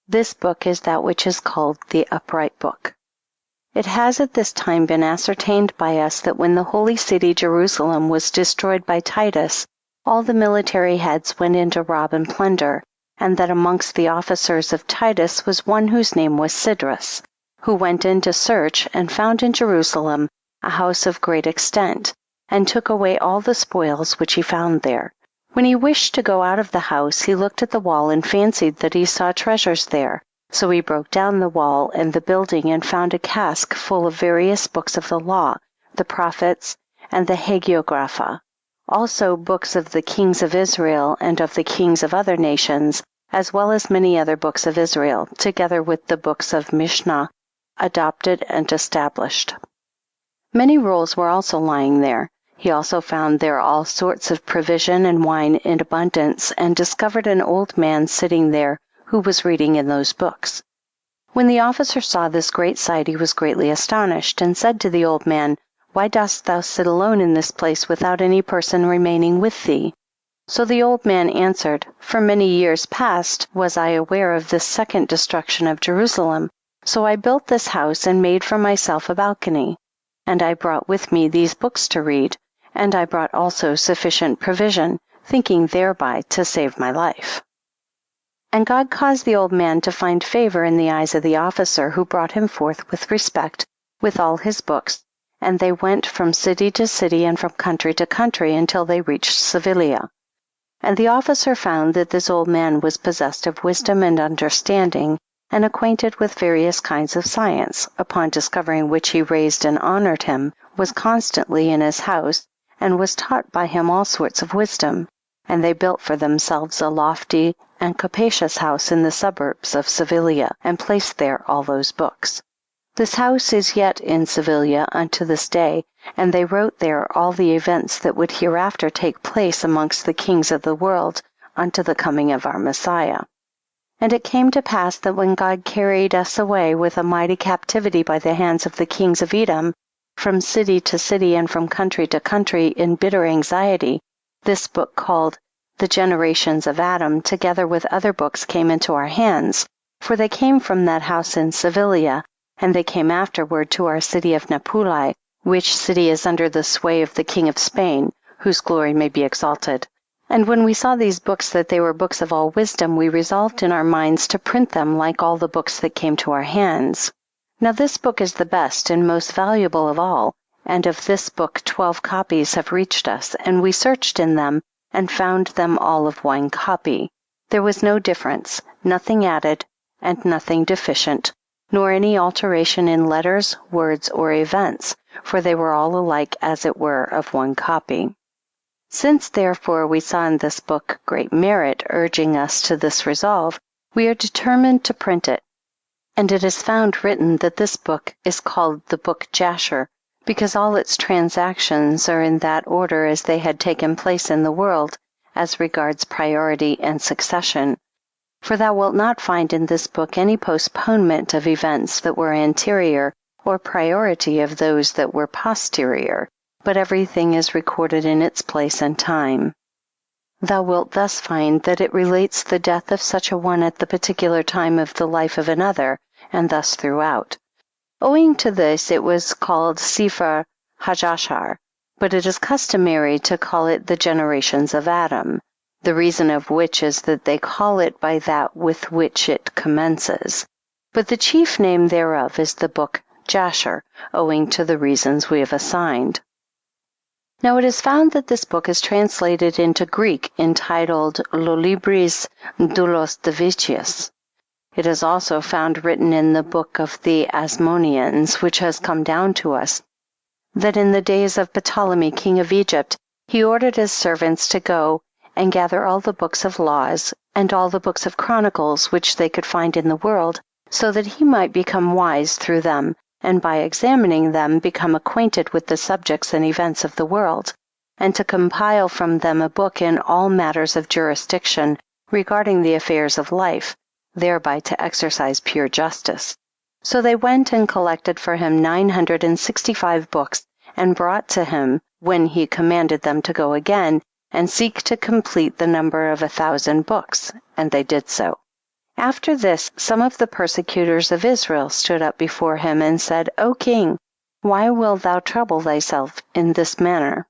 This book is that which is called the upright book. It has at this time been ascertained by us that when the holy city Jerusalem was destroyed by Titus, all the military heads went in to rob and plunder, and that amongst the officers of Titus was one whose name was Sidras, who went in to search and found in Jerusalem a house of great extent, and took away all the spoils which he found there. When he wished to go out of the house, he looked at the wall and fancied that he saw treasures there. So he broke down the wall and the building and found a cask full of various books of the law, the prophets, and the hagiographa, also books of the kings of Israel and of the kings of other nations, as well as many other books of Israel, together with the books of Mishnah, adopted and established. Many rolls were also lying there. He also found there all sorts of provision and wine in abundance, and discovered an old man sitting there who was reading in those books. When the officer saw this great sight, he was greatly astonished, and said to the old man, "Why dost thou sit alone in this place without any person remaining with thee?" So the old man answered, "For many years past was I aware of this second destruction of Jerusalem, so I built this house and made for myself a balcony. And I brought with me these books to read, and I brought also sufficient provision, thinking thereby to save my life." And God caused the old man to find favor in the eyes of the officer, who brought him forth with respect, with all his books, and they went from city to city and from country to country until they reached Sevilla. And the officer found that this old man was possessed of wisdom and understanding, and acquainted with various kinds of science, upon discovering which he raised and honored him, was constantly in his house, and was taught by him all sorts of wisdom. And they built for themselves a lofty and capacious house in the suburbs of Sevilla, and placed there all those books. This house is yet in Sevilla unto this day, and they wrote there all the events that would hereafter take place amongst the kings of the world, unto the coming of our Messiah. And it came to pass that when God carried us away with a mighty captivity by the hands of the kings of Edom, from city to city and from country to country in bitter anxiety, this book called The Generations of Adam, together with other books, came into our hands, for they came from that house in Sevilla, and they came afterward to our city of Napuli, which city is under the sway of the king of Spain, whose glory may be exalted. And when we saw these books that they were books of all wisdom, we resolved in our minds to print them like all the books that came to our hands. Now this book is the best and most valuable of all, and of this book 12 copies have reached us, and we searched in them and found them all of one copy. There was no difference, nothing added, and nothing deficient, nor any alteration in letters, words, or events, for they were all alike as it were of one copy. Since therefore we saw in this book great merit urging us to this resolve, we are determined to print it. And it is found written that this book is called the Book of Jasher, because all its transactions are in that order as they had taken place in the world, as regards priority and succession. For thou wilt not find in this book any postponement of events that were anterior, or priority of those that were posterior, but everything is recorded in its place and time. Thou wilt thus find that it relates the death of such a one at the particular time of the life of another, and thus throughout. Owing to this it was called Sefer haYashar, but it is customary to call it the Generations of Adam, the reason of which is that they call it by that with which it commences. But the chief name thereof is the Book Jasher, owing to the reasons we have assigned. Now it is found that this book is translated into Greek, entitled Lo Libris doulos Divicius. It is also found written in the book of the Asmoneans, which has come down to us, that in the days of Ptolemy, king of Egypt, he ordered his servants to go and gather all the books of laws and all the books of chronicles which they could find in the world, so that he might become wise through them, and by examining them become acquainted with the subjects and events of the world, and to compile from them a book in all matters of jurisdiction regarding the affairs of life, thereby to exercise pure justice. So they went and collected for him 965 books, and brought to him, when he commanded them to go again, and seek to complete the number of 1,000 books, and they did so. After this, some of the persecutors of Israel stood up before him and said, O king, why wilt thou trouble thyself in this manner?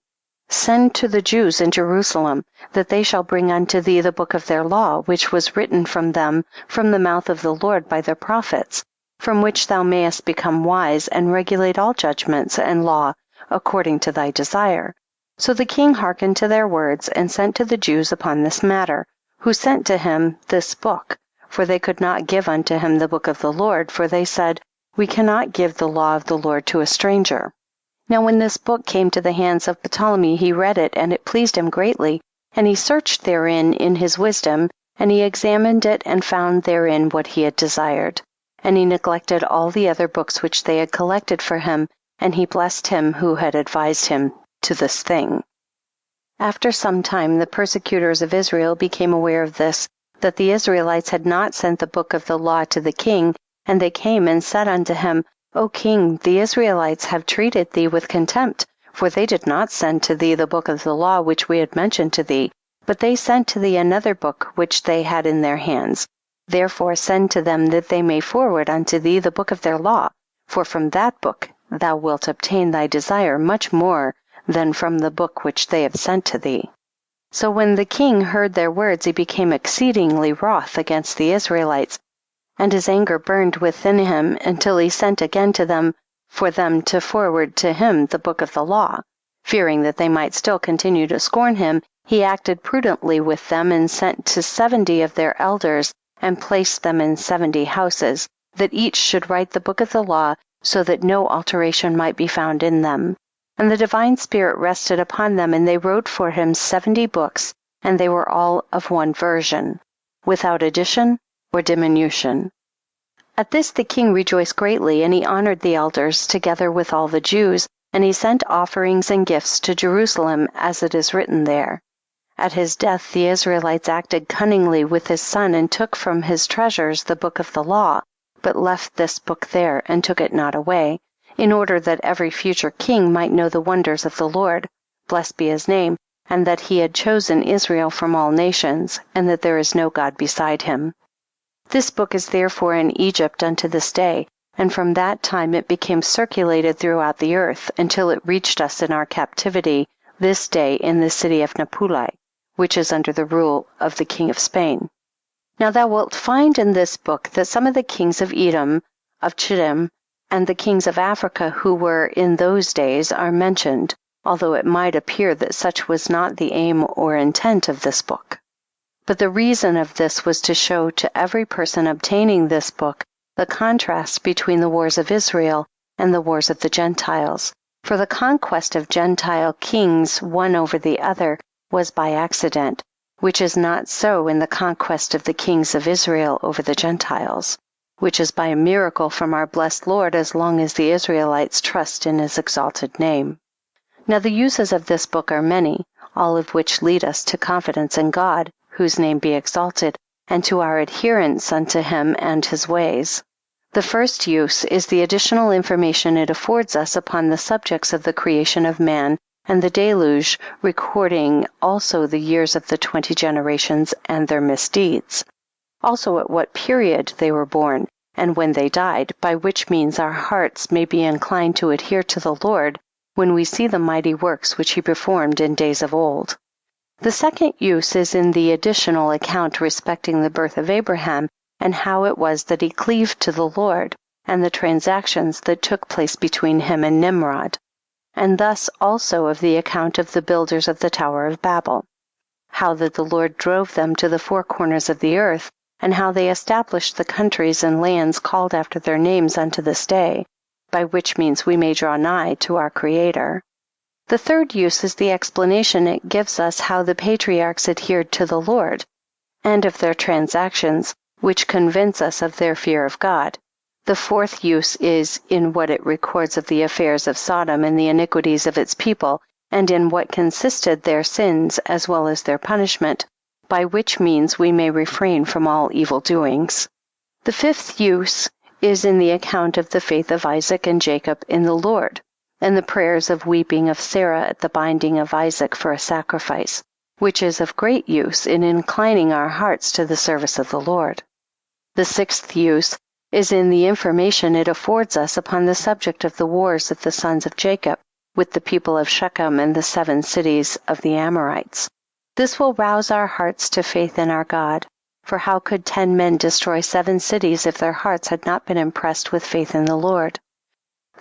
Send to the Jews in Jerusalem, that they shall bring unto thee the book of their law, which was written from them from the mouth of the Lord by their prophets, from which thou mayest become wise and regulate all judgments and law according to thy desire. So the king hearkened to their words, and sent to the Jews upon this matter, who sent to him this book, for they could not give unto him the book of the Lord, for they said, We cannot give the law of the Lord to a stranger. Now when this book came to the hands of Ptolemy, he read it, and it pleased him greatly, and he searched therein in his wisdom, and he examined it and found therein what he had desired. And he neglected all the other books which they had collected for him, and he blessed him who had advised him to this thing. After some time the persecutors of Israel became aware of this, that the Israelites had not sent the book of the law to the king, and they came and said unto him, O king, the Israelites have treated thee with contempt, for they did not send to thee the book of the law which we had mentioned to thee, but they sent to thee another book which they had in their hands. Therefore send to them that they may forward unto thee the book of their law, for from that book thou wilt obtain thy desire much more than from the book which they have sent to thee. So when the king heard their words, he became exceedingly wroth against the Israelites, and his anger burned within him until he sent again to them for them to forward to him the book of the law. Fearing that they might still continue to scorn him, he acted prudently with them and sent to 70 of their elders and placed them in 70 houses, that each should write the book of the law, so that no alteration might be found in them. And the divine spirit rested upon them, and they wrote for him 70 books, and they were all of one version, without addition or diminution. At this the king rejoiced greatly, and he honored the elders together with all the Jews, and he sent offerings and gifts to Jerusalem, as it is written there. At his death the Israelites acted cunningly with his son, and took from his treasures the book of the law, but left this book there, and took it not away, in order that every future king might know the wonders of the Lord, blessed be his name, and that he had chosen Israel from all nations, and that there is no God beside him. This book is therefore in Egypt unto this day, and from that time it became circulated throughout the earth, until it reached us in our captivity this day in the city of Napuli, which is under the rule of the king of Spain. Now thou wilt find in this book that some of the kings of Edom, of Chittim, and the kings of Africa who were in those days are mentioned, although it might appear that such was not the aim or intent of this book. But the reason of this was to show to every person obtaining this book the contrast between the wars of Israel and the wars of the Gentiles. For the conquest of Gentile kings one over the other was by accident, which is not so in the conquest of the kings of Israel over the Gentiles, which is by a miracle from our blessed Lord, as long as the Israelites trust in his exalted name. Now the uses of this book are many, all of which lead us to confidence in God, whose name be exalted, and to our adherence unto him and his ways. The first use is the additional information it affords us upon the subjects of the creation of man and the deluge, recording also the years of the 20 generations and their misdeeds. Also at what period they were born, and when they died, by which means our hearts may be inclined to adhere to the Lord when we see the mighty works which he performed in days of old. The second use is in the additional account respecting the birth of Abraham, and how it was that he cleaved to the Lord, and the transactions that took place between him and Nimrod, and thus also of the account of the builders of the Tower of Babel, how that the Lord drove them to the four corners of the earth, and how they established the countries and lands called after their names unto this day, by which means we may draw nigh to our Creator. The third use is the explanation it gives us how the patriarchs adhered to the Lord, and of their transactions, which convince us of their fear of God. The fourth use is in what it records of the affairs of Sodom and the iniquities of its people, and in what consisted their sins as well as their punishment, by which means we may refrain from all evil doings. The fifth use is in the account of the faith of Isaac and Jacob in the Lord, and the prayers of weeping of Sarah at the binding of Isaac for a sacrifice, which is of great use in inclining our hearts to the service of the Lord. The sixth use is in the information it affords us upon the subject of the wars of the sons of Jacob with the people of Shechem and the 7 cities of the Amorites. This will rouse our hearts to faith in our God, for how could 10 men destroy 7 cities if their hearts had not been impressed with faith in the Lord?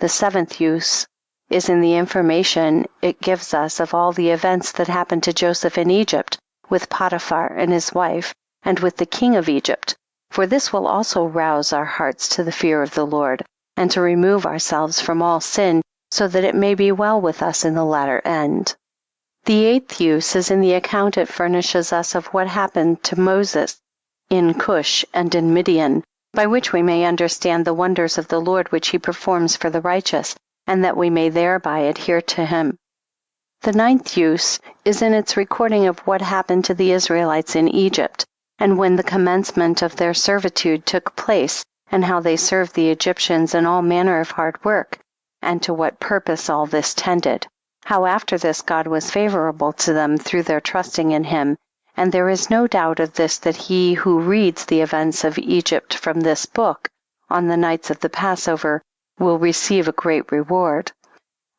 The 7th use is in the information it gives us of all the events that happened to Joseph in Egypt, with Potiphar and his wife, and with the king of Egypt, for this will also rouse our hearts to the fear of the Lord, and to remove ourselves from all sin, so that it may be well with us in the latter end. The 8th use is in the account it furnishes us of what happened to Moses in Cush and in Midian, by which we may understand the wonders of the Lord which he performs for the righteous, and that we may thereby adhere to him. The 9th use is in its recording of what happened to the Israelites in Egypt, and when the commencement of their servitude took place, and how they served the Egyptians in all manner of hard work, and to what purpose all this tended. How after this God was favorable to them through their trusting in him, and there is no doubt of this, that he who reads the events of Egypt from this book on the nights of the Passover will receive a great reward.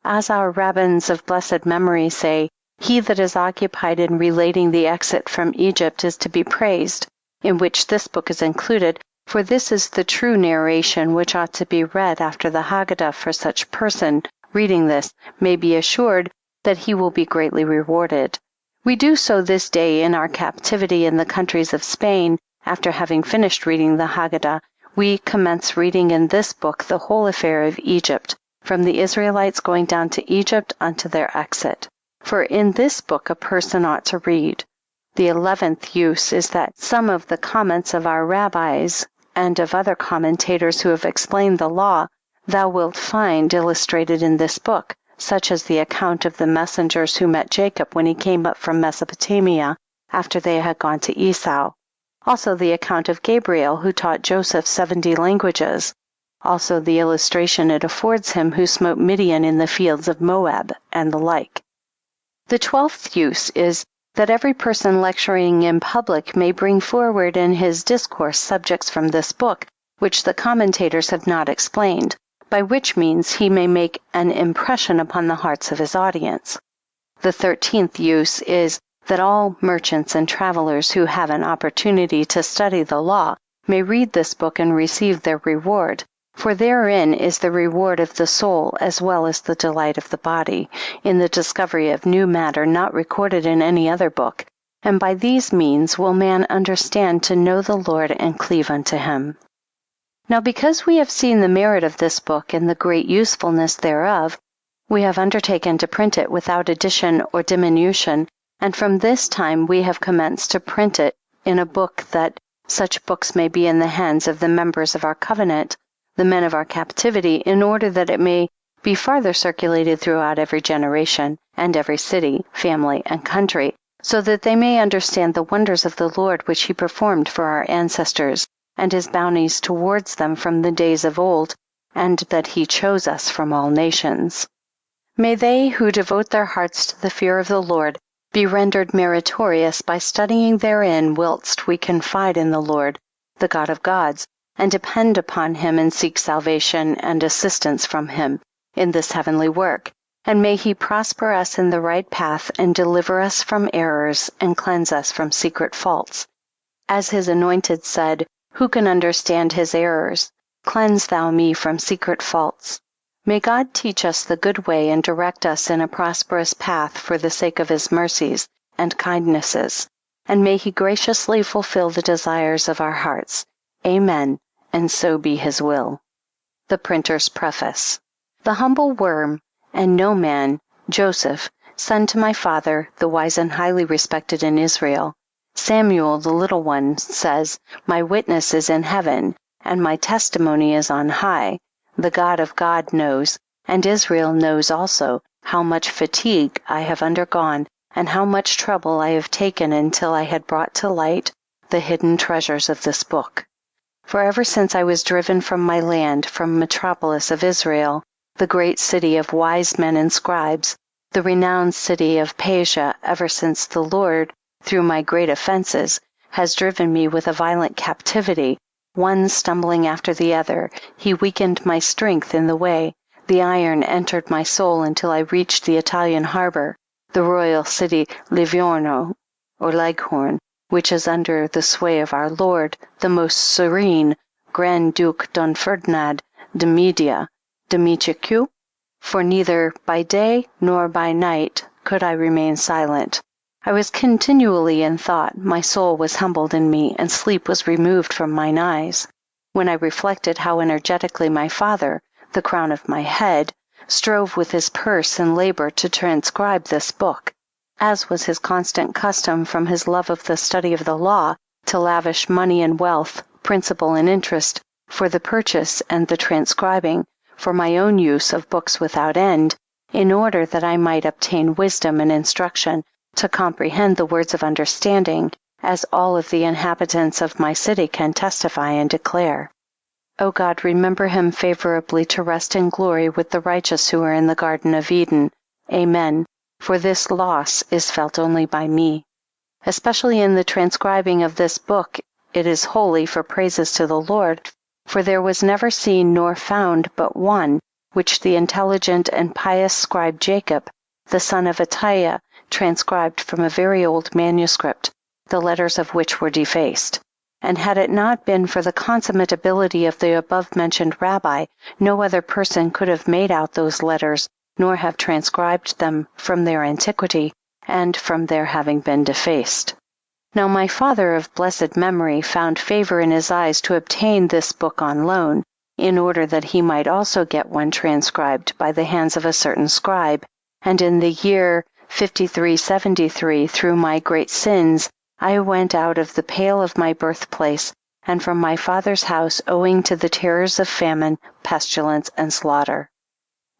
As our rabbins of blessed memory say, he that is occupied in relating the exit from Egypt is to be praised, in which this book is included, for this is the true narration which ought to be read after the Haggadah, for such person reading this may be assured that he will be greatly rewarded. We do so this day in our captivity in the countries of Spain. After having finished reading the Haggadah, we commence reading in this book the whole affair of Egypt, from the Israelites going down to Egypt unto their exit. For in this book a person ought to read. The 11th use is that some of the comments of our rabbis and of other commentators who have explained the law thou wilt find illustrated in this book, such as the account of the messengers who met Jacob when he came up from Mesopotamia after they had gone to Esau. Also the account of Gabriel who taught Joseph 70 languages. Also the illustration it affords him who smote Midian in the fields of Moab, and the like. The 12th use is that every person lecturing in public may bring forward in his discourse subjects from this book, which the commentators have not explained, by which means he may make an impression upon the hearts of his audience. The 13th use is that all merchants and travelers who have an opportunity to study the law may read this book and receive their reward, for therein is the reward of the soul as well as the delight of the body, in the discovery of new matter not recorded in any other book, and by these means will man understand to know the Lord and cleave unto him. Now because we have seen the merit of this book and the great usefulness thereof, we have undertaken to print it without addition or diminution, and from this time we have commenced to print it in a book, that such books may be in the hands of the members of our covenant, the men of our captivity, in order that it may be farther circulated throughout every generation, and every city, family, and country, so that they may understand the wonders of the Lord which he performed for our ancestors, and his bounties towards them from the days of old, and that he chose us from all nations. May they who devote their hearts to the fear of the Lord be rendered meritorious by studying therein, whilst we confide in the Lord, the God of gods, and depend upon him and seek salvation and assistance from him in this heavenly work. And may he prosper us in the right path, and deliver us from errors, and cleanse us from secret faults. As his anointed said, who can understand his errors? Cleanse thou me from secret faults. May God teach us the good way and direct us in a prosperous path for the sake of his mercies and kindnesses. And may he graciously fulfill the desires of our hearts. Amen. And so be his will. The Printer's Preface. The humble worm, and no man, Joseph, son to my father, the wise and highly respected in Israel, Samuel the little one, says, my witness is in heaven, and my testimony is on high. The God of God knows, and Israel knows also, how much fatigue I have undergone, and how much trouble I have taken until I had brought to light the hidden treasures of this book. For ever since I was driven from my land, from metropolis of Israel, the great city of wise men and scribes, the renowned city of Persia, ever since the Lord, through my great offenses, has driven me with a violent captivity, one stumbling after the other. He weakened my strength in the way. The iron entered my soul until I reached the Italian harbor, the royal city Livorno, or Leghorn, which is under the sway of our Lord, the most serene Grand Duke Don Ferdinand de Medici, for neither by day nor by night could I remain silent. I was continually in thought, my soul was humbled in me, and sleep was removed from mine eyes. When I reflected how energetically my father, the crown of my head, strove with his purse and labor to transcribe this book, as was his constant custom from his love of the study of the law, to lavish money and wealth, principal and interest, for the purchase and the transcribing, for my own use of books without end, in order that I might obtain wisdom and instruction, to comprehend the words of understanding, as all of the inhabitants of my city can testify and declare. O God, remember him favorably to rest in glory with the righteous who are in the Garden of Eden. Amen. For this loss is felt only by me. Especially in the transcribing of this book, it is holy for praises to the Lord, for there was never seen nor found but one, which the intelligent and pious scribe Jacob, the son of Attiah, transcribed from a very old manuscript, the letters of which were defaced. And had it not been for the consummate ability of the above-mentioned rabbi, no other person could have made out those letters, nor have transcribed them from their antiquity, and from their having been defaced. Now my father of blessed memory found favor in his eyes to obtain this book on loan, in order that he might also get one transcribed by the hands of a certain scribe, and in the year 5373, through my great sins, I went out of the pale of my birthplace, and from my father's house, owing to the terrors of famine, pestilence, and slaughter.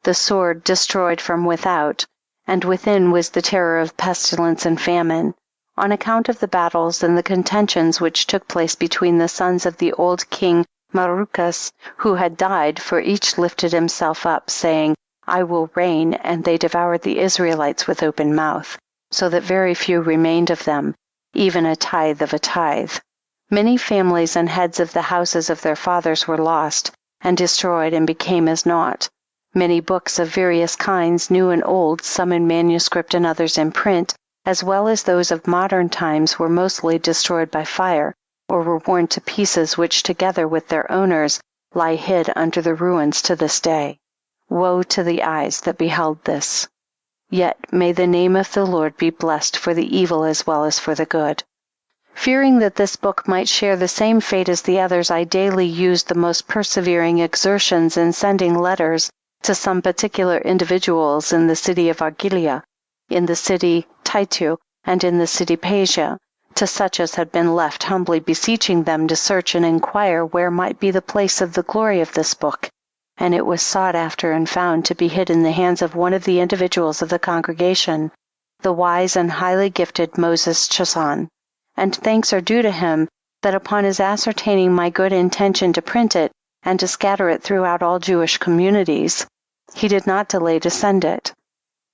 The sword destroyed from without, and within was the terror of pestilence and famine, on account of the battles and the contentions which took place between the sons of the old king Marukas, who had died, for each lifted himself up, saying, I will reign, and they devoured the Israelites with open mouth, so that very few remained of them, even a tithe of a tithe. Many families and heads of the houses of their fathers were lost, and destroyed and became as naught. Many books of various kinds, new and old, some in manuscript and others in print, as well as those of modern times, were mostly destroyed by fire, or were worn to pieces, which together with their owners lie hid under the ruins to this day. Woe to the eyes that beheld this. Yet may the name of the Lord be blessed for the evil as well as for the good. Fearing that this book might share the same fate as the others, I daily used the most persevering exertions in sending letters to some particular individuals in the city of Argilia, in the city Titu, and in the city Pasia, to such as had been left, humbly beseeching them to search and inquire where might be the place of the glory of this book. And it was sought after and found to be hid in the hands of one of the individuals of the congregation, the wise and highly gifted Moses Chasson. And thanks are due to him, that upon his ascertaining my good intention to print it, and to scatter it throughout all Jewish communities, he did not delay to send it,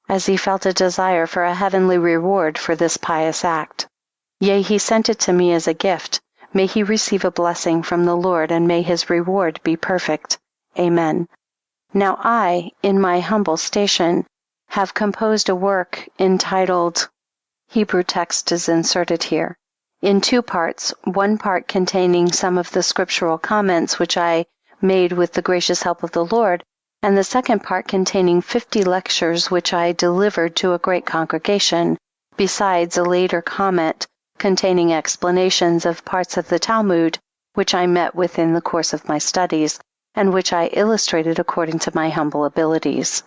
as he felt a desire for a heavenly reward for this pious act. Yea, he sent it to me as a gift. May he receive a blessing from the Lord, and may his reward be perfect. Amen. Now I, in my humble station, have composed a work entitled, Hebrew text is inserted here, in two parts, one part containing some of the scriptural comments which I made with the gracious help of the Lord, and the second part containing 50 lectures which I delivered to a great congregation, besides a later comment containing explanations of parts of the Talmud, which I met with in the course of my studies, and which I illustrated according to my humble abilities.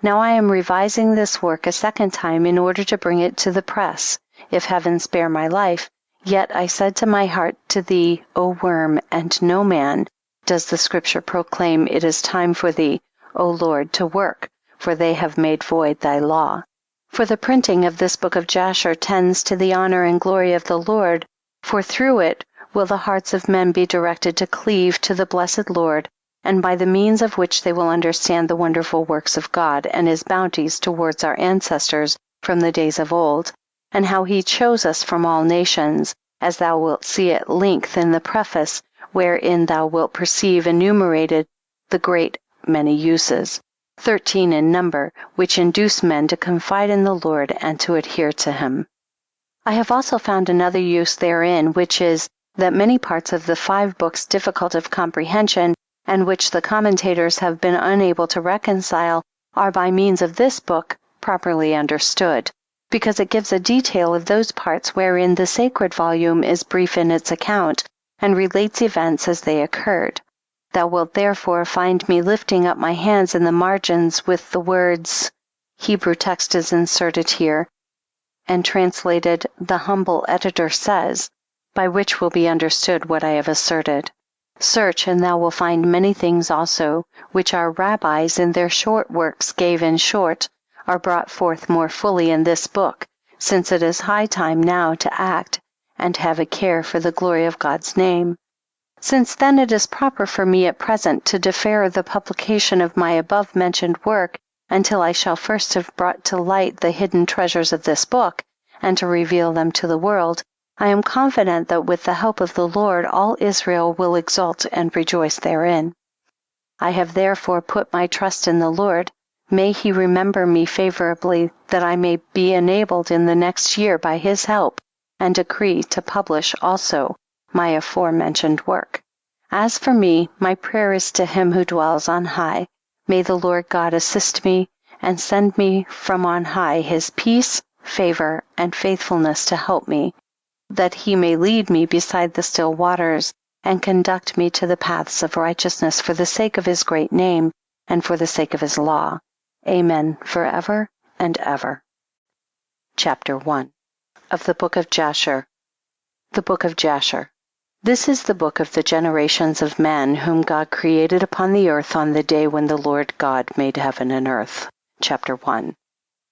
Now I am revising this work a second time in order to bring it to the press, if heaven spare my life. Yet I said to my heart, to thee, O worm, and no man, does the scripture proclaim, it is time for thee, O Lord, to work, for they have made void thy law. For the printing of this book of Jasher tends to the honor and glory of the Lord, for through it will the hearts of men be directed to cleave to the blessed Lord, and by the means of which they will understand the wonderful works of God and his bounties towards our ancestors from the days of old, and how he chose us from all nations, as thou wilt see at length in the preface, wherein thou wilt perceive enumerated the great many uses, 13 in number, which induce men to confide in the Lord and to adhere to him. I have also found another use therein, which is, that many parts of the 5 books difficult of comprehension, and which the commentators have been unable to reconcile, are by means of this book properly understood, because it gives a detail of those parts wherein the sacred volume is brief in its account, and relates events as they occurred. Thou wilt therefore find me lifting up my hands in the margins with the words, Hebrew text is inserted here, and translated, the humble editor says, by which will be understood what I have asserted. Search, and thou wilt find many things also, which our rabbis in their short works gave in short, are brought forth more fully in this book, since it is high time now to act, and have a care for the glory of God's name. Since then it is proper for me at present to defer the publication of my above-mentioned work until I shall first have brought to light the hidden treasures of this book, and to reveal them to the world, I am confident that with the help of the Lord all Israel will exult and rejoice therein. I have therefore put my trust in the Lord. May he remember me favorably, that I may be enabled in the next year by his help, and decree to publish also my aforementioned work. As for me, my prayer is to him who dwells on high. May the Lord God assist me, and send me from on high his peace, favor, and faithfulness to help me, that he may lead me beside the still waters, and conduct me to the paths of righteousness for the sake of his great name, and for the sake of his law. Amen, forever and ever. Chapter 1 of the Book of Jasher. The Book of Jasher. This is the book of the generations of men whom God created upon the earth on the day when the Lord God made heaven and earth. Chapter 1.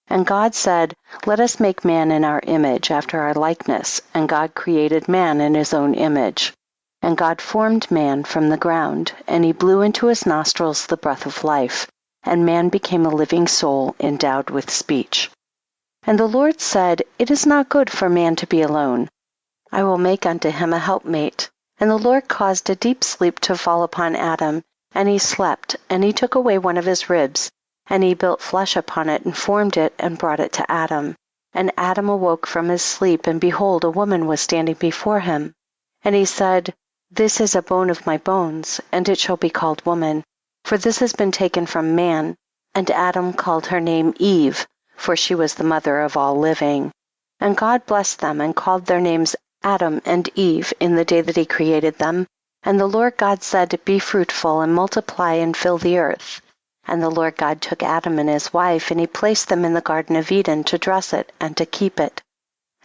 And God said, Let us make man in our image, after our likeness. And God created man in his own image. And God formed man from the ground, and he blew into his nostrils the breath of life, and man became a living soul endowed with speech. And the Lord said, It is not good for man to be alone. I will make unto him a helpmate. And the Lord caused a deep sleep to fall upon Adam, and he slept, and he took away one of his ribs, and he built flesh upon it, and formed it, and brought it to Adam. And Adam awoke from his sleep, and behold, a woman was standing before him. And he said, This is a bone of my bones, and it shall be called woman, for this has been taken from man. And Adam called her name Eve, for she was the mother of all living. And God blessed them, and called their names Adam and Eve in the day that he created them. And the Lord God said, Be fruitful, and multiply, and fill the earth. And the Lord God took Adam and his wife, and he placed them in the Garden of Eden to dress it and to keep it.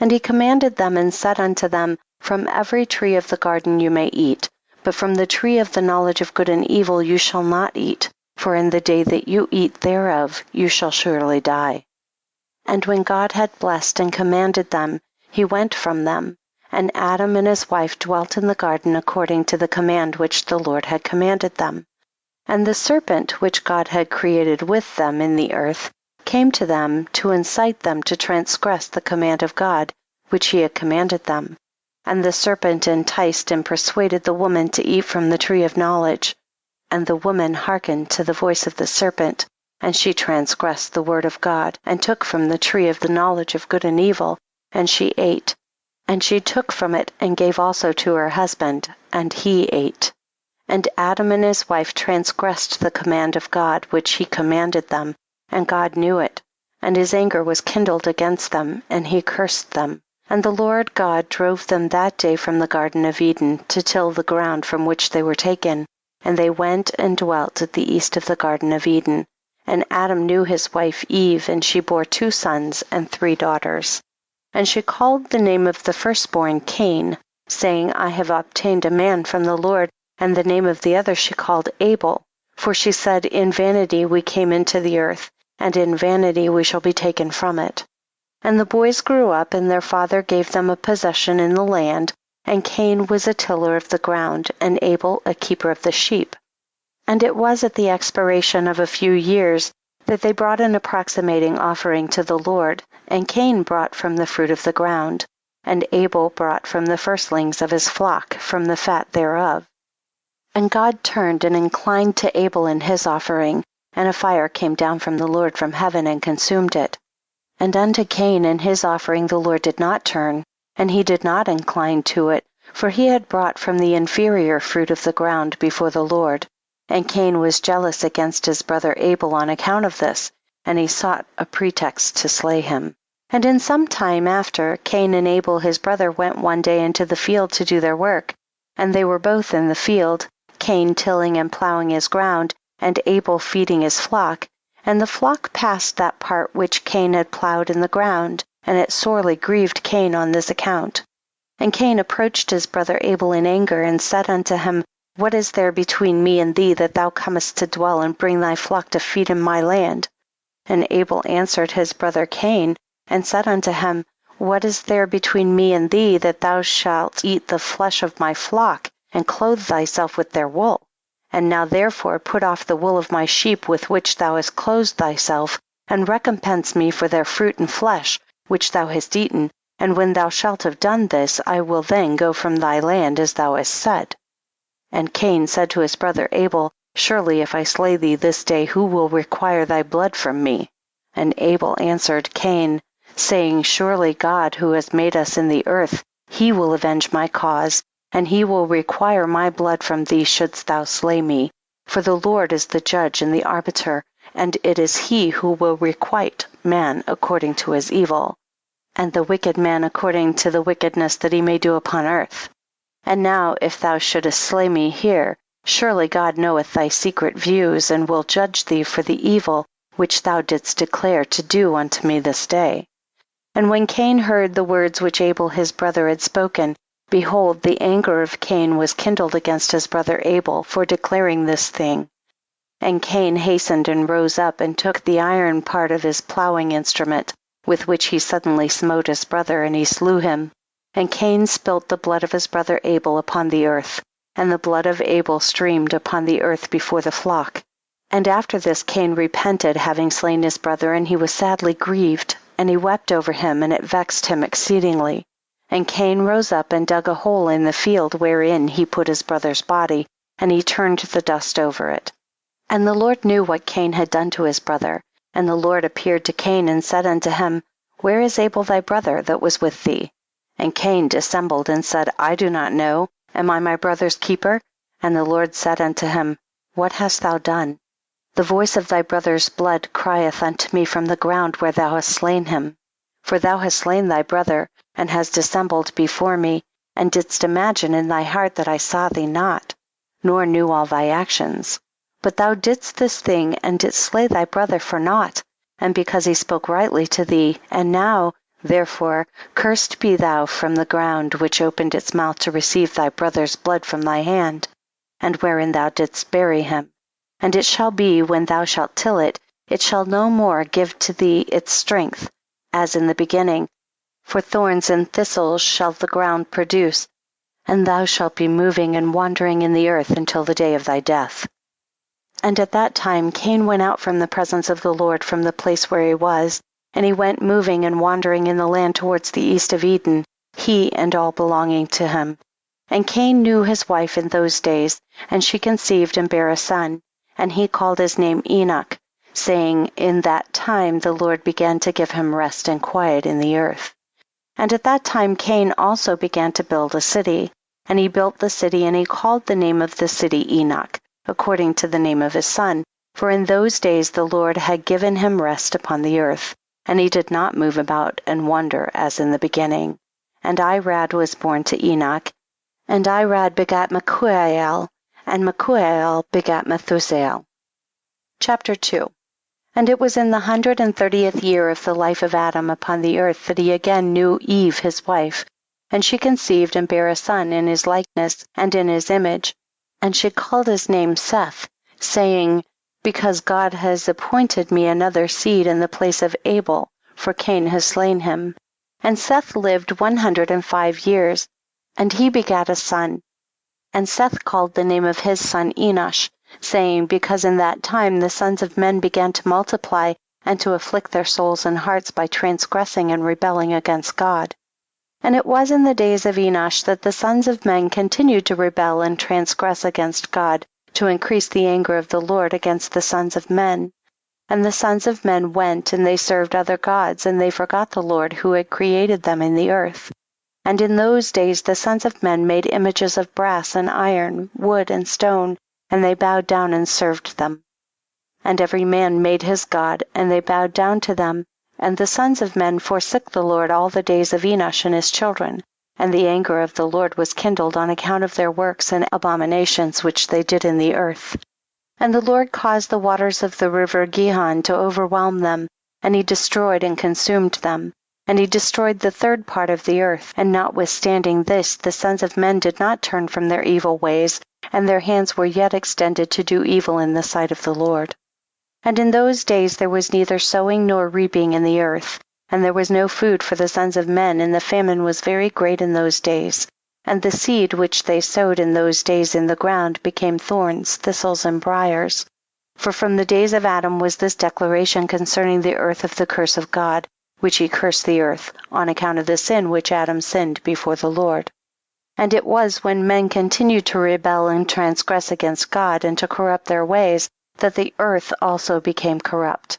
And he commanded them and said unto them, From every tree of the garden you may eat, but from the tree of the knowledge of good and evil you shall not eat, for in the day that you eat thereof you shall surely die. And when God had blessed and commanded them, he went from them, and Adam and his wife dwelt in the garden according to the command which the Lord had commanded them. And the serpent which God had created with them in the earth came to them to incite them to transgress the command of God, which he had commanded them. And the serpent enticed and persuaded the woman to eat from the tree of knowledge. And the woman hearkened to the voice of the serpent, and she transgressed the word of God, and took from the tree of the knowledge of good and evil, and she ate. And she took from it, and gave also to her husband, and he ate. And Adam and his wife transgressed the command of God, which he commanded them, and God knew it. And his anger was kindled against them, and he cursed them. And the Lord God drove them that day from the Garden of Eden, to till the ground from which they were taken. And they went and dwelt at the east of the Garden of Eden. And Adam knew his wife Eve, and she bore 2 sons and 3 daughters. And she called the name of the firstborn Cain, saying, I have obtained a man from the Lord. And the name of the other she called Abel, for she said, In vanity we came into the earth, and in vanity we shall be taken from it. And the boys grew up, and their father gave them a possession in the land, and Cain was a tiller of the ground, and Abel a keeper of the sheep. And it was at the expiration of a few years that they brought an approximating offering to the Lord, and Cain brought from the fruit of the ground, and Abel brought from the firstlings of his flock, from the fat thereof. And God turned and inclined to Abel and his offering, and a fire came down from the Lord from heaven and consumed it. And unto Cain and his offering the Lord did not turn, and he did not incline to it, for he had brought from the inferior fruit of the ground before the Lord. And Cain was jealous against his brother Abel on account of this, and he sought a pretext to slay him. And in some time after, Cain and Abel his brother went one day into the field to do their work, and they were both in the field, Cain tilling and plowing his ground, and Abel feeding his flock. And the flock passed that part which Cain had plowed in the ground, and it sorely grieved Cain on this account. And Cain approached his brother Abel in anger, and said unto him, What is there between me and thee, that thou comest to dwell and bring thy flock to feed in my land? And Abel answered his brother Cain, and said unto him, What is there between me and thee, that thou shalt eat the flesh of my flock, and clothe thyself with their wool? And now therefore put off the wool of my sheep with which thou hast clothed thyself, and recompense me for their fruit and flesh, which thou hast eaten, and when thou shalt have done this, I will then go from thy land as thou hast said. And Cain said to his brother Abel, Surely if I slay thee this day, who will require thy blood from me? And Abel answered Cain, saying, Surely God, who has made us in the earth, he will avenge my cause, and he will require my blood from thee shouldst thou slay me. For the Lord is the judge and the arbiter, and it is he who will requite man according to his evil, and the wicked man according to the wickedness that he may do upon earth. And now if thou shouldest slay me here, surely God knoweth thy secret views, and will judge thee for the evil which thou didst declare to do unto me this day. And when Cain heard the words which Abel his brother had spoken, behold, the anger of Cain was kindled against his brother Abel for declaring this thing. And Cain hastened and rose up, and took the iron part of his plowing instrument, with which he suddenly smote his brother, and he slew him. And Cain spilt the blood of his brother Abel upon the earth, and the blood of Abel streamed upon the earth before the flock. And after this Cain repented, having slain his brother, and he was sadly grieved, and he wept over him, and it vexed him exceedingly. And Cain rose up and dug a hole in the field wherein he put his brother's body, and he turned the dust over it. And the Lord knew what Cain had done to his brother. And the Lord appeared to Cain and said unto him, Where is Abel thy brother that was with thee? And Cain dissembled and said, I do not know. Am I my brother's keeper? And the Lord said unto him, What hast thou done? The voice of thy brother's blood crieth unto me from the ground where thou hast slain him. For thou hast slain thy brother, and hast dissembled before me, and didst imagine in thy heart that I saw thee not, nor knew all thy actions. But thou didst this thing, and didst slay thy brother for naught, and because he spoke rightly to thee. And now, therefore, cursed be thou from the ground which opened its mouth to receive thy brother's blood from thy hand, and wherein thou didst bury him. And it shall be, when thou shalt till it, it shall no more give to thee its strength, as in the beginning. For thorns and thistles shall the ground produce, and thou shalt be moving and wandering in the earth until the day of thy death. And at that time Cain went out from the presence of the Lord from the place where he was, and he went moving and wandering in the land towards the east of Eden, he and all belonging to him. And Cain knew his wife in those days, and she conceived and bare a son, and he called his name Enoch, saying, In that time the Lord began to give him rest and quiet in the earth. And at that time Cain also began to build a city, and he built the city, and he called the name of the city Enoch, according to the name of his son, for in those days the Lord had given him rest upon the earth, and he did not move about and wander as in the beginning. And Irad was born to Enoch, and Irad begat Mehujael, and Mehujael begat Methusael. Chapter 2. And it was in the 130th year of the life of Adam upon the earth that he again knew Eve his wife, and she conceived and bare a son in his likeness and in his image, and she called his name Seth, saying, Because God has appointed me another seed in the place of Abel, for Cain has slain him. And Seth lived 105 years, and he begat a son. And Seth called the name of his son Enosh, saying, Because in that time the sons of men began to multiply, and to afflict their souls and hearts by transgressing and rebelling against God. And it was in the days of Enosh that the sons of men continued to rebel and transgress against God, to increase the anger of the Lord against the sons of men. And the sons of men went, and they served other gods, and they forgot the Lord who had created them in the earth. And in those days the sons of men made images of brass and iron, wood and stone, and they bowed down and served them. And every man made his god, and they bowed down to them. And the sons of men forsook the Lord all the days of Enosh and his children, and the anger of the Lord was kindled on account of their works and abominations which they did in the earth. And the Lord caused the waters of the river Gihon to overwhelm them, and he destroyed and consumed them. And he destroyed the third part of the earth, and notwithstanding this, the sons of men did not turn from their evil ways, and their hands were yet extended to do evil in the sight of the Lord. And in those days there was neither sowing nor reaping in the earth, and there was no food for the sons of men, and the famine was very great in those days. And the seed which they sowed in those days in the ground became thorns, thistles, and briars. For from the days of Adam was this declaration concerning the earth of the curse of God, which he cursed the earth, on account of the sin which Adam sinned before the Lord. And it was when men continued to rebel and transgress against God, and to corrupt their ways, that the earth also became corrupt.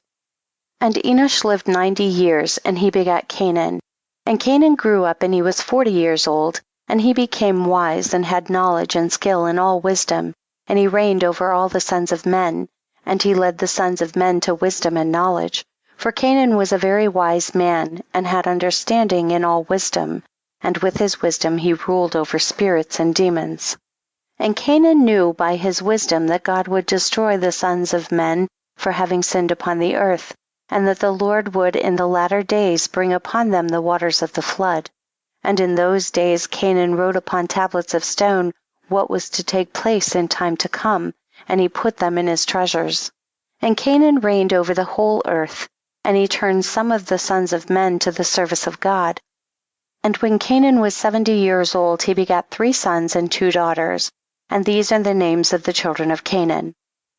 And Enosh lived 90 years, and he begat Canaan. And Canaan grew up, and he was 40 years old, and he became wise, and had knowledge and skill in all wisdom, and he reigned over all the sons of men, and he led the sons of men to wisdom and knowledge. For Canaan was a very wise man, and had understanding in all wisdom, and with his wisdom he ruled over spirits and demons. And Canaan knew by his wisdom that God would destroy the sons of men for having sinned upon the earth, and that the Lord would in the latter days bring upon them the waters of the flood. And in those days Canaan wrote upon tablets of stone what was to take place in time to come, and he put them in his treasures. And Canaan reigned over the whole earth, and he turned some of the sons of men to the service of God. And when Canaan was 70 years old, he begat 3 sons and 2 daughters. And these are the names of the children of Canaan.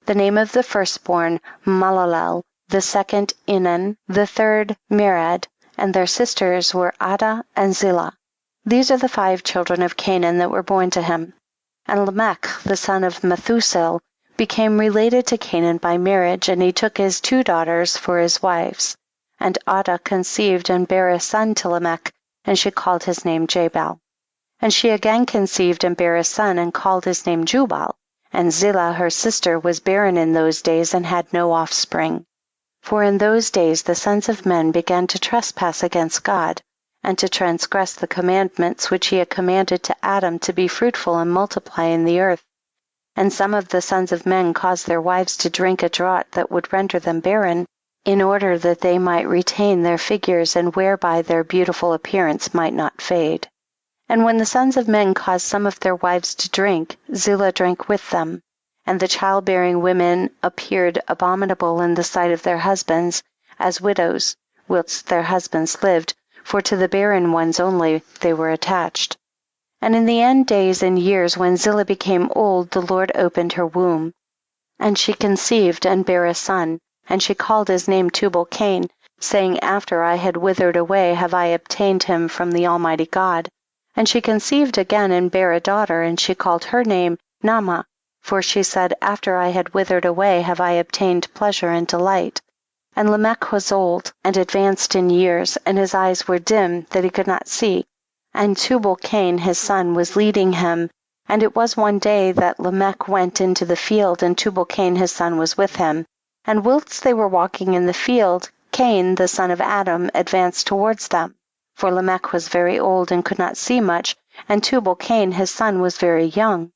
The name of the firstborn, Malalel, the second, Enan, the third, Mered, and their sisters were Adah and Zillah. These are the 5 children of Canaan that were born to him. And Lamech, the son of Methuselah, became related to Canaan by marriage, and he took his 2 daughters for his wives. And Adah conceived and bare a son to Lamech, and she called his name Jabal. And she again conceived and bare a son, and called his name Jubal. And Zillah her sister was barren in those days, and had no offspring. For in those days the sons of men began to trespass against God, and to transgress the commandments which he had commanded to Adam to be fruitful and multiply in the earth. And some of the sons of men caused their wives to drink a draught that would render them barren, in order that they might retain their figures, and whereby their beautiful appearance might not fade. And when the sons of men caused some of their wives to drink, Zillah drank with them. And the childbearing women appeared abominable in the sight of their husbands, as widows, whilst their husbands lived, for to the barren ones only they were attached. And in the end days and years, when Zillah became old, the Lord opened her womb. And she conceived and bare a son, and she called his name Tubal-Cain, saying, After I had withered away have I obtained him from the Almighty God. And she conceived again and bare a daughter, and she called her name Naamah, for she said, After I had withered away have I obtained pleasure and delight. And Lamech was old, and advanced in years, and his eyes were dim, that he could not see. And Tubal-Cain his son was leading him. And it was one day that Lamech went into the field, and Tubal-Cain his son was with him. And whilst they were walking in the field, Cain the son of Adam advanced towards them. For Lamech was very old and could not see much, and Tubal-Cain his son was very young.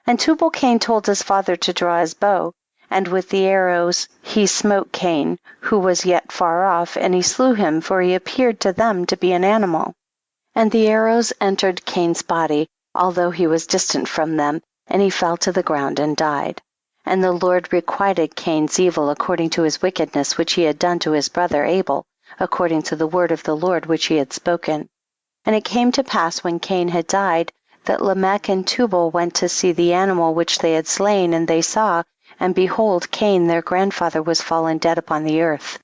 And Tubal-Cain told his father to draw his bow, and with the arrows he smote Cain, who was yet far off, and he slew him, for he appeared to them to be an animal. And the arrows entered Cain's body, although he was distant from them, and he fell to the ground and died. And the Lord requited Cain's evil according to his wickedness which he had done to his brother Abel, according to the word of the Lord which he had spoken. And it came to pass when Cain had died, that Lamech and Tubal went to see the animal which they had slain, and they saw, and behold, Cain their grandfather was fallen dead upon the earth.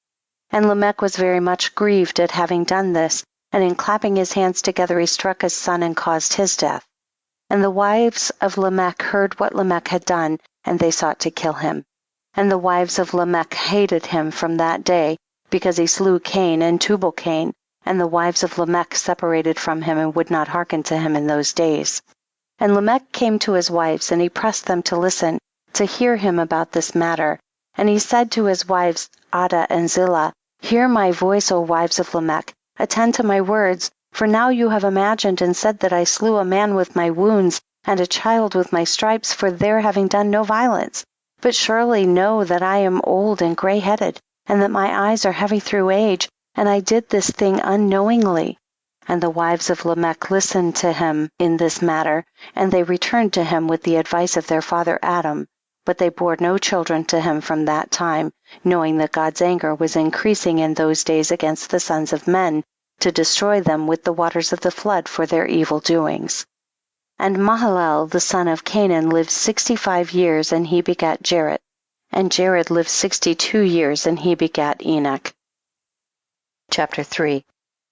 And Lamech was very much grieved at having done this, and in clapping his hands together he struck his son and caused his death. And the wives of Lamech heard what Lamech had done, and they sought to kill him. And the wives of Lamech hated him from that day, because he slew Cain and Tubal-Cain, and the wives of Lamech separated from him and would not hearken to him in those days. And Lamech came to his wives, and he pressed them to listen, to hear him about this matter. And he said to his wives Adah and Zillah, Hear my voice, O wives of Lamech, attend to my words, for now you have imagined and said that I slew a man with my wounds, and a child with my stripes, for their having done no violence. But surely know that I am old and gray-headed, and that my eyes are heavy through age, and I did this thing unknowingly. And the wives of Lamech listened to him in this matter, and they returned to him with the advice of their father Adam. But they bore no children to him from that time, knowing that God's anger was increasing in those days against the sons of men, to destroy them with the waters of the flood for their evil doings. And Mahalalel the son of Canaan lived 65 years, and he begat Jared. And Jared lived 62 years, and he begat Enoch. Chapter 3.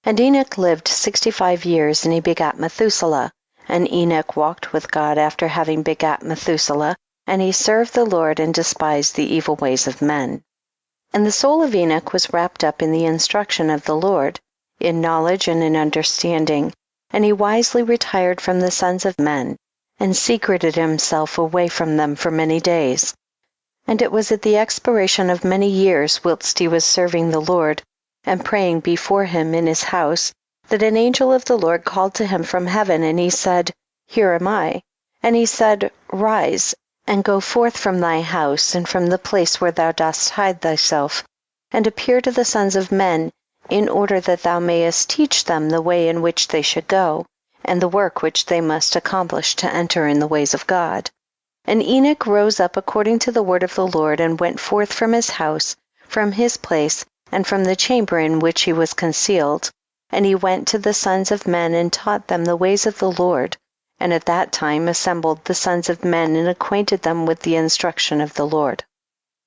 And Enoch lived 65 years, and he begat Methuselah. And Enoch walked with God after having begat Methuselah, and he served the Lord and despised the evil ways of men. And the soul of Enoch was wrapped up in the instruction of the Lord, in knowledge and in understanding, and he wisely retired from the sons of men, and secreted himself away from them for many days. And it was at the expiration of many years, whilst he was serving the Lord, and praying before him in his house, that an angel of the Lord called to him from heaven, and he said, Here am I. And he said, Rise, and go forth from thy house, and from the place where thou dost hide thyself, and appear to the sons of men, in order that thou mayest teach them the way in which they should go, and the work which they must accomplish to enter in the ways of God. And Enoch rose up according to the word of the Lord, and went forth from his house, from his place, and from the chamber in which he was concealed. And he went to the sons of men, and taught them the ways of the Lord, and at that time assembled the sons of men, and acquainted them with the instruction of the Lord.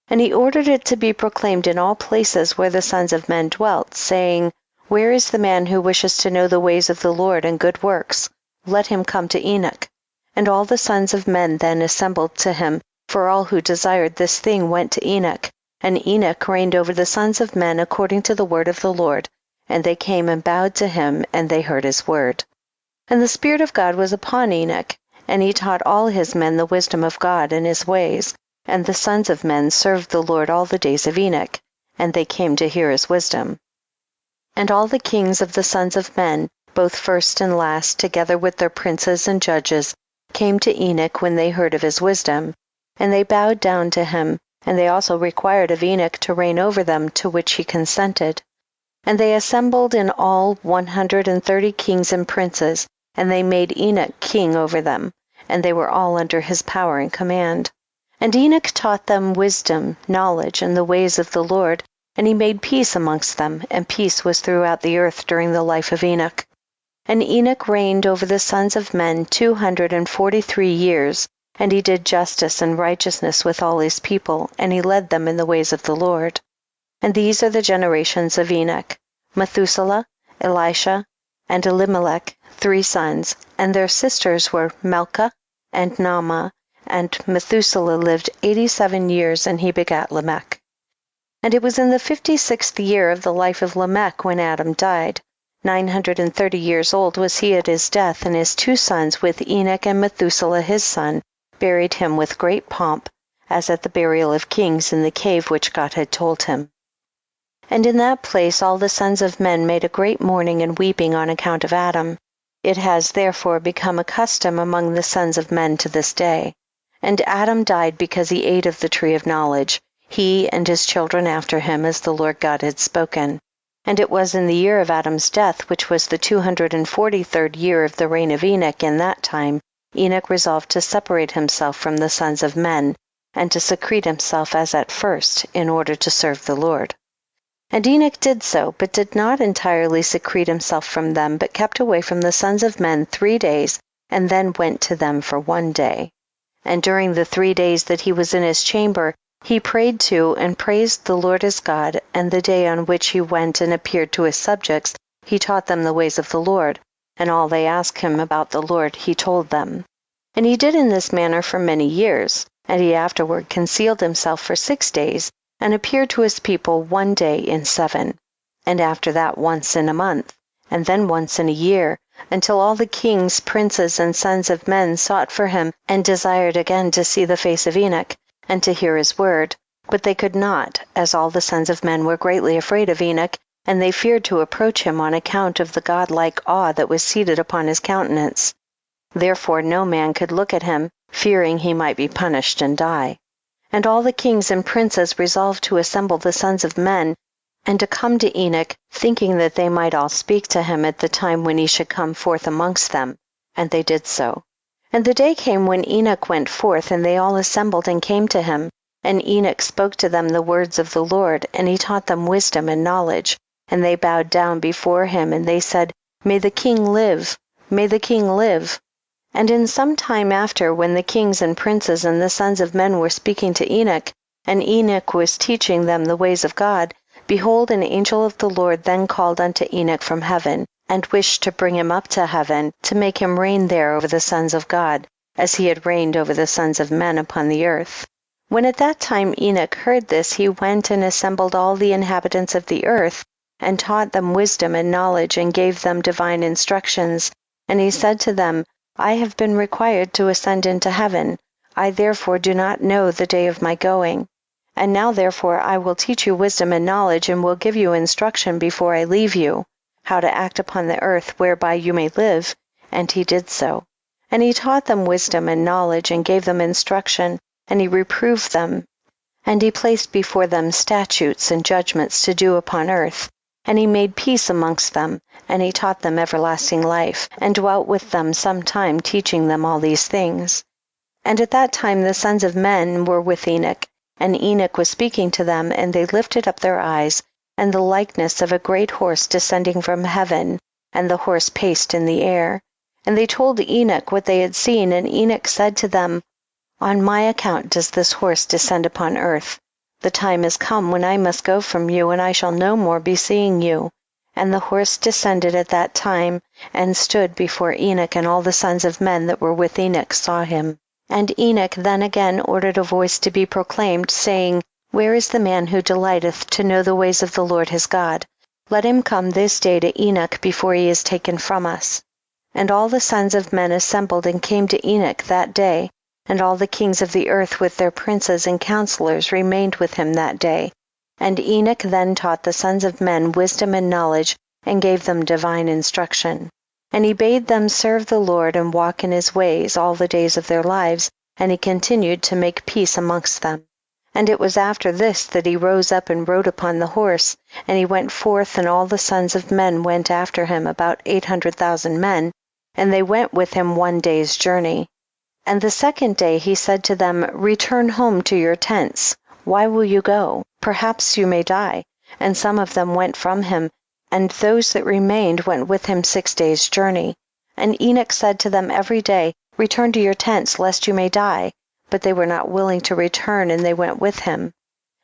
And he ordered it to be proclaimed in all places where the sons of men dwelt, saying, Where is the man who wishes to know the ways of the Lord and good works? Let him come to Enoch. And all the sons of men then assembled to him, for all who desired this thing went to Enoch. And Enoch reigned over the sons of men according to the word of the Lord. And they came and bowed to him, and they heard his word. And the Spirit of God was upon Enoch, and he taught all his men the wisdom of God and his ways. And the sons of men served the Lord all the days of Enoch, and they came to hear his wisdom. And all the kings of the sons of men, both first and last, together with their princes and judges, came to Enoch when they heard of his wisdom. And they bowed down to him, and they also required of Enoch to reign over them, to which he consented. And they assembled in all 130 kings and princes, and they made Enoch king over them, and they were all under his power and command. And Enoch taught them wisdom, knowledge, and the ways of the Lord, and he made peace amongst them, and peace was throughout the earth during the life of Enoch. And Enoch reigned over the sons of men 243 years, and he did justice and righteousness with all his people, and he led them in the ways of the Lord. And these are the generations of Enoch: Methuselah, Elisha, and Elimelech, 3 sons, and their sisters were Melchah and Naamah. And Methuselah lived 87 years, and he begat Lamech. And it was in the 56th year of the life of Lamech when Adam died. 930 years old was he at his death, and his 2 sons with Enoch and Methuselah his son buried him with great pomp, as at the burial of kings in the cave which God had told him. And in that place all the sons of men made a great mourning and weeping on account of Adam. It has therefore become a custom among the sons of men to this day. And Adam died because he ate of the tree of knowledge, he and his children after him, as the Lord God had spoken. And it was in the year of Adam's death, which was the 243rd year of the reign of Enoch, in that time Enoch resolved to separate himself from the sons of men, and to secrete himself as at first, in order to serve the Lord. And Enoch did so, but did not entirely secrete himself from them, but kept away from the sons of men 3 days, and then went to them for 1 day. And during the 3 days that he was in his chamber, he prayed to and praised the Lord his God, and the day on which he went and appeared to his subjects, he taught them the ways of the Lord, and all they asked him about the Lord he told them. And he did in this manner for many years, and he afterward concealed himself for 6 days, and appeared to his people 1 day in 7, and after that once in a month, and then once in a year, until all the kings, princes, and sons of men sought for him, and desired again to see the face of Enoch, and to hear his word. But they could not, as all the sons of men were greatly afraid of Enoch, and they feared to approach him on account of the godlike awe that was seated upon his countenance. Therefore no man could look at him, fearing he might be punished and die. And all the kings and princes resolved to assemble the sons of men, and to come to Enoch, thinking that they might all speak to him at the time when he should come forth amongst them. And they did so. And the day came when Enoch went forth, and they all assembled and came to him. And Enoch spoke to them the words of the Lord, and he taught them wisdom and knowledge. And they bowed down before him, and they said, May the king live! May the king live! And in some time after, when the kings and princes and the sons of men were speaking to Enoch, and Enoch was teaching them the ways of God, behold, an angel of the Lord then called unto Enoch from heaven, and wished to bring him up to heaven, to make him reign there over the sons of God, as he had reigned over the sons of men upon the earth. When at that time Enoch heard this, he went and assembled all the inhabitants of the earth, and taught them wisdom and knowledge, and gave them divine instructions. And he said to them, I have been required to ascend into heaven. I therefore do not know the day of my going. And now therefore I will teach you wisdom and knowledge, and will give you instruction before I leave you, how to act upon the earth whereby you may live. And he did so. And he taught them wisdom and knowledge, and gave them instruction, and he reproved them. And he placed before them statutes and judgments to do upon earth. And he made peace amongst them, and he taught them everlasting life, and dwelt with them some time, teaching them all these things. And at that time the sons of men were with Enoch, and Enoch was speaking to them, and they lifted up their eyes, and the likeness of a great horse descending from heaven, and the horse paced in the air. And they told Enoch what they had seen, and Enoch said to them, On my account does this horse descend upon earth. The time is come when I must go from you, and I shall no more be seeing you. And the horse descended at that time, and stood before Enoch, and all the sons of men that were with Enoch saw him. And Enoch then again ordered a voice to be proclaimed, saying, Where is the man who delighteth to know the ways of the Lord his God? Let him come this day to Enoch before he is taken from us. And all the sons of men assembled and came to Enoch that day. And all the kings of the earth with their princes and counselors remained with him that day. And Enoch then taught the sons of men wisdom and knowledge, and gave them divine instruction. And he bade them serve the Lord and walk in his ways all the days of their lives, and he continued to make peace amongst them. And it was after this that he rose up and rode upon the horse, and he went forth, and all the sons of men went after him, about 800,000 men, and they went with him 1 day's journey. And the second day he said to them, Return home to your tents. Why will you go? Perhaps you may die. And some of them went from him, and those that remained went with him 6 days' journey. And Enoch said to them every day, Return to your tents, lest you may die. But they were not willing to return, and they went with him.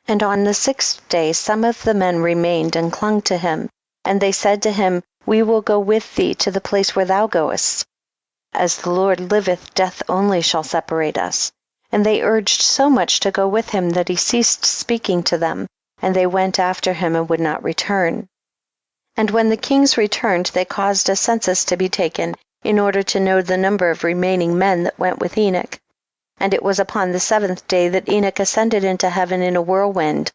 And on the 6th day some of the men remained and clung to him. And they said to him, We will go with thee to the place where thou goest. As the Lord liveth, death only shall separate us. And they urged so much to go with him that he ceased speaking to them, and they went after him and would not return. And when the kings returned, they caused a census to be taken, in order to know the number of remaining men that went with Enoch. And it was upon the 7th day that Enoch ascended into heaven in a whirlwind,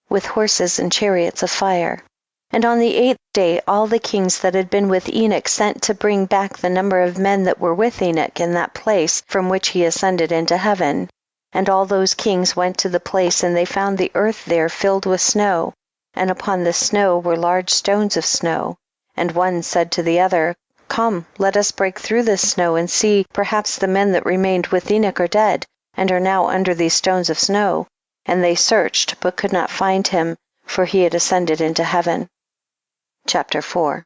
with horses and chariots of fire. And on the 8th day all the kings that had been with Enoch sent to bring back the number of men that were with Enoch in that place from which he ascended into heaven. And all those kings went to the place, and they found the earth there filled with snow, and upon the snow were large stones of snow. And one said to the other, Come, let us break through this snow, and see, perhaps the men that remained with Enoch are dead, and are now under these stones of snow. And they searched, but could not find him, for he had ascended into heaven. Chapter 4.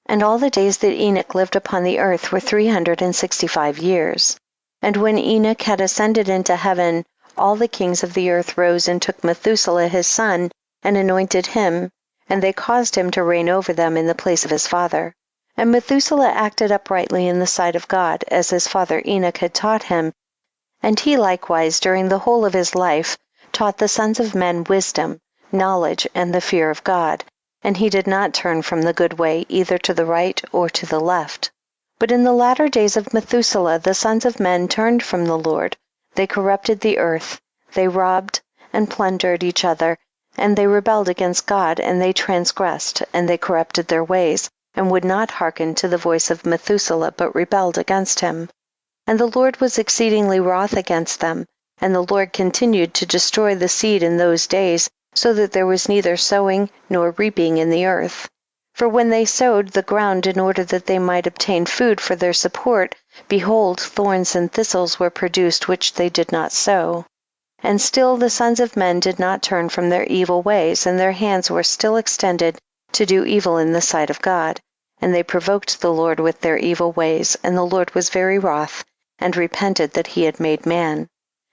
And all the days that Enoch lived upon the earth were 365 years. And when Enoch had ascended into heaven, all the kings of the earth rose and took Methuselah his son, and anointed him, and they caused him to reign over them in the place of his father. And Methuselah acted uprightly in the sight of God, as his father Enoch had taught him, and he likewise during the whole of his life taught the sons of men wisdom, knowledge, and the fear of God, and he did not turn from the good way either to the right or to the left. But in the latter days of Methuselah the sons of men turned from the Lord, they corrupted the earth, they robbed and plundered each other, and they rebelled against God, and they transgressed, and they corrupted their ways, and would not hearken to the voice of Methuselah, but rebelled against him. And the Lord was exceedingly wroth against them, and the Lord continued to destroy the seed in those days, so that there was neither sowing nor reaping in the earth. For when they sowed the ground in order that they might obtain food for their support, behold, thorns and thistles were produced which they did not sow. And still the sons of men did not turn from their evil ways, and their hands were still extended to do evil in the sight of God. And they provoked the Lord with their evil ways, and the Lord was very wroth, and repented that he had made man.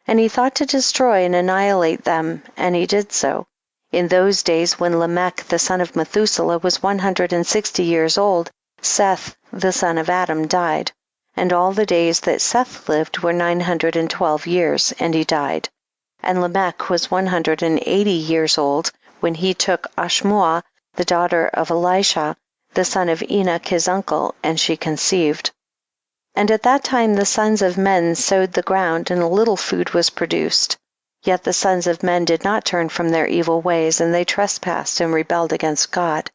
And he thought to destroy and annihilate them, and he did so. In those days when Lamech the son of Methuselah was 160 years old, Seth the son of Adam died. And all the days that Seth lived were 912 years, and he died. And Lamech was 180 years old when he took Ashmua, the daughter of Elisha, the son of Enoch his uncle, and she conceived. And at that time the sons of men sowed the ground, and a little food was produced. Yet the sons of men did not turn from their evil ways, and they trespassed and rebelled against God.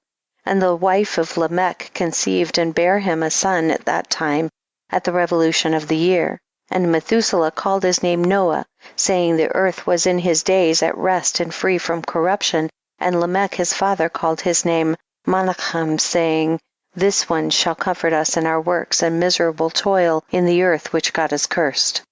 And the wife of Lamech conceived and bare him a son at that time, at the revolution of the year. And Methuselah called his name Noah, saying the earth was in his days at rest and free from corruption. And Lamech his father called his name Manasseh, saying, this one shall comfort us in our works and miserable toil in the earth which God has cursed.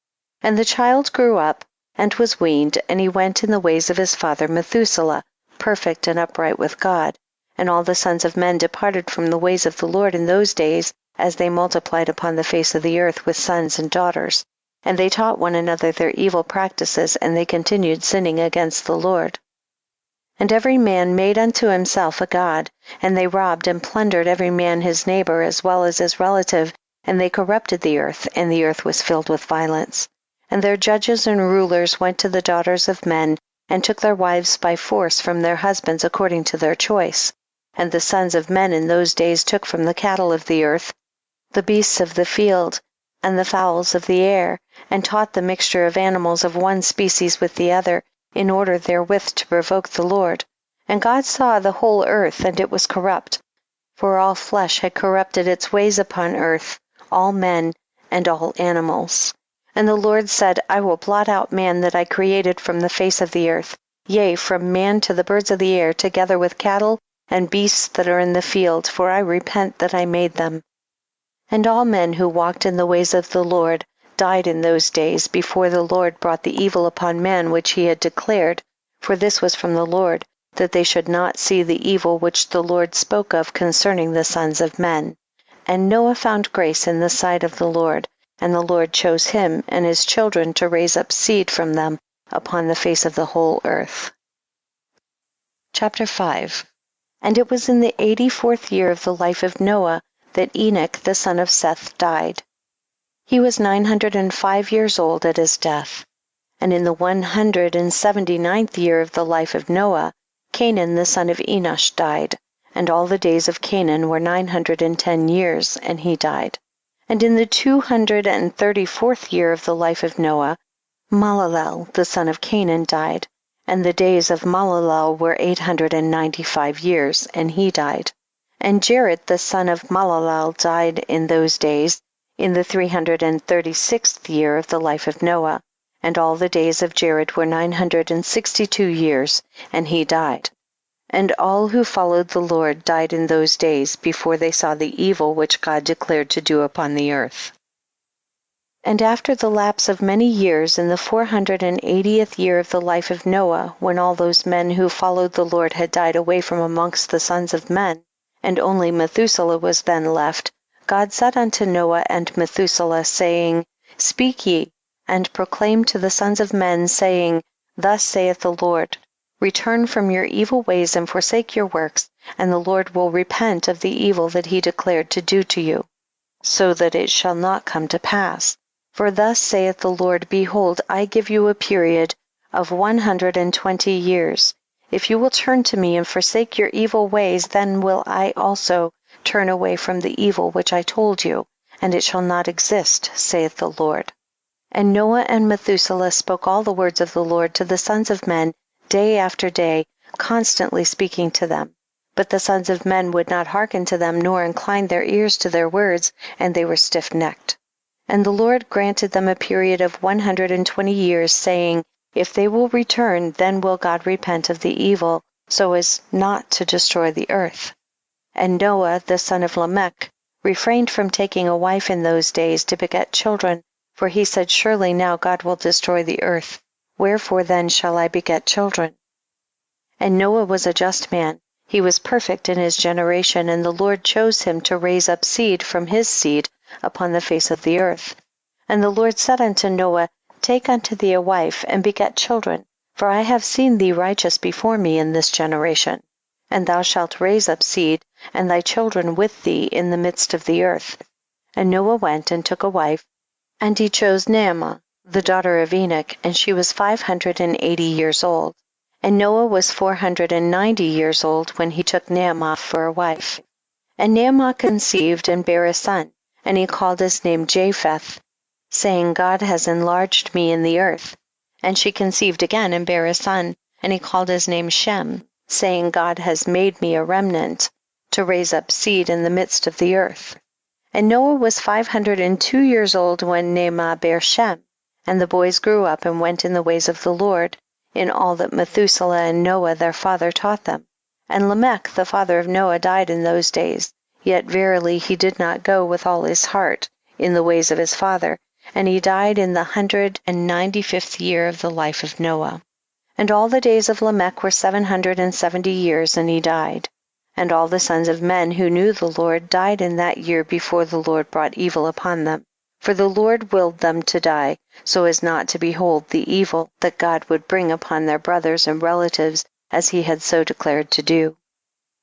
And the child grew up, and was weaned, and he went in the ways of his father Methuselah, perfect and upright with God. And all the sons of men departed from the ways of the Lord in those days, as they multiplied upon the face of the earth with sons and daughters. And they taught one another their evil practices, and they continued sinning against the Lord. And every man made unto himself a god, and they robbed and plundered every man his neighbor as well as his relative, and they corrupted the earth, and the earth was filled with violence. And their judges and rulers went to the daughters of men, and took their wives by force from their husbands according to their choice. And the sons of men in those days took from the cattle of the earth, the beasts of the field, and the fowls of the air, and taught the mixture of animals of one species with the other, in order therewith to provoke the Lord. And God saw the whole earth, and it was corrupt, for all flesh had corrupted its ways upon earth, all men and all animals. And the Lord said, I will blot out man that I created from the face of the earth, yea, from man to the birds of the air, together with cattle and beasts that are in the field, for I repent that I made them. And all men who walked in the ways of the Lord died in those days, before the Lord brought the evil upon man which he had declared, for this was from the Lord, that they should not see the evil which the Lord spoke of concerning the sons of men. And Noah found grace in the sight of the Lord, and the Lord chose him and his children to raise up seed from them upon the face of the whole earth. Chapter 5. And it was in the 84th year of the life of Noah that Enoch the son of Seth died. He was 905 years old at his death. And in the 179th year of the life of Noah, Canaan the son of Enosh died, and all the days of Canaan were 910 years, and he died. And in the 234th year of the life of Noah, Mahalalel the son of Canaan died, and the days of Mahalalel were 895 years, and he died. And Jared the son of Mahalalel died in those days, in the 336th year of the life of Noah, and all the days of Jared were 962 years, and he died. And all who followed the Lord died in those days, before they saw the evil which God declared to do upon the earth. And after the lapse of many years, in the 480th year of the life of Noah, when all those men who followed the Lord had died away from amongst the sons of men, and only Methuselah was then left, God said unto Noah and Methuselah, saying, Speak ye, and proclaim to the sons of men, saying, Thus saith the Lord, Return from your evil ways and forsake your works, and the Lord will repent of the evil that he declared to do to you, so that it shall not come to pass. For thus saith the Lord, behold, I give you a period of 120 years. If you will turn to me and forsake your evil ways, then will I also turn away from the evil which I told you, and it shall not exist, saith the Lord. And Noah and Methuselah spoke all the words of the Lord to the sons of men day after day, constantly speaking to them. But the sons of men would not hearken to them, nor incline their ears to their words, and they were stiff-necked. And the Lord granted them a period of 120 years, saying, if they will return, then will God repent of the evil, so as not to destroy the earth. And Noah, the son of Lamech, refrained from taking a wife in those days to beget children, for he said, surely now God will destroy the earth. Wherefore then shall I beget children? And Noah was a just man. He was perfect in his generation, and the Lord chose him to raise up seed from his seed upon the face of the earth. And the Lord said unto Noah, take unto thee a wife, and beget children, for I have seen thee righteous before me in this generation. And thou shalt raise up seed, and thy children with thee in the midst of the earth. And Noah went and took a wife, and he chose Naamah, the daughter of Enoch, and she was 580 years old. And Noah was 490 years old when he took Naamah for a wife. And Naamah conceived and bare a son, and he called his name Japheth, saying, God has enlarged me in the earth. And she conceived again and bare a son, and he called his name Shem, saying, God has made me a remnant, to raise up seed in the midst of the earth. And Noah was 502 years old when Naamah bare Shem. And the boys grew up and went in the ways of the Lord, in all that Methuselah and Noah their father taught them. And Lamech the father of Noah died in those days, yet verily he did not go with all his heart in the ways of his father, and he died in the 195th year of the life of Noah. And all the days of Lamech were 770 years, and he died. And all the sons of men who knew the Lord died in that year before the Lord brought evil upon them. For the Lord willed them to die, so as not to behold the evil that God would bring upon their brothers and relatives, as he had so declared to do.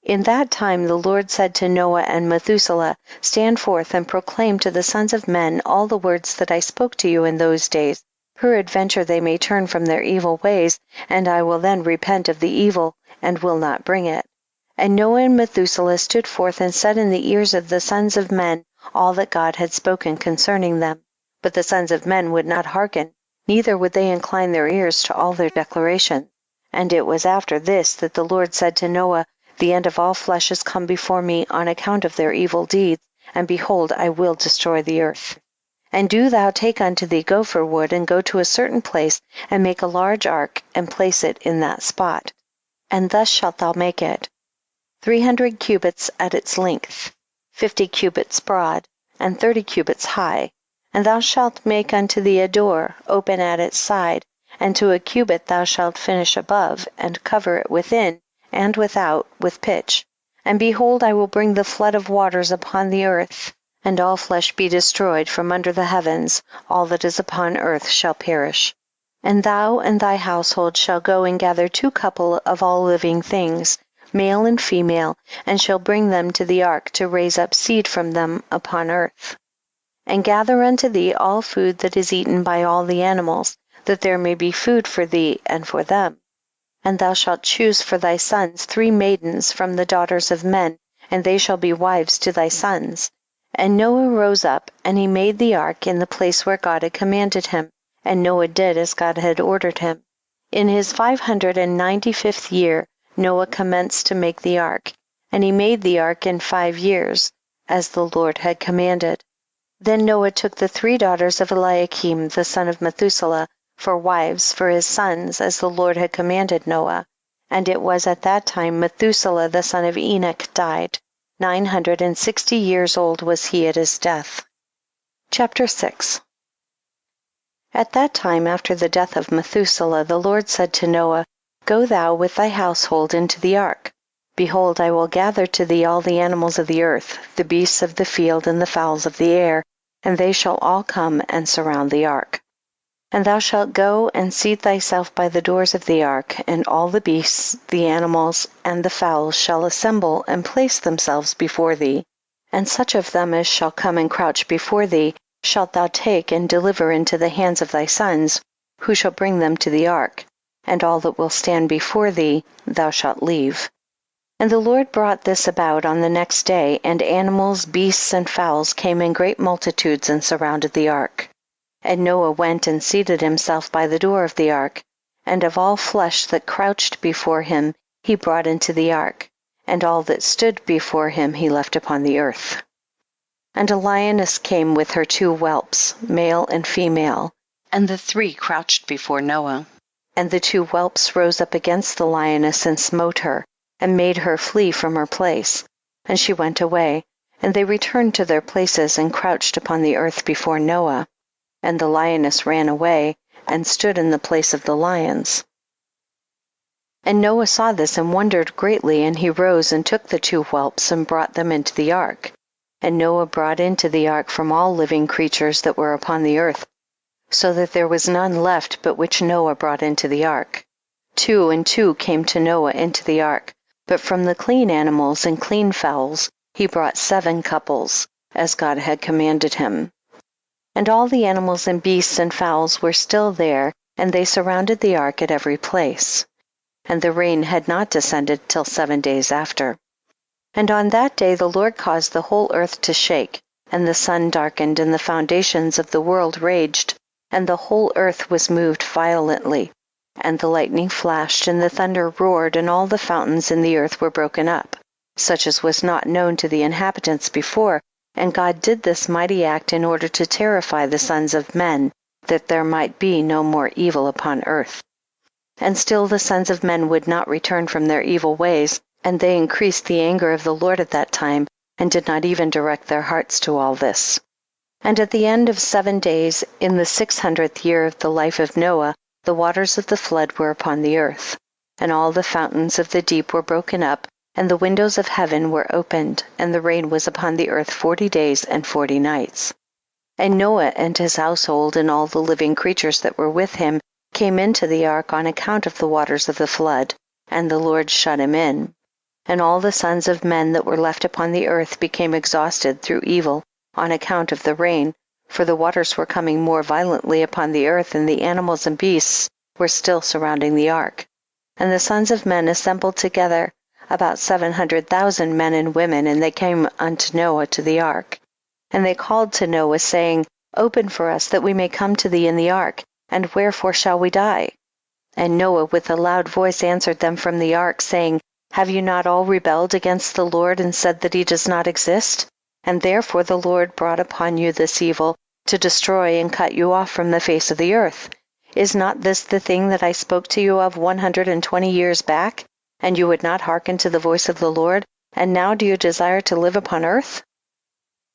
In that time the Lord said to Noah and Methuselah, stand forth and proclaim to the sons of men all the words that I spoke to you in those days. Peradventure they may turn from their evil ways, and I will then repent of the evil, and will not bring it. And Noah and Methuselah stood forth and said in the ears of the sons of men all that God had spoken concerning them. But the sons of men would not hearken, neither would they incline their ears to all their declaration. And it was after this that the Lord said to Noah, the end of all flesh is come before me on account of their evil deeds, and behold, I will destroy the earth. And do thou take unto thee gopher wood, and go to a certain place, and make a large ark, and place it in that spot. And thus shalt thou make it: 300 cubits at its length, 50 cubits broad, and 30 cubits high. And thou shalt make unto thee a door, open at its side, and to a cubit thou shalt finish above, and cover it within and without with pitch. And behold, I will bring the flood of waters upon the earth, and all flesh be destroyed from under the heavens, all that is upon earth shall perish. And thou and thy household shall go and gather 2 couple of all living things, male and female, and shall bring them to the ark to raise up seed from them upon earth. And gather unto thee all food that is eaten by all the animals, that there may be food for thee and for them. And thou shalt choose for thy sons 3 maidens from the daughters of men, and they shall be wives to thy sons. And Noah rose up, and he made the ark in the place where God had commanded him, and Noah did as God had ordered him. In his 595th year Noah commenced to make the ark, and he made the ark in 5 years, as the Lord had commanded. Then Noah took the 3 daughters of Eliakim the son of Methuselah for wives for his sons, as the Lord had commanded Noah. And it was at that time Methuselah the son of Enoch died. 960 years old was he at his death. Chapter 6. At that time, after the death of Methuselah, the Lord said to Noah, go thou with thy household into the ark. Behold, I will gather to thee all the animals of the earth, the beasts of the field and the fowls of the air, and they shall all come and surround the ark. And thou shalt go and seat thyself by the doors of the ark, and all the beasts, the animals, and the fowls shall assemble and place themselves before thee. And such of them as shall come and crouch before thee shalt thou take and deliver into the hands of thy sons, who shall bring them to the ark, and all that will stand before thee thou shalt leave. And the Lord brought this about on the next day, and animals, beasts, and fowls came in great multitudes and surrounded the ark. And Noah went and seated himself by the door of the ark, and of all flesh that crouched before him he brought into the ark, and all that stood before him he left upon the earth. And a lioness came with her 2 whelps, male and female, and the 3 crouched before Noah. And the 2 whelps rose up against the lioness and smote her, and made her flee from her place. And she went away, and they returned to their places and crouched upon the earth before Noah. And the lioness ran away, and stood in the place of the lions. And Noah saw this and wondered greatly, and he rose and took the 2 whelps and brought them into the ark. And Noah brought into the ark from all living creatures that were upon the earth, so that there was none left but which Noah brought into the ark. 2 and 2 came to Noah into the ark, but from the clean animals and clean fowls he brought 7 couples, as God had commanded him. And all the animals and beasts and fowls were still there, and they surrounded the ark at every place. And the rain had not descended till 7 days after. And on that day the Lord caused the whole earth to shake, and the sun darkened, and the foundations of the world raged, and the whole earth was moved violently. And the lightning flashed, and the thunder roared, and all the fountains in the earth were broken up, such as was not known to the inhabitants before. And God did this mighty act in order to terrify the sons of men, that there might be no more evil upon earth. And still the sons of men would not return from their evil ways, and they increased the anger of the Lord at that time, and did not even direct their hearts to all this. And at the end of 7 days, in the 600th year of the life of Noah, the waters of the flood were upon the earth, and all the fountains of the deep were broken up, and the windows of heaven were opened, and the rain was upon the earth 40 days and 40 nights. And Noah and his household and all the living creatures that were with him came into the ark on account of the waters of the flood, and the Lord shut him in. And all the sons of men that were left upon the earth became exhausted through evil on account of the rain, for the waters were coming more violently upon the earth, and the animals and beasts were still surrounding the ark. And the sons of men assembled together, about 700,000 men and women, and they came unto Noah to the ark. And they called to Noah, saying, Open for us, that we may come to thee in the ark, and wherefore shall we die? And Noah with a loud voice answered them from the ark, saying, Have you not all rebelled against the Lord, and said that he does not exist? And therefore the Lord brought upon you this evil, to destroy and cut you off from the face of the earth. Is not this the thing that I spoke to you of 120 years back? And you would not hearken to the voice of the Lord, and now do you desire to live upon earth?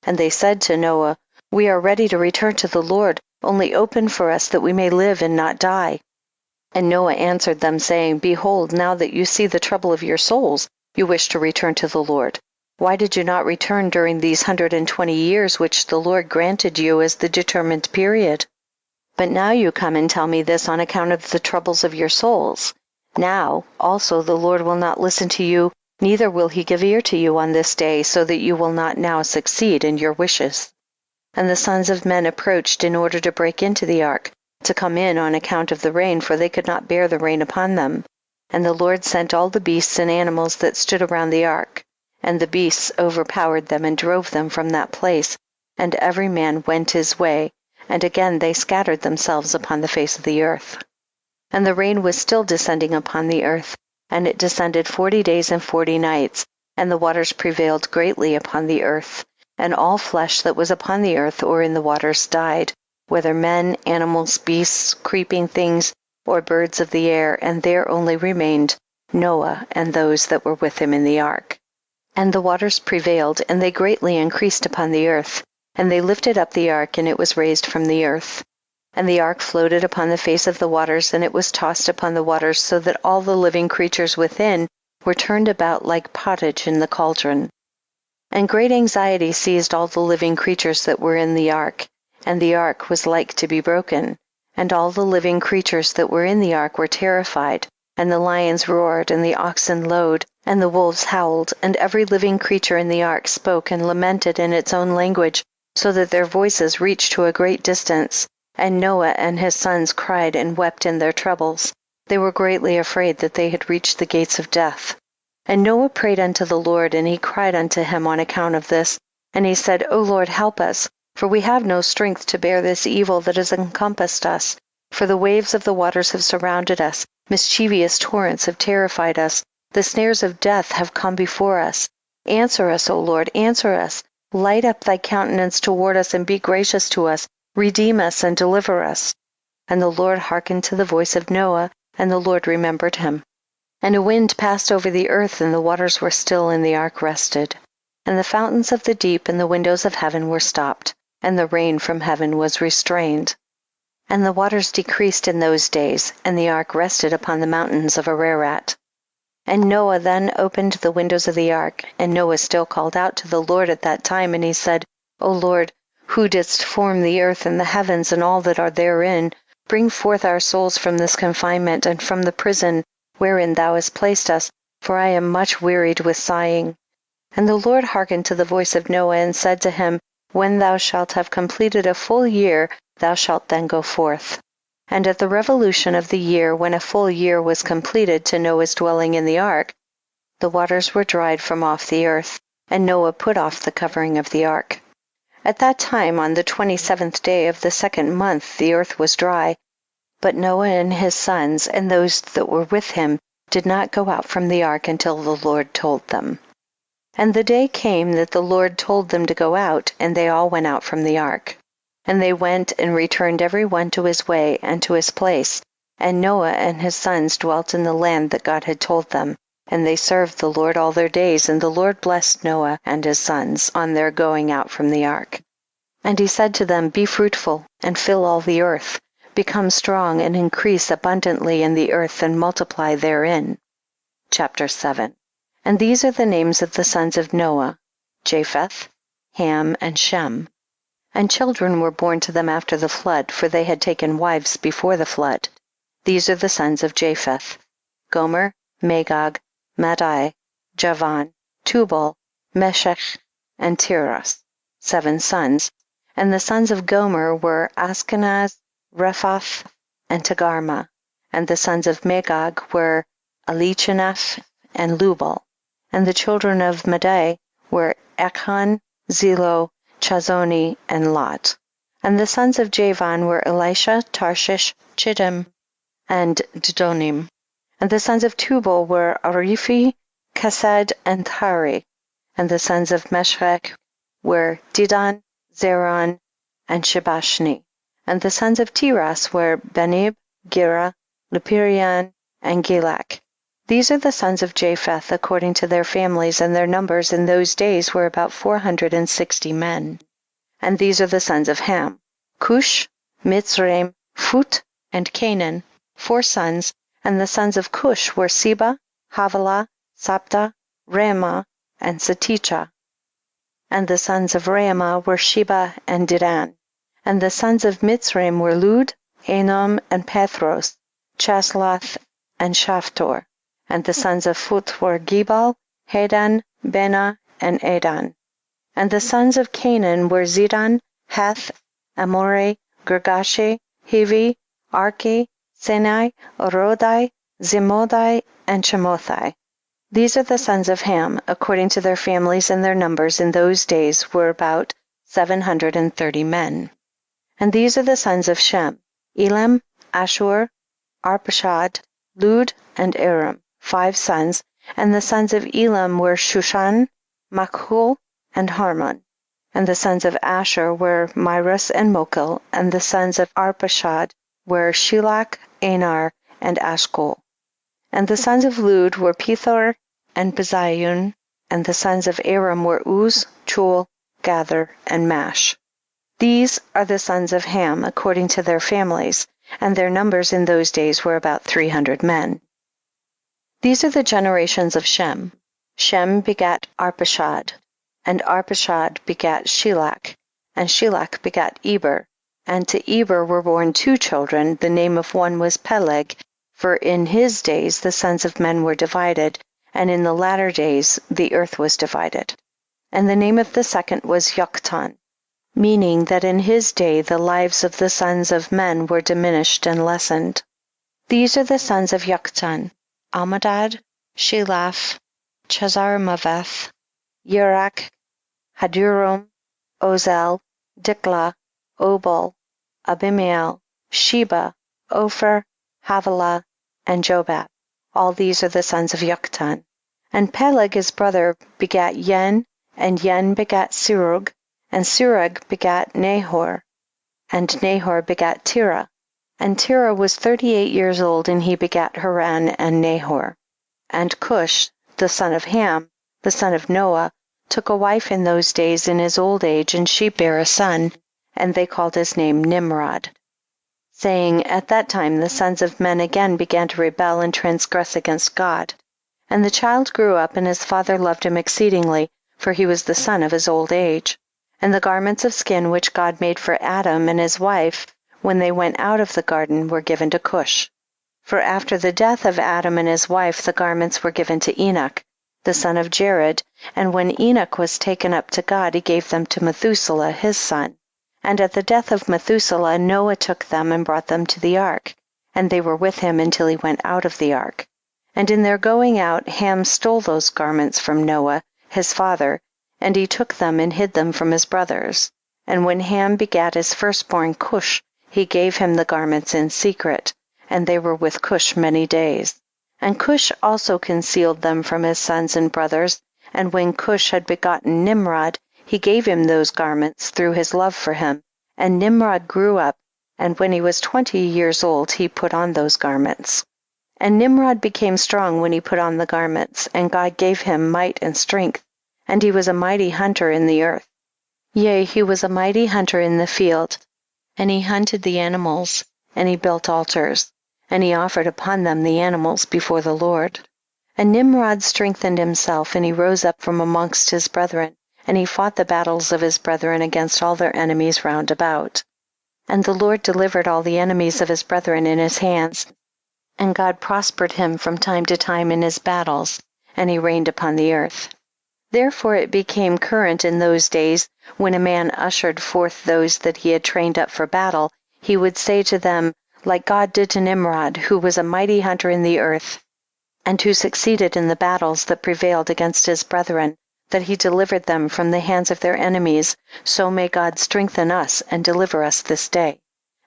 And they said to Noah, We are ready to return to the Lord, only open for us that we may live and not die. And Noah answered them, saying, Behold, now that you see the trouble of your souls, you wish to return to the Lord. Why did you not return during these 120 years which the Lord granted you as the determined period? But now you come and tell me this on account of the troubles of your souls. Now also the Lord will not listen to you, neither will he give ear to you on this day, so that you will not now succeed in your wishes. And the sons of men approached in order to break into the ark, to come in on account of the rain, for they could not bear the rain upon them. And the Lord sent all the beasts and animals that stood around the ark, and the beasts overpowered them and drove them from that place, and every man went his way, and again they scattered themselves upon the face of the earth. And the rain was still descending upon the earth, and it descended 40 days and 40 nights, and the waters prevailed greatly upon the earth, and all flesh that was upon the earth or in the waters died, whether men, animals, beasts, creeping things, or birds of the air, and there only remained Noah and those that were with him in the ark. And the waters prevailed, and they greatly increased upon the earth, and they lifted up the ark, and it was raised from the earth. And the ark floated upon the face of the waters, and it was tossed upon the waters, so that all the living creatures within were turned about like pottage in the cauldron. And great anxiety seized all the living creatures that were in the ark, and the ark was like to be broken, And all the living creatures that were in the ark were terrified, and the lions roared, and the oxen lowed, and the wolves howled, and every living creature in the ark spoke and lamented in its own language, so that their voices reached to a great distance. And Noah and his sons cried and wept in their troubles. They were greatly afraid that they had reached the gates of death. And Noah prayed unto the Lord, and he cried unto him on account of this. And he said, O Lord, help us, for we have no strength to bear this evil that has encompassed us. For the waves of the waters have surrounded us, mischievous torrents have terrified us, the snares of death have come before us. Answer us, O Lord, answer us. Light up thy countenance toward us, and be gracious to us. Redeem us and deliver us. And the Lord hearkened to the voice of Noah, and the Lord remembered him. And a wind passed over the earth, and the waters were still, and the ark rested. And the fountains of the deep and the windows of heaven were stopped, and the rain from heaven was restrained. And the waters decreased in those days, and the ark rested upon the mountains of Ararat. And Noah then opened the windows of the ark, and Noah still called out to the Lord at that time, and he said, O Lord, who didst form the earth and the heavens and all that are therein, bring forth our souls from this confinement and from the prison wherein thou hast placed us, for I am much wearied with sighing. And the Lord hearkened to the voice of Noah, and said to him, When thou shalt have completed a full year, thou shalt then go forth. And at the revolution of the year, when a full year was completed to Noah's dwelling in the ark, the waters were dried from off the earth, and Noah put off the covering of the ark. At that time, on the 27th day of the 2nd month, the earth was dry, but Noah and his sons and those that were with him did not go out from the ark until the Lord told them. And the day came that the Lord told them to go out, and they all went out from the ark. And they went and returned every one to his way and to his place, and Noah and his sons dwelt in the land that God had told them, and they served the Lord all their days, and the Lord blessed Noah and his sons on their going out from the ark. And he said to them, Be fruitful, and fill all the earth, become strong, and increase abundantly in the earth, and multiply therein. Chapter 7. And these are the names of the sons of Noah, Japheth, Ham, and Shem. And children were born to them after the flood, for they had taken wives before the flood. These are the sons of Japheth, Gomer, Magog, Madai, Javan, Tubal, Meshech, and Tiras, 7 sons. And the sons of Gomer were Ashkenaz, Rephath, and Togarmah. And the sons of Magog were Elichanah and Lubal. And the children of Madai were Echon, Zelo, Chazoni, and Lot. And the sons of Javan were Elisha, Tarshish, Chittim, and Didonim. And the sons of Tubal were Arifi, Kesed, and Tari. And the sons of Meshech were Didan, Zeron, and Shebashni. And the sons of Tiras were Benib, Gera, Lupirian, and Gilak. These are the sons of Japheth according to their families, and their numbers in those days were about 460 men. And these are the sons of Ham, Cush, Mitzrayim, Phut, and Canaan, 4 sons. And the sons of Cush were Seba, Havilah, Sabta, Raamah, and Saticha. And the sons of Raamah were Sheba and Dedan. And the sons of Mitzrayim were Lud, Enom, and Pathros, Chaslath, and Shaftor. And the sons of Phut were Gebal, Hadan, Bena, and Adan. And the sons of Canaan were Zidon, Heth, Amore, Girgashi, Hivi, Arki, Sinai, Orodai, Zimodai, and Chemothai. These are the sons of Ham, according to their families, and their numbers in those days were about 730 men. And these are the sons of Shem, Elam, Ashur, Arpachshad, Lud, and Aram, 5 sons. And the sons of Elam were Shushan, Makhul, and Harmon. And the sons of Asher were Myras and Mokil. And the sons of Arpachshad were Shilach, Anar, and Ashkol. And the sons of Lud were Pethor and Bezayun. And the sons of Aram were Uz, Chul, Gather, and Mash. These are the sons of Ham according to their families, and their numbers in those days were about 300 men. These are the generations of Shem. Shem begat Arpachshad, and Arpachshad begat Shilach, and Shilach begat Eber, And to Eber were born 2 children. The name of one was Peleg, for in his days the sons of men were divided, and in the latter days the earth was divided. And the name of the second was Yoktan, meaning that in his day the lives of the sons of men were diminished and lessened. These are the sons of Yoktan: Amadad, Shelaph, Chazarmaveth, Yerach, Hadurum, Ozel, Diklah, Obal, Abimael, Sheba, Ophir, Havilah, and Jobab. All these are the sons of Yoktan. And Peleg his brother begat Yen, and Yen begat Serug, and Serug begat Nahor, and Nahor begat Terah. And Terah was 38 years old, and he begat Haran and Nahor. And Cush, the son of Ham, the son of Noah, took a wife in those days in his old age, and she bare a son, and they called his name Nimrod, saying, at that time the sons of men again began to rebel and transgress against God. And the child grew up, and his father loved him exceedingly, for he was the son of his old age. And the garments of skin which God made for Adam and his wife, when they went out of the garden, were given to Cush. For after the death of Adam and his wife, the garments were given to Enoch, the son of Jared, and when Enoch was taken up to God, he gave them to Methuselah his son. And at the death of Methuselah, Noah took them and brought them to the ark, and they were with him until he went out of the ark. And in their going out, Ham stole those garments from Noah his father, and he took them and hid them from his brothers. And when Ham begat his firstborn Cush, he gave him the garments in secret, and they were with Cush many days. And Cush also concealed them from his sons and brothers, and when Cush had begotten Nimrod, he gave him those garments through his love for him. And Nimrod grew up, and when he was 20 years old, he put on those garments. And Nimrod became strong when he put on the garments, and God gave him might and strength, and he was a mighty hunter in the earth. Yea, he was a mighty hunter in the field, and he hunted the animals, and he built altars, and he offered upon them the animals before the Lord. And Nimrod strengthened himself, and he rose up from amongst his brethren, and he fought the battles of his brethren against all their enemies round about. And the Lord delivered all the enemies of his brethren in his hands, and God prospered him from time to time in his battles, and he reigned upon the earth. Therefore it became current in those days, when a man ushered forth those that he had trained up for battle, he would say to them, like God did to Nimrod, who was a mighty hunter in the earth, and who succeeded in the battles that prevailed against his brethren, that he delivered them from the hands of their enemies, so may God strengthen us and deliver us this day.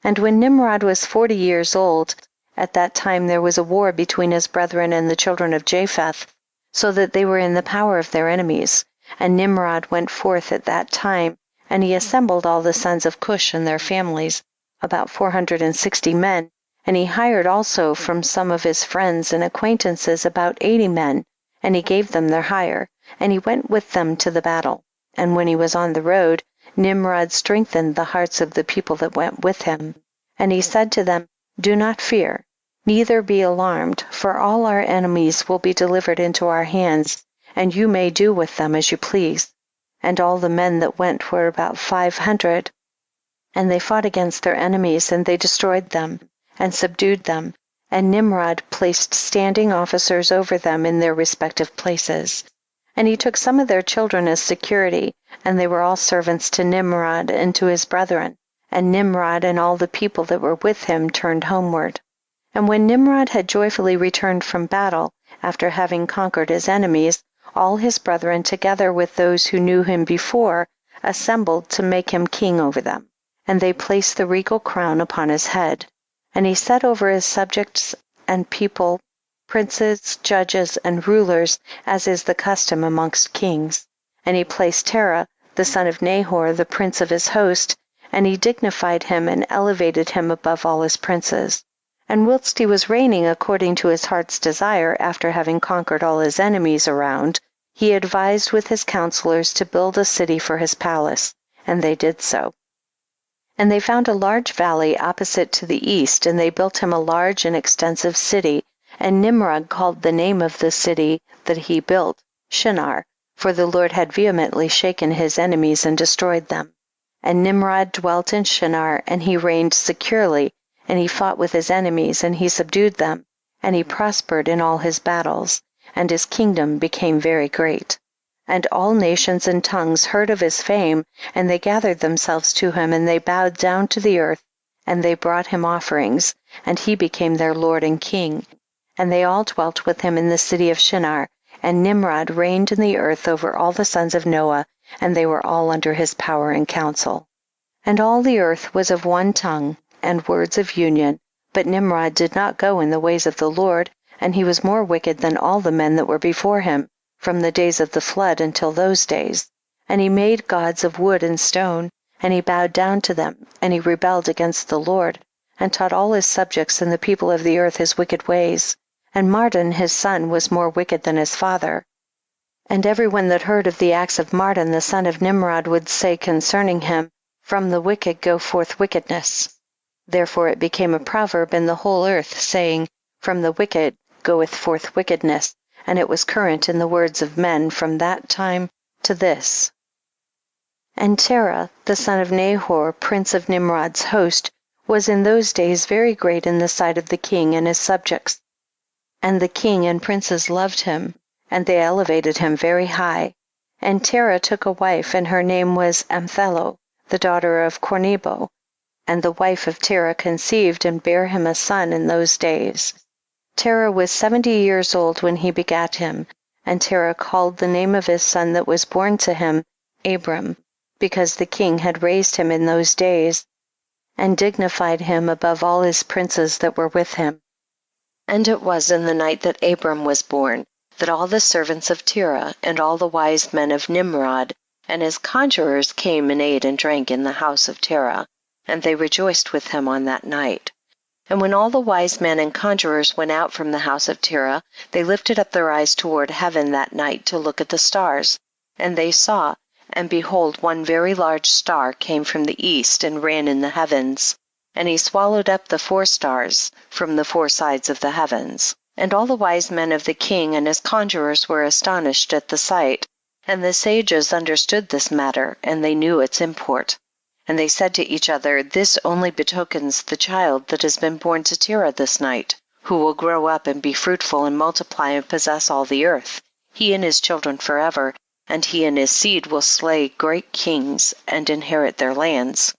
And when Nimrod was 40 years old, at that time there was a war between his brethren and the children of Japheth, so that they were in the power of their enemies. And Nimrod went forth at that time, and he assembled all the sons of Cush and their families, about 460 men, and he hired also from some of his friends and acquaintances about 80 men, and he gave them their hire, and he went with them to the battle. And when he was on the road, Nimrod strengthened the hearts of the people that went with him. And he said to them, do not fear, neither be alarmed, for all our enemies will be delivered into our hands, and you may do with them as you please. And all the men that went were about 500, and they fought against their enemies, and they destroyed them, and subdued them, and Nimrod placed standing officers over them in their respective places. And he took some of their children as security, and they were all servants to Nimrod and to his brethren. And Nimrod and all the people that were with him turned homeward. And when Nimrod had joyfully returned from battle, after having conquered his enemies, all his brethren, together with those who knew him before, assembled to make him king over them. And they placed the regal crown upon his head. And he set over his subjects and people, princes, judges, and rulers, as is the custom amongst kings. And he placed Terah, the son of Nahor, the prince of his host, and he dignified him and elevated him above all his princes. And whilst he was reigning according to his heart's desire, after having conquered all his enemies around, he advised with his counselors to build a city for his palace, and they did so. And they found a large valley opposite to the east, and they built him a large and extensive city, and Nimrod called the name of the city that he built Shinar, for the Lord had vehemently shaken his enemies and destroyed them. And Nimrod dwelt in Shinar, and he reigned securely, and he fought with his enemies, and he subdued them, and he prospered in all his battles, and his kingdom became very great. And all nations and tongues heard of his fame, and they gathered themselves to him, and they bowed down to the earth, and they brought him offerings, and he became their Lord and King. And they all dwelt with him in the city of Shinar, and Nimrod reigned in the earth over all the sons of Noah, and they were all under his power and counsel. And all the earth was of one tongue, and words of union, but Nimrod did not go in the ways of the Lord, and he was more wicked than all the men that were before him, from the days of the flood until those days. And he made gods of wood and stone, and he bowed down to them, and he rebelled against the Lord, and taught all his subjects and the people of the earth his wicked ways. And Mardon his son was more wicked than his father. And everyone that heard of the acts of Mardon the son of Nimrod would say concerning him, from the wicked go forth wickedness. Therefore it became a proverb in the whole earth, saying, from the wicked goeth forth wickedness, and it was current in the words of men from that time to this. And Terah, the son of Nahor, prince of Nimrod's host, was in those days very great in the sight of the king and his subjects. And the king and princes loved him, and they elevated him very high. And Terah took a wife, and her name was Amthelo, the daughter of Cornebo. And the wife of Terah conceived and bare him a son in those days. Terah was 70 years old when he begat him, and Terah called the name of his son that was born to him Abram, because the king had raised him in those days, and dignified him above all his princes that were with him. And it was in the night that Abram was born, that all the servants of Terah, and all the wise men of Nimrod, and his conjurers came and ate and drank in the house of Terah, and they rejoiced with him on that night. And when all the wise men and conjurers went out from the house of Terah, they lifted up their eyes toward heaven that night to look at the stars. And they saw, and behold, one very large star came from the east and ran in the heavens. And he swallowed up the 4 stars from the 4 sides of the heavens. And all the wise men of the king and his conjurers were astonished at the sight. And the sages understood this matter, and they knew its import. And they said to each other, this only betokens the child that has been born to Terah this night, who will grow up and be fruitful and multiply and possess all the earth, he and his children forever, and he and his seed will slay great kings and inherit their lands.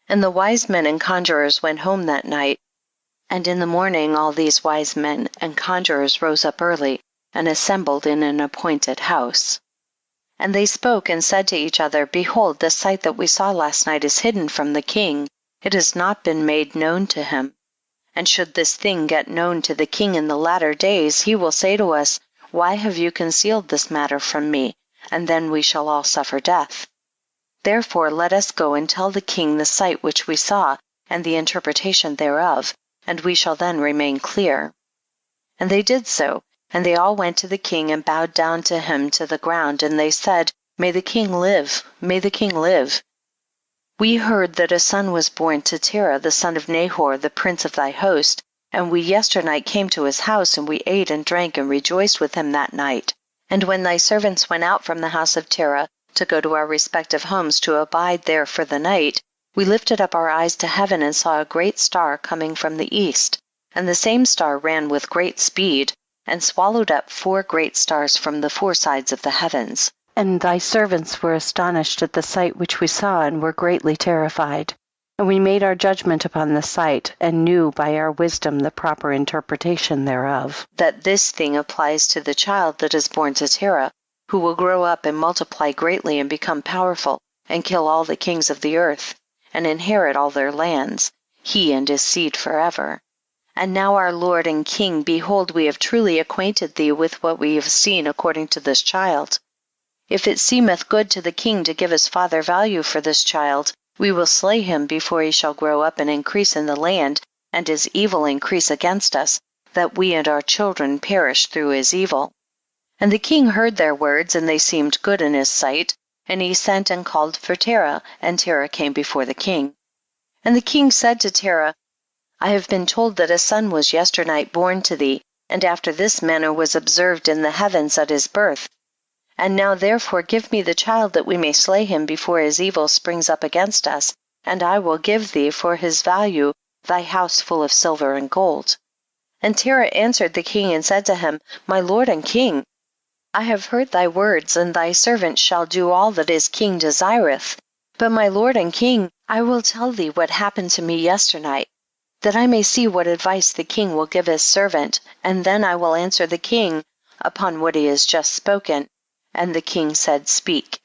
And the wise men and conjurers went home that night, and in the morning all these wise men and conjurers rose up early, and assembled in an appointed house. And they spoke and said to each other, behold, the sight that we saw last night is hidden from the king, it has not been made known to him. And should this thing get known to the king in the latter days, he will say to us, why have you concealed this matter from me? And then we shall all suffer death. Therefore let us go and tell the king the sight which we saw, and the interpretation thereof, and we shall then remain clear. And they did so. And they all went to the king and bowed down to him to the ground, and they said, may the king live, may the king live. We heard that a son was born to Terah, the son of Nahor, the prince of thy host, and we yesternight came to his house, and we ate and drank and rejoiced with him that night. And when thy servants went out from the house of Terah to go to our respective homes to abide there for the night, we lifted up our eyes to heaven and saw a great star coming from the east, and the same star ran with great speed, and swallowed up 4 great stars from the 4 sides of the heavens. And thy servants were astonished at the sight which we saw, and were greatly terrified. And we made our judgment upon the sight, and knew by our wisdom the proper interpretation thereof, that this thing applies to the child that is born to Terah, who will grow up and multiply greatly and become powerful, and kill all the kings of the earth, and inherit all their lands, he and his seed forever. And now our Lord and King, behold, we have truly acquainted thee with what we have seen according to this child. If it seemeth good to the king to give his father value for this child, we will slay him before he shall grow up and increase in the land, and his evil increase against us, that we and our children perish through his evil. And the king heard their words, and they seemed good in his sight, and he sent and called for Terah, and Terah came before the king. And the king said to Terah, I have been told that a son was yesternight born to thee, and after this manner was observed in the heavens at his birth. And now therefore give me the child that we may slay him before his evil springs up against us, and I will give thee for his value thy house full of silver and gold. And Terah answered the king and said to him, My lord and king, I have heard thy words, and thy servant shall do all that his king desireth. But my lord and king, I will tell thee what happened to me yesternight, that I may see what advice the king will give his servant, and then I will answer the king upon what he has just spoken. And the king said, Speak.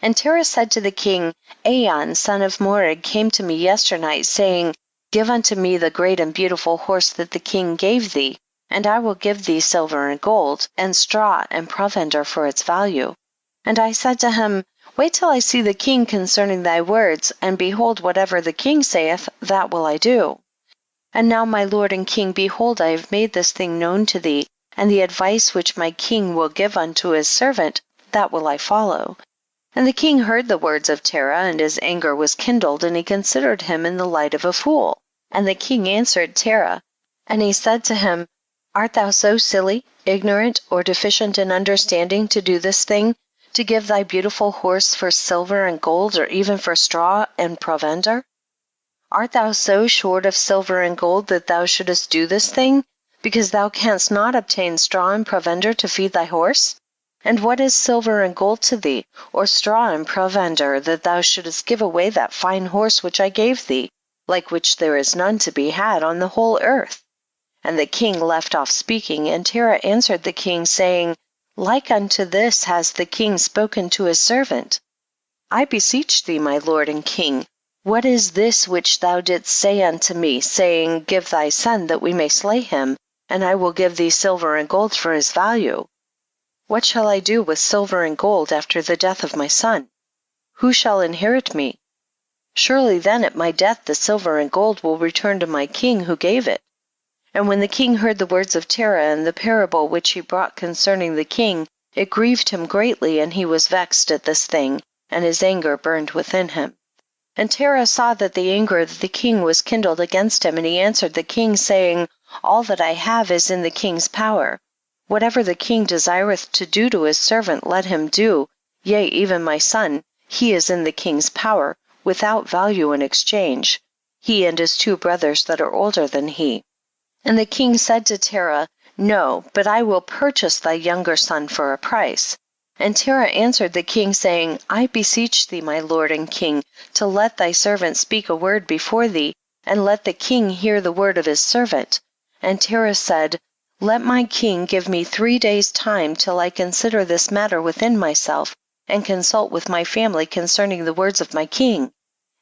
And Terah said to the king, Aon, son of Moreg, came to me yesternight, saying, Give unto me the great and beautiful horse that the king gave thee, and I will give thee silver and gold, and straw and provender for its value. And I said to him, Wait till I see the king concerning thy words, and behold, whatever the king saith, that will I do. And now, my lord and king, behold, I have made this thing known to thee, and the advice which my king will give unto his servant, that will I follow. And the king heard the words of Terah, and his anger was kindled, and he considered him in the light of a fool. And the king answered Terah, and he said to him, Art thou so silly, ignorant, or deficient in understanding to do this thing, to give thy beautiful horse for silver and gold, or even for straw and provender? Art thou so short of silver and gold that thou shouldest do this thing, because thou canst not obtain straw and provender to feed thy horse? And what is silver and gold to thee, or straw and provender, that thou shouldest give away that fine horse which I gave thee, like which there is none to be had on the whole earth? And the king left off speaking, and Terah answered the king, saying, Like unto this has the king spoken to his servant. I beseech thee, my lord and king, what is this which thou didst say unto me, saying, Give thy son that we may slay him, and I will give thee silver and gold for his value? What shall I do with silver and gold after the death of my son? Who shall inherit me? Surely then at my death the silver and gold will return to my king who gave it. And when the king heard the words of Terah and the parable which he brought concerning the king, it grieved him greatly, and he was vexed at this thing, and his anger burned within him. And Terah saw that the anger of the king was kindled against him, and he answered the king, saying, All that I have is in the king's power. Whatever the king desireth to do to his servant, let him do. Yea, even my son, he is in the king's power, without value in exchange, he and his 2 brothers that are older than he. And the king said to Terah, No, but I will purchase thy younger son for a price. And Terah answered the king, saying, I beseech thee, my lord and king, to let thy servant speak a word before thee, and let the king hear the word of his servant. And Terah said, Let my king give me 3 days' time till I consider this matter within myself, and consult with my family concerning the words of my king.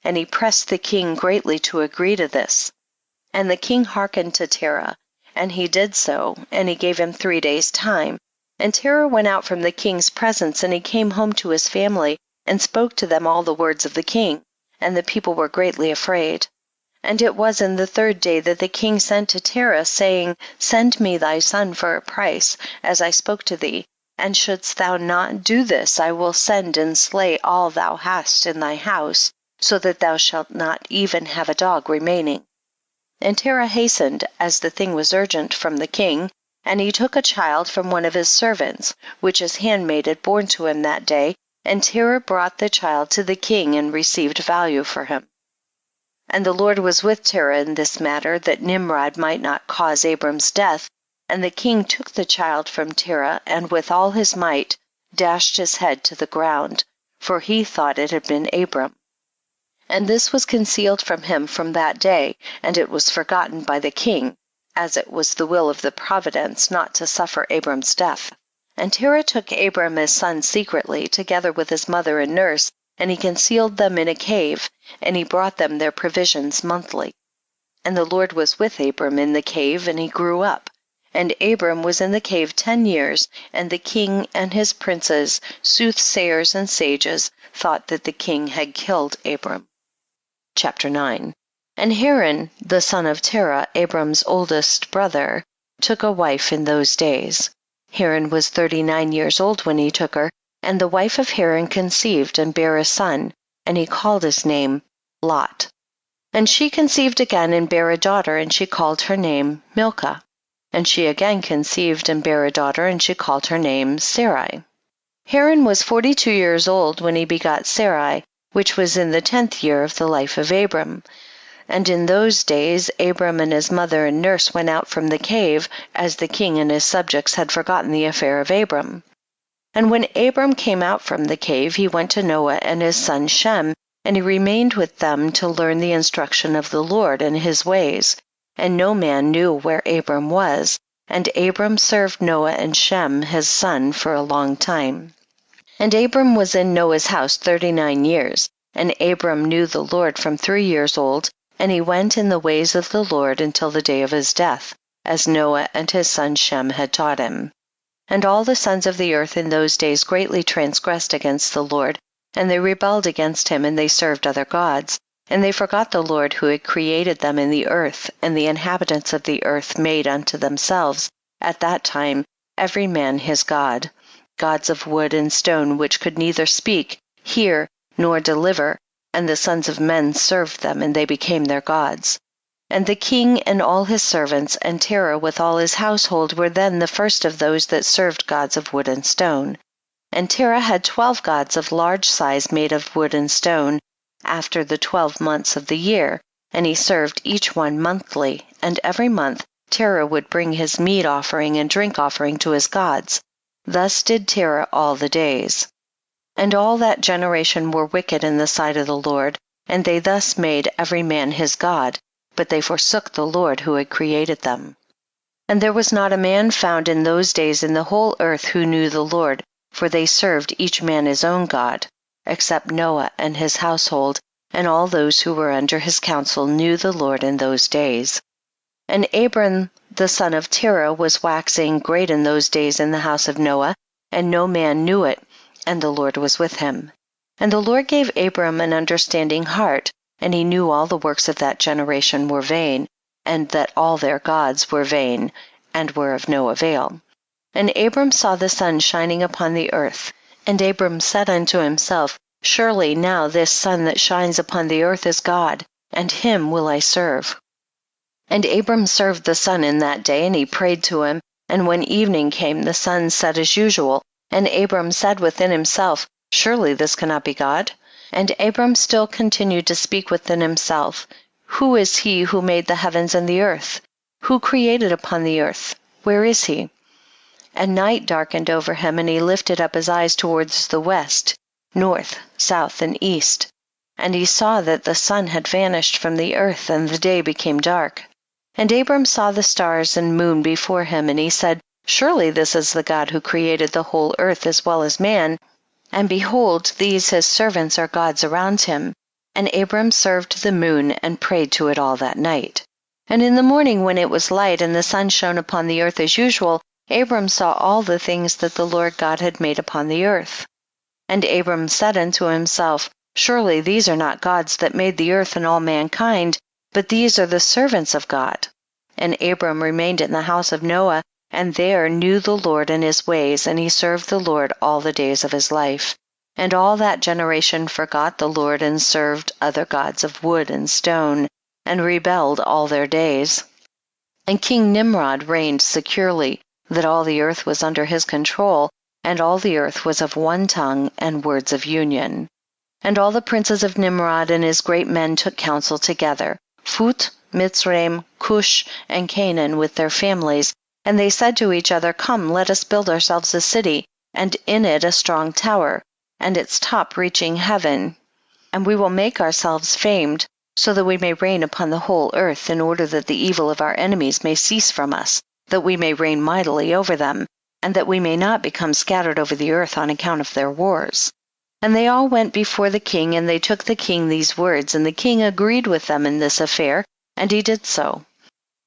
And he pressed the king greatly to agree to this. And the king hearkened to Terah, and he did so, and he gave him 3 days' time. And Terah went out from the king's presence, and he came home to his family, and spoke to them all the words of the king, and the people were greatly afraid. And it was in the 3rd day that the king sent to Terah, saying, Send me thy son for a price, as I spoke to thee, and shouldst thou not do this, I will send and slay all thou hast in thy house, so that thou shalt not even have a dog remaining. And Terah hastened, as the thing was urgent from the king, and he took a child from one of his servants, which his handmaid had borne to him that day, and Terah brought the child to the king and received value for him. And the Lord was with Terah in this matter, that Nimrod might not cause Abram's death, and the king took the child from Terah, and with all his might dashed his head to the ground, for he thought it had been Abram. And this was concealed from him from that day, and it was forgotten by the king, as it was the will of the providence not to suffer Abram's death. And Terah took Abram his son secretly, together with his mother and nurse, and he concealed them in a cave, and he brought them their provisions monthly. And the Lord was with Abram in the cave, and he grew up. And Abram was in the cave 10 years, and the king and his princes, soothsayers and sages, thought that the king had killed Abram. Chapter 9. And Haran, the son of Terah, Abram's oldest brother, took a wife in those days. Haran was 39 years old when he took her, and the wife of Haran conceived and bare a son, and he called his name Lot. And she conceived again and bare a daughter, and she called her name Milcah. And she again conceived and bare a daughter, and she called her name Sarai. Haran was 42 years old when he begot Sarai, which was in the 10th year of the life of Abram. And in those days Abram and his mother and nurse went out from the cave, as the king and his subjects had forgotten the affair of Abram. And when Abram came out from the cave, he went to Noah and his son Shem, and he remained with them to learn the instruction of the Lord and his ways. And no man knew where Abram was, and Abram served Noah and Shem his son for a long time. And Abram was in Noah's house 39 years, and Abram knew the Lord from 3 years old, and he went in the ways of the Lord until the day of his death, as Noah and his son Shem had taught him. And all the sons of the earth in those days greatly transgressed against the Lord, and they rebelled against him, and they served other gods. And they forgot the Lord who had created them in the earth, and the inhabitants of the earth made unto themselves, at that time, every man his god, gods of wood and stone, which could neither speak, hear, nor deliver, and the sons of men served them, and they became their gods. And the king and all his servants, and Terah with all his household, were then the first of those that served gods of wood and stone. And Terah had 12 gods of large size made of wood and stone, after the 12 months of the year, and he served each one monthly, and every month Terah would bring his meat offering and drink offering to his gods. Thus did Terah all the days. And all that generation were wicked in the sight of the Lord, and they thus made every man his god, but they forsook the Lord who had created them. And there was not a man found in those days in the whole earth who knew the Lord, for they served each man his own god, except Noah and his household, and all those who were under his counsel knew the Lord in those days. And Abram the son of Terah was waxing great in those days in the house of Noah, and no man knew it, and the Lord was with him. And the Lord gave Abram an understanding heart, and he knew all the works of that generation were vain, and that all their gods were vain, and were of no avail. And Abram saw the sun shining upon the earth, and Abram said unto himself, Surely now this sun that shines upon the earth is God, and him will I serve. And Abram served the sun in that day, and he prayed to him, and when evening came the sun set as usual, and Abram said within himself, Surely this cannot be God. And Abram still continued to speak within himself, Who is he who made the heavens and the earth? Who created upon the earth? Where is he? And night darkened over him, and he lifted up his eyes towards the west, north, south, and east. And he saw that the sun had vanished from the earth, and the day became dark. And Abram saw the stars and moon before him, and he said, Surely this is the God who created the whole earth as well as man. And behold, these his servants are gods around him. And Abram served the moon, and prayed to it all that night. And in the morning when it was light, and the sun shone upon the earth as usual, Abram saw all the things that the Lord God had made upon the earth. And Abram said unto himself, Surely these are not gods that made the earth and all mankind, but these are the servants of God. And Abram remained in the house of Noah, and there knew the Lord and his ways, and he served the Lord all the days of his life. And all that generation forgot the Lord, and served other gods of wood and stone, and rebelled all their days. And King Nimrod reigned securely, that all the earth was under his control, and all the earth was of one tongue and words of union. And all the princes of Nimrod and his great men took counsel together, Phut, Mitzrayim, Cush, and Canaan with their families, and they said to each other, Come, let us build ourselves a city, and in it a strong tower, and its top reaching heaven, and we will make ourselves famed, so that we may reign upon the whole earth, in order that the evil of our enemies may cease from us, that we may reign mightily over them, and that we may not become scattered over the earth on account of their wars. And they all went before the king, and they took the king these words, and the king agreed with them in this affair, and he did so.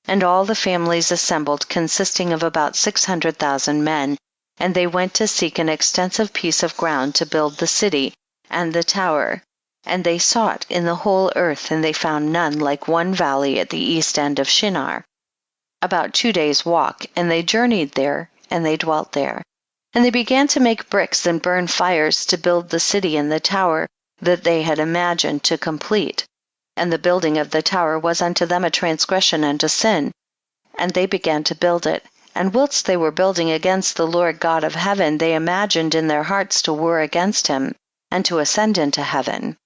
And all the families assembled, consisting of about 600,000 men, and they went to seek an extensive piece of ground to build the city and the tower. And they sought in the whole earth, and they found none like one valley at the east end of Shinar, about 2 days' walk, and they journeyed there, and they dwelt there. And they began to make bricks and burn fires to build the city and the tower that they had imagined to complete. And the building of the tower was unto them a transgression and a sin. And they began to build it, And whilst they were building against the Lord God of heaven, they imagined in their hearts to war against him, and to ascend into heaven.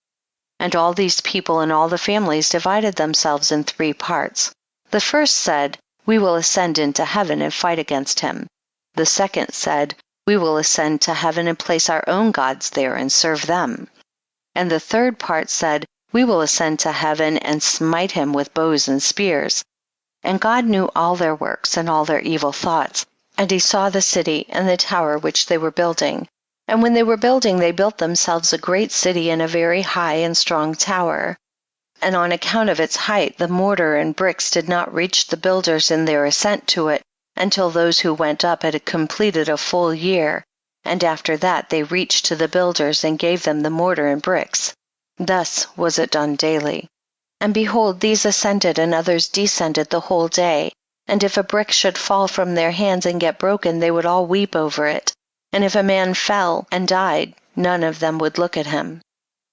And all these people and all the families divided themselves in 3 parts. The first said, "We will ascend into heaven and fight against him." The second said, "We will ascend to heaven and place our own gods there and serve them." And the third part said, "We will ascend to heaven and smite him with bows and spears." And God knew all their works and all their evil thoughts, and he saw the city and the tower which they were building. And when they were building, they built themselves a great city and a very high and strong tower. And on account of its height, the mortar and bricks did not reach the builders in their ascent to it, until those who went up had completed a full year. And after that they reached to the builders and gave them the mortar and bricks. Thus was it done daily. And behold, these ascended and others descended the whole day. And if a brick should fall from their hands and get broken, they would all weep over it. And if a man fell and died, none of them would look at him.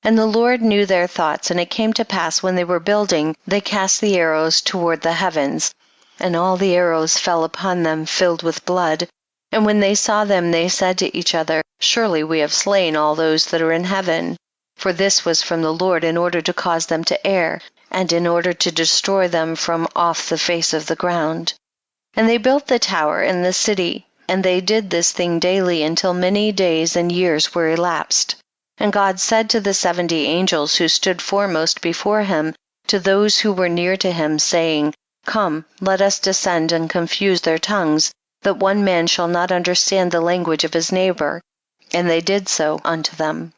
And the Lord knew their thoughts, and it came to pass when they were building, they cast the arrows toward the heavens, and all the arrows fell upon them filled with blood. And when they saw them, they said to each other, "Surely we have slain all those that are in heaven." For this was from the Lord in order to cause them to err, and in order to destroy them from off the face of the ground. And they built the tower and the city, and they did this thing daily until many days and years were elapsed. And God said to the 70 angels who stood foremost before him, to those who were near to him, saying, "Come, let us descend and confuse their tongues, that one man shall not understand the language of his neighbor." And they did so unto them.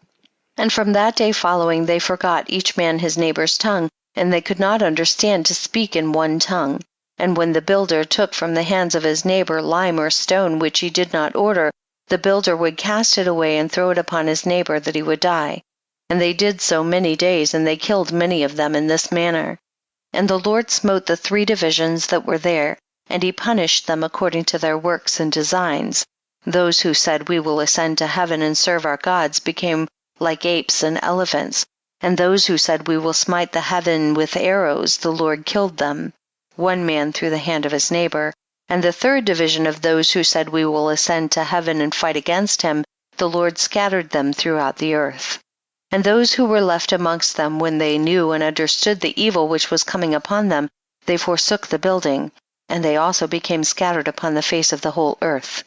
And from that day following they forgot each man his neighbor's tongue, and they could not understand to speak in one tongue. And when the builder took from the hands of his neighbor lime or stone which he did not order, the builder would cast it away and throw it upon his neighbor that he would die. And they did so many days, and they killed many of them in this manner. And the Lord smote the 3 divisions that were there, and he punished them according to their works and designs. Those who said, "We will ascend to heaven and serve our gods," became like apes and elephants. And those who said, "We will smite the heaven with arrows," the Lord killed them, one man through the hand of his neighbor. And the 3rd division of those who said, "We will ascend to heaven and fight against him," the Lord scattered them throughout the earth. And those who were left amongst them, when they knew and understood the evil which was coming upon them, they forsook the building, and they also became scattered upon the face of the whole earth.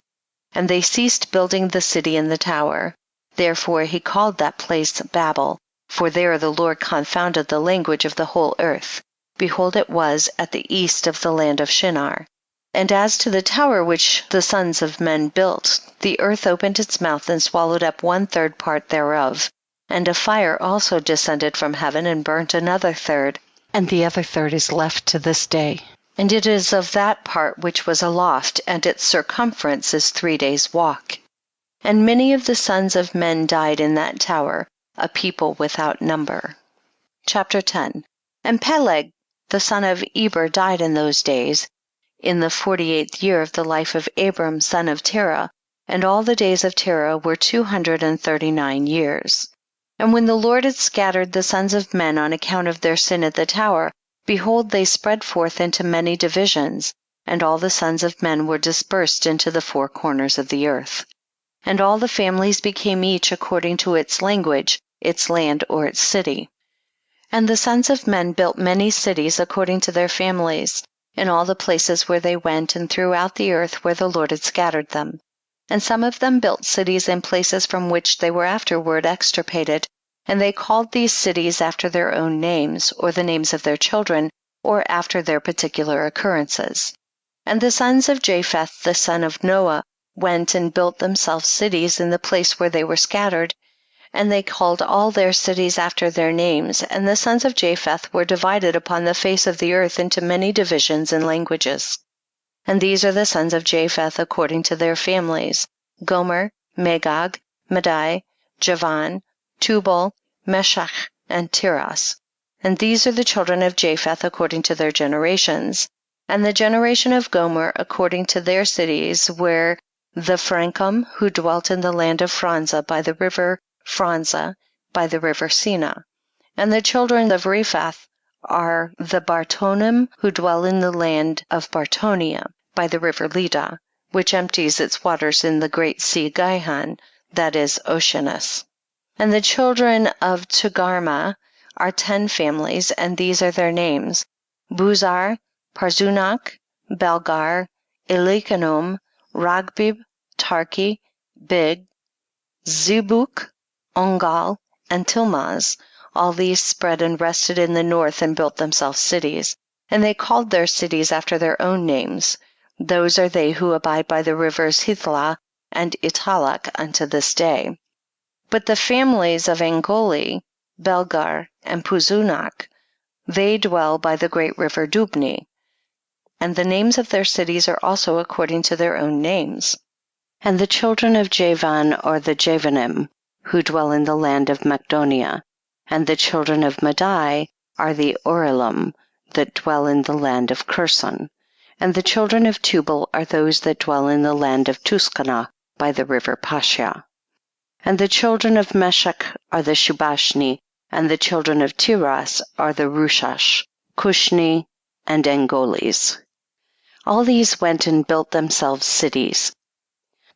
And they ceased building the city and the tower. Therefore he called that place Babel, for there the Lord confounded the language of the whole earth. Behold, it was at the east of the land of Shinar. And as to the tower which the sons of men built, the earth opened its mouth and swallowed up 1/3 part thereof. And a fire also descended from heaven and burnt another 1/3, and the other 1/3 is left to this day. And it is of that part which was aloft, and its circumference is 3 days' walk. And many of the sons of men died in that tower, a people without number. Chapter 10. And Peleg, the son of Eber, died in those days, in the 48th year of the life of Abram, son of Terah, and all the days of Terah were 239 years. And when the Lord had scattered the sons of men on account of their sin at the tower, behold, they spread forth into many divisions, and all the sons of men were dispersed into the 4 corners of the earth. And all the families became each according to its language, its land, or its city. And the sons of men built many cities according to their families, in all the places where they went, and throughout the earth where the Lord had scattered them. And some of them built cities in places from which they were afterward extirpated, and they called these cities after their own names, or the names of their children, or after their particular occurrences. And the sons of Japheth, the son of Noah, went and built themselves cities in the place where they were scattered, and they called all their cities after their names. And the sons of Japheth were divided upon the face of the earth into many divisions and languages. And these are the sons of Japheth according to their families: Gomer, Magog, Madai, Javan, Tubal, Meshach, and Tiras. And these are the children of Japheth according to their generations. And the generation of Gomer according to their cities were the Francum, who dwelt in the land of Franza by the river Franza, by the river Sina. And the children of Rephath are the Bartonim, who dwell in the land of Bartonia. by the river Leda, which empties its waters in the great sea Gihon, that is, Oceanus. And the children of Togarmah are 10 families, and these are their names: Buzar, Parzunach, Belgar, Elikanom, Ragbib, Tarki, Big, Zebuk, Ongal, and Tilmaz. All these spread and rested in the north and built themselves cities, and they called their cities after their own names. Those are they who abide by the rivers Hithlah and Italak unto this day. But the families of Angoli, Belgar, and Puzunach, they dwell by the great river Dubni, and the names of their cities are also according to their own names. And the children of Javan are the Javanim, who dwell in the land of Macedonia, and the children of Madai are the Oralim, that dwell in the land of Curson, and the children of Tubal are those that dwell in the land of Tuscanah by the river Pasha. And the children of Meshech are the Shubashni, and the children of Tiras are the Rushash, Cushni, and Angolis. All these went and built themselves cities.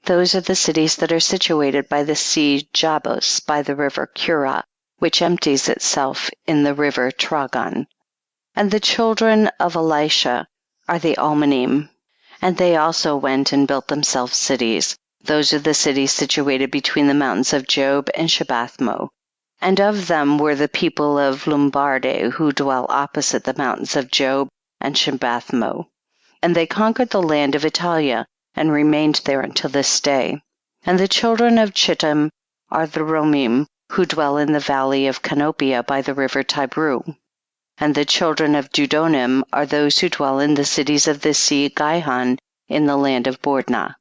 Those are the cities that are situated by the sea Jabus, by the river Kura, which empties itself in the river Tragon. And the children of Elisha are the Almanim, and they also went and built themselves cities. Those are the cities situated between the mountains of Job and Shabathmo. And of them were the people of Lombarde, who dwell opposite the mountains of Job and Shabathmo. And they conquered the land of Italia, and remained there until this day. And the children of Chittim are the Romim, who dwell in the valley of Canopia by the river Tibru. And the children of Dudonim are those who dwell in the cities of the sea Gihon in the land of Bordna.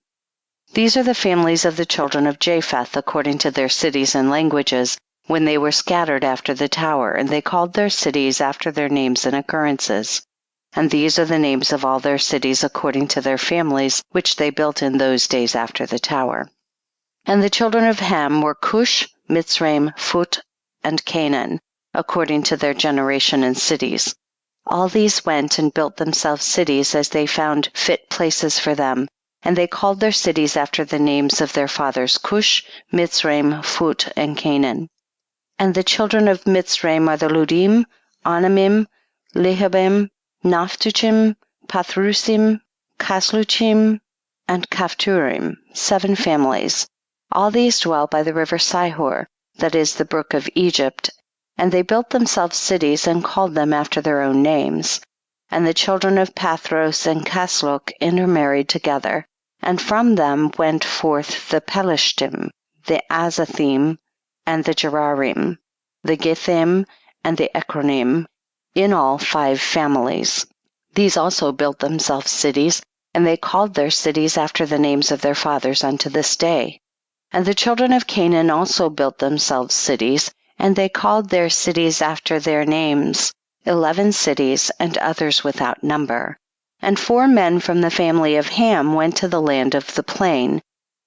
These are the families of the children of Japheth according to their cities and languages, when they were scattered after the tower, and they called their cities after their names and occurrences. And these are the names of all their cities according to their families, which they built in those days after the tower. And the children of Ham were Cush, Mitzrayim, Phut, and Canaan, according to their generation and cities. All these went and built themselves cities as they found fit places for them, and they called their cities after the names of their fathers Cush, Mitzrayim, Phut, and Canaan. And the children of Mitzrayim are the Ludim, Anamim, Lehabim, Naphtuchim, Pathrusim, Kasluchim, and Kaphturim, 7 families. All these dwell by the river Sihor, that is the brook of Egypt, and they built themselves cities and called them after their own names. And the children of Pathros and Kasluch intermarried together, and from them went forth the Pelishtim, the Azathim, and the Gerarim, the Githim, and the Ekronim, in all 5 families. These also built themselves cities, and they called their cities after the names of their fathers unto this day. And the children of Canaan also built themselves cities, and they called their cities after their names, 11 cities, and others without number. And 4 men from the family of Ham went to the land of the plain.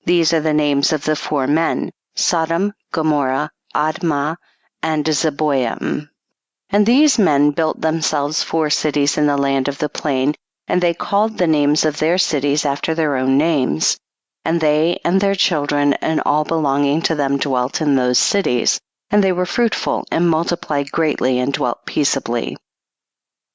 These are the names of the 4 men: Sodom, Gomorrah, Admah, and Zeboim. And these men built themselves 4 cities in the land of the plain, and they called the names of their cities after their own names. And they and their children and all belonging to them dwelt in those cities, and they were fruitful and multiplied greatly and dwelt peaceably.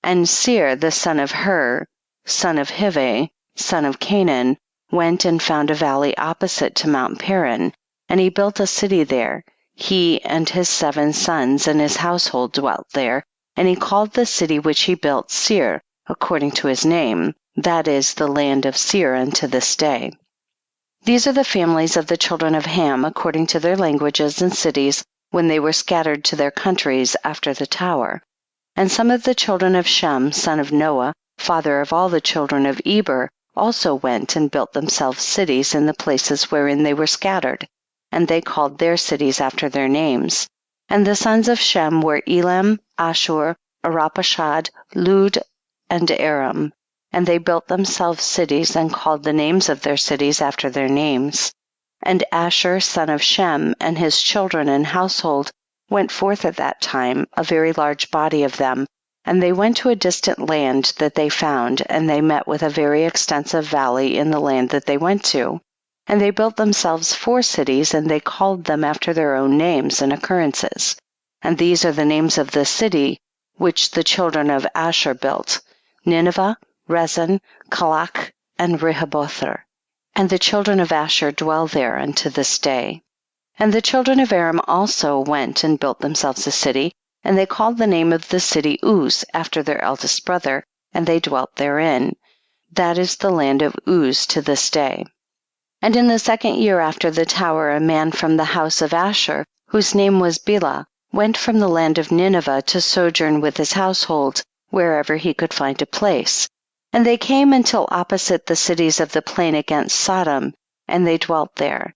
And Seir the son of Hur, son of Hivi, son of Canaan, went and found a valley opposite to Mount Paran, and he built a city there. He and his 7 sons and his household dwelt there, and he called the city which he built Seir, according to his name, that is, the land of Seir unto this day. These are the families of the children of Ham according to their languages and cities, when they were scattered to their countries after the tower. And some of the children of Shem, son of Noah, father of all the children of Eber, also went and built themselves cities in the places wherein they were scattered, and they called their cities after their names. And the sons of Shem were Elam, Ashur, Arpachshad, Lud, and Aram. And they built themselves cities and called the names of their cities after their names. And Asher, son of Shem, and his children and household went forth at that time, a very large body of them, And they went to a distant land that they found, and they met with a very extensive valley in the land that they went to. And they built themselves 4 cities, and they called them after their own names and occurrences. And these are the names of the city which the children of Asher built: Nineveh, Rezin, Calach, and Rehoboth. And the children of Asher dwell there unto this day. And the children of Ephraim also went and built themselves a city, and they called the name of the city Uz, after their eldest brother, and they dwelt therein. That is the land of Uz to this day. And in the 2nd year after the tower, a man from the house of Asher, whose name was Bela, went from the land of Nineveh to sojourn with his household, wherever he could find a place. And they came until opposite the cities of the plain against Sodom, and they dwelt there.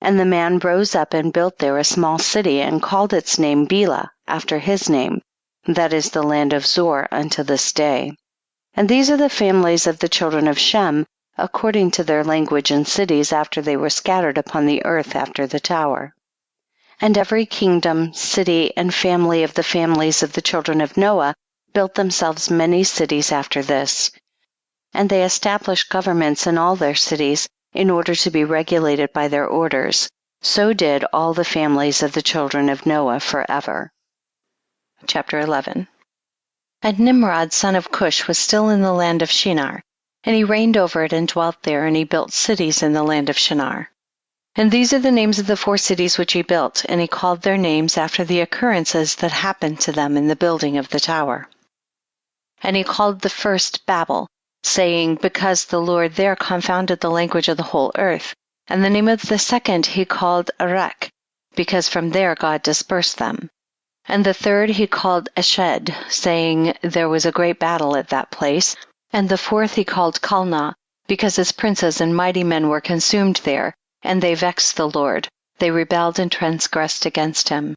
And the man rose up and built there a small city, and called its name Bela, after his name. That is the land of Zor unto this day. And these are the families of the children of Shem, according to their language and cities, after they were scattered upon the earth after the tower. And every kingdom, city, and family of the families of the children of Noah built themselves many cities after this. And they established governments in all their cities, in order to be regulated by their orders. So did all the families of the children of Noah forever. Chapter 11. And Nimrod son of Cush was still in the land of Shinar, and he reigned over it and dwelt there, and he built cities in the land of Shinar. And these are the names of the 4 cities which he built, and he called their names after the occurrences that happened to them in the building of the tower. And he called the first Babel, saying, because the Lord there confounded the language of the whole earth. And the name of the second he called haRukh, because from there God dispersed them. And the third he called Eshed, saying, there was a great battle at that place. And the 4th he called Calneh, because his princes and mighty men were consumed there, and they vexed the Lord. They rebelled and transgressed against him.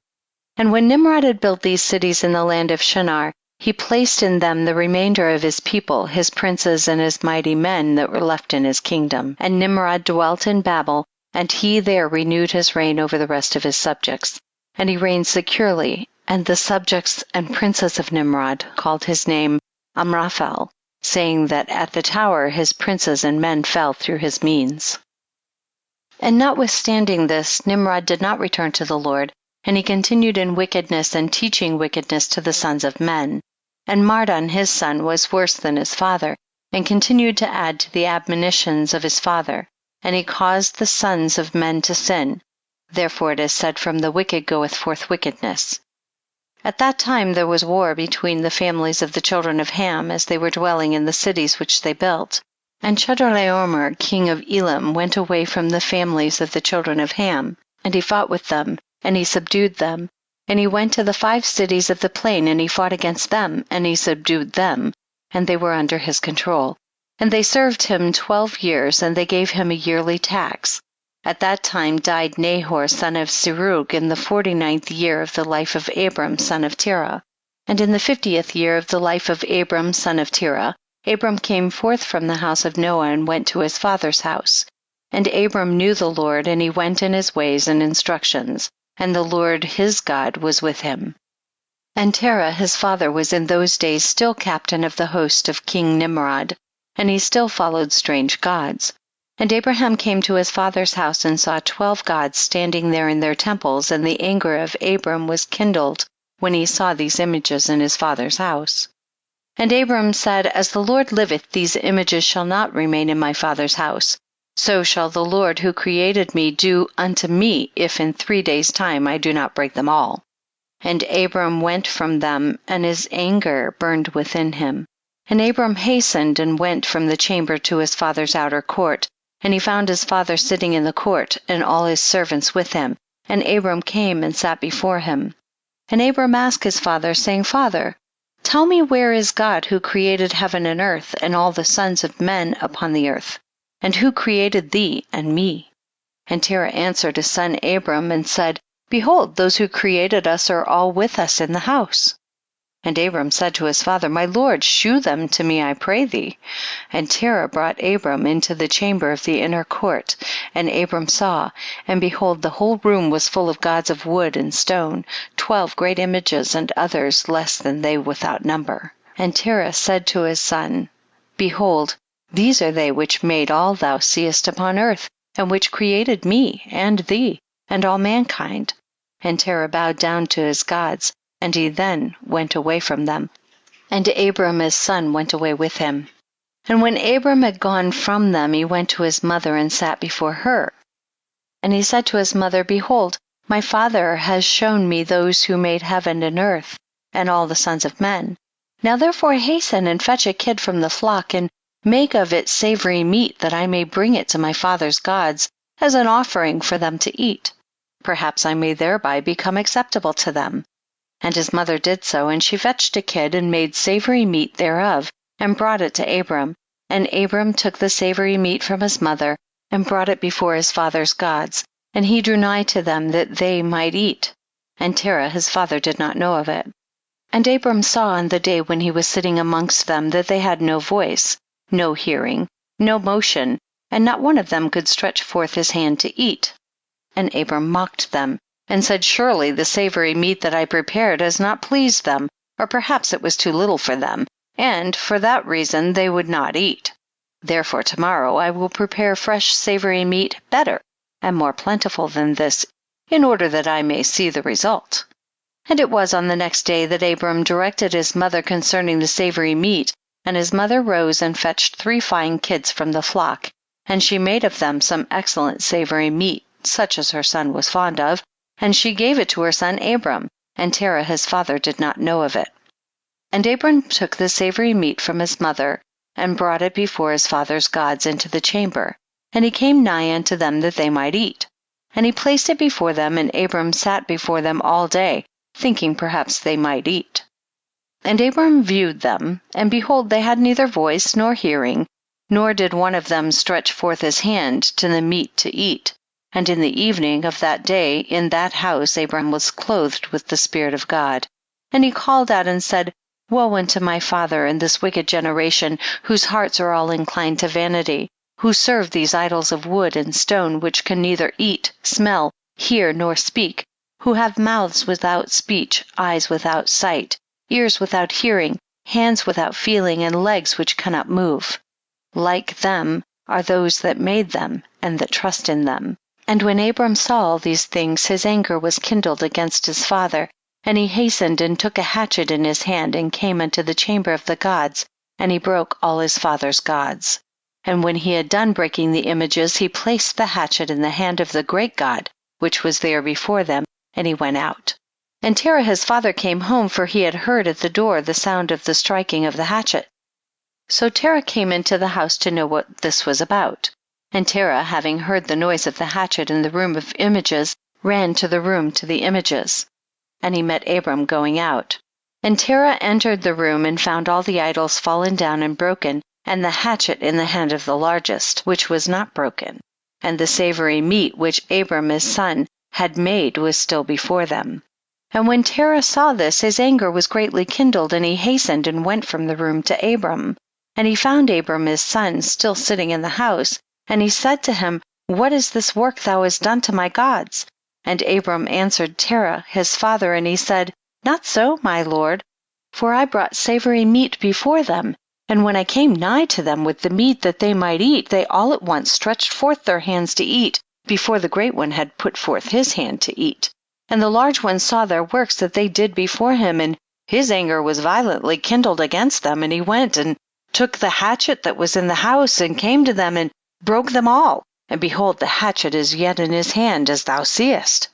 And when Nimrod had built these cities in the land of Shinar, he placed in them the remainder of his people, his princes and his mighty men that were left in his kingdom. And Nimrod dwelt in Babel, and he there renewed his reign over the rest of his subjects. And he reigned securely, and the subjects and princes of Nimrod called his name Amraphel, saying that at the tower his princes and men fell through his means. And notwithstanding this, Nimrod did not return to the Lord, and he continued in wickedness and teaching wickedness to the sons of men. And Mardon his son was worse than his father, and continued to add to the admonitions of his father, and he caused the sons of men to sin. Therefore it is said, from the wicked goeth forth wickedness. At that time there was war between the families of the children of Ham, as they were dwelling in the cities which they built. And Chedorlaomer king of Elam went away from the families of the children of Ham, and he fought with them, and he subdued them. And he went to the 5 cities of the plain, and he fought against them, and he subdued them, and they were under his control. And they served him 12 years, and they gave him a yearly tax. At that time died Nahor son of Serug in the 49th year of the life of Abram son of Terah. And in the 50th year of the life of Abram son of Terah, Abram came forth from the house of Noah and went to his father's house. And Abram knew the Lord, and he went in his ways and instructions, and the Lord his God was with him. And Terah his father was in those days still captain of the host of King Nimrod, and he still followed strange gods. And Abraham came to his father's house and saw 12 gods standing there in their temples, and the anger of Abram was kindled when he saw these images in his father's house. And Abram said, as the Lord liveth, these images shall not remain in my father's house. So shall the Lord who created me do unto me, if in 3 days' time I do not break them all. And Abram went from them, and his anger burned within him. And Abram hastened and went from the chamber to his father's outer court, and he found his father sitting in the court, and all his servants with him. And Abram came and sat before him. And Abram asked his father, saying, Father, tell me, where is God who created heaven and earth, and all the sons of men upon the earth? And who created thee and me? And Terah answered his son Abram and said, Behold, those who created us are all with us in the house. And Abram said to his father, My lord, shew them to me, I pray thee. And Terah brought Abram into the chamber of the inner court, and Abram saw, and behold, the whole room was full of gods of wood and stone, 12 great images, and others less than they without number. And Terah said to his son, Behold, these are they which made all thou seest upon earth, and which created me, and thee, and all mankind. And Terah bowed down to his gods, and he then went away from them. And Abram his son went away with him. And when Abram had gone from them, he went to his mother and sat before her. And he said to his mother, Behold, my father has shown me those who made heaven and earth, and all the sons of men. Now therefore hasten and fetch a kid from the flock, and make of it savory meat, that I may bring it to my father's gods, as an offering for them to eat. Perhaps I may thereby become acceptable to them. And his mother did so, and she fetched a kid, and made savory meat thereof, and brought it to Abram. And Abram took the savory meat from his mother, and brought it before his father's gods, and he drew nigh to them that they might eat. And Terah his father did not know of it. And Abram saw on the day when he was sitting amongst them that they had no voice, no hearing, no motion, and not one of them could stretch forth his hand to eat. And Abram mocked them, and said, Surely the savory meat that I prepared has not pleased them, or perhaps it was too little for them, and for that reason they would not eat. Therefore tomorrow I will prepare fresh savory meat, better and more plentiful than this, in order that I may see the result. And it was on the next day that Abram directed his mother concerning the savory meat, and his mother rose and fetched 3 fine kids from the flock, and she made of them some excellent savory meat, such as her son was fond of, and she gave it to her son Abram, and Terah his father did not know of it. And Abram took the savory meat from his mother, and brought it before his father's gods into the chamber, and he came nigh unto them that they might eat. And he placed it before them, and Abram sat before them all day, thinking perhaps they might eat. And Abram viewed them, and behold, they had neither voice nor hearing, nor did one of them stretch forth his hand to the meat to eat. And in the evening of that day in that house Abram was clothed with the Spirit of God. And he called out and said, Woe unto my father in this wicked generation, whose hearts are all inclined to vanity, who serve these idols of wood and stone, which can neither eat, smell, hear, nor speak, who have mouths without speech, eyes without sight, ears without hearing, hands without feeling, and legs which cannot move. Like them are those that made them, and that trust in them. And when Abram saw all these things, his anger was kindled against his father, and he hastened and took a hatchet in his hand, and came unto the chamber of the gods, and he broke all his father's gods. And when he had done breaking the images, he placed the hatchet in the hand of the great God, which was there before them, and he went out. And Terah his father came home, for he had heard at the door the sound of the striking of the hatchet. So Terah came into the house to know what this was about. And Terah, having heard the noise of the hatchet in the room of images, ran to the room to the images. And he met Abram going out. And Terah entered the room, and found all the idols fallen down and broken, and the hatchet in the hand of the largest, which was not broken. And the savory meat which Abram his son had made was still before them. And when Terah saw this, his anger was greatly kindled, and he hastened and went from the room to Abram. And he found Abram his son still sitting in the house, and he said to him, What is this work thou hast done to my gods? And Abram answered Terah his father, and he said, Not so, my lord, for I brought savory meat before them, and when I came nigh to them with the meat that they might eat, they all at once stretched forth their hands to eat, before the great one had put forth his hand to eat. And the large one saw their works that they did before him, and his anger was violently kindled against them, and he went and took the hatchet that was in the house, and came to them, and broke them all. And behold, the hatchet is yet in his hand, as thou seest.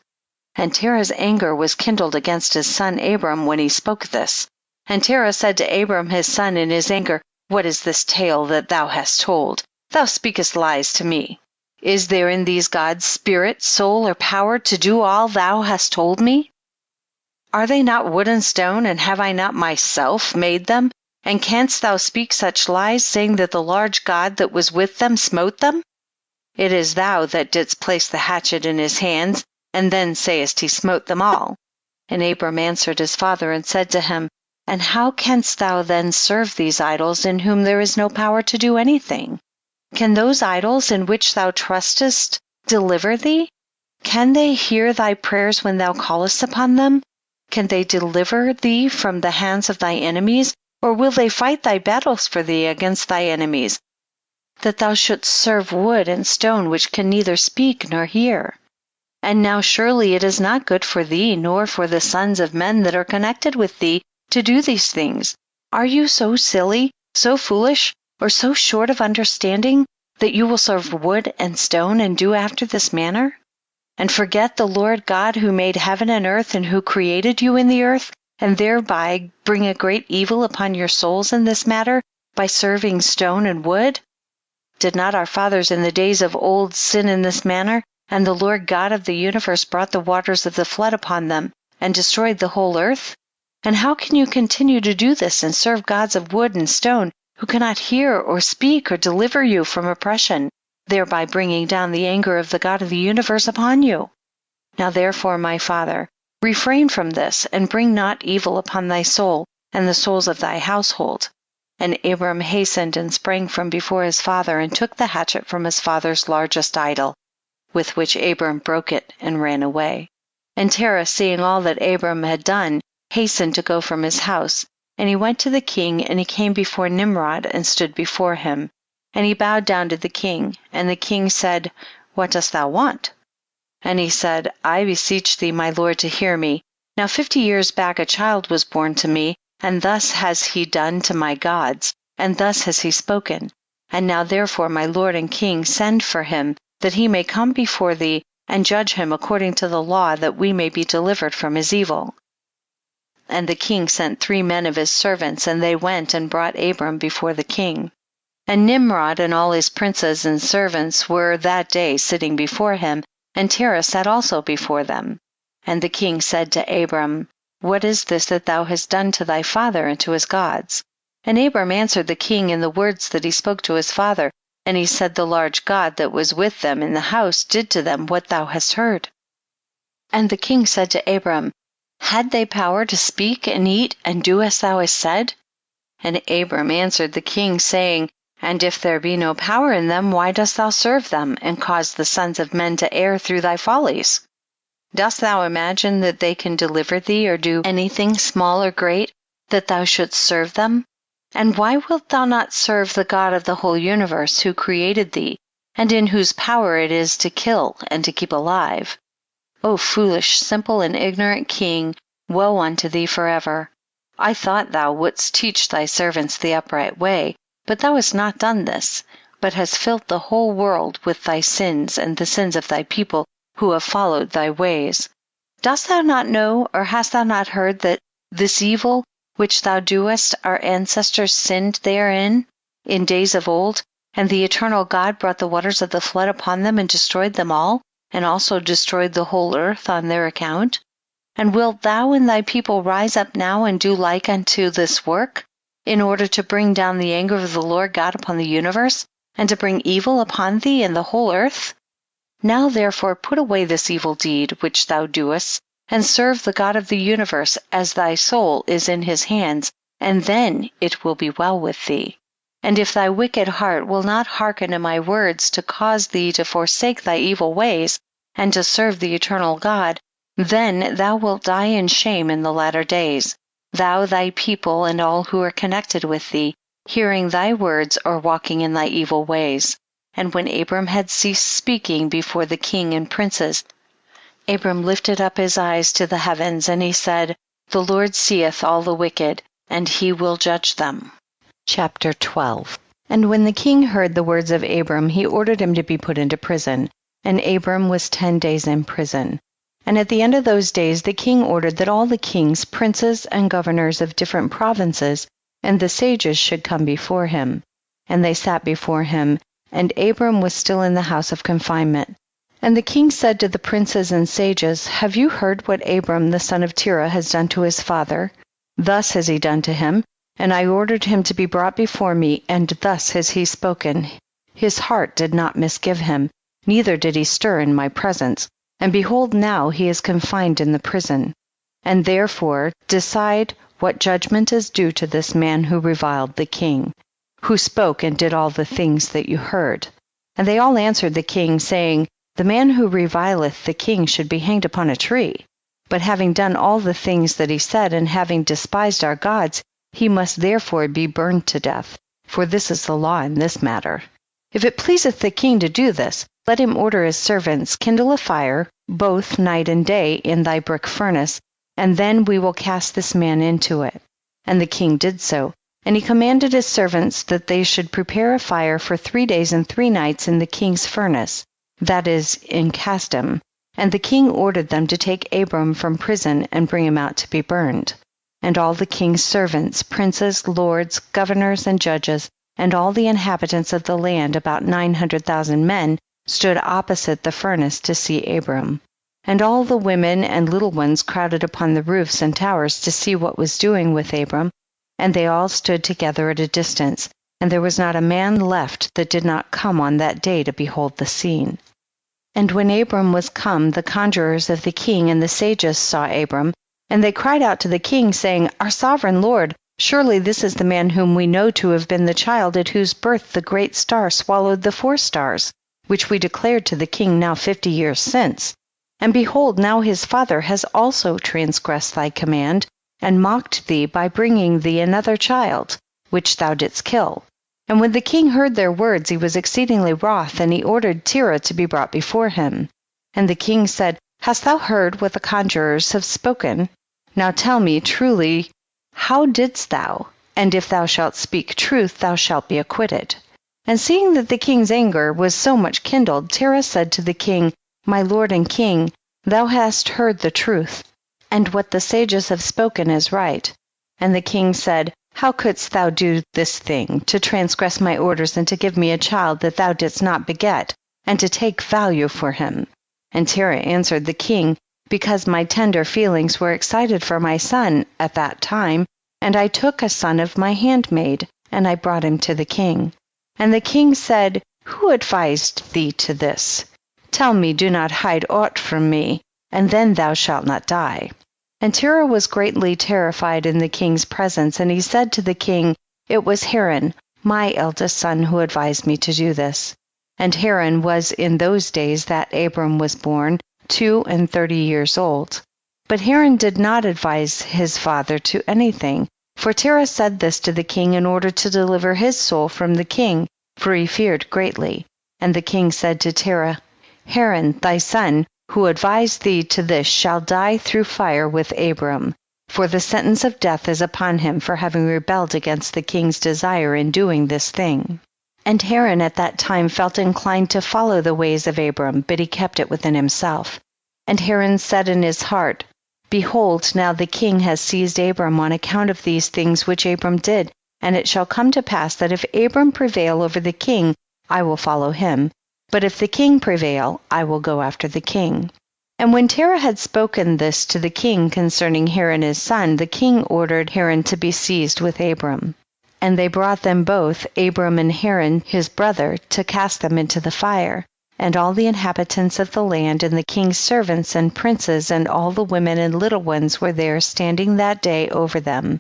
And Terah's anger was kindled against his son Abram when he spoke this. And Terah said to Abram his son in his anger, What is this tale that thou hast told? Thou speakest lies to me. Is there in these gods spirit, soul, or power to do all thou hast told me? Are they not wood and stone, and have I not myself made them? And canst thou speak such lies, saying that the large God that was with them smote them? It is thou that didst place the hatchet in his hands, and then sayest he smote them all. And Abram answered his father and said to him, And how canst thou then serve these idols in whom there is no power to do anything? Can those idols in which thou trustest deliver thee? Can they hear thy prayers when thou callest upon them? Can they deliver thee from the hands of thy enemies? Or will they fight thy battles for thee against thy enemies, that thou shouldst serve wood and stone which can neither speak nor hear? And now surely it is not good for thee, nor for the sons of men that are connected with thee, to do these things. Are you so silly, so foolish, or so short of understanding, that you will serve wood and stone and do after this manner? And forget the Lord God who made heaven and earth and who created you in the earth, and thereby bring a great evil upon your souls in this matter by serving stone and wood? Did not our fathers in the days of old sin in this manner, and the Lord God of the universe brought the waters of the flood upon them and destroyed the whole earth? And how can you continue to do this and serve gods of wood and stone who cannot hear or speak or deliver you from oppression, thereby bringing down the anger of the God of the universe upon you? Now therefore, my father, refrain from this, and bring not evil upon thy soul and the souls of thy household. And Abram hastened and sprang from before his father, and took the hatchet from his father's largest idol, with which Abram broke it and ran away. And Terah, seeing all that Abram had done, hastened to go from his house. And he went to the king, and he came before Nimrod and stood before him. And he bowed down to the king, and the king said, What dost thou want? And he said, I beseech thee, my lord, to hear me. Now 50 years back a child was born to me, and thus has he done to my gods, and thus has he spoken. And now therefore, my lord and king, send for him, that he may come before thee, and judge him according to the law, that we may be delivered from his evil. And the king sent 3 men of his servants, and they went and brought Abram before the king. And Nimrod and all his princes and servants were that day sitting before him, and Terah sat also before them. And the king said to Abram, What is this that thou hast done to thy father and to his gods? And Abram answered the king in the words that he spoke to his father, and he said, The large God that was with them in the house did to them what thou hast heard. And the king said to Abram, Had they power to speak and eat and do as thou hast said? And Abram answered the king, saying, And if there be no power in them, why dost thou serve them, and cause the sons of men to err through thy follies? Dost thou imagine that they can deliver thee, or do anything small or great, that thou shouldst serve them? And why wilt thou not serve the God of the whole universe, who created thee, and in whose power it is to kill and to keep alive? O foolish, simple, and ignorant king, woe unto thee forever! I thought thou wouldst teach thy servants the upright way, but thou hast not done this, but hast filled the whole world with thy sins and the sins of thy people who have followed thy ways. Dost thou not know, or hast thou not heard, that this evil which thou doest, our ancestors sinned therein in days of old, and the eternal God brought the waters of the flood upon them and destroyed them all, and also destroyed the whole earth on their account? And wilt thou and thy people rise up now and do like unto this work, in order to bring down the anger of the Lord God upon the universe, and to bring evil upon thee and the whole earth? Now therefore put away this evil deed which thou doest, and serve the God of the universe, as thy soul is in his hands, and then it will be well with thee. And if thy wicked heart will not hearken to my words, to cause thee to forsake thy evil ways, and to serve the eternal God, then thou wilt die in shame in the latter days, thou, thy people, and all who are connected with thee, hearing thy words or walking in thy evil ways. And when Abram had ceased speaking before the king and princes, Abram lifted up his eyes to the heavens, and he said, The Lord seeth all the wicked, and he will judge them. Chapter 12. And when the king heard the words of Abram, he ordered him to be put into prison. And Abram was 10 days in prison. And at the end of those days the king ordered that all the kings, princes, and governors of different provinces, and the sages should come before him. And they sat before him, and Abram was still in the house of confinement. And the king said to the princes and sages, Have you heard what Abram the son of Terah has done to his father? Thus has he done to him, and I ordered him to be brought before me, and thus has he spoken. His heart did not misgive him, neither did he stir in my presence. And behold, now he is confined in the prison. And therefore decide what judgment is due to this man who reviled the king, who spoke and did all the things that you heard? And they all answered the king, saying, The man who revileth the king should be hanged upon a tree. But having done all the things that he said, and having despised our gods, he must therefore be burned to death. For this is the law in this matter. If it pleaseth the king to do this, let him order his servants, kindle a fire, both night and day, in thy brick furnace, and then we will cast this man into it. And the king did so. And he commanded his servants that they should prepare a fire for 3 days and 3 nights in the king's furnace, that is, in Casdim. And the king ordered them to take Abram from prison and bring him out to be burned. And all the king's servants, princes, lords, governors, and judges, and all the inhabitants of the land, about 900,000 men, stood opposite the furnace to see Abram. And all the women and little ones crowded upon the roofs and towers to see what was doing with Abram, and they all stood together at a distance, and there was not a man left that did not come on that day to behold the scene. And when Abram was come, the conjurers of the king and the sages saw Abram, and they cried out to the king, saying, Our sovereign lord, surely this is the man whom we know to have been the child at whose birth the great star swallowed the 4 stars, which we declared to the king now 50 years since. And behold, now his father has also transgressed thy command, and mocked thee by bringing thee another child, which thou didst kill. And when the king heard their words, he was exceedingly wroth, and he ordered Terah to be brought before him. And the king said, Hast thou heard what the conjurers have spoken? Now tell me truly, how didst thou? And if thou shalt speak truth, thou shalt be acquitted. And seeing that the king's anger was so much kindled, Terah said to the king, My lord and king, thou hast heard the truth, and what the sages have spoken is right. And the king said, How couldst thou do this thing, to transgress my orders, and to give me a child that thou didst not beget, and to take value for him? And Terah answered the king, Because my tender feelings were excited for my son at that time, and I took a son of my handmaid, and I brought him to the king. And the king said, Who advised thee to this? Tell me, do not hide aught from me, and then thou shalt not die. And Terah was greatly terrified in the king's presence, and he said to the king, It was Haran, my eldest son, who advised me to do this. And Haran was in those days that Abram was born, 32 years old. But Haran did not advise his father to anything, for Terah said this to the king in order to deliver his soul from the king, for he feared greatly. And the king said to Terah, Haran, thy son, who advised thee to this, shall die through fire with Abram, for the sentence of death is upon him for having rebelled against the king's desire in doing this thing. And Haran at that time felt inclined to follow the ways of Abram, but he kept it within himself. And Haran said in his heart, Behold, now the king has seized Abram on account of these things which Abram did, and it shall come to pass that if Abram prevail over the king, I will follow him. But if the king prevail, I will go after the king. And when Terah had spoken this to the king concerning Haran his son, the king ordered Haran to be seized with Abram. And they brought them both, Abram and Haran his brother, to cast them into the fire. And all the inhabitants of the land, and the king's servants and princes, and all the women and little ones were there standing that day over them.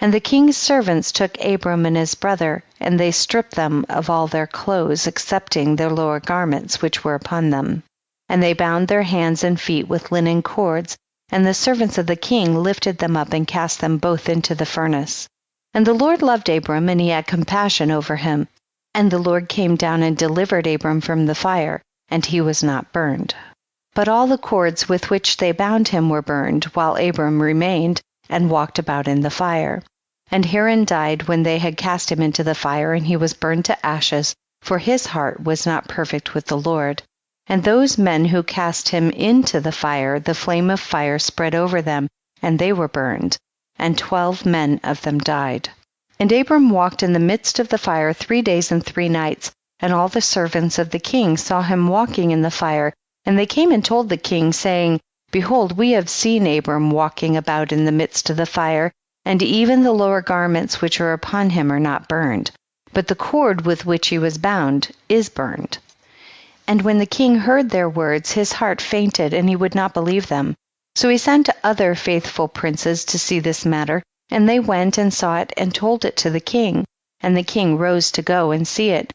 And the king's servants took Abram and his brother, and they stripped them of all their clothes, excepting their lower garments which were upon them. And they bound their hands and feet with linen cords, and the servants of the king lifted them up and cast them both into the furnace. And the Lord loved Abram, and he had compassion over him. And the Lord came down and delivered Abram from the fire, and he was not burned. But all the cords with which they bound him were burned, while Abram remained, and walked about in the fire. And Haran died when they had cast him into the fire, and he was burned to ashes, for his heart was not perfect with the Lord. And those men who cast him into the fire, the flame of fire spread over them, and they were burned, and 12 men of them died. And Abram walked in the midst of the fire 3 days and 3 nights, and all the servants of the king saw him walking in the fire, and they came and told the king, saying, Behold, we have seen Abram walking about in the midst of the fire, and even the lower garments which are upon him are not burned, but the cord with which he was bound is burned. And when the king heard their words, his heart fainted, and he would not believe them. So he sent other faithful princes to see this matter, And they went and saw it and told it to the king. And the king rose to go and see it.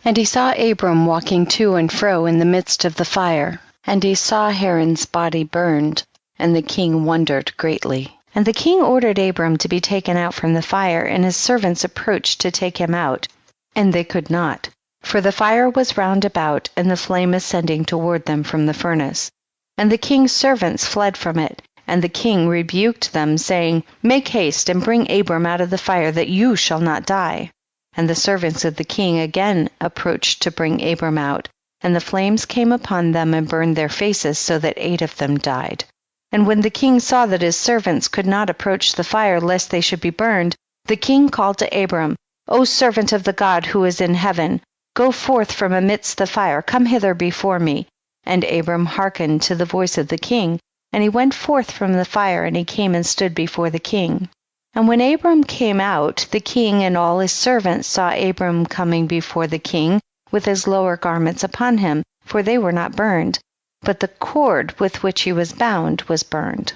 And he saw Abram walking to and fro in the midst of the fire. And he saw Haran's body burned. And the king wondered greatly. And the king ordered Abram to be taken out from the fire, and his servants approached to take him out. And they could not, for the fire was round about, and the flame ascending toward them from the furnace. And the king's servants fled from it. And the king rebuked them, saying, Make haste, and bring Abram out of the fire, that you shall not die. And the servants of the king again approached to bring Abram out. And the flames came upon them and burned their faces, so that 8 of them died. And when the king saw that his servants could not approach the fire, lest they should be burned, the king called to Abram, O servant of the God who is in heaven, go forth from amidst the fire, come hither before me. And Abram hearkened to the voice of the king. And he went forth from the fire, and he came and stood before the king. And when Abram came out, the king and all his servants saw Abram coming before the king, with his lower garments upon him, for they were not burned, but the cord with which he was bound was burned.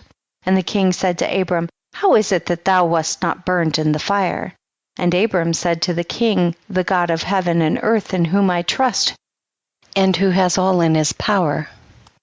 And the king said to Abram, How is it that thou wast not burned in the fire? And Abram said to the king, The God of heaven and earth, in whom I trust, and who has all in his power,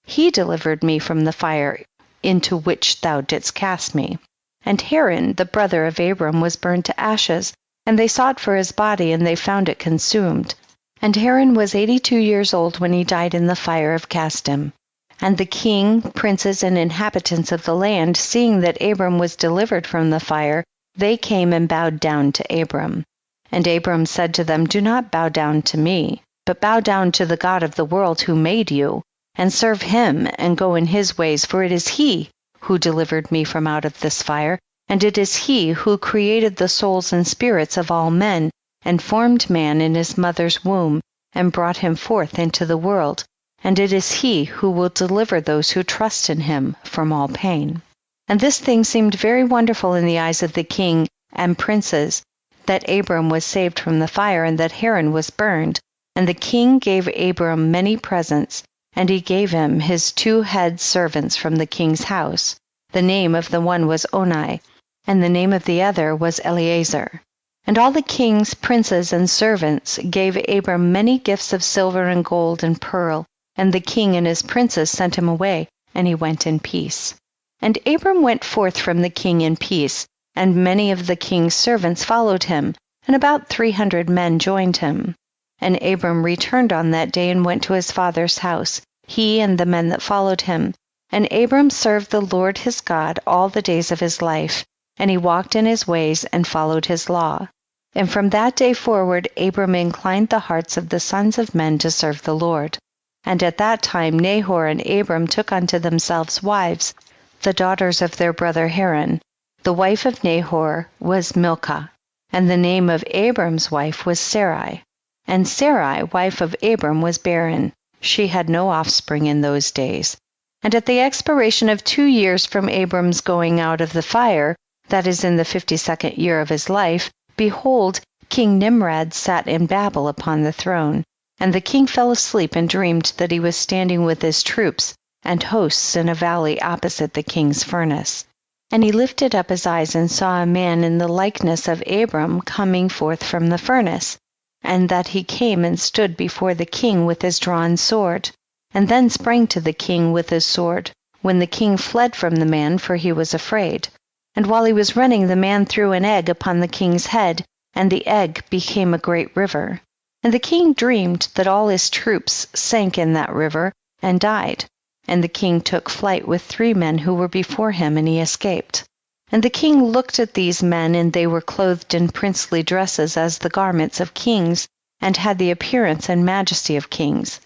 he delivered me from the fire into which thou didst cast me. And Haran, the brother of Abram, was burned to ashes, and they sought for his body, and they found it consumed. And Haran was 82 years old when he died in the fire of Casdim. And the king, princes, and inhabitants of the land, seeing that Abram was delivered from the fire, they came and bowed down to Abram. And Abram said to them, Do not bow down to me, but bow down to the God of the world who made you, and serve him, and go in his ways, for it is he who delivered me from out of this fire, and it is he who created the souls and spirits of all men, and formed man in his mother's womb, and brought him forth into the world, and it is he who will deliver those who trust in him from all pain. And this thing seemed very wonderful in the eyes of the king and princes, that Abram was saved from the fire, and that Haran was burned. And the king gave Abram many presents, and he gave him his 2 head servants from the king's house. The name of the one was Oni, and the name of the other was Eliezer. And all the king's princes and servants gave Abram many gifts of silver and gold and pearl, and the king and his princes sent him away, and he went in peace. And Abram went forth from the king in peace, and many of the king's servants followed him, and about 300 men joined him. And Abram returned on that day and went to his father's house, he and the men that followed him. And Abram served the Lord his God all the days of his life, and he walked in his ways and followed his law. And from that day forward Abram inclined the hearts of the sons of men to serve the Lord. And at that time Nahor and Abram took unto themselves wives, the daughters of their brother Haran. The wife of Nahor was Milcah, and the name of Abram's wife was Sarai. And Sarai, wife of Abram, was barren. She had no offspring in those days. And at the expiration of 2 years from Abram's going out of the fire, that is in the 52nd year of his life, behold, King Nimrod sat in Babel upon the throne. And the king fell asleep and dreamed that he was standing with his troops and hosts in a valley opposite the king's furnace. And he lifted up his eyes and saw a man in the likeness of Abram coming forth from the furnace, and that he came and stood before the king with his drawn sword, and then sprang to the king with his sword, when the king fled from the man, for he was afraid. And while he was running, the man threw an egg upon the king's head, and the egg became a great river. And the king dreamed that all his troops sank in that river, and died. And the king took flight with 3 men who were before him, and he escaped. And the king looked at these men, and they were clothed in princely dresses as the garments of kings, and had the appearance and majesty of kings.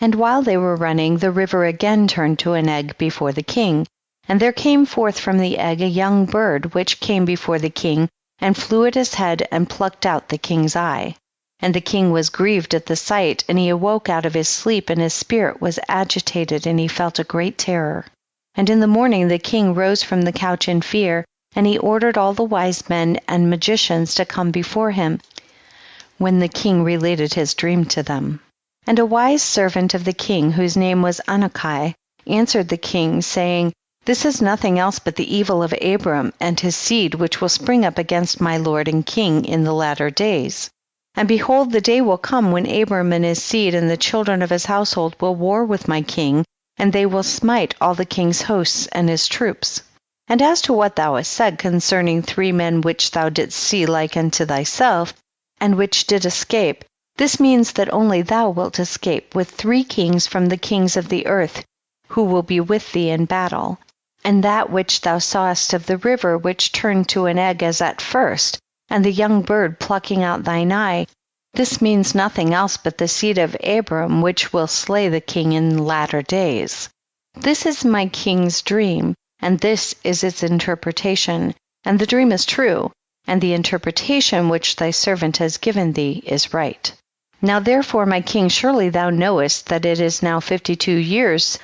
And while they were running, the river again turned to an egg before the king. And there came forth from the egg a young bird, which came before the king, and flew at his head, and plucked out the king's eye. And the king was grieved at the sight, and he awoke out of his sleep, and his spirit was agitated, and he felt a great terror. And in the morning the king rose from the couch in fear, and he ordered all the wise men and magicians to come before him, when the king related his dream to them. And a wise servant of the king, whose name was Anukai, answered the king, saying, This is nothing else but the evil of Abram and his seed, which will spring up against my Lord and King in the latter days. And behold, the day will come when Abram and his seed and the children of his household will war with my king, and they will smite all the king's hosts and his troops. And as to what thou hast said concerning 3 men which thou didst see like unto thyself, and which did escape, this means that only thou wilt escape, with 3 kings from the kings of the earth, who will be with thee in battle. And that which thou sawest of the river, which turned to an egg as at first, and the young bird plucking out thine eye, this means nothing else but the seed of Abram, which will slay the king in latter days. This is my king's dream, and this is its interpretation, and the dream is true, and the interpretation which thy servant has given thee is right. Now therefore, my king, surely thou knowest that it is now 52 years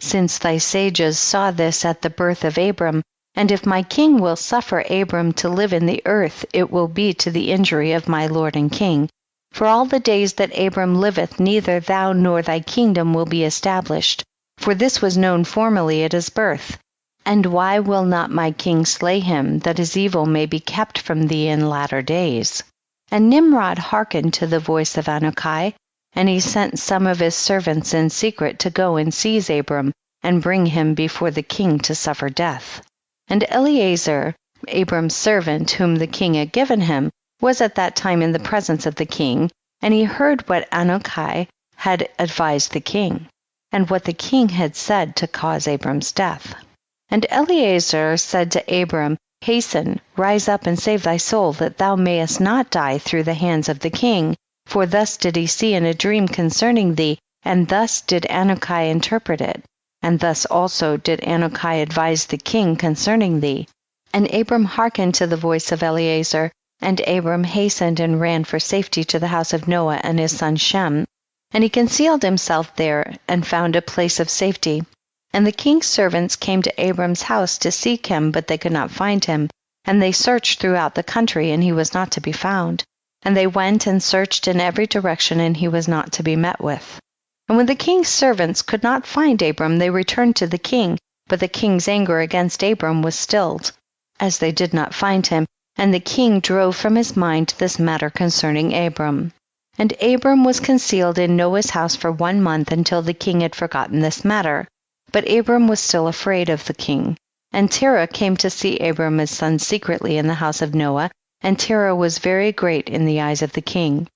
since thy sages saw this at the birth of Abram, and if my king will suffer Abram to live in the earth, it will be to the injury of my lord and king. For all the days that Abram liveth, neither thou nor thy kingdom will be established, for this was known formerly at his birth. And why will not my king slay him, that his evil may be kept from thee in latter days? And Nimrod hearkened to the voice of Anukai, and he sent some of his servants in secret to go and seize Abram, and bring him before the king to suffer death. And Eliezer, Abram's servant, whom the king had given him, was at that time in the presence of the king, and he heard what Anukai had advised the king, and what the king had said to cause Abram's death. And Eliezer said to Abram, Hasten, rise up and save thy soul, that thou mayest not die through the hands of the king, for thus did he see in a dream concerning thee, and thus did Anukai interpret it. And thus also did Anukai advise the king concerning thee. And Abram hearkened to the voice of Eliezer, and Abram hastened and ran for safety to the house of Noah and his son Shem. And he concealed himself there, and found a place of safety. And the king's servants came to Abram's house to seek him, but they could not find him. And they searched throughout the country, and he was not to be found. And they went and searched in every direction, and he was not to be met with. And when the king's servants could not find Abram, they returned to the king, but the king's anger against Abram was stilled, as they did not find him, and the king drove from his mind this matter concerning Abram. And Abram was concealed in Noah's house for 1 month, until the king had forgotten this matter. But Abram was still afraid of the king. And Terah came to see Abram his son secretly in the house of Noah, and Terah was very great in the eyes of the king.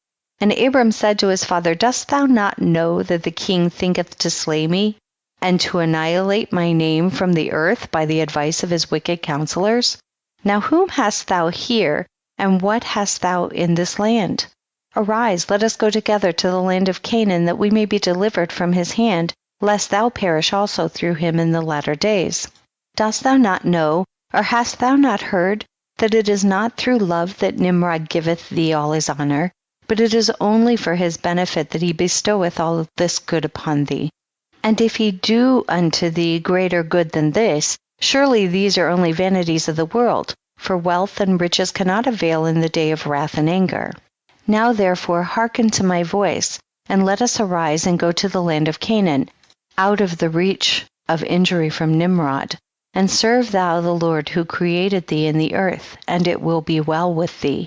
And Abram said to his father, Dost thou not know that the king thinketh to slay me, and to annihilate my name from the earth by the advice of his wicked counselors? Now whom hast thou here, and what hast thou in this land? Arise, let us go together to the land of Canaan, that we may be delivered from his hand, lest thou perish also through him in the latter days. Dost thou not know, or hast thou not heard, that it is not through love that Nimrod giveth thee all his honor, but it is only for his benefit that he bestoweth all this good upon thee? And if he do unto thee greater good than this, surely these are only vanities of the world, for wealth and riches cannot avail in the day of wrath and anger. Now therefore hearken to my voice, and let us arise and go to the land of Canaan, out of the reach of injury from Nimrod, and serve thou the Lord who created thee in the earth, and it will be well with thee.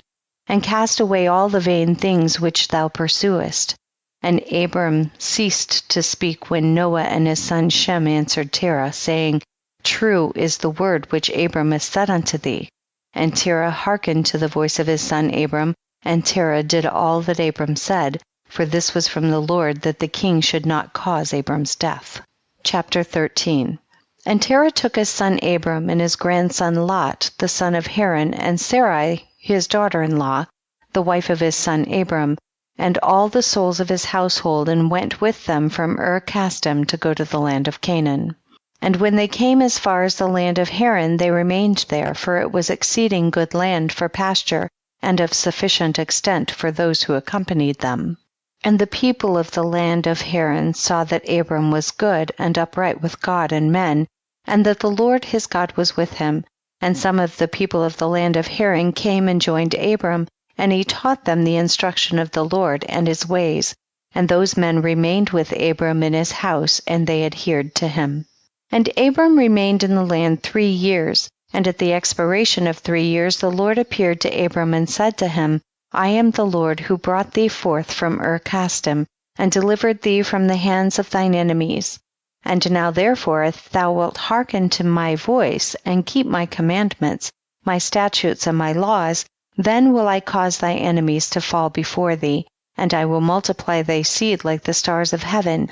And cast away all the vain things which thou pursuest. And Abram ceased to speak when Noah and his son Shem answered Terah, saying, True is the word which Abram has said unto thee. And Terah hearkened to the voice of his son Abram, and Terah did all that Abram said, for this was from the Lord, that the king should not cause Abram's death. Chapter 13. And Terah took his son Abram and his grandson Lot, the son of Haran, and Sarai, his daughter-in-law, the wife of his son Abram, and all the souls of his household, and went with them from Ur-Kasdim to go to the land of Canaan. And when they came as far as the land of Haran, they remained there, for it was exceeding good land for pasture, and of sufficient extent for those who accompanied them. And the people of the land of Haran saw that Abram was good and upright with God and men, and that the Lord his God was with him. And some of the people of the land of Haran came and joined Abram, and he taught them the instruction of the Lord and his ways. And those men remained with Abram in his house, and they adhered to him. And Abram remained in the land 3 years, and at the expiration of 3 years the Lord appeared to Abram and said to him, I am the Lord who brought thee forth from Kasdim, and delivered thee from the hands of thine enemies. And now therefore, if thou wilt hearken to my voice, and keep my commandments, my statutes, and my laws, then will I cause thy enemies to fall before thee, and I will multiply thy seed like the stars of heaven,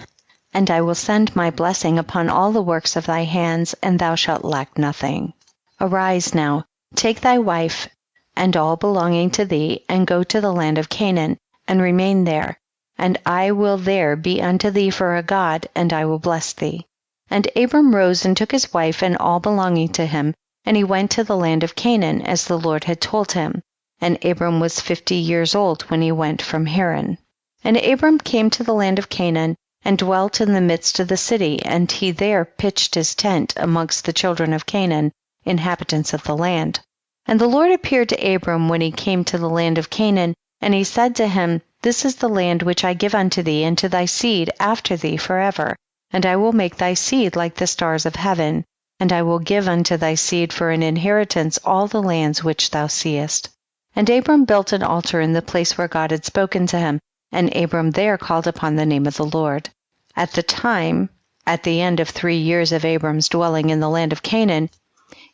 and I will send my blessing upon all the works of thy hands, and thou shalt lack nothing. Arise now, take thy wife, and all belonging to thee, and go to the land of Canaan, and remain there, and I will there be unto thee for a God, and I will bless thee. And Abram rose and took his wife and all belonging to him, and he went to the land of Canaan, as the Lord had told him. And Abram was 50 years old when he went from Haran. And Abram came to the land of Canaan, and dwelt in the midst of the city, and he there pitched his tent amongst the children of Canaan, inhabitants of the land. And the Lord appeared to Abram when he came to the land of Canaan, and he said to him, This is the land which I give unto thee and to thy seed after thee forever, and I will make thy seed like the stars of heaven, and I will give unto thy seed for an inheritance all the lands which thou seest. And Abram built an altar in the place where God had spoken to him, and Abram there called upon the name of the Lord. At the end of 3 years of Abram's dwelling in the land of Canaan,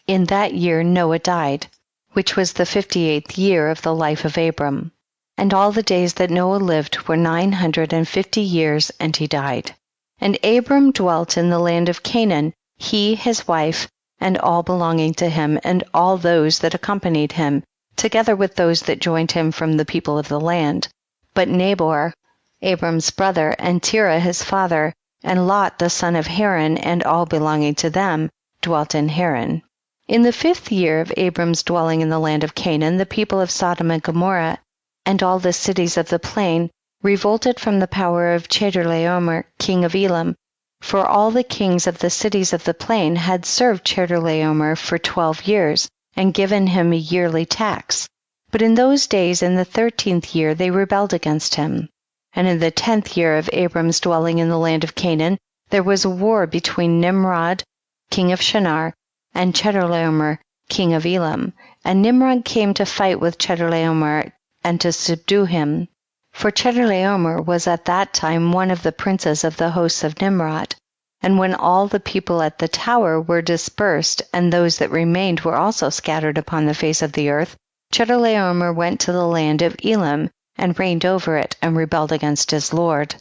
in that year Noah died, which was the 58th year of the life of Abram. And all the days that Noah lived were 950 years, and he died. And Abram dwelt in the land of Canaan, he, his wife, and all belonging to him, and all those that accompanied him, together with those that joined him from the people of the land. But Nabor, Abram's brother, and Terah his father, and Lot the son of Haran, and all belonging to them, dwelt in Haran. In the 5th year of Abram's dwelling in the land of Canaan, the people of Sodom and Gomorrah, and all the cities of the plain, revolted from the power of Chedorlaomer, king of Elam, for all the kings of the cities of the plain had served Chedorlaomer for 12 years, and given him a yearly tax. But in those days, in the 13th year, they rebelled against him. And in the 10th year of Abram's dwelling in the land of Canaan, there was a war between Nimrod, king of Shinar, and Chedorlaomer, king of Elam. And Nimrod came to fight with Chedorlaomer, and to subdue him. For Chedorlaomer was at that time one of the princes of the hosts of Nimrod. And when all the people at the tower were dispersed, and those that remained were also scattered upon the face of the earth, Chedorlaomer went to the land of Elam, and reigned over it, and rebelled against his Lord.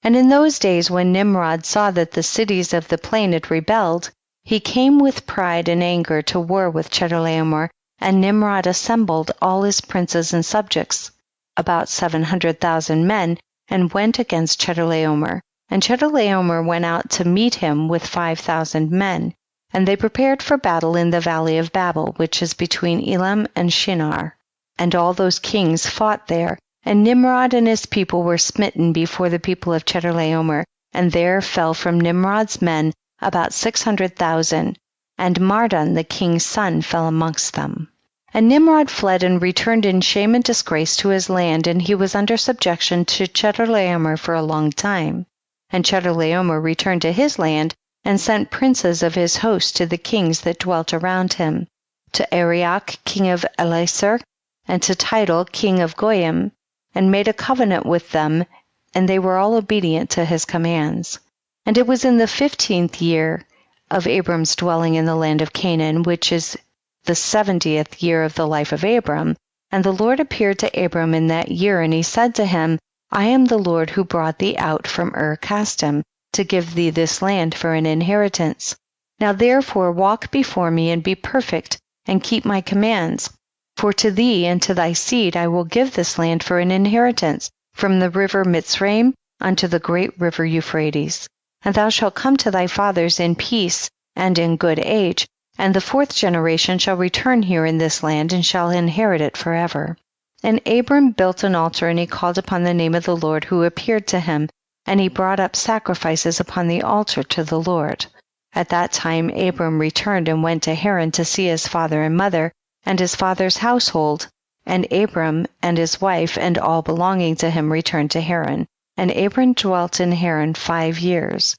And in those days when Nimrod saw that the cities of the plain had rebelled, he came with pride and anger to war with Chedorlaomer, and Nimrod assembled all his princes and subjects, about 700,000 men, and went against Chedorlaomer. And Chedorlaomer went out to meet him with 5,000 men, and they prepared for battle in the valley of Babel, which is between Elam and Shinar. And all those kings fought there, and Nimrod and his people were smitten before the people of Chedorlaomer, and there fell from Nimrod's men about 600,000, and Mardon the king's son fell amongst them. And Nimrod fled and returned in shame and disgrace to his land, and he was under subjection to Chedorlaomer for a long time. And Chedorlaomer returned to his land, and sent princes of his host to the kings that dwelt around him, to Arioch king of Elasar, and to Tidal king of Goyim, and made a covenant with them, and they were all obedient to his commands. And it was in the 15th year of Abram's dwelling in the land of Canaan, which is the 70th year of the life of Abram, and the Lord appeared to Abram in that year, and he said to him, I am the Lord who brought thee out from Kasdim, to give thee this land for an inheritance. Now therefore walk before me, and be perfect, and keep my commands. For to thee and to thy seed I will give this land for an inheritance, from the river Mitzrayim unto the great river Euphrates. And thou shalt come to thy fathers in peace and in good age, and the 4th generation shall return here in this land, and shall inherit it forever. And Abram built an altar, and he called upon the name of the Lord, who appeared to him, and he brought up sacrifices upon the altar to the Lord. At that time Abram returned and went to Haran to see his father and mother, and his father's household, and Abram and his wife and all belonging to him returned to Haran. And Abram dwelt in Haran 5 years.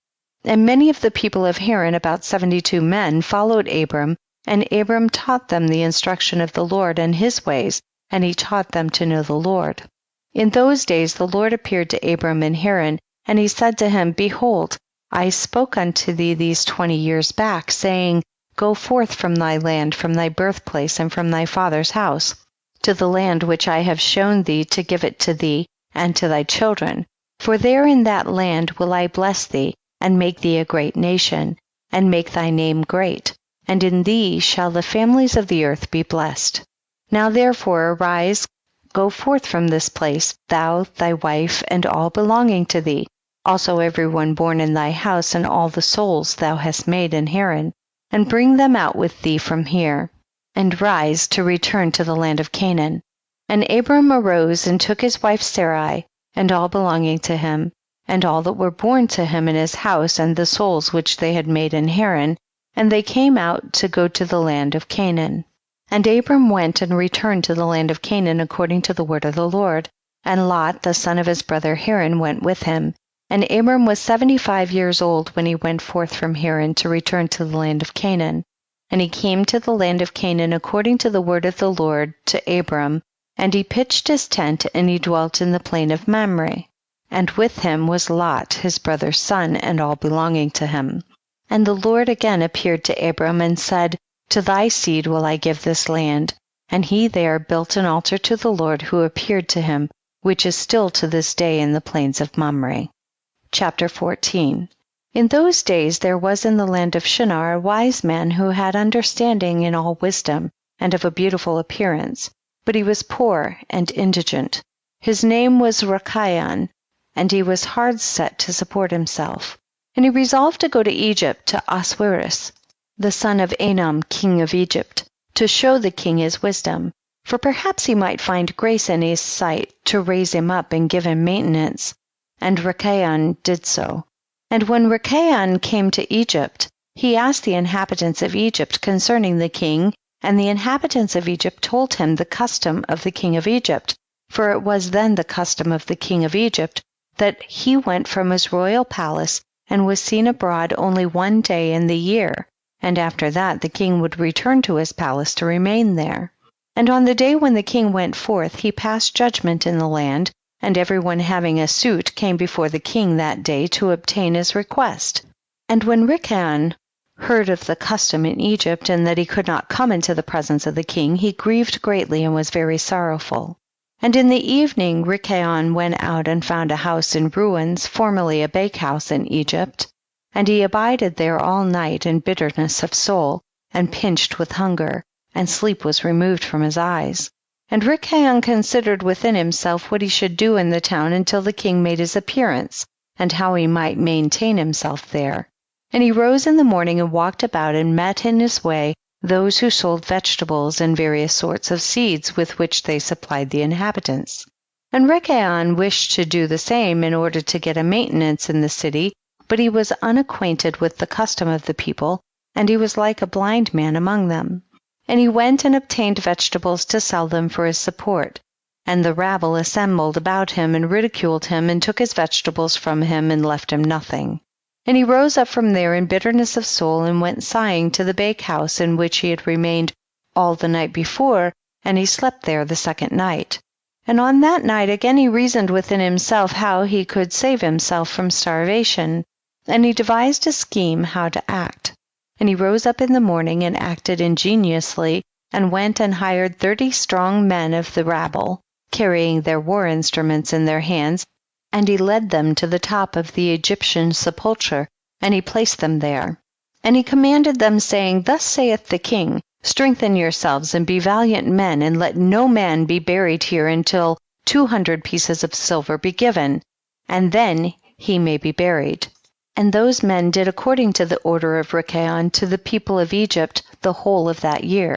And many of the people of Haran, about 72 men, followed Abram, and Abram taught them the instruction of the Lord and his ways, and he taught them to know the Lord. In those days the Lord appeared to Abram in Haran, and he said to him, Behold, I spoke unto thee these 20 years back, saying, Go forth from thy land, from thy birthplace, and from thy father's house, to the land which I have shown thee, to give it to thee and to thy children. For there in that land will I bless thee, and make thee a great nation, and make thy name great, and in thee shall the families of the earth be blessed. Now therefore arise, go forth from this place, thou, thy wife, and all belonging to thee, also every one born in thy house, and all the souls thou hast made in Haran, and bring them out with thee from here, and rise to return to the land of Canaan. And Abram arose and took his wife Sarai, and all belonging to him, and all that were born to him in his house, and the souls which they had made in Haran, and they came out to go to the land of Canaan. And Abram went and returned to the land of Canaan according to the word of the Lord, and Lot the son of his brother Haran went with him. And Abram was 75 years old when he went forth from Haran to return to the land of Canaan. And he came to the land of Canaan according to the word of the Lord to Abram, and he pitched his tent, and he dwelt in the plain of Mamre. And with him was Lot his brother's son, and all belonging to him. And the Lord again appeared to Abram and said, To thy seed will I give this land. And he there built an altar to the Lord who appeared to him, which is still to this day in the plains of Mamre. Chapter 14. In those days there was in the land of Shinar a wise man who had understanding in all wisdom, and of a beautiful appearance, but he was poor and indigent. His name was Rechayan, and he was hard set to support himself. And he resolved to go to Egypt, to Ahasuerus, the son of Anam, king of Egypt, to show the king his wisdom, for perhaps he might find grace in his sight to raise him up and give him maintenance. And Rechayan did so. And when Rechayan came to Egypt, he asked the inhabitants of Egypt concerning the king, and the inhabitants of Egypt told him the custom of the king of Egypt, for it was then the custom of the king of Egypt that he went from his royal palace and was seen abroad only one day in the year, and after that the king would return to his palace to remain there. And on the day when the king went forth, he passed judgment in the land, and everyone having a suit came before the king that day to obtain his request. And when Rechayan heard of the custom in Egypt, and that he could not come into the presence of the king, he grieved greatly and was very sorrowful. And in the evening Rechayan went out and found a house in ruins, formerly a bakehouse in Egypt, and he abided there all night in bitterness of soul, and pinched with hunger, and sleep was removed from his eyes. And Rechayan considered within himself what he should do in the town until the king made his appearance, and how he might maintain himself there. And he rose in the morning and walked about, and met in his way those who sold vegetables and various sorts of seeds with which they supplied the inhabitants. And Rechayan wished to do the same in order to get a maintenance in the city, but he was unacquainted with the custom of the people, and he was like a blind man among them. And he went and obtained vegetables to sell them for his support. And the rabble assembled about him and ridiculed him, and took his vegetables from him and left him nothing. And he rose up from there in bitterness of soul, and went sighing to the bakehouse in which he had remained all the night before, and he slept there the second night. And on that night again he reasoned within himself how he could save himself from starvation, and he devised a scheme how to act. And he rose up in the morning and acted ingeniously, and went and hired 30 strong men of the rabble, carrying their war instruments in their hands, and he led them to the top of the Egyptian sepulchre, and he placed them there. And he commanded them, saying, Thus saith the king, Strengthen yourselves, and be valiant men, and let no man be buried here until 200 pieces of silver be given, and then he may be buried. And those men did according to the order of Rechayan to the people of Egypt the whole of that year.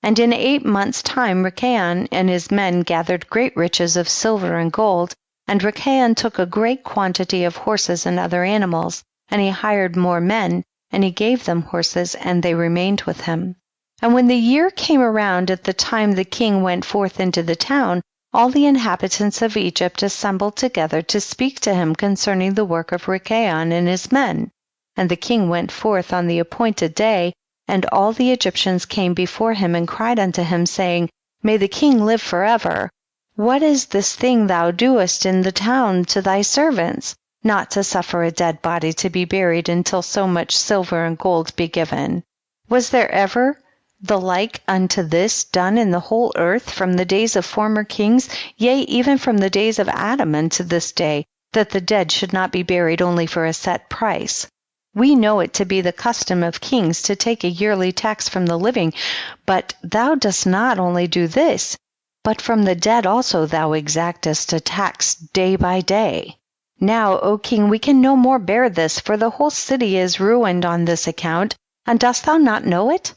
And in 8 months' time Rechayan and his men gathered great riches of silver and gold, and Rechayan took a great quantity of horses and other animals, and he hired more men, and he gave them horses, and they remained with him. And when the year came around, at the time the king went forth into the town, all the inhabitants of Egypt assembled together to speak to him concerning the work of Rechayan and his men. And the king went forth on the appointed day, and all the Egyptians came before him and cried unto him, saying, May the king live forever. What is this thing thou doest in the town to thy servants, not to suffer a dead body to be buried until so much silver and gold be given? Was there ever the like unto this done in the whole earth from the days of former kings, yea, even from the days of Adam unto this day, that the dead should not be buried only for a set price? We know it to be the custom of kings to take a yearly tax from the living, but thou dost not only do this, but from the dead also thou exactest a tax day by day. Now, O king, we can no more bear this, for the whole city is ruined on this account, and dost thou not know it?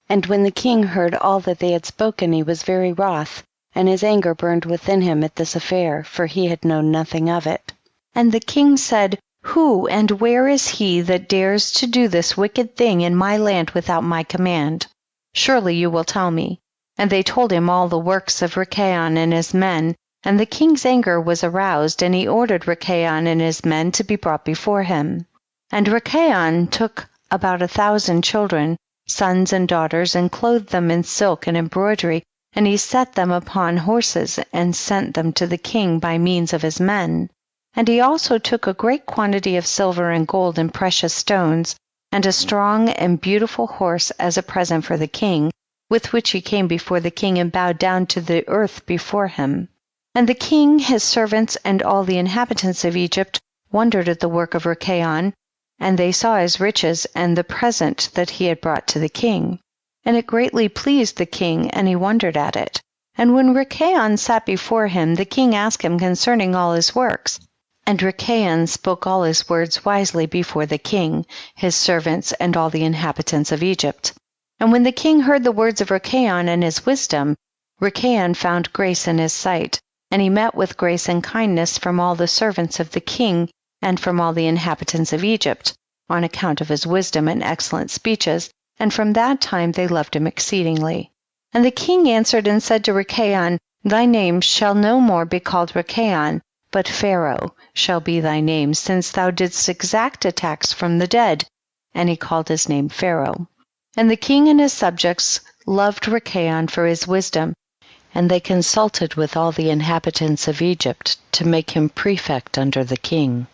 And when the king heard all that they had spoken, he was very wroth, and his anger burned within him at this affair, for he had known nothing of it. And the king said, Who and where is he that dares to do this wicked thing in my land without my command? Surely you will tell me. And they told him all the works of Rikayon and his men, and the king's anger was aroused, and he ordered Rikayon and his men to be brought before him. And Rikayon took about 1,000 children, sons and daughters, and clothed them in silk and embroidery, and he set them upon horses, and sent them to the king by means of his men. And he also took a great quantity of silver and gold and precious stones, and a strong and beautiful horse as a present for the king, with which he came before the king and bowed down to the earth before him. And the king, his servants, and all the inhabitants of Egypt wondered at the work of Rikayon, and they saw his riches and the present that he had brought to the king. And it greatly pleased the king, and he wondered at it. And when Rikayon sat before him, the king asked him concerning all his works. And Rikayon spoke all his words wisely before the king, his servants, and all the inhabitants of Egypt. And when the king heard the words of Rikayon and his wisdom, Rikayon found grace in his sight, and he met with grace and kindness from all the servants of the king and from all the inhabitants of Egypt, on account of his wisdom and excellent speeches, and from that time they loved him exceedingly. And the king answered and said to Rikayon, Thy name shall no more be called Rikayon, but Pharaoh shall be thy name, since thou didst exact a tax from the dead. And he called his name Pharaoh. And the king and his subjects loved Rikayon for his wisdom, and they consulted with all the inhabitants of Egypt to make him prefect under the king.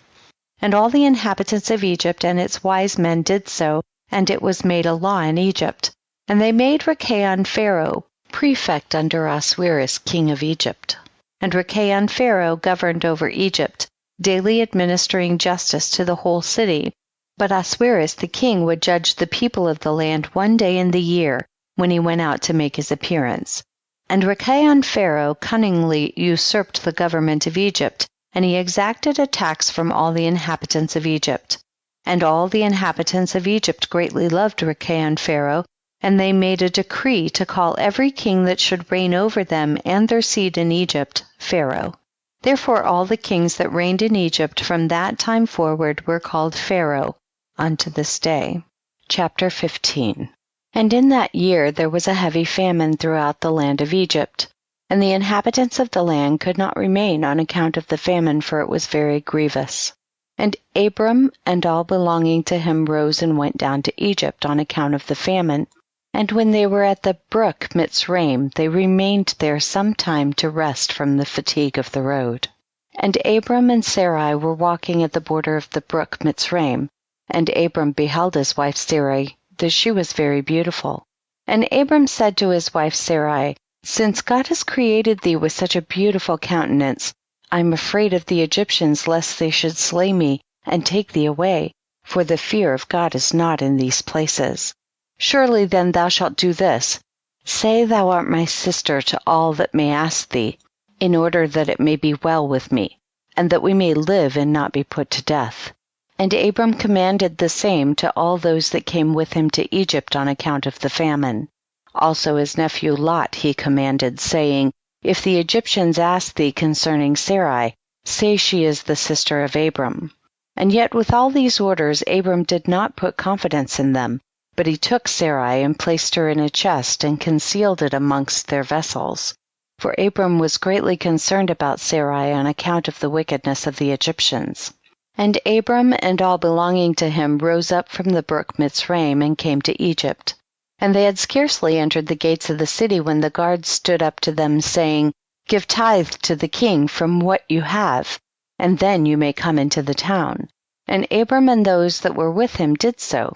And all the inhabitants of Egypt and its wise men did so, and it was made a law in Egypt. And they made Rikayon Pharaoh prefect under Ahasuerus king of Egypt. And Rikayon Pharaoh governed over Egypt, daily administering justice to the whole city. But Ahasuerus the king would judge the people of the land one day in the year, when he went out to make his appearance. And Rikayon Pharaoh cunningly usurped the government of Egypt, and he exacted a tax from all the inhabitants of Egypt. And all the inhabitants of Egypt greatly loved Rikayon Pharaoh, and they made a decree to call every king that should reign over them and their seed in Egypt, Pharaoh. Therefore all the kings that reigned in Egypt from that time forward were called Pharaoh unto this day. Chapter 15. And in that year there was a heavy famine throughout the land of Egypt, and the inhabitants of the land could not remain on account of the famine, for it was very grievous. And Abram and all belonging to him rose and went down to Egypt on account of the famine. And when they were at the brook Mitzraim, they remained there some time to rest from the fatigue of the road. And Abram and Sarai were walking at the border of the brook Mitzraim, and Abram beheld his wife Sarai, that she was very beautiful. And Abram said to his wife Sarai, Since God has created thee with such a beautiful countenance, I am afraid of the Egyptians, lest they should slay me and take thee away, for the fear of God is not in these places. Surely then thou shalt do this, say thou art my sister to all that may ask thee, in order that it may be well with me, and that we may live and not be put to death. And Abram commanded the same to all those that came with him to Egypt on account of the famine. Also his nephew Lot he commanded, saying, If the Egyptians ask thee concerning Sarai, say she is the sister of Abram. And yet with all these orders Abram did not put confidence in them, but he took Sarai and placed her in a chest and concealed it amongst their vessels. For Abram was greatly concerned about Sarai on account of the wickedness of the Egyptians. And Abram and all belonging to him rose up from the brook Mitzrayim and came to Egypt. And they had scarcely entered the gates of the city when the guards stood up to them, saying, Give tithe to the king from what you have, and then you may come into the town. And Abram and those that were with him did so.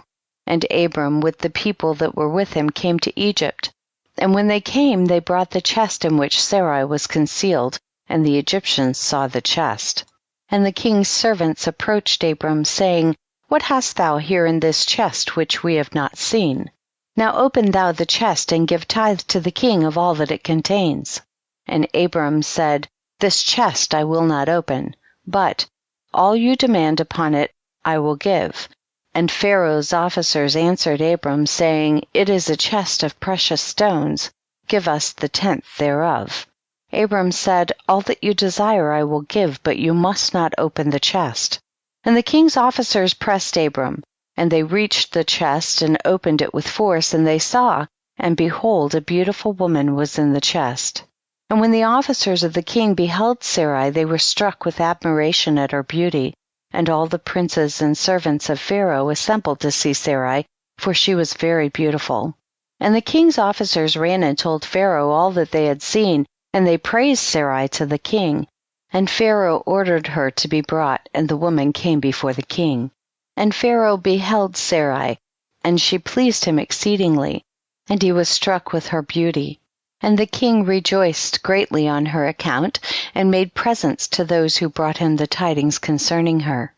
And Abram with the people that were with him came to Egypt. And when they came, they brought the chest in which Sarai was concealed, and the Egyptians saw the chest. And the king's servants approached Abram, saying, What hast thou here in this chest which we have not seen? Now open thou the chest, and give tithe to the king of all that it contains. And Abram said, This chest I will not open, but all you demand upon it I will give. And Pharaoh's officers answered Abram, saying, It is a chest of precious stones, give us the tenth thereof. Abram said, All that you desire I will give, but you must not open the chest. And the king's officers pressed Abram, and they reached the chest and opened it with force, and they saw, and behold, a beautiful woman was in the chest. And when the officers of the king beheld Sarai, they were struck with admiration at her beauty. And all the princes and servants of Pharaoh assembled to see Sarai, for she was very beautiful. And the king's officers ran and told Pharaoh all that they had seen, and they praised Sarai to the king. And Pharaoh ordered her to be brought, and the woman came before the king. And Pharaoh beheld Sarai, and she pleased him exceedingly, and he was struck with her beauty. And the king rejoiced greatly on her account, and made presents to those who brought him the tidings concerning her.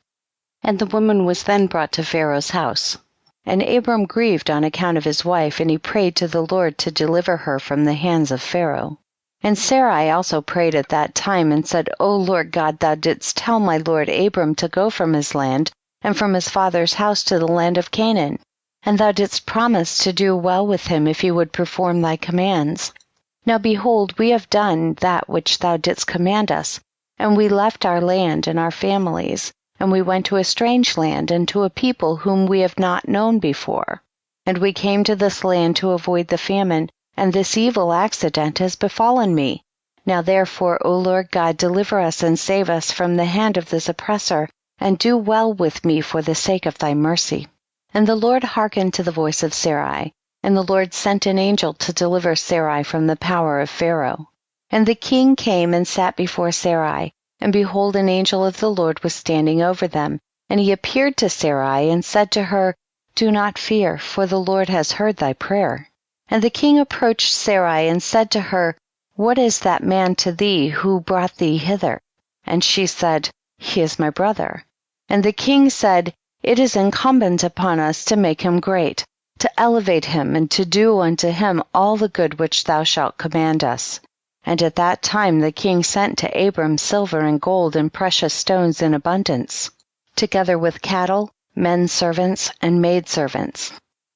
And the woman was then brought to Pharaoh's house. And Abram grieved on account of his wife, and he prayed to the Lord to deliver her from the hands of Pharaoh. And Sarai also prayed at that time, and said, O Lord God, thou didst tell my lord Abram to go from his land, and from his father's house to the land of Canaan. And thou didst promise to do well with him if he would perform thy commands. Now behold, we have done that which thou didst command us, and we left our land and our families, and we went to a strange land, and to a people whom we have not known before. And we came to this land to avoid the famine, and this evil accident has befallen me. Now therefore, O Lord God, deliver us and save us from the hand of this oppressor, and do well with me for the sake of thy mercy. And the Lord hearkened to the voice of Sarai, and the Lord sent an angel to deliver Sarai from the power of Pharaoh. And the king came and sat before Sarai, and behold, an angel of the Lord was standing over them. And he appeared to Sarai and said to her, Do not fear, for the Lord has heard thy prayer. And the king approached Sarai and said to her, What is that man to thee who brought thee hither? And she said, He is my brother. And the king said, It is incumbent upon us to make him great, to elevate him, and to do unto him all the good which thou shalt command us. And at that time the king sent to Abram silver and gold and precious stones in abundance, together with cattle, men servants, and maidservants.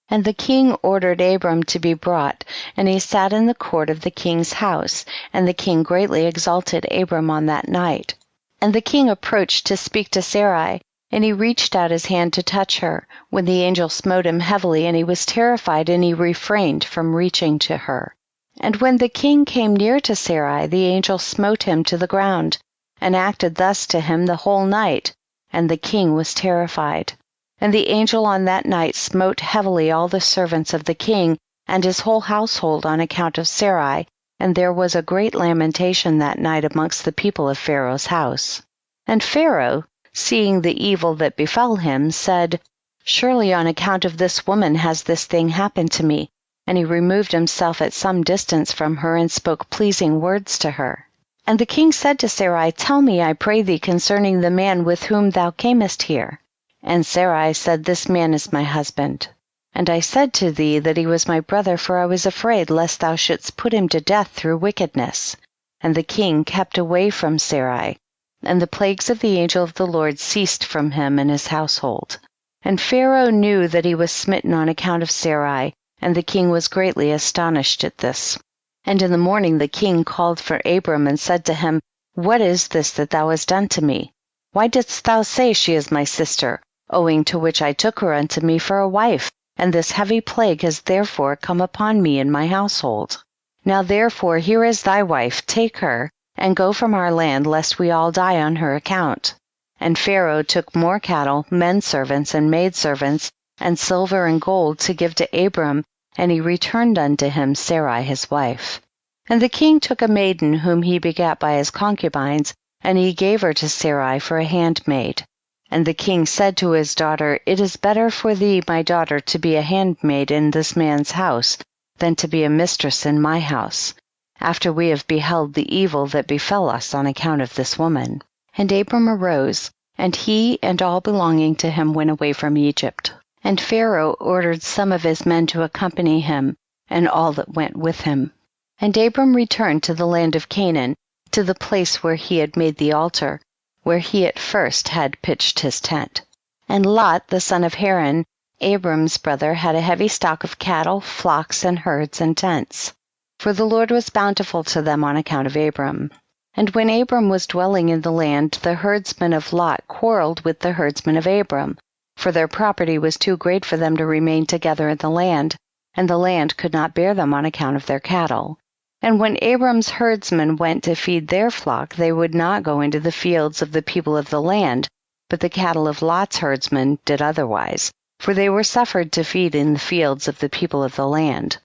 And the king ordered Abram to be brought, and he sat in the court of the king's house, and the king greatly exalted Abram on that night. And the king approached to speak to Sarai, and he reached out his hand to touch her, when the angel smote him heavily, and he was terrified, and he refrained from reaching to her. And when the king came near to Sarai, the angel smote him to the ground, and acted thus to him the whole night, and the king was terrified. And the angel on that night smote heavily all the servants of the king and his whole household on account of Sarai, and there was a great lamentation that night amongst the people of Pharaoh's house. And Pharaoh, seeing the evil that befell him, said, Surely on account of this woman has this thing happened to me. And he removed himself at some distance from her and spoke pleasing words to her. And the king said to Sarai, Tell me, I pray thee, concerning the man with whom thou camest here. And Sarai said, This man is my husband. And I said to thee that he was my brother, for I was afraid lest thou shouldst put him to death through wickedness. And the king kept away from Sarai, and the plagues of the angel of the Lord ceased from him and his household. And Pharaoh knew that he was smitten on account of Sarai, and the king was greatly astonished at this. And in the morning the king called for Abram and said to him, What is this that thou hast done to me? Why didst thou say, She is my sister, owing to which I took her unto me for a wife, and this heavy plague has therefore come upon me and my household. Now therefore here is thy wife, take her, and go from our land, lest we all die on her account. And Pharaoh took more cattle, men servants and maidservants, and silver and gold to give to Abram, and he returned unto him Sarai his wife. And the king took a maiden whom he begat by his concubines, and he gave her to Sarai for a handmaid. And the king said to his daughter, It is better for thee, my daughter, to be a handmaid in this man's house, than to be a mistress in my house, after we have beheld the evil that befell us on account of this woman. And Abram arose, and he and all belonging to him went away from Egypt. And Pharaoh ordered some of his men to accompany him, and all that went with him. And Abram returned to the land of Canaan, to the place where he had made the altar, where he at first had pitched his tent. And Lot, the son of Haran, Abram's brother, had a heavy stock of cattle, flocks, and herds, and tents. For the Lord was bountiful to them on account of Abram. And when Abram was dwelling in the land, the herdsmen of Lot quarreled with the herdsmen of Abram, for their property was too great for them to remain together in the land, and the land could not bear them on account of their cattle. And when Abram's herdsmen went to feed their flock, they would not go into the fields of the people of the land, but the cattle of Lot's herdsmen did otherwise, for they were suffered to feed in the fields of the people of the land.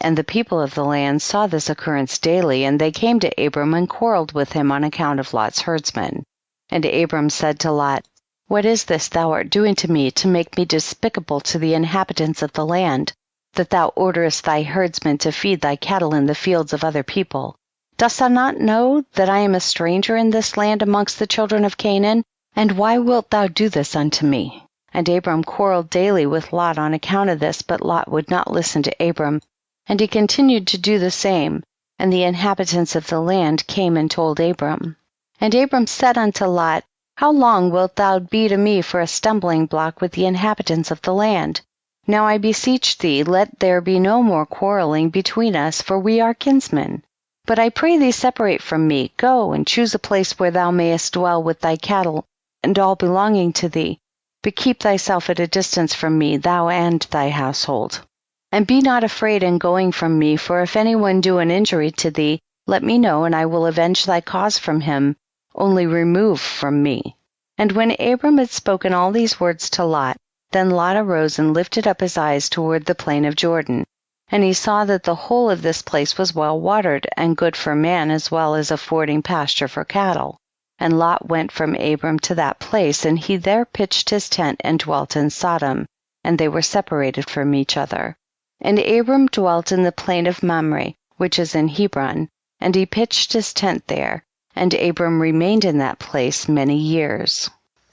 And the people of the land saw this occurrence daily, and they came to Abram and quarreled with him on account of Lot's herdsmen. And Abram said to Lot, What is this thou art doing to me, to make me despicable to the inhabitants of the land, that thou orderest thy herdsmen to feed thy cattle in the fields of other people? Dost thou not know that I am a stranger in this land amongst the children of Canaan? And why wilt thou do this unto me? And Abram quarreled daily with Lot on account of this, but Lot would not listen to Abram, and he continued to do the same. And the inhabitants of the land came and told Abram. And Abram said unto Lot, How long wilt thou be to me for a stumbling block with the inhabitants of the land? Now I beseech thee, let there be no more quarreling between us, for we are kinsmen. But I pray thee, separate from me, go and choose a place where thou mayest dwell with thy cattle and all belonging to thee, but keep thyself at a distance from me, thou and thy household. And be not afraid in going from me, for if any one do an injury to thee, let me know, and I will avenge thy cause from him, only remove from me. And when Abram had spoken all these words to Lot, then Lot arose and lifted up his eyes toward the plain of Jordan. And he saw that the whole of this place was well watered, and good for man as well as affording pasture for cattle. And Lot went from Abram to that place, and he there pitched his tent and dwelt in Sodom, and they were separated from each other. And Abram dwelt in the plain of Mamre, which is in Hebron, and he pitched his tent there, and Abram remained in that place many years.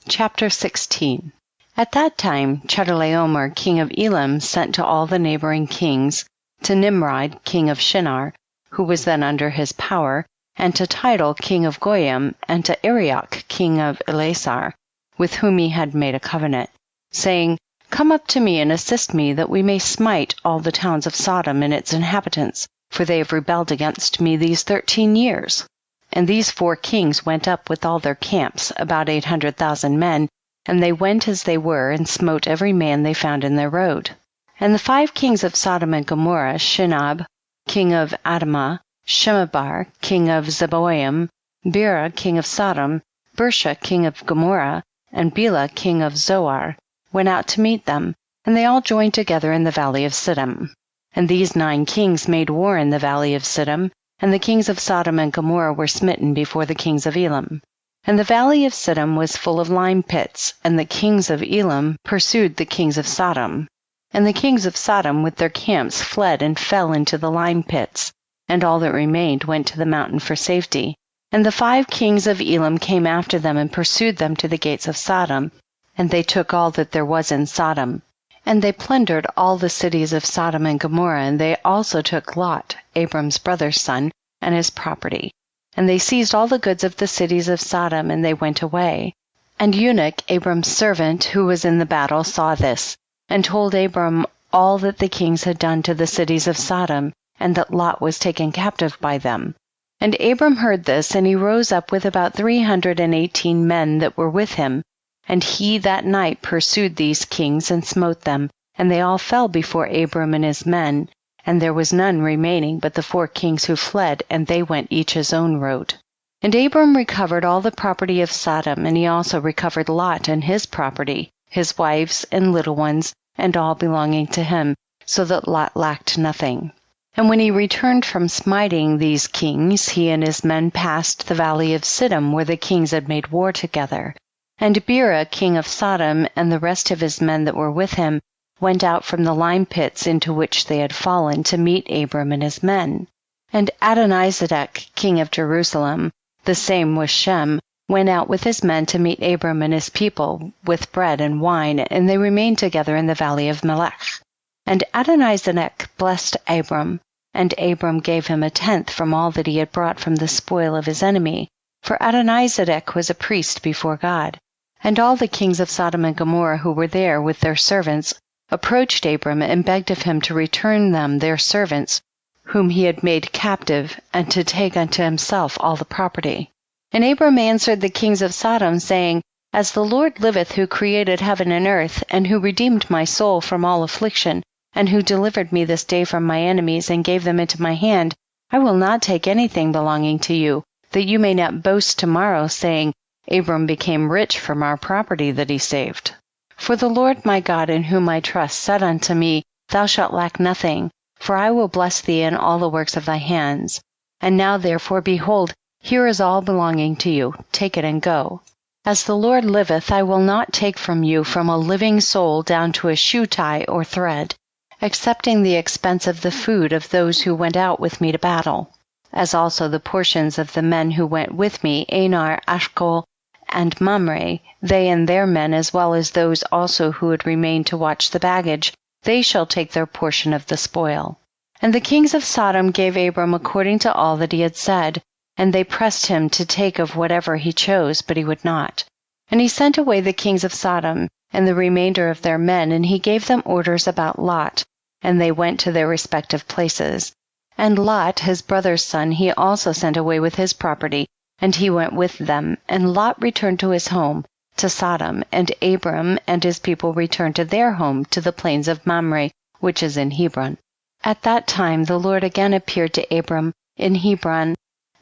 Chapter 16. At that time Chedorlaomer king of Elam sent to all the neighboring kings, to Nimrod king of Shinar, who was then under his power, and to Tidal king of Goyim, and to haYarukh king of Elasar, with whom he had made a covenant, saying, Come up to me and assist me, that we may smite all the towns of Sodom and its inhabitants, for they have rebelled against me these 13 years. And these 4 kings went up with all their camps, about 800,000 men, and they went as they were, and smote every man they found in their road. And the 5 kings of Sodom and Gomorrah, Shinab, king of Admah, Shemebar, king of Zeboim, Bera, king of Sodom, Bersha, king of Gomorrah, and Bela, king of Zoar, went out to meet them, and they all joined together in the valley of Siddim. And these 9 kings made war in the valley of Siddim, and the kings of Sodom and Gomorrah were smitten before the kings of Elam. And the valley of Siddim was full of lime pits, and the kings of Elam pursued the kings of Sodom. And the kings of Sodom with their camps fled and fell into the lime pits, and all that remained went to the mountain for safety. And the 5 kings of Elam came after them and pursued them to the gates of Sodom, and they took all that there was in Sodom. And they plundered all the cities of Sodom and Gomorrah, and they also took Lot, Abram's brother's son, and his property. And they seized all the goods of the cities of Sodom, and they went away. And Eunuch, Abram's servant, who was in the battle, saw this, and told Abram all that the kings had done to the cities of Sodom, and that Lot was taken captive by them. And Abram heard this, and he rose up with about 318 men that were with him, and he that night pursued these kings and smote them, and they all fell before Abram and his men, and there was none remaining but the 4 kings who fled, and they went each his own road. And Abram recovered all the property of Sodom, and he also recovered Lot and his property, his wives and little ones, and all belonging to him, so that Lot lacked nothing. And when he returned from smiting these kings, he and his men passed the valley of Siddim, where the kings had made war together. And Bera, king of Sodom, and the rest of his men that were with him, went out from the lime pits into which they had fallen to meet Abram and his men. And Adonizedek, king of Jerusalem, the same was Shem, went out with his men to meet Abram and his people with bread and wine, and they remained together in the valley of Melech. And Adonizedek blessed Abram, and Abram gave him 1/10 from all that he had brought from the spoil of his enemy, for Adonizedek was a priest before God. And all the kings of Sodom and Gomorrah who were there with their servants approached Abram and begged of him to return them their servants, whom he had made captive, and to take unto himself all the property. And Abram answered the kings of Sodom, saying, As the Lord liveth, who created heaven and earth, and who redeemed my soul from all affliction, and who delivered me this day from my enemies, and gave them into my hand, I will not take anything belonging to you, that you may not boast tomorrow, saying, Abram became rich from our property that he saved. For the Lord my God, in whom I trust, said unto me, Thou shalt lack nothing, for I will bless thee in all the works of thy hands. And now therefore, behold, here is all belonging to you, take it and go. As the Lord liveth, I will not take from you from a living soul down to a shoe tie or thread, excepting the expense of the food of those who went out with me to battle, as also the portions of the men who went with me, Anar, Ashkol, and Mamre, they and their men, as well as those also who had remained to watch the baggage, they shall take their portion of the spoil. And the kings of Sodom gave Abram according to all that he had said, and they pressed him to take of whatever he chose, but he would not. And he sent away the kings of Sodom and the remainder of their men, and he gave them orders about Lot, and they went to their respective places. And Lot, his brother's son, he also sent away with his property, and he went with them, and Lot returned to his home, to Sodom, and Abram and his people returned to their home, to the plains of Mamre, which is in Hebron. At that time the Lord again appeared to Abram in Hebron,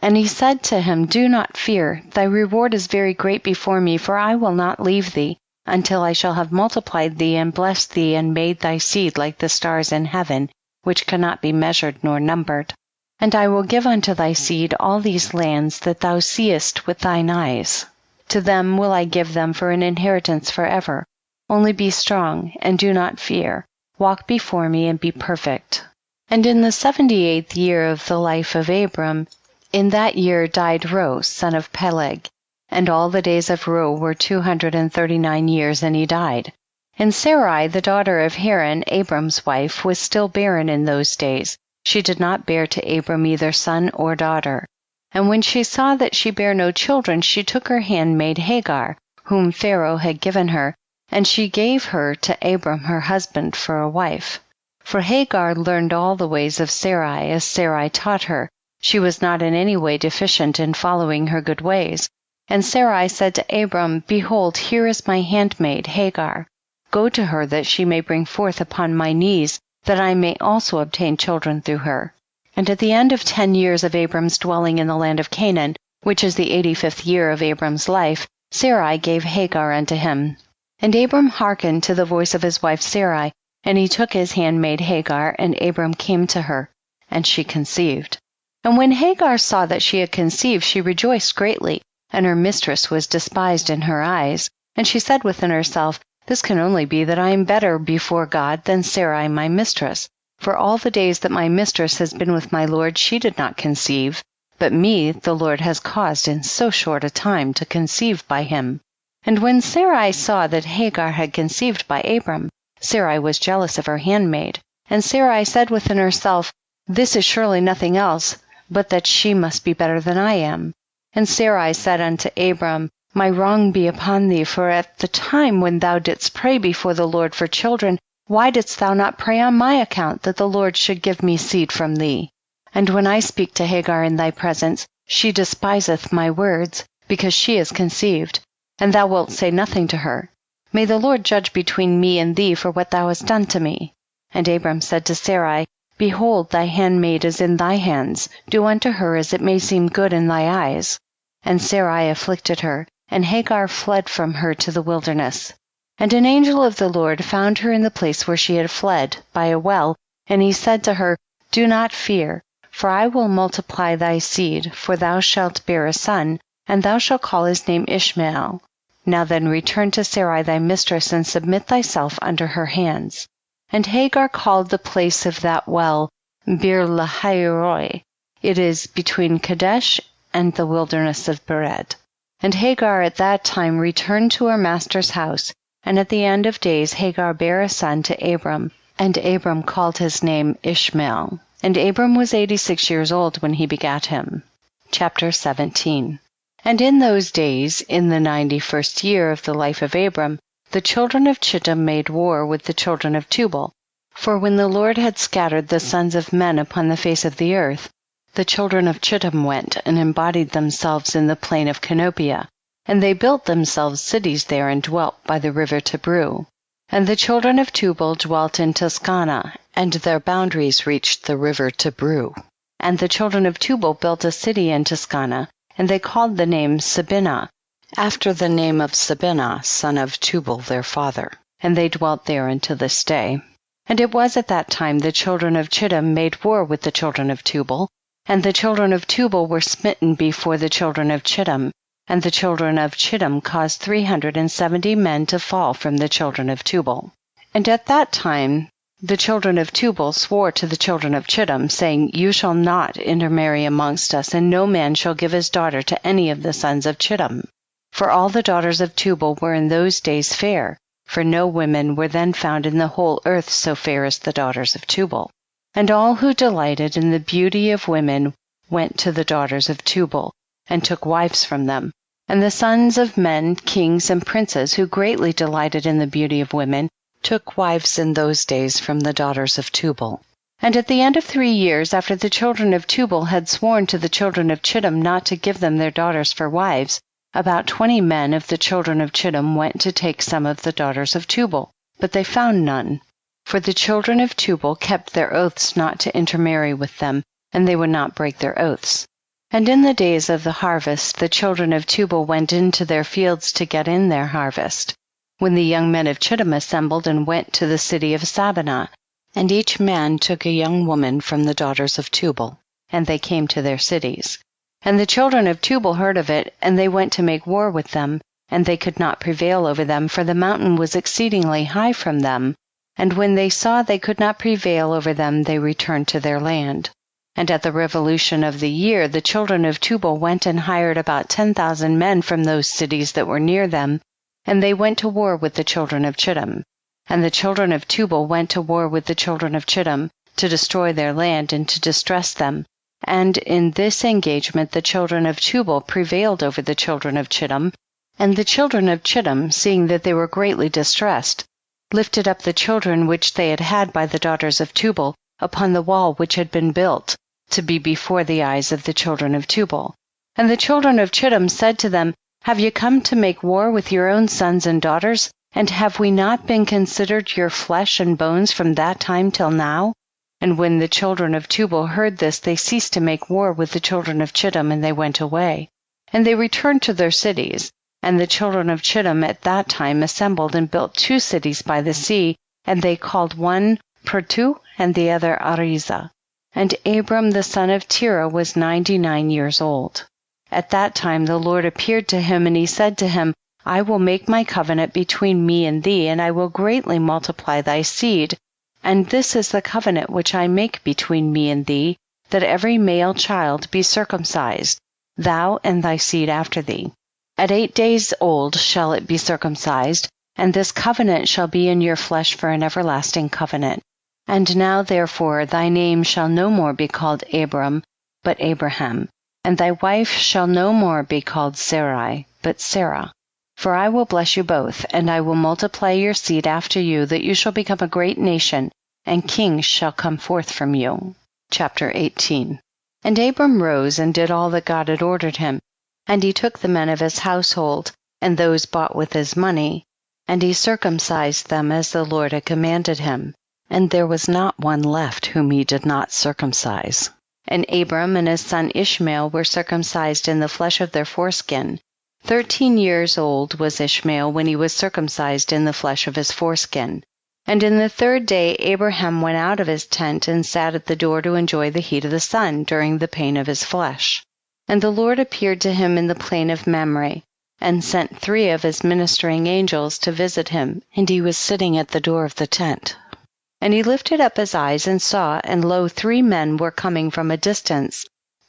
and he said to him, Do not fear, thy reward is very great before me, for I will not leave thee, until I shall have multiplied thee and blessed thee, and made thy seed like the stars in heaven, which cannot be measured nor numbered. And I will give unto thy seed all these lands that thou seest with thine eyes. To them will I give them for an inheritance forever. Only be strong, and do not fear. Walk before me, and be perfect. And in the 78th year of the life of Abram, in that year died Ro, son of Peleg. And all the days of Ro were 239 years, and he died. And Sarai, the daughter of Haran, Abram's wife, was still barren in those days. She did not bear to Abram either son or daughter. And when she saw that she bare no children, she took her handmaid Hagar, whom Pharaoh had given her, and she gave her to Abram her husband for a wife. For Hagar learned all the ways of Sarai, as Sarai taught her. She was not in any way deficient in following her good ways. And Sarai said to Abram, Behold, here is my handmaid Hagar. Go to her, that she may bring forth upon my knees, that I may also obtain children through her. And at the end of 10 years of Abram's dwelling in the land of Canaan, which is the 85th year of Abram's life, Sarai gave Hagar unto him. And Abram hearkened to the voice of his wife Sarai, and he took his handmaid Hagar, and Abram came to her, and she conceived. And when Hagar saw that she had conceived, she rejoiced greatly, and her mistress was despised in her eyes. And she said within herself, This can only be that I am better before God than Sarai my mistress. For all the days that my mistress has been with my Lord, she did not conceive, but me the Lord has caused in so short a time to conceive by him. And when Sarai saw that Hagar had conceived by Abram, Sarai was jealous of her handmaid. And Sarai said within herself, This is surely nothing else, but that she must be better than I am. And Sarai said unto Abram, My wrong be upon thee, for at the time when thou didst pray before the Lord for children, why didst thou not pray on my account, that the Lord should give me seed from thee? And when I speak to Hagar in thy presence, she despiseth my words, because she is conceived, and thou wilt say nothing to her. May the Lord judge between me and thee for what thou hast done to me. And Abram said to Sarai, Behold, thy handmaid is in thy hands, do unto her as it may seem good in thy eyes. And Sarai afflicted her, and Hagar fled from her to the wilderness. And an angel of the Lord found her in the place where she had fled, by a well, and he said to her, Do not fear, for I will multiply thy seed, for thou shalt bear a son, and thou shalt call his name Ishmael. Now then return to Sarai thy mistress, and submit thyself under her hands. And Hagar called the place of that well Bir Lahairoi. It is between Kadesh and the wilderness of Bered. And Hagar at that time returned to her master's house, and at the end of days Hagar bare a son to Abram, and Abram called his name Ishmael. And Abram was 86 years old when he begat him. Chapter 17. And in those days, in the 91st year of the life of Abram, the children of Chittim made war with the children of Tubal. For when the Lord had scattered the sons of men upon the face of the earth, the children of Chittim went and embodied themselves in the plain of Canopia, and they built themselves cities there and dwelt by the river Tibru. And the children of Tubal dwelt in Tuscana, and their boundaries reached the river Tibru. And the children of Tubal built a city in Tuscana, and they called the name Sabinah, after the name of Sabinah, son of Tubal their father. And they dwelt there unto this day. And it was at that time the children of Chittim made war with the children of Tubal, and the children of Tubal were smitten before the children of Chittim, and the children of Chittim caused 370 men to fall from the children of Tubal. And at that time the children of Tubal swore to the children of Chittim, saying, You shall not intermarry amongst us, and no man shall give his daughter to any of the sons of Chittim. For all the daughters of Tubal were in those days fair, for no women were then found in the whole earth so fair as the daughters of Tubal. And all who delighted in the beauty of women went to the daughters of Tubal, and took wives from them. And the sons of men, kings and princes, who greatly delighted in the beauty of women, took wives in those days from the daughters of Tubal. And at the end of 3 years, after the children of Tubal had sworn to the children of Chittim not to give them their daughters for wives, about 20 men of the children of Chittim went to take some of the daughters of Tubal, but they found none. For the children of Tubal kept their oaths not to intermarry with them, and they would not break their oaths. And in the days of the harvest the children of Tubal went into their fields to get in their harvest, when the young men of Chittim assembled and went to the city of Sabinah, and each man took a young woman from the daughters of Tubal, and they came to their cities. And the children of Tubal heard of it, and they went to make war with them, and they could not prevail over them, for the mountain was exceedingly high from them. And when they saw they could not prevail over them, they returned to their land. And at the revolution of the year, the children of Tubal went and hired about 10,000 men from those cities that were near them, and they went to war with the children of Chittim. And the children of Tubal went to war with the children of Chittim, to destroy their land and to distress them. And in this engagement the children of Tubal prevailed over the children of Chittim, and the children of Chittim, seeing that they were greatly distressed, lifted up the children which they had by the daughters of Tubal upon the wall which had been built, to be before the eyes of the children of Tubal. And the children of Chittim said to them, Have ye come to make war with your own sons and daughters? And have we not been considered your flesh and bones from that time till now? And when the children of Tubal heard this, they ceased to make war with the children of Chittim, and they went away. And they returned to their cities. And the children of Chittim at that time assembled and built 2 cities by the sea, and they called one Pertu and the other Arizah. And Abram the son of Terah was 99 years old. At that time the Lord appeared to him, and he said to him, I will make my covenant between me and thee, and I will greatly multiply thy seed. And this is the covenant which I make between me and thee, that every male child be circumcised, thou and thy seed after thee. At 8 days old shall it be circumcised, and this covenant shall be in your flesh for an everlasting covenant. And now therefore thy name shall no more be called Abram, but Abraham, and thy wife shall no more be called Sarai, but Sarah. For I will bless you both, and I will multiply your seed after you, that you shall become a great nation, and kings shall come forth from you. Chapter 18. And Abram rose and did all that God had ordered him, and he took the men of his household, and those bought with his money, and he circumcised them as the Lord had commanded him, and there was not one left whom he did not circumcise. And Abram and his son Ishmael were circumcised in the flesh of their foreskin. 13 years old was Ishmael when he was circumcised in the flesh of his foreskin. And in the 3rd day Abraham went out of his tent and sat at the door to enjoy the heat of the sun during the pain of his flesh. And the Lord appeared to him in the plain of Mamre, and sent 3 of his ministering angels to visit him, and he was sitting at the door of the tent. And he lifted up his eyes and saw, and lo, 3 men were coming from a distance,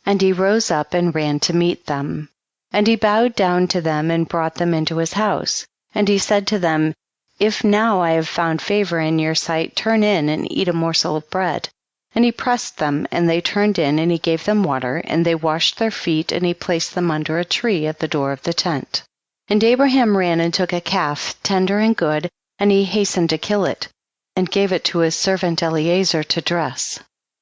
and he rose up and ran to meet them. And he bowed down to them and brought them into his house. And he said to them, If now I have found favor in your sight, turn in and eat a morsel of bread. And he pressed them, and they turned in, and he gave them water, and they washed their feet, and he placed them under a tree at the door of the tent. And Abraham ran and took a calf, tender and good, and he hastened to kill it, and gave it to his servant Eliezer to dress.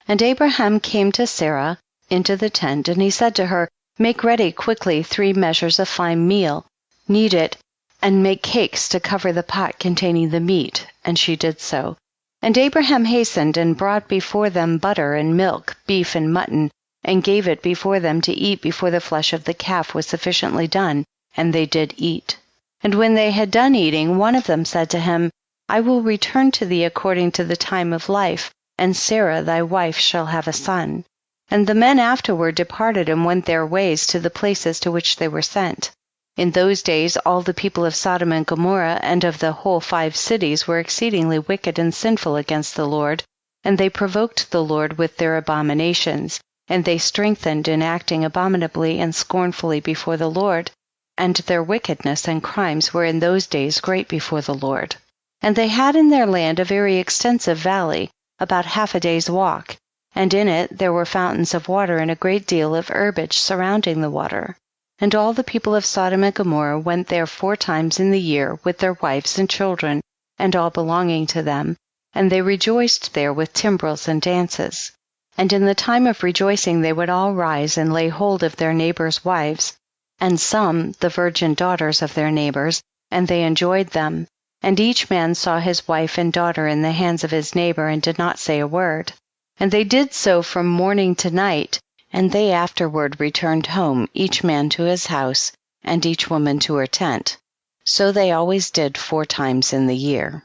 And Abraham came to Sarah into the tent, and he said to her, Make ready quickly 3 measures of fine meal, knead it, and make cakes to cover the pot containing the meat. And she did so. And Abraham hastened and brought before them butter and milk, beef and mutton, and gave it before them to eat before the flesh of the calf was sufficiently done, and they did eat. And when they had done eating, one of them said to him, I will return to thee according to the time of life, and Sarah thy wife shall have a son. And the men afterward departed and went their ways to the places to which they were sent. In those days all the people of Sodom and Gomorrah and of the whole 5 cities were exceedingly wicked and sinful against the Lord, and they provoked the Lord with their abominations, and they strengthened in acting abominably and scornfully before the Lord, and their wickedness and crimes were in those days great before the Lord. And they had in their land a very extensive valley, about half a day's walk, and in it there were fountains of water and a great deal of herbage surrounding the water. And all the people of Sodom and Gomorrah went there 4 times in the year with their wives and children, and all belonging to them, and they rejoiced there with timbrels and dances. And in the time of rejoicing they would all rise and lay hold of their neighbors' wives, and some the virgin daughters of their neighbors, and they enjoyed them. And each man saw his wife and daughter in the hands of his neighbor, and did not say a word. And they did so from morning to night, and they afterward returned home, each man to his house, and each woman to her tent. So they always did 4 times in the year.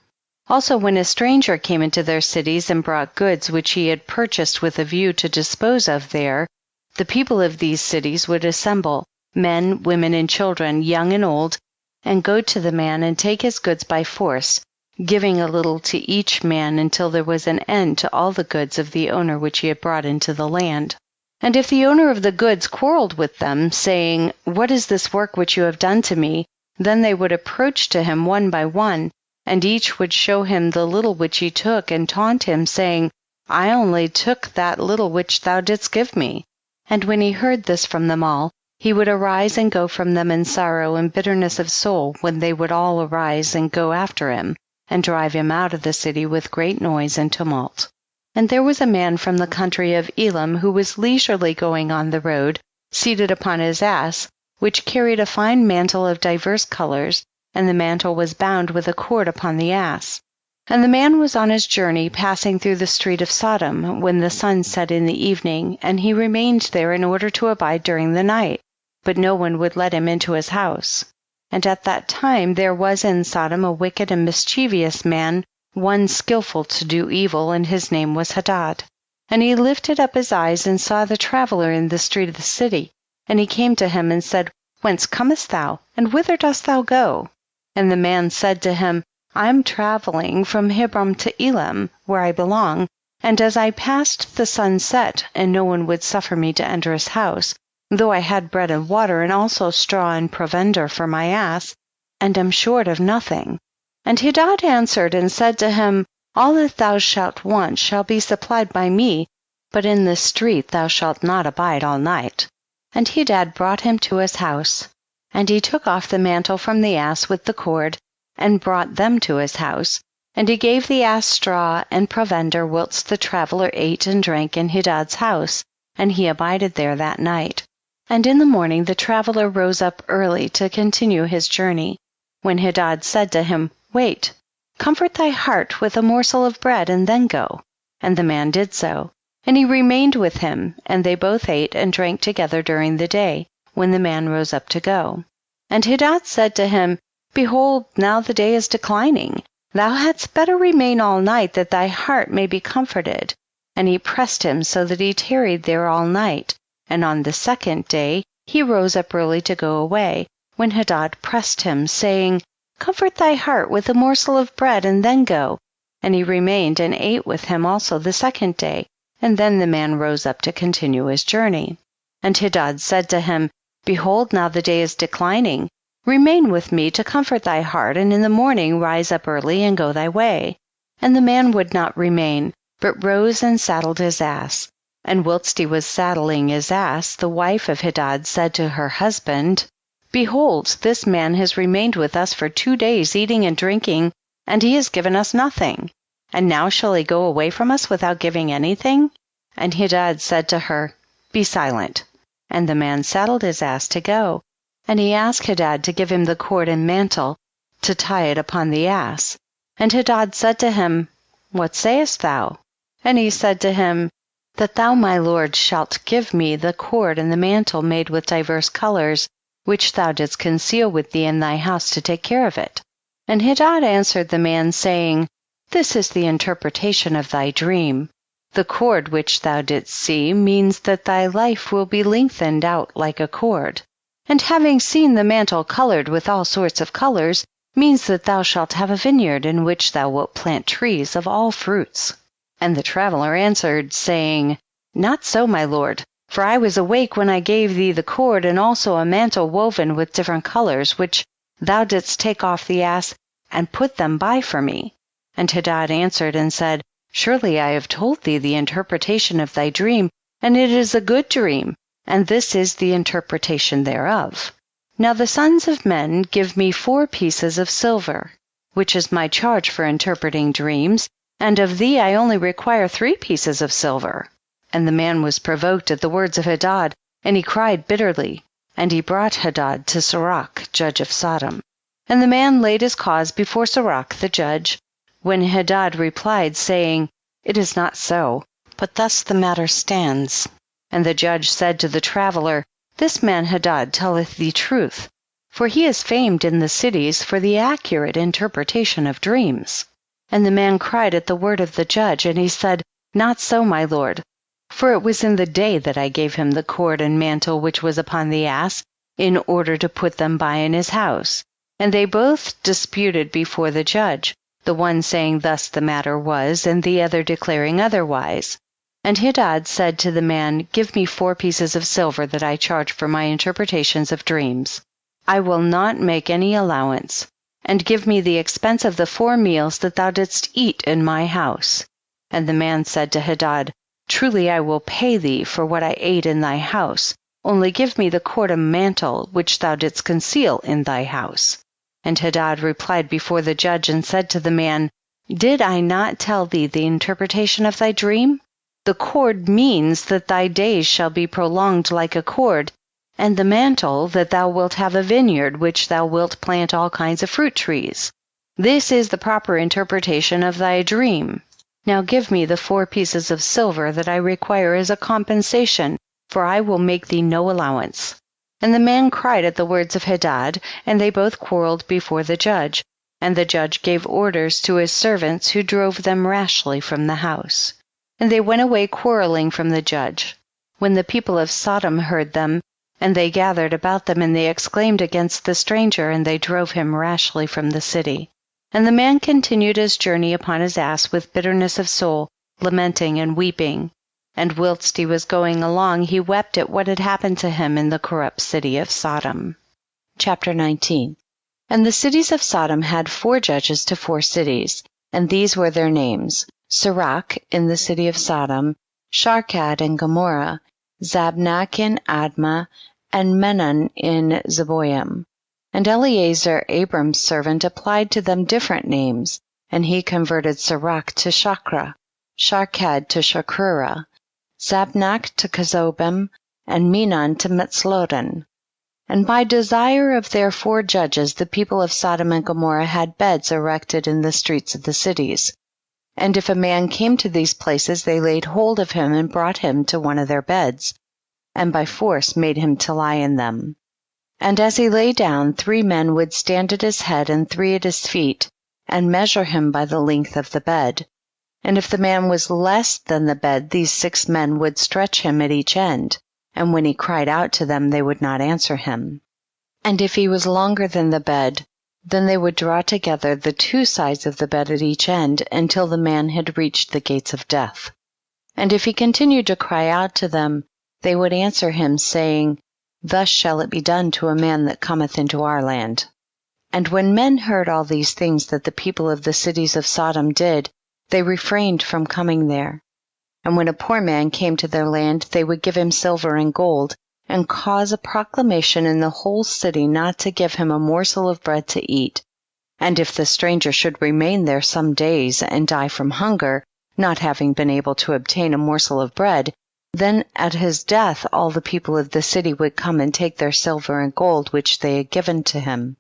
Also when a stranger came into their cities and brought goods which he had purchased with a view to dispose of there, the people of these cities would assemble, men, women, and children, young and old, and go to the man and take his goods by force, giving a little to each man until there was an end to all the goods of the owner which he had brought into the land. And if the owner of the goods quarreled with them, saying, What is this work which you have done to me? Then they would approach to him one by one, and each would show him the little which he took, and taunt him, saying, I only took that little which thou didst give me. And when he heard this from them all, he would arise and go from them in sorrow and bitterness of soul, when they would all arise and go after him, and drive him out of the city with great noise and tumult. And there was a man from the country of Elam, who was leisurely going on the road, seated upon his ass, which carried a fine mantle of divers colors, and the mantle was bound with a cord upon the ass. And the man was on his journey, passing through the street of Sodom, when the sun set in the evening, and he remained there in order to abide during the night, but no one would let him into his house. And at that time there was in Sodom a wicked and mischievous man, one skillful to do evil, and his name was Hadad. And he lifted up his eyes and saw the traveler in the street of the city, and he came to him and said, Whence comest thou, and whither dost thou go? And the man said to him, I am traveling from Hebron to Elam, where I belong, and as I passed the sun set, and no one would suffer me to enter his house, though I had bread and water, and also straw and provender for my ass, and am short of nothing. And Hadad answered and said to him, All that thou shalt want shall be supplied by me, but in the street thou shalt not abide all night. And Hadad brought him to his house. And he took off the mantle from the ass with the cord, and brought them to his house. And he gave the ass straw and provender, whilst the traveler ate and drank in Hadad's house, and he abided there that night. And in the morning the traveler rose up early to continue his journey, when Hadad said to him, Wait, comfort thy heart with a morsel of bread, and then go. And the man did so. And he remained with him, and they both ate and drank together during the day, when the man rose up to go. And Hadad said to him, Behold, now the day is declining. Thou hadst better remain all night, that thy heart may be comforted. And he pressed him so that he tarried there all night. And on the second day he rose up early to go away, when Hadad pressed him, saying, Comfort thy heart with a morsel of bread, and then go. And he remained and ate with him also the second day, and then the man rose up to continue his journey. And Hadad said to him, Behold, now the day is declining. Remain with me to comfort thy heart, and in the morning rise up early and go thy way. And the man would not remain, but rose and saddled his ass. And whilst he was saddling his ass, the wife of Hadad said to her husband, Behold, this man has remained with us for 2 days, eating and drinking, and he has given us nothing. And now shall he go away from us without giving anything? And Hadad said to her, Be silent. And the man saddled his ass to go. And he asked Hadad to give him the cord and mantle, to tie it upon the ass. And Hadad said to him, What sayest thou? And he said to him, That thou, my lord, shalt give me the cord and the mantle made with diverse colors, which thou didst conceal with thee in thy house to take care of it. And Hadad answered the man, saying, This is the interpretation of thy dream. The cord which thou didst see means that thy life will be lengthened out like a cord. And having seen the mantle colored with all sorts of colors, means that thou shalt have a vineyard in which thou wilt plant trees of all fruits. And the traveler answered, saying, Not so, my lord, for I was awake when I gave thee the cord, and also a mantle woven with different colors, which thou didst take off the ass and put them by for me. And Hadad answered and said, Surely I have told thee the interpretation of thy dream, and it is a good dream, and this is the interpretation thereof. Now the sons of men give me 4 pieces of silver, which is my charge for interpreting dreams, and of thee I only require 3 pieces of silver. And the man was provoked at the words of Hadad, and he cried bitterly. And he brought Hadad to Se'arach, judge of Sodom. And the man laid his cause before Se'arach the judge, when Hadad replied, saying, It is not so, but thus the matter stands. And the judge said to the traveler, This man Hadad telleth thee truth, for he is famed in the cities for the accurate interpretation of dreams. And the man cried at the word of the judge, and he said, Not so, my lord, for it was in the day that I gave him the cord and mantle which was upon the ass, in order to put them by in his house. And they both disputed before the judge, the one saying thus the matter was, and the other declaring otherwise. And Hadad said to the man, Give me 4 pieces of silver that I charge for my interpretations of dreams. I will not make any allowance. And give me the expense of the 4 meals that thou didst eat in my house. And the man said to Hadad, Truly I will pay thee for what I ate in thy house, only give me the cord and mantle which thou didst conceal in thy house. And Hadad replied before the judge and said to the man, Did I not tell thee the interpretation of thy dream? The cord means that thy days shall be prolonged like a cord, and the mantle that thou wilt have a vineyard which thou wilt plant all kinds of fruit trees. This is the proper interpretation of thy dream. Now give me the 4 pieces of silver that I require as a compensation, for I will make thee no allowance. And the man cried at the words of Hadad, and they both quarreled before the judge, and the judge gave orders to his servants, who drove them rashly from the house. And they went away quarreling from the judge. When the people of Sodom heard them, and they gathered about them, and they exclaimed against the stranger, and they drove him rashly from the city. And the man continued his journey upon his ass with bitterness of soul, lamenting and weeping. And whilst he was going along, he wept at what had happened to him in the corrupt city of Sodom. Chapter 19. And the cities of Sodom had 4 judges to 4 cities, and these were their names: Se'arach in the city of Sodom, Sharkad in Gomorrah, Zabnak in Admah, and Menon in Zeboim. And Eliezer, Abram's servant, applied to them different names, and he converted Se'arach to Shakra, Sharkad to Shakrura, Zabnak to Kezobim, and Menon to Metzlodin. And by desire of their 4 judges, the people of Sodom and Gomorrah had beds erected in the streets of the cities. And if a man came to these places, they laid hold of him and brought him to one of their beds, and by force made him to lie in them. And as he lay down, 3 men would stand at his head and 3 at his feet, and measure him by the length of the bed. And if the man was less than the bed, these 6 men would stretch him at each end, and when he cried out to them, they would not answer him. And if he was longer than the bed, then they would draw together the 2 sides of the bed at each end until the man had reached the gates of death. And if he continued to cry out to them, they would answer him, saying, Thus shall it be done to a man that cometh into our land. And when men heard all these things that the people of the cities of Sodom did, they refrained from coming there. And when a poor man came to their land, they would give him silver and gold, and cause a proclamation in the whole city not to give him a morsel of bread to eat. And if the stranger should remain there some days and die from hunger, not having been able to obtain a morsel of bread, then at his death all the people of the city would come and take their silver and gold which they had given to him.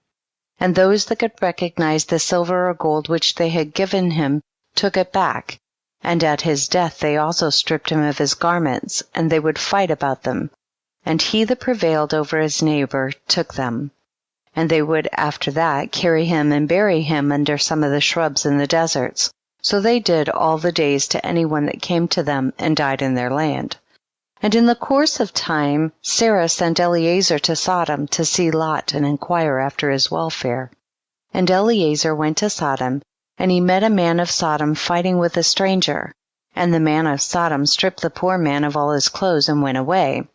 And those that could recognize the silver or gold which they had given him took it back, and at his death they also stripped him of his garments, and they would fight about them. And he that prevailed over his neighbor took them. And they would after that carry him and bury him under some of the shrubs in the deserts. So they did all the days to anyone that came to them and died in their land. And in the course of time, Sarah sent Eliezer to Sodom to see Lot and inquire after his welfare. And Eliezer went to Sodom, and he met a man of Sodom fighting with a stranger. And the man of Sodom stripped the poor man of all his clothes and went away.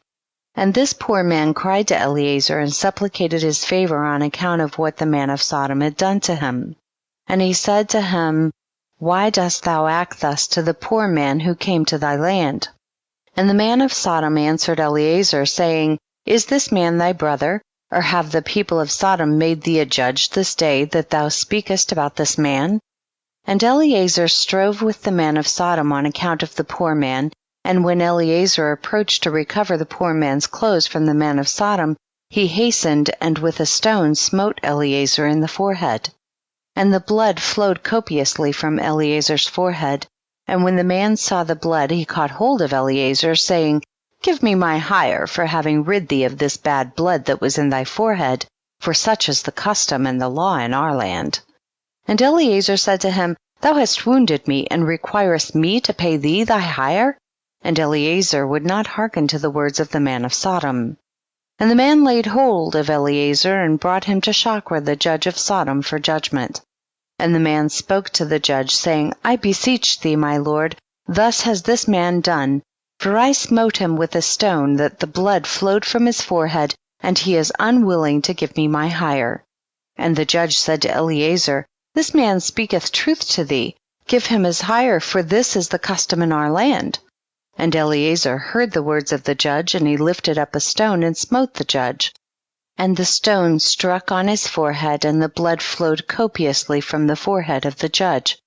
And this poor man cried to Eliezer and supplicated his favor on account of what the man of Sodom had done to him. And he said to him, Why dost thou act thus to the poor man who came to thy land? And the man of Sodom answered Eliezer, saying, Is this man thy brother? Or have the people of Sodom made thee a judge this day, that thou speakest about this man? And Eliezer strove with the man of Sodom on account of the poor man. And when Eliezer approached to recover the poor man's clothes from the man of Sodom, he hastened and with a stone smote Eliezer in the forehead. And the blood flowed copiously from Eliezer's forehead. And when the man saw the blood, he caught hold of Eliezer, saying, Give me my hire for having rid thee of this bad blood that was in thy forehead, for such is the custom and the law in our land. And Eliezer said to him, Thou hast wounded me, and requirest me to pay thee thy hire? And Eliezer would not hearken to the words of the man of Sodom. And the man laid hold of Eliezer and brought him to Shachar, the judge of Sodom, for judgment. And the man spoke to the judge, saying, I beseech thee, my lord, thus has this man done, for I smote him with a stone, that the blood flowed from his forehead, and he is unwilling to give me my hire. And the judge said to Eliezer, This man speaketh truth to thee, give him his hire, for this is the custom in our land. And Eliezer heard the words of the judge, and he lifted up a stone and smote the judge. And the stone struck on his forehead, and the blood flowed copiously from the forehead of the judge.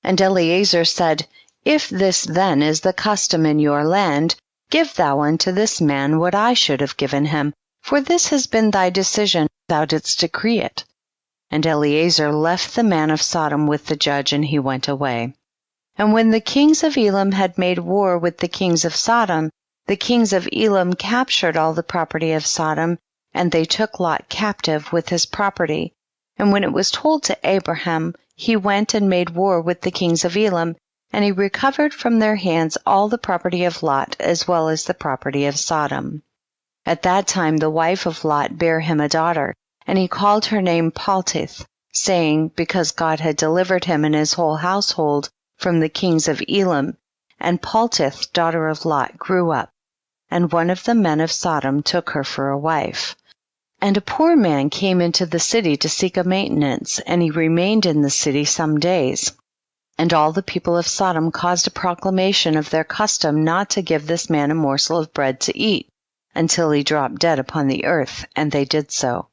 And Eliezer said, If this then is the custom in your land, give thou unto this man what I should have given him, for this has been thy decision, thou didst decree it. And Eliezer left the man of Sodom with the judge, and he went away. And when the kings of Elam had made war with the kings of Sodom, the kings of Elam captured all the property of Sodom, and they took Lot captive with his property. And when it was told to Abraham, he went and made war with the kings of Elam, and he recovered from their hands all the property of Lot, as well as the property of Sodom. At that time the wife of Lot bare him a daughter, and he called her name Paltith, saying, because God had delivered him and his whole household from the kings of Elam. And Paltith, daughter of Lot, grew up, and one of the men of Sodom took her for a wife. And a poor man came into the city to seek a maintenance, and he remained in the city some days. And all the people of Sodom caused a proclamation of their custom not to give this man a morsel of bread to eat, until he dropped dead upon the earth, and they did so.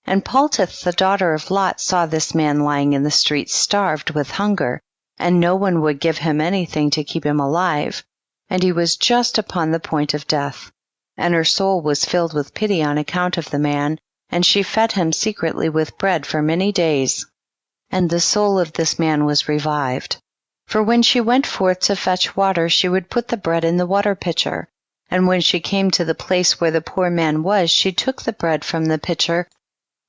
And Paltith, the daughter of Lot, saw this man lying in the street starved with hunger, and no one would give him anything to keep him alive, and he was just upon the point of death. And her soul was filled with pity on account of the man, and she fed him secretly with bread for many days. And the soul of this man was revived. For when she went forth to fetch water, she would put the bread in the water pitcher. And when she came to the place where the poor man was, she took the bread from the pitcher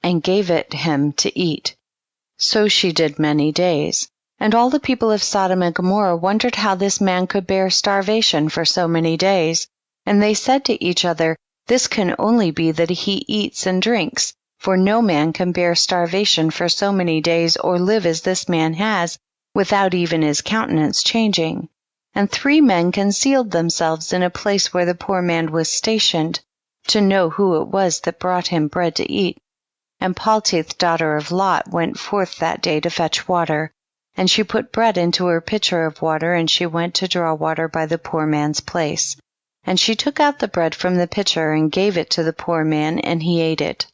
and gave it him to eat. So she did many days. And all the people of Sodom and Gomorrah wondered how this man could bear starvation for so many days. And they said to each other, "This can only be that he eats and drinks, for no man can bear starvation for so many days or live as this man has, without even his countenance changing." And 3 men concealed themselves in a place where the poor man was stationed, to know who it was that brought him bread to eat. And Paltith, daughter of Lot, went forth that day to fetch water. And she put bread into her pitcher of water, and she went to draw water by the poor man's place. And she took out the bread from the pitcher and gave it to the poor man, and he ate it.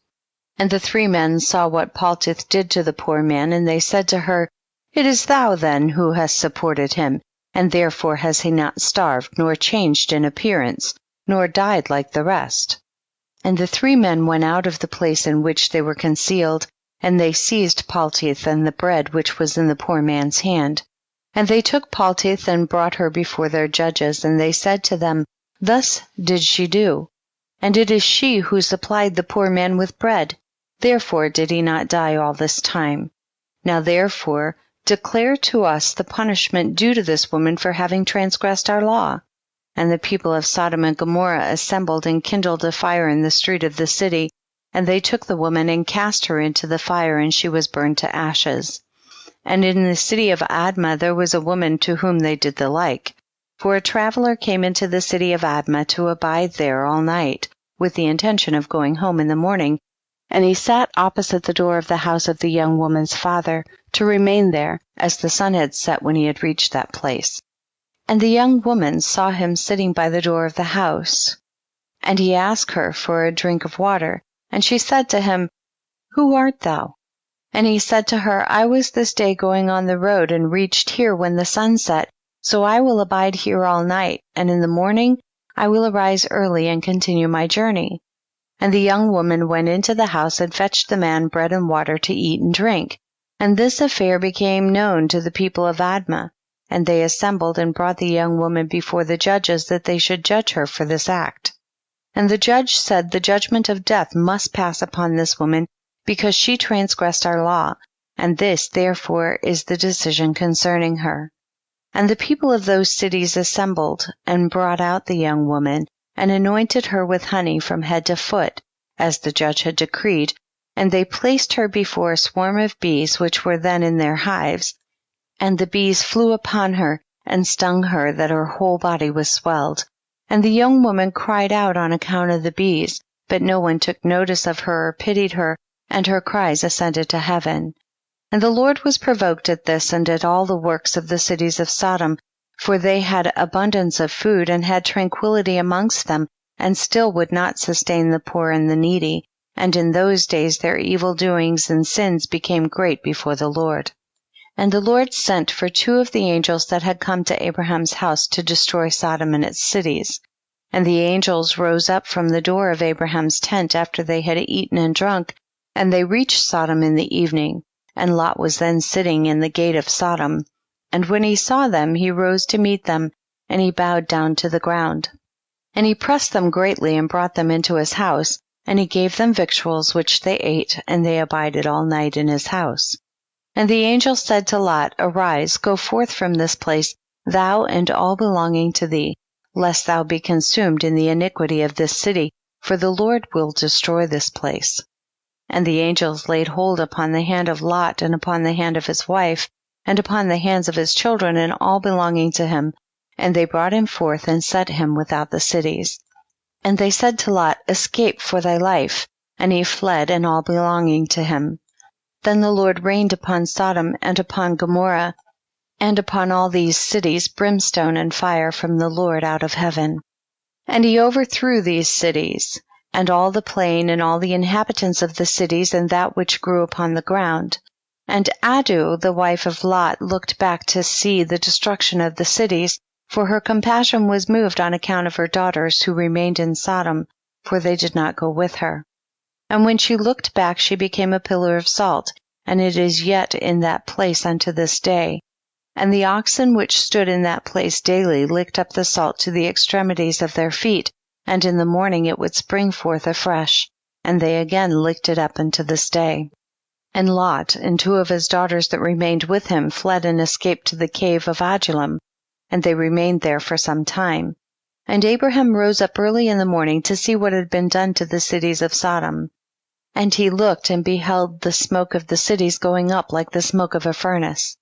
And the 3 men saw what Paltith did to the poor man, and they said to her, "It is thou then who hast supported him, and therefore has he not starved, nor changed in appearance, nor died like the rest." And the 3 men went out of the place in which they were concealed, and they seized Paltith and the bread which was in the poor man's hand. And they took Paltith and brought her before their judges, and they said to them, "Thus did she do, and it is she who supplied the poor man with bread. Therefore did he not die all this time. Now therefore declare to us the punishment due to this woman for having transgressed our law." And the people of Sodom and Gomorrah assembled and kindled a fire in the street of the city, and they took the woman and cast her into the fire, and she was burned to ashes. And in the city of Admah there was a woman to whom they did the like. For a traveler came into the city of Admah to abide there all night, with the intention of going home in the morning, and he sat opposite the door of the house of the young woman's father, to remain there, as the sun had set when he had reached that place. And the young woman saw him sitting by the door of the house, and he asked her for a drink of water. And she said to him, "Who art thou?" And he said to her, "I was this day going on the road, and reached here when the sun set, so I will abide here all night, and in the morning I will arise early and continue my journey." And the young woman went into the house and fetched the man bread and water to eat and drink. And this affair became known to the people of Admah, and they assembled and brought the young woman before the judges, that they should judge her for this act. And the judge said, "The judgment of death must pass upon this woman, because she transgressed our law, and this therefore is the decision concerning her." And the people of those cities assembled and brought out the young woman, and anointed her with honey from head to foot, as the judge had decreed, and they placed her before a swarm of bees which were then in their hives, and the bees flew upon her and stung her, that her whole body was swelled. And the young woman cried out on account of the bees, but no one took notice of her or pitied her, and her cries ascended to heaven. And the Lord was provoked at this and at all the works of the cities of Sodom, for they had abundance of food and had tranquility amongst them, and still would not sustain the poor and the needy. And in those days their evil doings and sins became great before the Lord. And the Lord sent for 2 of the angels that had come to Abraham's house to destroy Sodom and its cities. And the angels rose up from the door of Abraham's tent after they had eaten and drunk, and they reached Sodom in the evening. And Lot was then sitting in the gate of Sodom. And when he saw them, he rose to meet them, and he bowed down to the ground. And he pressed them greatly and brought them into his house, and he gave them victuals which they ate, and they abided all night in his house. And the angel said to Lot, "Arise, go forth from this place, thou and all belonging to thee, lest thou be consumed in the iniquity of this city, for the Lord will destroy this place." And the angels laid hold upon the hand of Lot, and upon the hand of his wife, and upon the hands of his children, and all belonging to him, and they brought him forth and set him without the cities. And they said to Lot, "Escape for thy life," and he fled, and all belonging to him. Then the Lord rained upon Sodom and upon Gomorrah, and upon all these cities brimstone and fire from the Lord out of heaven. And he overthrew these cities, and all the plain, and all the inhabitants of the cities, and that which grew upon the ground. And Adu, the wife of Lot, looked back to see the destruction of the cities, for her compassion was moved on account of her daughters who remained in Sodom, for they did not go with her. And when she looked back, she became a pillar of salt, and it is yet in that place unto this day. And the oxen which stood in that place daily licked up the salt to the extremities of their feet, and in the morning it would spring forth afresh, and they again licked it up unto this day. And Lot and 2 of his daughters that remained with him fled and escaped to the cave of Adullam, and they remained there for some time. And Abraham rose up early in the morning to see what had been done to the cities of Sodom. And he looked and beheld the smoke of the cities going up like the smoke of a furnace.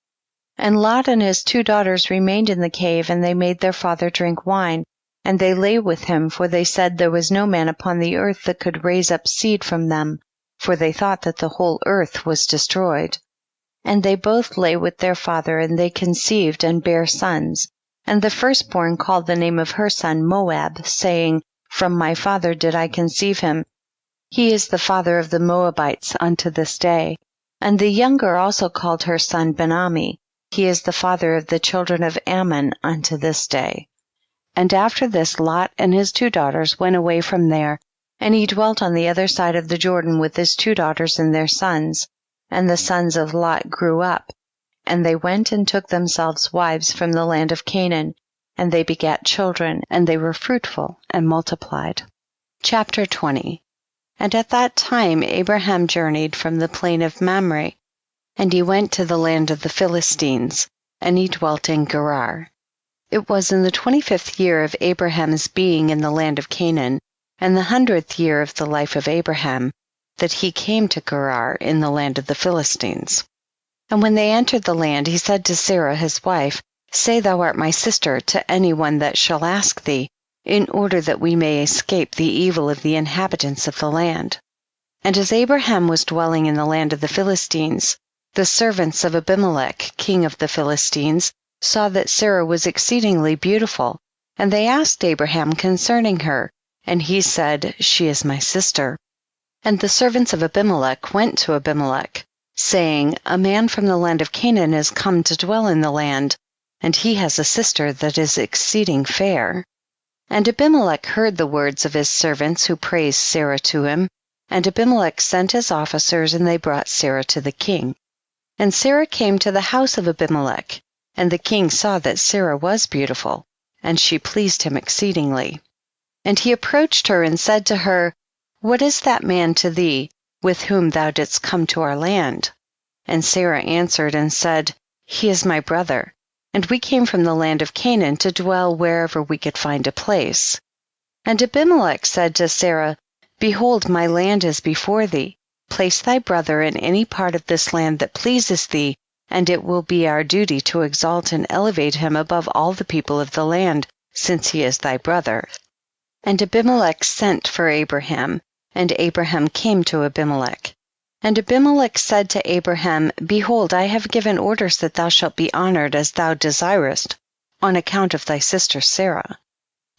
And Lot and his 2 daughters remained in the cave, and they made their father drink wine, and they lay with him, for they said there was no man upon the earth that could raise up seed from them, for they thought that the whole earth was destroyed. And they both lay with their father, and they conceived and bare sons. And the firstborn called the name of her son Moab, saying, From my father did I conceive him. He is the father of the Moabites unto this day. And the younger also called her son Ben-Ammi. He is the father of the children of Ammon unto this day. And after this Lot and his 2 daughters went away from there, and he dwelt on the other side of the Jordan with his 2 daughters and their sons. And the sons of Lot grew up, and they went and took themselves wives from the land of Canaan, and they begat children, and they were fruitful and multiplied. Chapter 20. And at that time Abraham journeyed from the plain of Mamre, and he went to the land of the Philistines, and he dwelt in Gerar. It was in the 25th year of Abraham's being in the land of Canaan, and the 100th year of the life of Abraham, that he came to Gerar in the land of the Philistines. And when they entered the land, he said to Sarah his wife, Say thou art my sister to any one that shall ask thee, in order that we may escape the evil of the inhabitants of the land. And as Abraham was dwelling in the land of the Philistines, the servants of Abimelech, king of the Philistines, saw that Sarah was exceedingly beautiful, and they asked Abraham concerning her, and he said, She is my sister. And the servants of Abimelech went to Abimelech, saying, A man from the land of Canaan is come to dwell in the land, and he has a sister that is exceeding fair. And Abimelech heard the words of his servants who praised Sarah to him, and Abimelech sent his officers, and they brought Sarah to the king. And Sarah came to the house of Abimelech, and the king saw that Sarah was beautiful, and she pleased him exceedingly. And he approached her and said to her, What is that man to thee, with whom thou didst come to our land? And Sarah answered and said, He is my brother, and we came from the land of Canaan to dwell wherever we could find a place. And Abimelech said to Sarah, Behold, my land is before thee. Place thy brother in any part of this land that pleases thee, and it will be our duty to exalt and elevate him above all the people of the land, since he is thy brother. And Abimelech sent for Abraham, and Abraham came to Abimelech. And Abimelech said to Abraham, Behold, I have given orders that thou shalt be honored as thou desirest, on account of thy sister Sarah.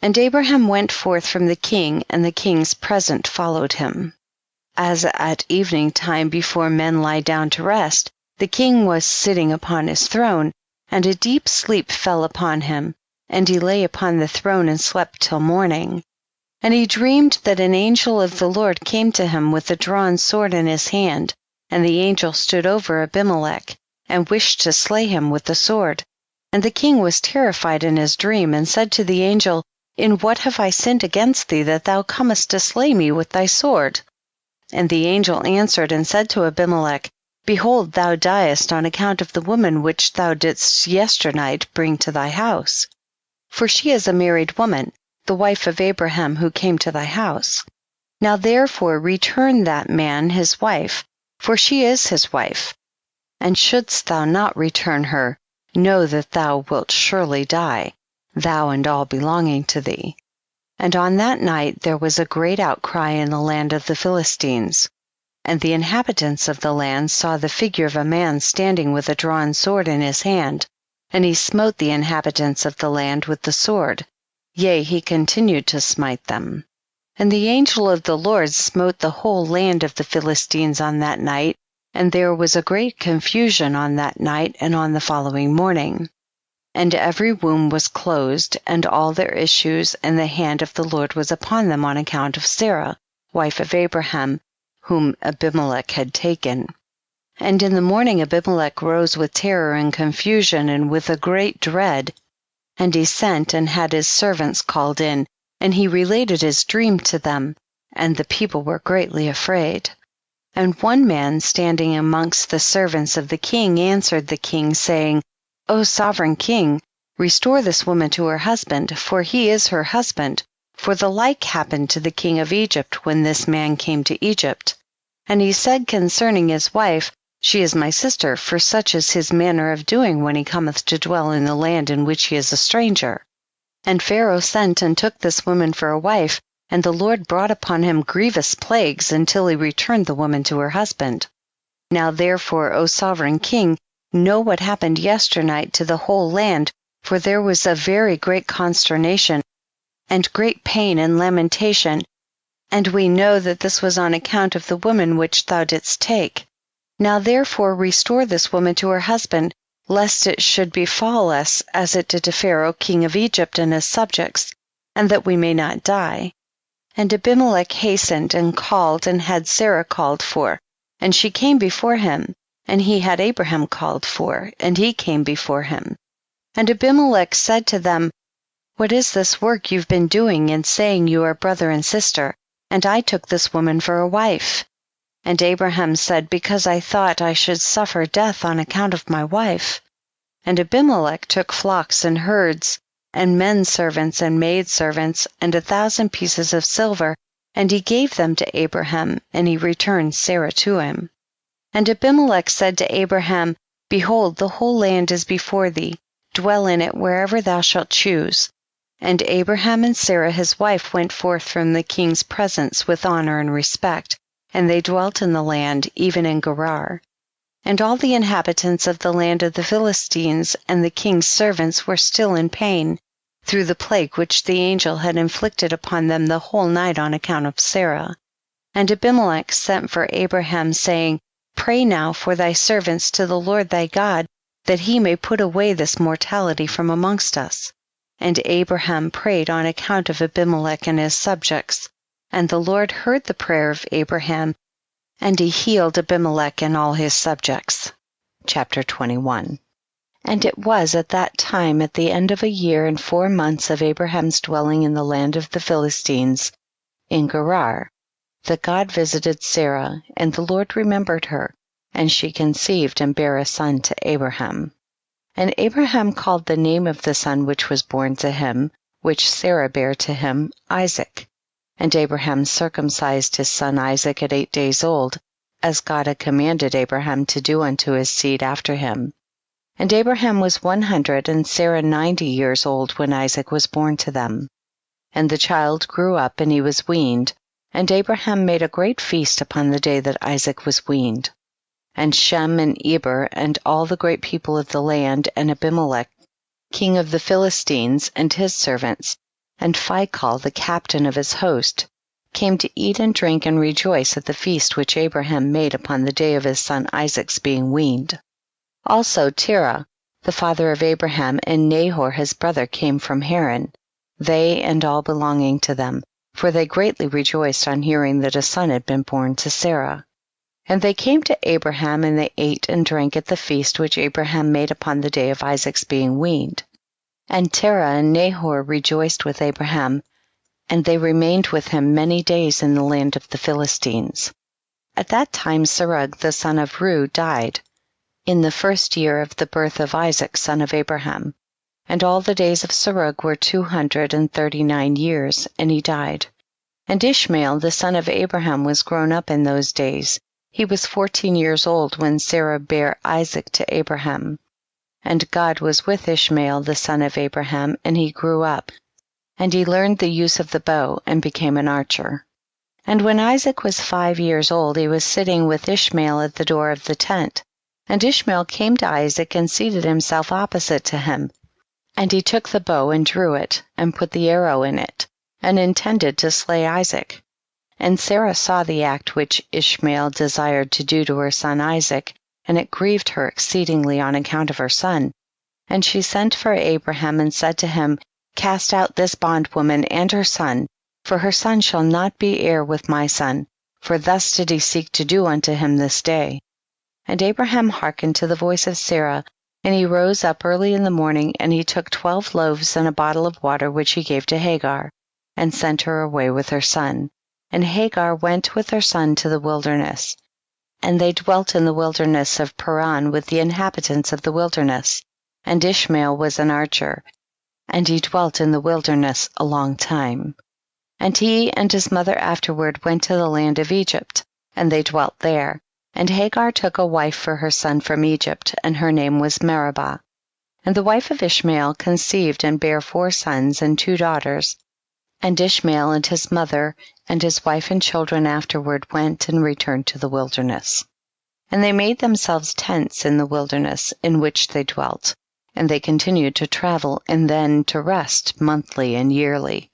And Abraham went forth from the king, and the king's present followed him. As at evening time before men lie down to rest, the king was sitting upon his throne, and a deep sleep fell upon him, and he lay upon the throne and slept till morning. And he dreamed that an angel of the Lord came to him with a drawn sword in his hand, and the angel stood over Abimelech, and wished to slay him with the sword. And the king was terrified in his dream, and said to the angel, In what have I sinned against thee, that thou comest to slay me with thy sword? And the angel answered and said to Abimelech, Behold, thou diest on account of the woman which thou didst yesternight bring to thy house. For she is a married woman, the wife of Abraham who came to thy house. Now therefore return that man his wife, for she is his wife. And shouldst thou not return her, know that thou wilt surely die, thou and all belonging to thee. And on that night there was a great outcry in the land of the Philistines. And the inhabitants of the land saw the figure of a man standing with a drawn sword in his hand, and he smote the inhabitants of the land with the sword. Yea, he continued to smite them. And the angel of the Lord smote the whole land of the Philistines on that night, and there was a great confusion on that night and on the following morning. And every womb was closed, and all their issues, and the hand of the Lord was upon them on account of Sarah, wife of Abraham, whom Abimelech had taken. And in the morning Abimelech rose with terror and confusion and with a great dread, and he sent and had his servants called in, and he related his dream to them, and the people were greatly afraid. And one man standing amongst the servants of the king answered the king, saying, O sovereign king, restore this woman to her husband, for he is her husband, for the like happened to the king of Egypt when this man came to Egypt. And he said concerning his wife, She is my sister, for such is his manner of doing when he cometh to dwell in the land in which he is a stranger. And Pharaoh sent and took this woman for a wife, and the Lord brought upon him grievous plagues until he returned the woman to her husband. Now therefore, O sovereign king, know what happened yesternight to the whole land, for there was a very great consternation, and great pain and lamentation, and we know that this was on account of the woman which thou didst take. Now therefore restore this woman to her husband, lest it should befall us as it did to Pharaoh king of Egypt and his subjects, and that we may not die. And Abimelech hastened and called and had Sarah called for, and she came before him, and he had Abraham called for, and he came before him. And Abimelech said to them, What is this work you've been doing in saying you are brother and sister, and I took this woman for a wife? And Abraham said, Because I thought I should suffer death on account of my wife. And Abimelech took flocks and herds, and men servants and maid servants, and 1,000 pieces of silver, and he gave them to Abraham, and he returned Sarah to him. And Abimelech said to Abraham, Behold, the whole land is before thee, dwell in it wherever thou shalt choose. And Abraham and Sarah his wife went forth from the king's presence with honor and respect, and they dwelt in the land, even in Gerar. And all the inhabitants of the land of the Philistines and the king's servants were still in pain, through the plague which the angel had inflicted upon them the whole night on account of Sarah. And Abimelech sent for Abraham, saying, Pray now for thy servants to the Lord thy God, that he may put away this mortality from amongst us. And Abraham prayed on account of Abimelech and his subjects, and the Lord heard the prayer of Abraham, and he healed Abimelech and all his subjects. Chapter 21. And it was at that time, at the end of 1 year and 4 months of Abraham's dwelling in the land of the Philistines, in Gerar, that God visited Sarah, and the Lord remembered her, and she conceived and bare a son to Abraham. And Abraham called the name of the son which was born to him, which Sarah bare to him, Isaac. And Abraham circumcised his son Isaac at 8 days old, as God had commanded Abraham to do unto his seed after him. And Abraham was 100 and Sarah 90 years old when Isaac was born to them. And the child grew up, and he was weaned, and Abraham made a great feast upon the day that Isaac was weaned. And Shem and Eber and all the great people of the land, and Abimelech, king of the Philistines, and his servants, and Phicol, the captain of his host, came to eat and drink and rejoice at the feast which Abraham made upon the day of his son Isaac's being weaned. Also Terah, the father of Abraham, and Nahor his brother came from Haran, they and all belonging to them, for they greatly rejoiced on hearing that a son had been born to Sarah. And they came to Abraham, and they ate and drank at the feast which Abraham made upon the day of Isaac's being weaned. And Terah and Nahor rejoiced with Abraham, and they remained with him many days in the land of the Philistines. At that time Serug the son of Ru died, in the 1st year of the birth of Isaac son of Abraham. And all the days of Serug were 239 years, and he died. And Ishmael the son of Abraham was grown up in those days. He was 14 years old when Sarah bare Isaac to Abraham. And God was with Ishmael the son of Abraham, and he grew up, and he learned the use of the bow, and became an archer. And when Isaac was 5 years old, he was sitting with Ishmael at the door of the tent. And Ishmael came to Isaac and seated himself opposite to him. And he took the bow and drew it, and put the arrow in it, and intended to slay Isaac. And Sarah saw the act which Ishmael desired to do to her son Isaac, and it grieved her exceedingly on account of her son. And she sent for Abraham and said to him, Cast out this bondwoman and her son, for her son shall not be heir with my son, for thus did he seek to do unto him this day. And Abraham hearkened to the voice of Sarah, and he rose up early in the morning, and he took 12 loaves and a bottle of water which he gave to Hagar, and sent her away with her son. And Hagar went with her son to the wilderness. And they dwelt in the wilderness of Paran with the inhabitants of the wilderness. And Ishmael was an archer, and he dwelt in the wilderness a long time. And he and his mother afterward went to the land of Egypt, and they dwelt there. And Hagar took a wife for her son from Egypt, and her name was Meribah. And the wife of Ishmael conceived and bare 4 sons and 2 daughters. And Ishmael and his mother and his wife and children afterward went and returned to the wilderness. And they made themselves tents in the wilderness in which they dwelt, and they continued to travel and then to rest monthly and yearly.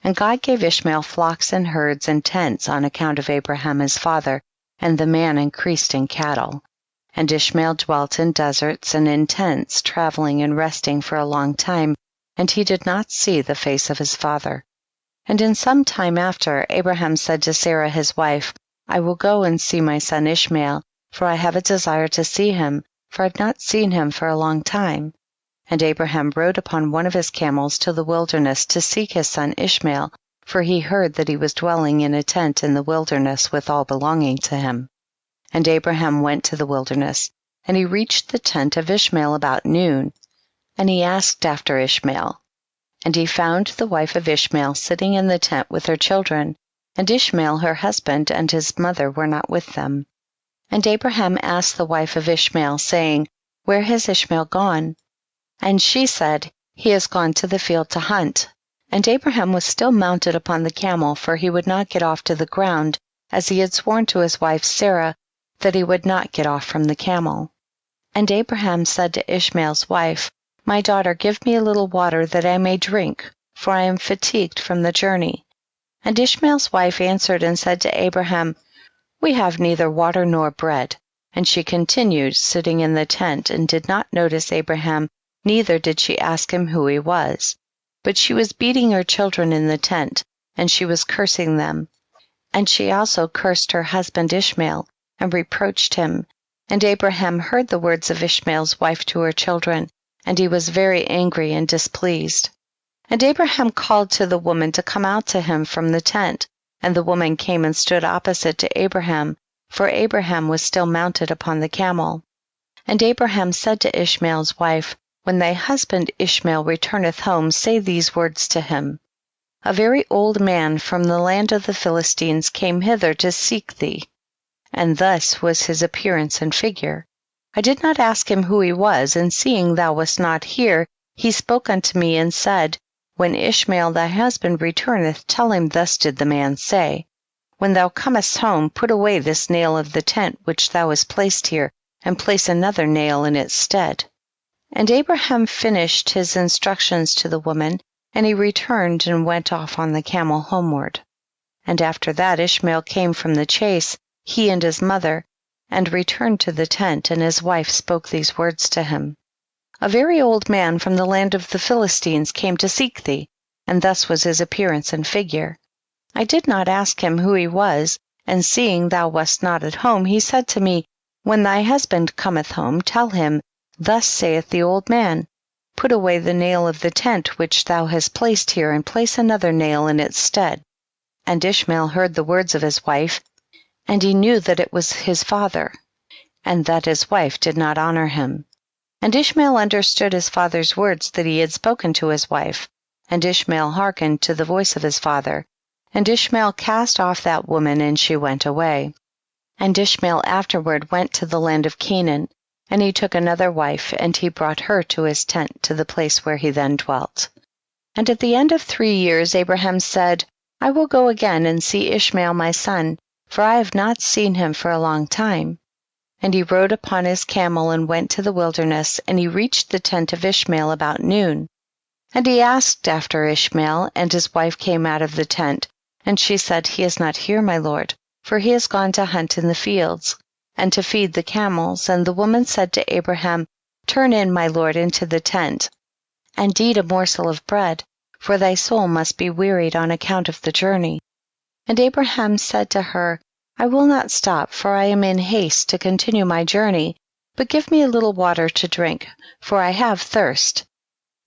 And God gave Ishmael flocks and herds and tents on account of Abraham his father, and the man increased in cattle. And Ishmael dwelt in deserts and in tents, traveling and resting for a long time, and he did not see the face of his father. And in some time after, Abraham said to Sarah his wife, I will go and see my son Ishmael, for I have a desire to see him, for I have not seen him for a long time. And Abraham rode upon one of his camels to the wilderness to seek his son Ishmael, for he heard that he was dwelling in a tent in the wilderness with all belonging to him. And Abraham went to the wilderness, and he reached the tent of Ishmael about noon, and he asked after Ishmael. And he found the wife of Ishmael sitting in the tent with her children, and Ishmael her husband and his mother were not with them. And Abraham asked the wife of Ishmael, saying, Where has Ishmael gone? And she said, He has gone to the field to hunt. And Abraham was still mounted upon the camel, for he would not get off to the ground, as he had sworn to his wife Sarah that he would not get off from the camel. And Abraham said to Ishmael's wife, My daughter, give me a little water that I may drink, for I am fatigued from the journey. And Ishmael's wife answered and said to Abraham, We have neither water nor bread. And she continued sitting in the tent, and did not notice Abraham, neither did she ask him who he was. But she was beating her children in the tent, and she was cursing them. And she also cursed her husband Ishmael, and reproached him. And Abraham heard the words of Ishmael's wife to her children, and he was very angry and displeased. And Abraham called to the woman to come out to him from the tent, and the woman came and stood opposite to Abraham, for Abraham was still mounted upon the camel. And Abraham said to Ishmael's wife, When thy husband Ishmael returneth home, say these words to him. A very old man from the land of the Philistines came hither to seek thee. And thus was his appearance and figure. I did not ask him who he was, and seeing thou wast not here, he spoke unto me and said, When Ishmael thy husband returneth, tell him thus did the man say, When thou comest home, put away this nail of the tent which thou hast placed here, and place another nail in its stead. And Abraham finished his instructions to the woman, and he returned and went off on the camel homeward. And after that Ishmael came from the chase, he and his mother, and returned to the tent, and his wife spoke these words to him. A very old man from the land of the Philistines came to seek thee, and thus was his appearance and figure. I did not ask him who he was, and seeing thou wast not at home, he said to me, When thy husband cometh home, tell him, Thus saith the old man, Put away the nail of the tent which thou hast placed here, and place another nail in its stead. And Ishmael heard the words of his wife, and he knew that it was his father, and that his wife did not honor him. And Ishmael understood his father's words that he had spoken to his wife, and Ishmael hearkened to the voice of his father. And Ishmael cast off that woman, and she went away. And Ishmael afterward went to the land of Canaan, and he took another wife, and he brought her to his tent, to the place where he then dwelt. And at the end of 3 years Abraham said, I will go again and see Ishmael my son, for I have not seen him for a long time. And he rode upon his camel and went to the wilderness, and he reached the tent of Ishmael about noon. And he asked after Ishmael, and his wife came out of the tent, and she said, He is not here, my lord, for he has gone to hunt in the fields, and to feed the camels. And the woman said to Abraham, Turn in, my lord, into the tent, and eat a morsel of bread, for thy soul must be wearied on account of the journey. And Abraham said to her, I will not stop, for I am in haste to continue my journey, but give me a little water to drink, for I have thirst."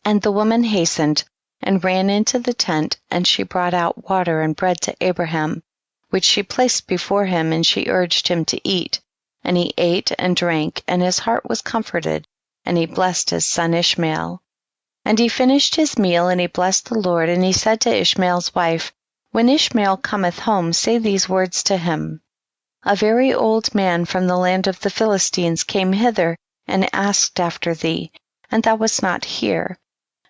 And the woman hastened and ran into the tent, and she brought out water and bread to Abraham, which she placed before him, and she urged him to eat. And he ate and drank, and his heart was comforted, and he blessed his son Ishmael. And he finished his meal, and he blessed the Lord, and he said to Ishmael's wife, "When Ishmael cometh home, say these words to him: A very old man from the land of the Philistines came hither and asked after thee, and thou wast not here.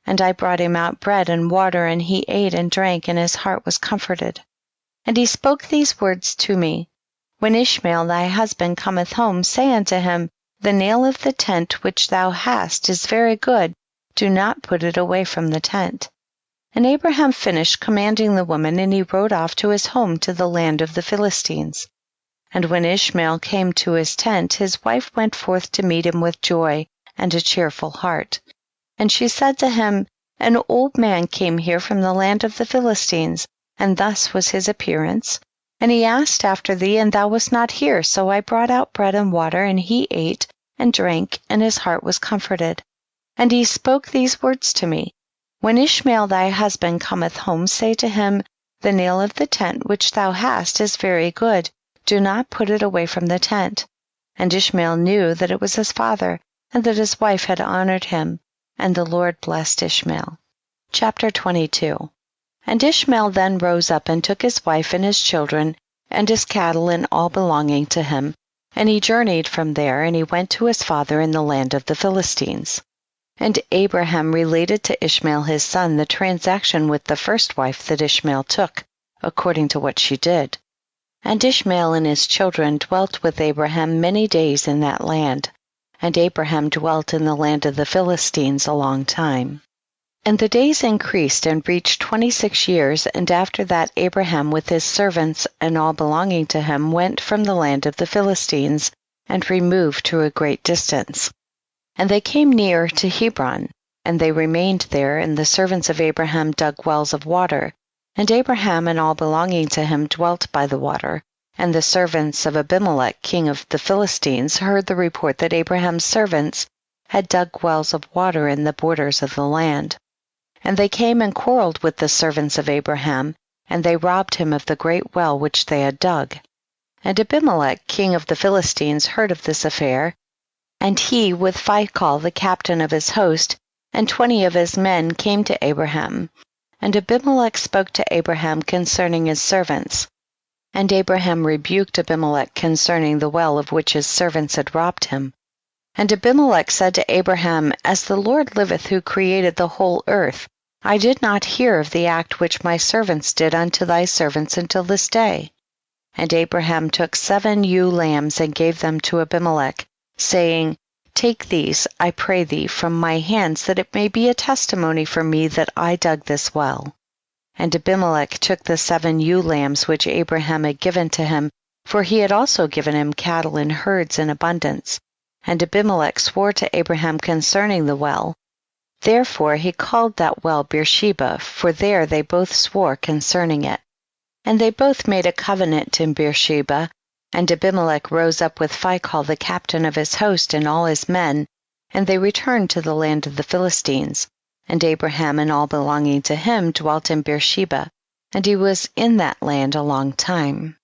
And I brought him out bread and water, and he ate and drank, and his heart was comforted. And he spoke these words to me: When Ishmael thy husband cometh home, say unto him, The nail of the tent which thou hast is very good, do not put it away from the tent." And Abraham finished commanding the woman, and he rode off to his home to the land of the Philistines. And when Ishmael came to his tent, his wife went forth to meet him with joy and a cheerful heart. And she said to him, "An old man came here from the land of the Philistines, and thus was his appearance. And he asked after thee, and thou wast not here. So I brought out bread and water, and he ate and drank, and his heart was comforted. And he spoke these words to me: When Ishmael thy husband cometh home, say to him, The nail of the tent which thou hast is very good, do not put it away from the tent." And Ishmael knew that it was his father, and that his wife had honored him, and the Lord blessed Ishmael. Chapter 22. And Ishmael then rose up and took his wife and his children, and his cattle and all belonging to him, and he journeyed from there, and he went to his father in the land of the Philistines. And Abraham related to Ishmael his son the transaction with the first wife that Ishmael took, according to what she did. And Ishmael and his children dwelt with Abraham many days in that land. And Abraham dwelt in the land of the Philistines a long time. And the days increased and reached 26 years, and after that Abraham with his servants and all belonging to him went from the land of the Philistines, and removed to a great distance. And they came near to Hebron, and they remained there, and the servants of Abraham dug wells of water. And Abraham and all belonging to him dwelt by the water. And the servants of Abimelech king of the Philistines heard the report that Abraham's servants had dug wells of water in the borders of the land. And they came and quarreled with the servants of Abraham, and they robbed him of the great well which they had dug. And Abimelech king of the Philistines heard of this affair, and he with Phicol the captain of his host, and 20 of his men came to Abraham. And Abimelech spoke to Abraham concerning his servants. And Abraham rebuked Abimelech concerning the well of which his servants had robbed him. And Abimelech said to Abraham, As the Lord liveth who created the whole earth, I did not hear of the act which my servants did unto thy servants until this day. And Abraham took 7 ewe lambs and gave them to Abimelech, saying, Take these, I pray thee, from my hands, that it may be a testimony for me that I dug this well. And Abimelech took the 7 ewe lambs which Abraham had given to him, for he had also given him cattle and herds in abundance. And Abimelech swore to Abraham concerning the well. Therefore he called that well Beersheba, for there they both swore concerning it. And they both made a covenant in Beersheba. And Abimelech rose up with Phicol the captain of his host and all his men, and they returned to the land of the Philistines. And Abraham and all belonging to him dwelt in Beersheba, and he was in that land a long time.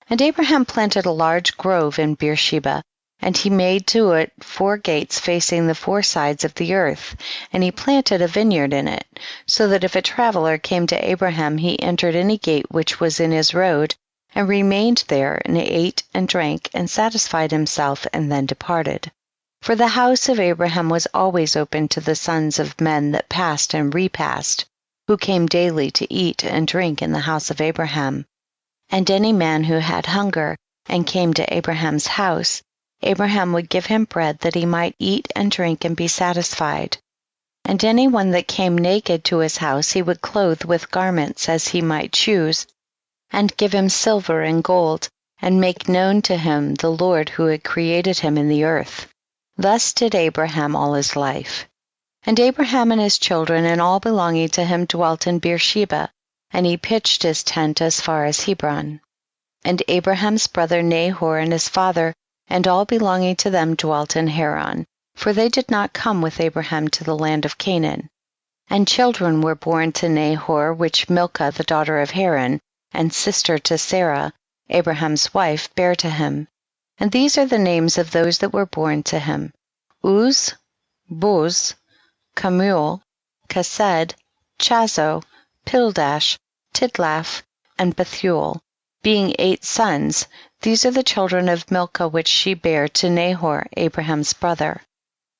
And Abraham planted a large grove in Beersheba, and he made to it 4 gates facing the 4 sides of the earth, and he planted a vineyard in it, so that if a traveler came to Abraham, he entered any gate which was in his road, and remained there, and ate and drank, and satisfied himself, and then departed. For the house of Abraham was always open to the sons of men that passed and repassed, who came daily to eat and drink in the house of Abraham. And any man who had hunger, and came to Abraham's house, Abraham would give him bread that he might eat and drink and be satisfied. And any one that came naked to his house he would clothe with garments as he might choose, and give him silver and gold, and make known to him the Lord who had created him in the earth. Thus did Abraham all his life. And Abraham and his children and all belonging to him dwelt in Beersheba, and he pitched his tent as far as Hebron. And Abraham's brother Nahor and his father, and all belonging to them, dwelt in Haran, for they did not come with Abraham to the land of Canaan. And children were born to Nahor, which Milcah the daughter of Haran, and sister to Sarah, Abraham's wife, bare to him. And these are the names of those that were born to him: Uz, Buz, Kemuel, Kesed, Chazo, Pildash, Tidlaph, and Bethuel, being 8 sons. These are the children of Milcah which she bare to Nahor, Abraham's brother.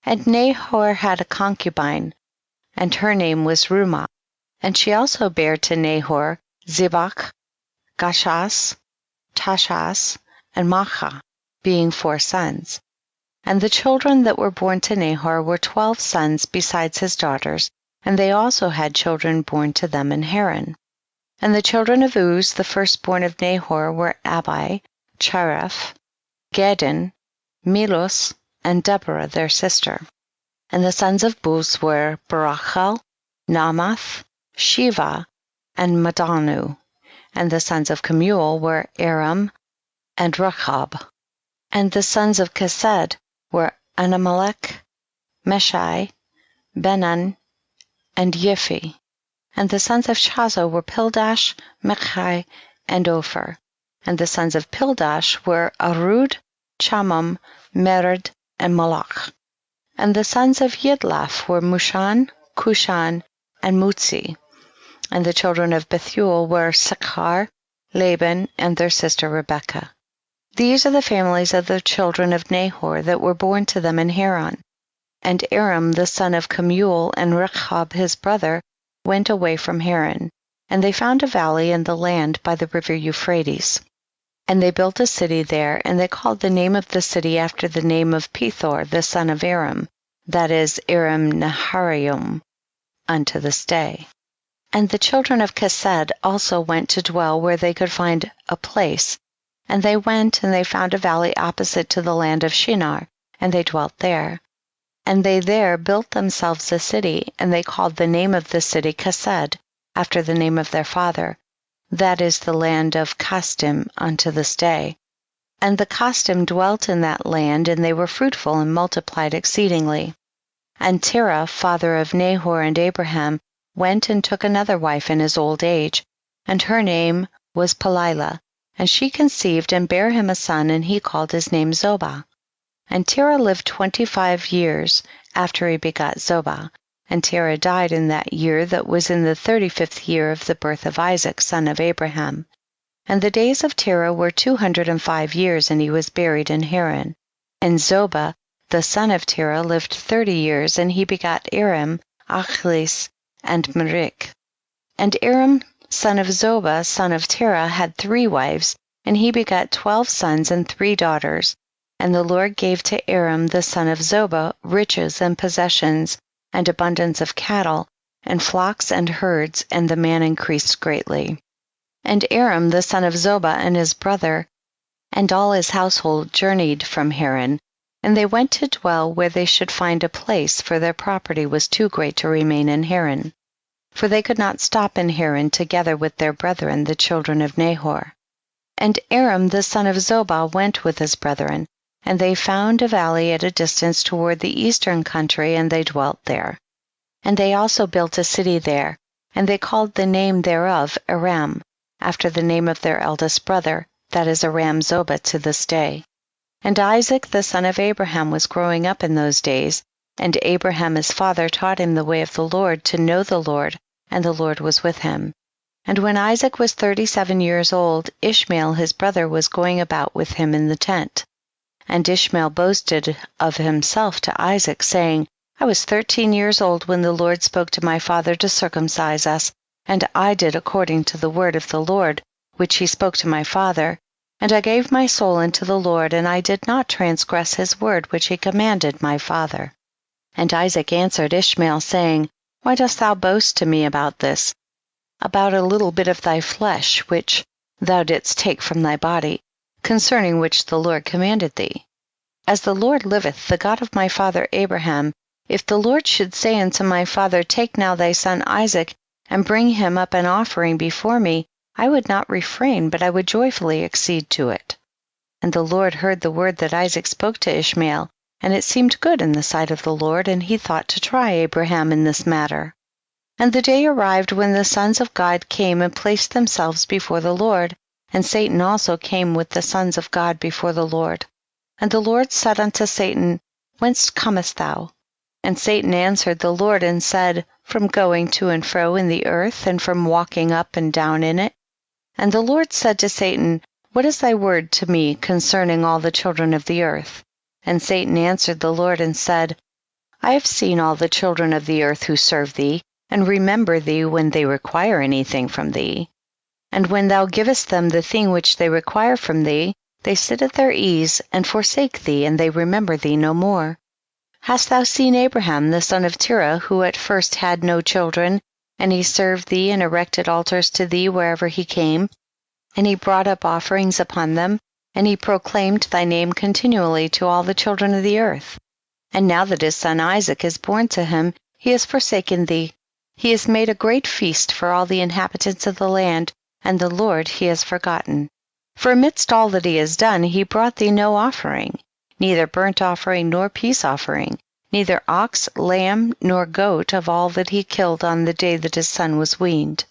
And Nahor had a concubine, and her name was Rumah. And she also bare to Nahor Zebach, Gashas, Tashas, and Maachah, being 4 sons. And the children that were born to Nahor were 12 sons besides his daughters, and they also had children born to them in Haran. And the children of Uz, the firstborn of Nahor, were Abi, Chereph, Gedin, Milus, and Deborah their sister. And the sons of Buz were Barachel, Namath, Shiva, and Madanu. And the sons of Kemuel were Aram and Rechab. And the sons of Kesed were Anamelech, Meshai, Benan, and Yiphi. And the sons of Chazo were Pildash, Mechai, and Ophir. And the sons of Pildash were Arud, Chamam, Mered, and Malach. And the sons of Yidlaph were Mushan, Kushan, and Mutzi. And the children of Bethuel were Sechar, Laban, and their sister Rebekah. These are the families of the children of Nahor that were born to them in Haran. And Aram the son of Kemuel and Rechab his brother went away from Haran, and they found a valley in the land by the river Euphrates. And they built a city there, and they called the name of the city after the name of Pethor the son of Aram, that is, Aram Naharaim, unto this day. And the children of Kesed also went to dwell where they could find a place. And they went, and they found a valley opposite to the land of Shinar, and they dwelt there. And they there built themselves a city, and they called the name of the city Kesed, after the name of their father, that is, the land of Kasdim, unto this day. And the Kasdim dwelt in that land, and they were fruitful and multiplied exceedingly. And Terah, father of Nahor and Abraham, went and took another wife in his old age, and her name was Pelilah, and she conceived and bare him a son, and he called his name Zobah. And Terah lived 25 years after he begot Zobah, and Terah died in that year that was in the 35th year of the birth of Isaac, son of Abraham. And the days of Terah were 205 years, and he was buried in Haran. And Zobah, the son of Terah, lived 30 years, and he begot Aram, Achlis, and Merik. And Aram, son of Zobah, son of Terah, had 3 wives, and he begot 12 sons and 3 daughters. And the Lord gave to Aram, the son of Zobah, riches and possessions, and abundance of cattle, and flocks and herds, and the man increased greatly. And Aram, the son of Zobah, and his brother, and all his household journeyed from Haran, and they went to dwell where they should find a place, for their property was too great to remain in Haran. For they could not stop in Haran together with their brethren, the children of Nahor. And Aram, the son of Zobah, went with his brethren, and they found a valley at a distance toward the eastern country, and they dwelt there. And they also built a city there, and they called the name thereof Aram, after the name of their eldest brother, that is Aram Zobah to this day. And Isaac the son of Abraham was growing up in those days, and Abraham his father taught him the way of the Lord, to know the Lord, and the Lord was with him. And when Isaac was 37 years old, Ishmael his brother was going about with him in the tent. And Ishmael boasted of himself to Isaac, saying, I was 13 years old when the Lord spoke to my father to circumcise us, and I did according to the word of the Lord, which he spoke to my father. And I gave my soul unto the Lord, and I did not transgress his word which he commanded my father. And Isaac answered Ishmael, saying, Why dost thou boast to me about this, about a little bit of thy flesh, which thou didst take from thy body, concerning which the Lord commanded thee? As the Lord liveth, the God of my father Abraham, if the Lord should say unto my father, Take now thy son Isaac, and bring him up an offering before me, I would not refrain, but I would joyfully accede to it. And the Lord heard the word that Isaac spoke to Ishmael, and it seemed good in the sight of the Lord, and he thought to try Abraham in this matter. And the day arrived when the sons of God came and placed themselves before the Lord, and Satan also came with the sons of God before the Lord. And the Lord said unto Satan, Whence comest thou? And Satan answered the Lord and said, From going to and fro in the earth, and from walking up and down in it. And the Lord said to Satan, What is thy word to me concerning all the children of the earth? And Satan answered the Lord and said, I have seen all the children of the earth who serve thee, and remember thee when they require anything from thee. And when thou givest them the thing which they require from thee, they sit at their ease, and forsake thee, and they remember thee no more. Hast thou seen Abraham the son of Terah, who at first had no children, and he served thee and erected altars to thee wherever he came, and he brought up offerings upon them, and he proclaimed thy name continually to all the children of the earth. And now that his son Isaac is born to him, he has forsaken thee. He has made a great feast for all the inhabitants of the land, and the Lord he has forgotten. For amidst all that he has done, he brought thee no offering, neither burnt offering nor peace offering, neither ox, lamb, nor goat of all that he killed on the day that his son was weaned.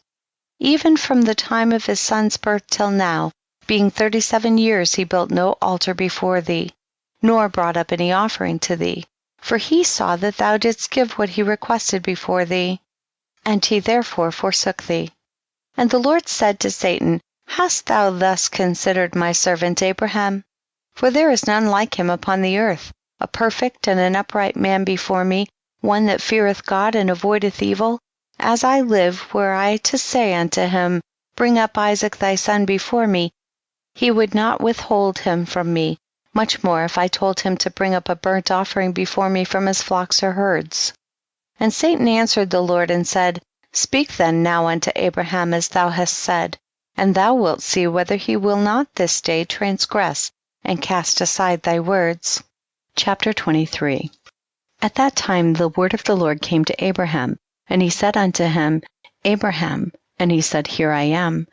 Even from the time of his son's birth till now, being 37 years, he built no altar before thee, nor brought up any offering to thee, for he saw that thou didst give what he requested before thee, and he therefore forsook thee. And the Lord said to Satan, Hast thou thus considered my servant Abraham? For there is none like him upon the earth, a perfect and an upright man before me, one that feareth God and avoideth evil. As I live, were I to say unto him, Bring up Isaac thy son before me, he would not withhold him from me, much more if I told him to bring up a burnt offering before me from his flocks or herds. And Satan answered the Lord and said, Speak then now unto Abraham as thou hast said, and thou wilt see whether he will not this day transgress and cast aside thy words. Chapter 23. At that time the word of the Lord came to Abraham, and he said unto him, Abraham. And he said, Here I am.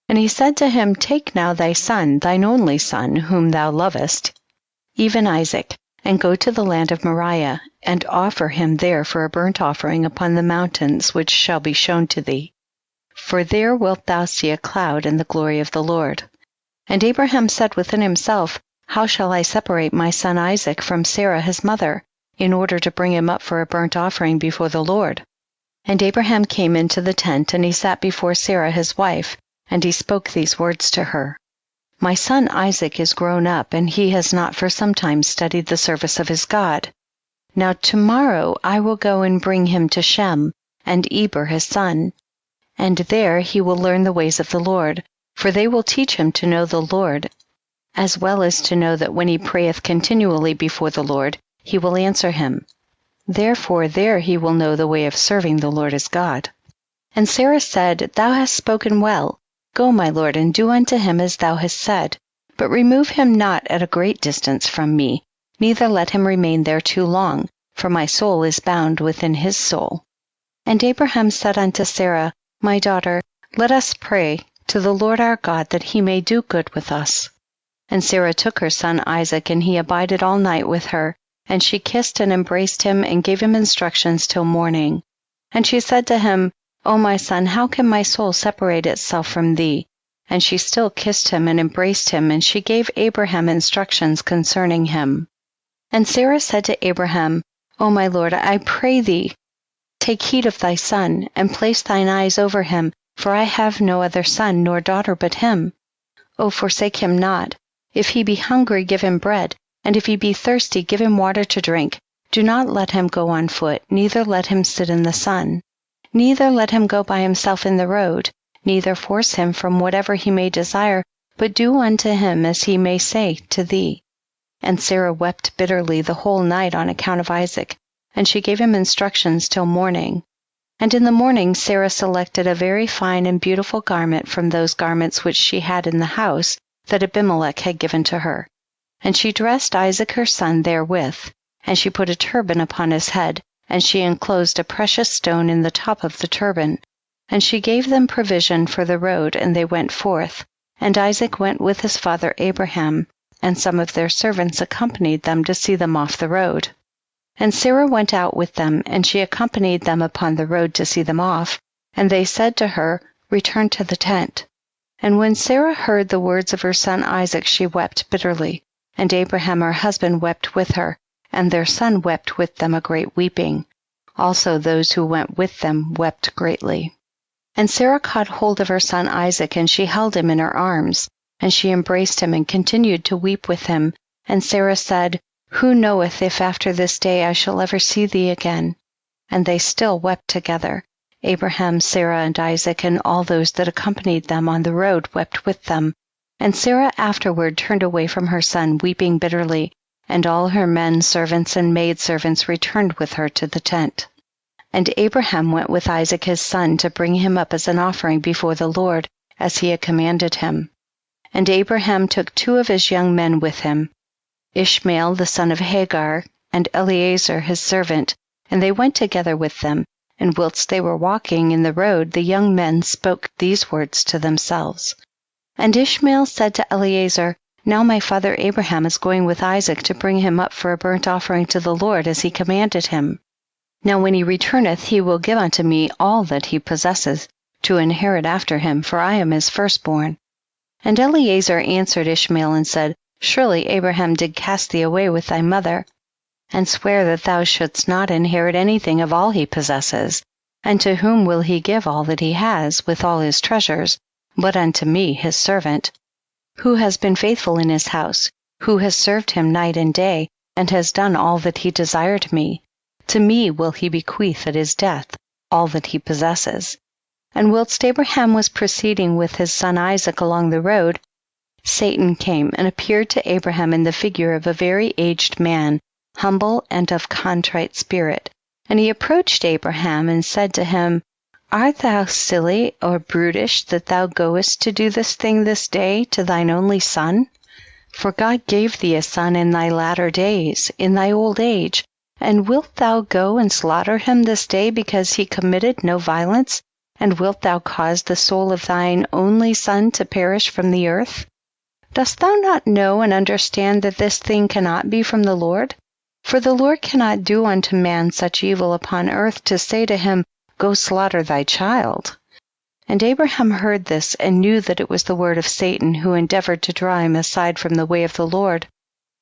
And he said to him, Take now thy son, thine only son, whom thou lovest, even Isaac, and go to the land of Moriah, and offer him there for a burnt offering upon the mountains which shall be shown to thee. For there wilt thou see a cloud and the glory of the Lord. And Abraham said within himself, How shall I separate my son Isaac from Sarah his mother, in order to bring him up for a burnt offering before the Lord? And Abraham came into the tent, and he sat before Sarah his wife, and he spoke these words to her, My son Isaac is grown up, and he has not for some time studied the service of his God. Now tomorrow I will go and bring him to Shem, and Eber his son, and there he will learn the ways of the Lord, for they will teach him to know the Lord, as well as to know that when he prayeth continually before the Lord, he will answer him. Therefore there he will know the way of serving the Lord his God. And Sarah said, Thou hast spoken well. Go, my lord, and do unto him as thou hast said, but remove him not at a great distance from me, neither let him remain there too long, for my soul is bound within his soul. And Abraham said unto Sarah, My daughter, let us pray to the Lord our God that he may do good with us. And Sarah took her son Isaac, and he abided all night with her, and she kissed and embraced him, and gave him instructions till morning. And she said to him, O my son, how can my soul separate itself from thee? And she still kissed him and embraced him, and she gave Abraham instructions concerning him. And Sarah said to Abraham, O my lord, I pray thee, take heed of thy son, and place thine eyes over him, for I have no other son nor daughter but him. O forsake him not. If he be hungry, give him bread, and if he be thirsty, give him water to drink. Do not let him go on foot, neither let him sit in the sun. Neither let him go by himself in the road, neither force him from whatever he may desire, but do unto him as he may say to thee. And Sarah wept bitterly the whole night on account of Isaac, and she gave him instructions till morning. And in the morning Sarah selected a very fine and beautiful garment from those garments which she had in the house that Abimelech had given to her. And she dressed Isaac her son therewith, and she put a turban upon his head, and she enclosed a precious stone in the top of the turban. And she gave them provision for the road, and they went forth. And Isaac went with his father Abraham, and some of their servants accompanied them to see them off the road. And Sarah went out with them, and she accompanied them upon the road to see them off. And they said to her, Return to the tent. And when Sarah heard the words of her son Isaac, she wept bitterly. And Abraham her husband wept with her, and their son wept with them a great weeping. Also those who went with them wept greatly. And Sarah caught hold of her son Isaac, and she held him in her arms. And she embraced him and continued to weep with him. And Sarah said, Who knoweth if after this day I shall ever see thee again? And they still wept together. Abraham, Sarah, and Isaac, and all those that accompanied them on the road wept with them. And Sarah afterward turned away from her son, weeping bitterly, and all her men servants and maidservants returned with her to the tent. And Abraham went with Isaac his son to bring him up as an offering before the Lord, as he had commanded him. And Abraham took 2 of his young men with him, Ishmael the son of Hagar, and Eliezer his servant, and they went together with them. And whilst they were walking in the road, the young men spoke these words to themselves. And Ishmael said to Eliezer, Now my father Abraham is going with Isaac to bring him up for a burnt offering to the Lord, as he commanded him. Now when he returneth, he will give unto me all that he possesses, to inherit after him, for I am his firstborn. And Eliezer answered Ishmael and said, Surely Abraham did cast thee away with thy mother, and swear that thou shouldst not inherit anything of all he possesses. And to whom will he give all that he has, with all his treasures, but unto me his servant, who has been faithful in his house, who has served him night and day, and has done all that he desired me? To me will he bequeath at his death all that he possesses. And whilst Abraham was proceeding with his son Isaac along the road, Satan came and appeared to Abraham in the figure of a very aged man, humble and of contrite spirit. And he approached Abraham and said to him, Art thou silly or brutish that thou goest to do this thing this day to thine only son? For God gave thee a son in thy latter days, in thy old age, and wilt thou go and slaughter him this day because he committed no violence? And wilt thou cause the soul of thine only son to perish from the earth? Dost thou not know and understand that this thing cannot be from the Lord? For the Lord cannot do unto man such evil upon earth to say to him, Go slaughter thy child. And Abraham heard this, and knew that it was the word of Satan, who endeavored to draw him aside from the way of the Lord.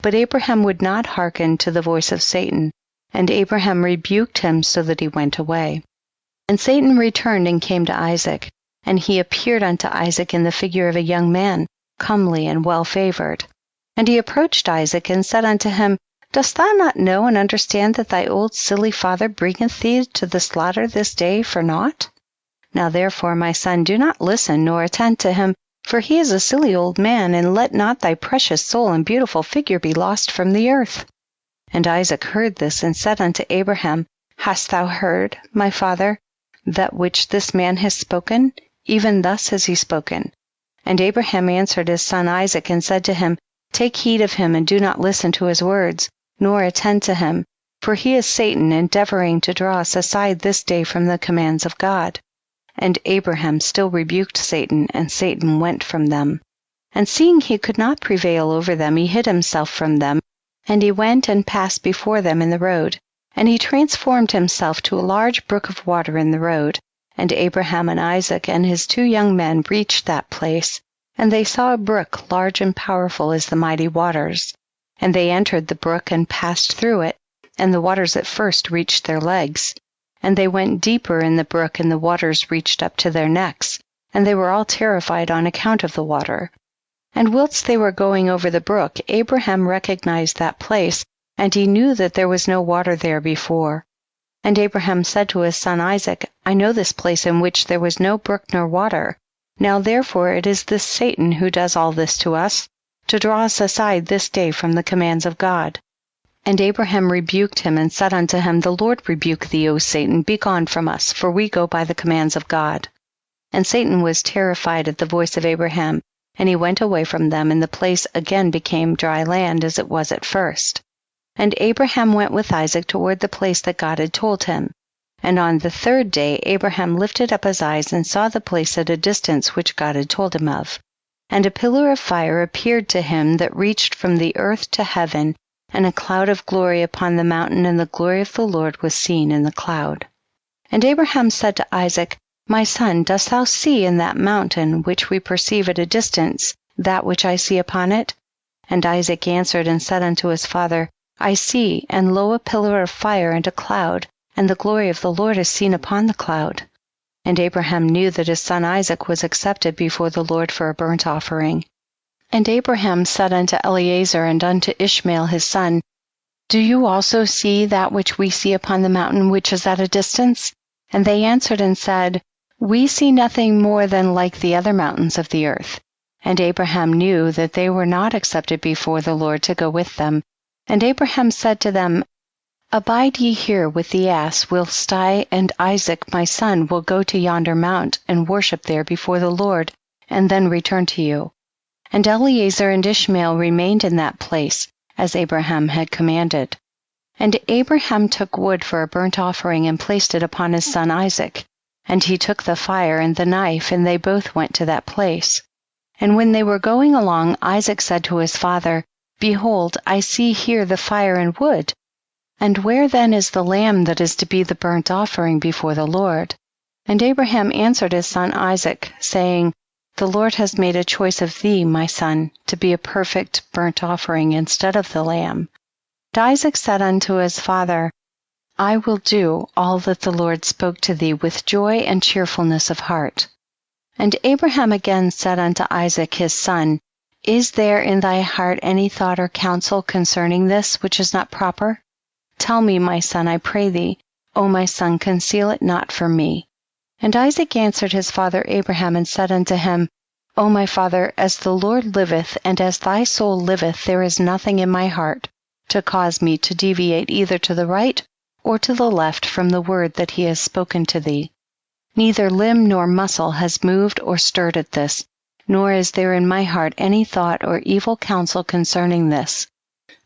But Abraham would not hearken to the voice of Satan, and Abraham rebuked him so that he went away. And Satan returned and came to Isaac, and he appeared unto Isaac in the figure of a young man, comely and well favored. And he approached Isaac and said unto him, Dost thou not know and understand that thy old silly father bringeth thee to the slaughter this day for naught? Now therefore, my son, do not listen nor attend to him, for he is a silly old man, and let not thy precious soul and beautiful figure be lost from the earth. And Isaac heard this, and said unto Abraham, Hast thou heard, my father, that which this man has spoken? Even thus has he spoken. And Abraham answered his son Isaac, and said to him, Take heed of him, and do not listen to his words, nor attend to him, for he is Satan, endeavoring to draw us aside this day from the commands of God. And Abraham still rebuked Satan, and Satan went from them. And seeing he could not prevail over them, he hid himself from them, and he went and passed before them in the road. And he transformed himself to a large brook of water in the road. And Abraham and Isaac and his 2 young men reached that place, and they saw a brook large and powerful as the mighty waters. And they entered the brook and passed through it, and the waters at first reached their legs. And they went deeper in the brook, and the waters reached up to their necks, and they were all terrified on account of the water. And whilst they were going over the brook, Abraham recognized that place, and he knew that there was no water there before. And Abraham said to his son Isaac, I know this place in which there was no brook nor water. Now therefore it is this Satan who does all this to us, to draw us aside this day from the commands of God. And Abraham rebuked him, and said unto him, The Lord rebuke thee, O Satan, be gone from us, for we go by the commands of God. And Satan was terrified at the voice of Abraham, and he went away from them, and the place again became dry land as it was at first. And Abraham went with Isaac toward the place that God had told him. And on the third day Abraham lifted up his eyes and saw the place at a distance which God had told him of. And a pillar of fire appeared to him that reached from the earth to heaven, and a cloud of glory upon the mountain, and the glory of the Lord was seen in the cloud. And Abraham said to Isaac, My son, dost thou see in that mountain which we perceive at a distance that which I see upon it? And Isaac answered and said unto his father, I see, and lo, a pillar of fire and a cloud, and the glory of the Lord is seen upon the cloud. And Abraham knew that his son Isaac was accepted before the Lord for a burnt offering. And Abraham said unto Eliezer and unto Ishmael his son, Do you also see that which we see upon the mountain which is at a distance? And they answered and said, We see nothing more than like the other mountains of the earth. And Abraham knew that they were not accepted before the Lord to go with them. And Abraham said to them, Abide ye here with the ass, whilst I and Isaac my son will go to yonder mount, and worship there before the Lord, and then return to you. And Eliezer and Ishmael remained in that place, as Abraham had commanded. And Abraham took wood for a burnt offering, and placed it upon his son Isaac. And he took the fire and the knife, and they both went to that place. And when they were going along, Isaac said to his father, Behold, I see here the fire and wood. And where then is the lamb that is to be the burnt offering before the Lord? And Abraham answered his son Isaac, saying, The Lord has made a choice of thee, my son, to be a perfect burnt offering instead of the lamb. And Isaac said unto his father, I will do all that the Lord spoke to thee with joy and cheerfulness of heart. And Abraham again said unto Isaac his son, Is there in thy heart any thought or counsel concerning this which is not proper? Tell me, my son, I pray thee. O my son, conceal it not from me. And Isaac answered his father Abraham and said unto him, O my father, as the Lord liveth, and as thy soul liveth, there is nothing in my heart to cause me to deviate either to the right or to the left from the word that he has spoken to thee. Neither limb nor muscle has moved or stirred at this, nor is there in my heart any thought or evil counsel concerning this.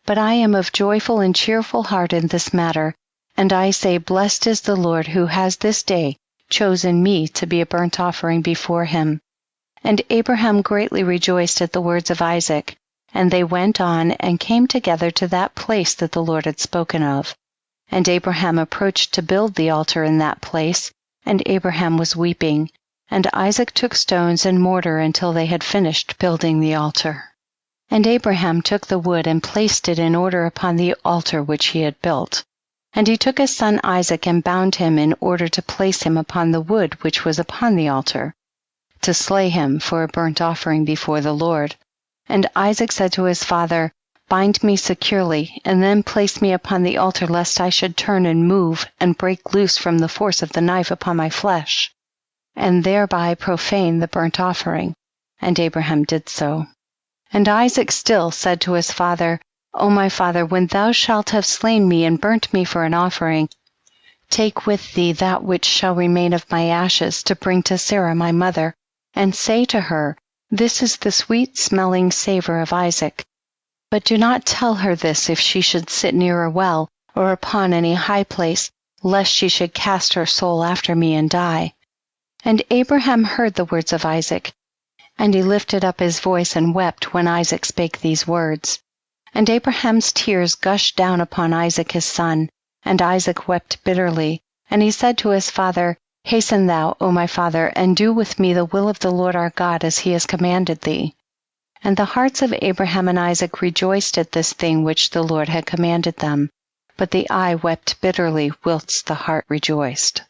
But I am of joyful and cheerful heart in this matter, and I say, Blessed is the Lord who has this day chosen me to be a burnt offering before him. And Abraham greatly rejoiced at the words of Isaac, and they went on and came together to that place that the Lord had spoken of. And Abraham approached to build the altar in that place, and Abraham was weeping, and Isaac took stones and mortar until they had finished building the altar. And Abraham took the wood and placed it in order upon the altar which he had built. And he took his son Isaac and bound him in order to place him upon the wood which was upon the altar, to slay him for a burnt offering before the Lord. And Isaac said to his father, Bind me securely, and then place me upon the altar, lest I should turn and move, and break loose from the force of the knife upon my flesh, and thereby profane the burnt offering. And Abraham did so. And Isaac still said to his father, O my father, when thou shalt have slain me and burnt me for an offering, take with thee that which shall remain of my ashes to bring to Sarah my mother, and say to her, This is the sweet-smelling savor of Isaac. But do not tell her this if she should sit near a well, or upon any high place, lest she should cast her soul after me and die. And Abraham heard the words of Isaac, and he lifted up his voice and wept when Isaac spake these words. And Abraham's tears gushed down upon Isaac his son, and Isaac wept bitterly. And he said to his father, Hasten thou, O my father, and do with me the will of the Lord our God, as he has commanded thee. And the hearts of Abraham and Isaac rejoiced at this thing which the Lord had commanded them, but the eye wept bitterly, whilst the heart rejoiced.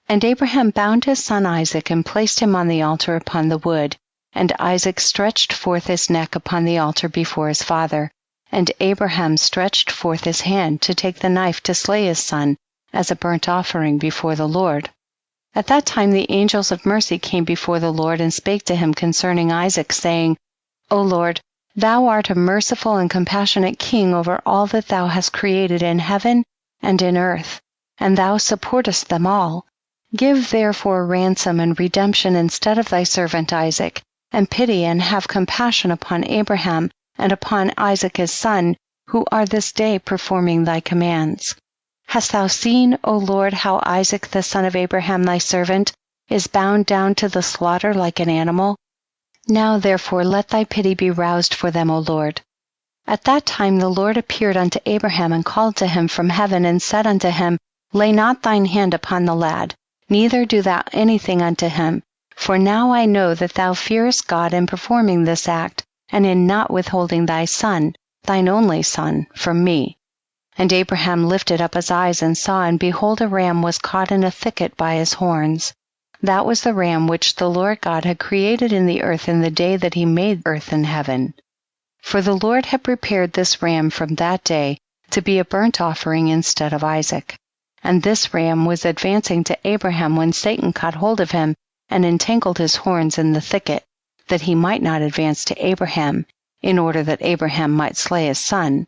And Abraham bound his son Isaac, and placed him on the altar upon the wood. And Isaac stretched forth his neck upon the altar before his father, and Abraham stretched forth his hand to take the knife to slay his son, as a burnt offering before the Lord. At that time the angels of mercy came before the Lord, and spake to him concerning Isaac, saying, O Lord, thou art a merciful and compassionate king over all that thou hast created in heaven and in earth, and thou supportest them all. Give therefore ransom and redemption instead of thy servant Isaac, and pity and have compassion upon Abraham and upon Isaac his son, who are this day performing thy commands. Hast thou seen, O Lord, how Isaac the son of Abraham thy servant is bound down to the slaughter like an animal? Now therefore let thy pity be roused for them, O Lord. At that time the Lord appeared unto Abraham and called to him from heaven and said unto him, Lay not thine hand upon the lad, neither do thou anything unto him. For now I know that thou fearest God in performing this act, and in not withholding thy son, thine only son, from me. And Abraham lifted up his eyes and saw, and behold, a ram was caught in a thicket by his horns. That was the ram which the Lord God had created in the earth in the day that he made earth and heaven. For the Lord had prepared this ram from that day to be a burnt offering instead of Isaac. And this ram was advancing to Abraham when Satan caught hold of him and entangled his horns in the thicket, that he might not advance to Abraham, in order that Abraham might slay his son.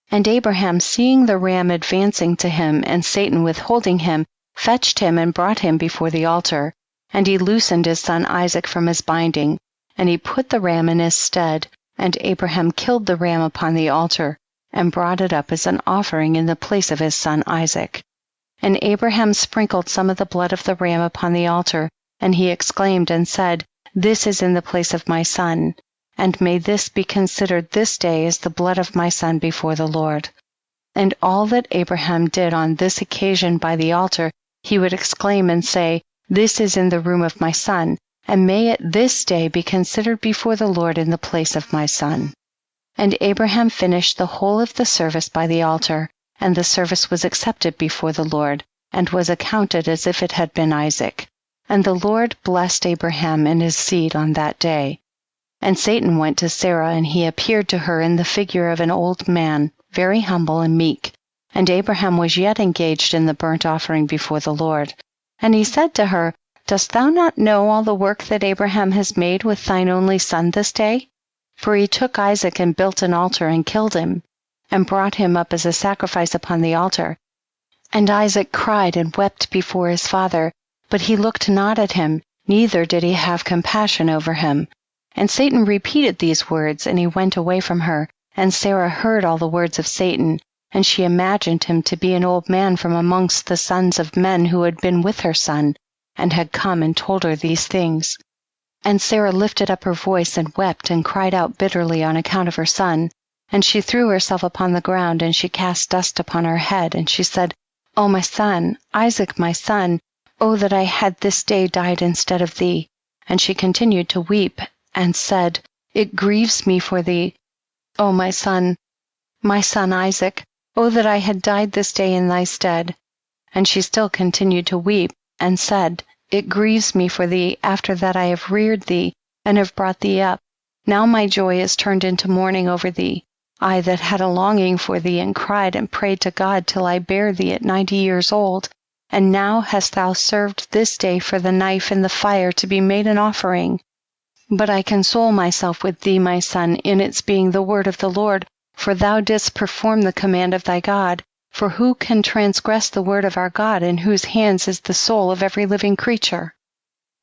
And Abraham, seeing the ram advancing to him and Satan withholding him, fetched him and brought him before the altar. And he loosened his son Isaac from his binding, and he put the ram in his stead, and Abraham killed the ram upon the altar, and brought it up as an offering in the place of his son Isaac. And Abraham sprinkled some of the blood of the ram upon the altar, and he exclaimed and said, This is in the place of my son, and may this be considered this day as the blood of my son before the Lord. And all that Abraham did on this occasion by the altar, he would exclaim and say, This is in the room of my son, and may it this day be considered before the Lord in the place of my son. And Abraham finished the whole of the service by the altar, and the service was accepted before the Lord, and was accounted as if it had been Isaac. And the Lord blessed Abraham and his seed on that day. And Satan went to Sarah, and he appeared to her in the figure of an old man, very humble and meek. And Abraham was yet engaged in the burnt offering before the Lord. And he said to her, Dost thou not know all the work that Abraham has made with thine only son this day? For he took Isaac and built an altar and killed him, and brought him up as a sacrifice upon the altar. And Isaac cried and wept before his father, but he looked not at him, neither did he have compassion over him. And Satan repeated these words, and he went away from her. And Sarah heard all the words of Satan, and she imagined him to be an old man from amongst the sons of men who had been with her son, and had come and told her these things. And Sarah lifted up her voice and wept and cried out bitterly on account of her son. And she threw herself upon the ground, and she cast dust upon her head, and she said, O my son, Isaac my son, O that I had this day died instead of thee. And she continued to weep, and said, It grieves me for thee, O my son Isaac, O that I had died this day in thy stead. And she still continued to weep, and said, It grieves me for thee, after that I have reared thee, and have brought thee up. Now my joy is turned into mourning over thee. I that had a longing for thee, and cried and prayed to God till I bare thee at 90 years old. And now hast thou served this day for the knife and the fire to be made an offering. But I console myself with thee, my son, in its being the word of the Lord, for thou didst perform the command of thy God. For who can transgress the word of our God, in whose hands is the soul of every living creature?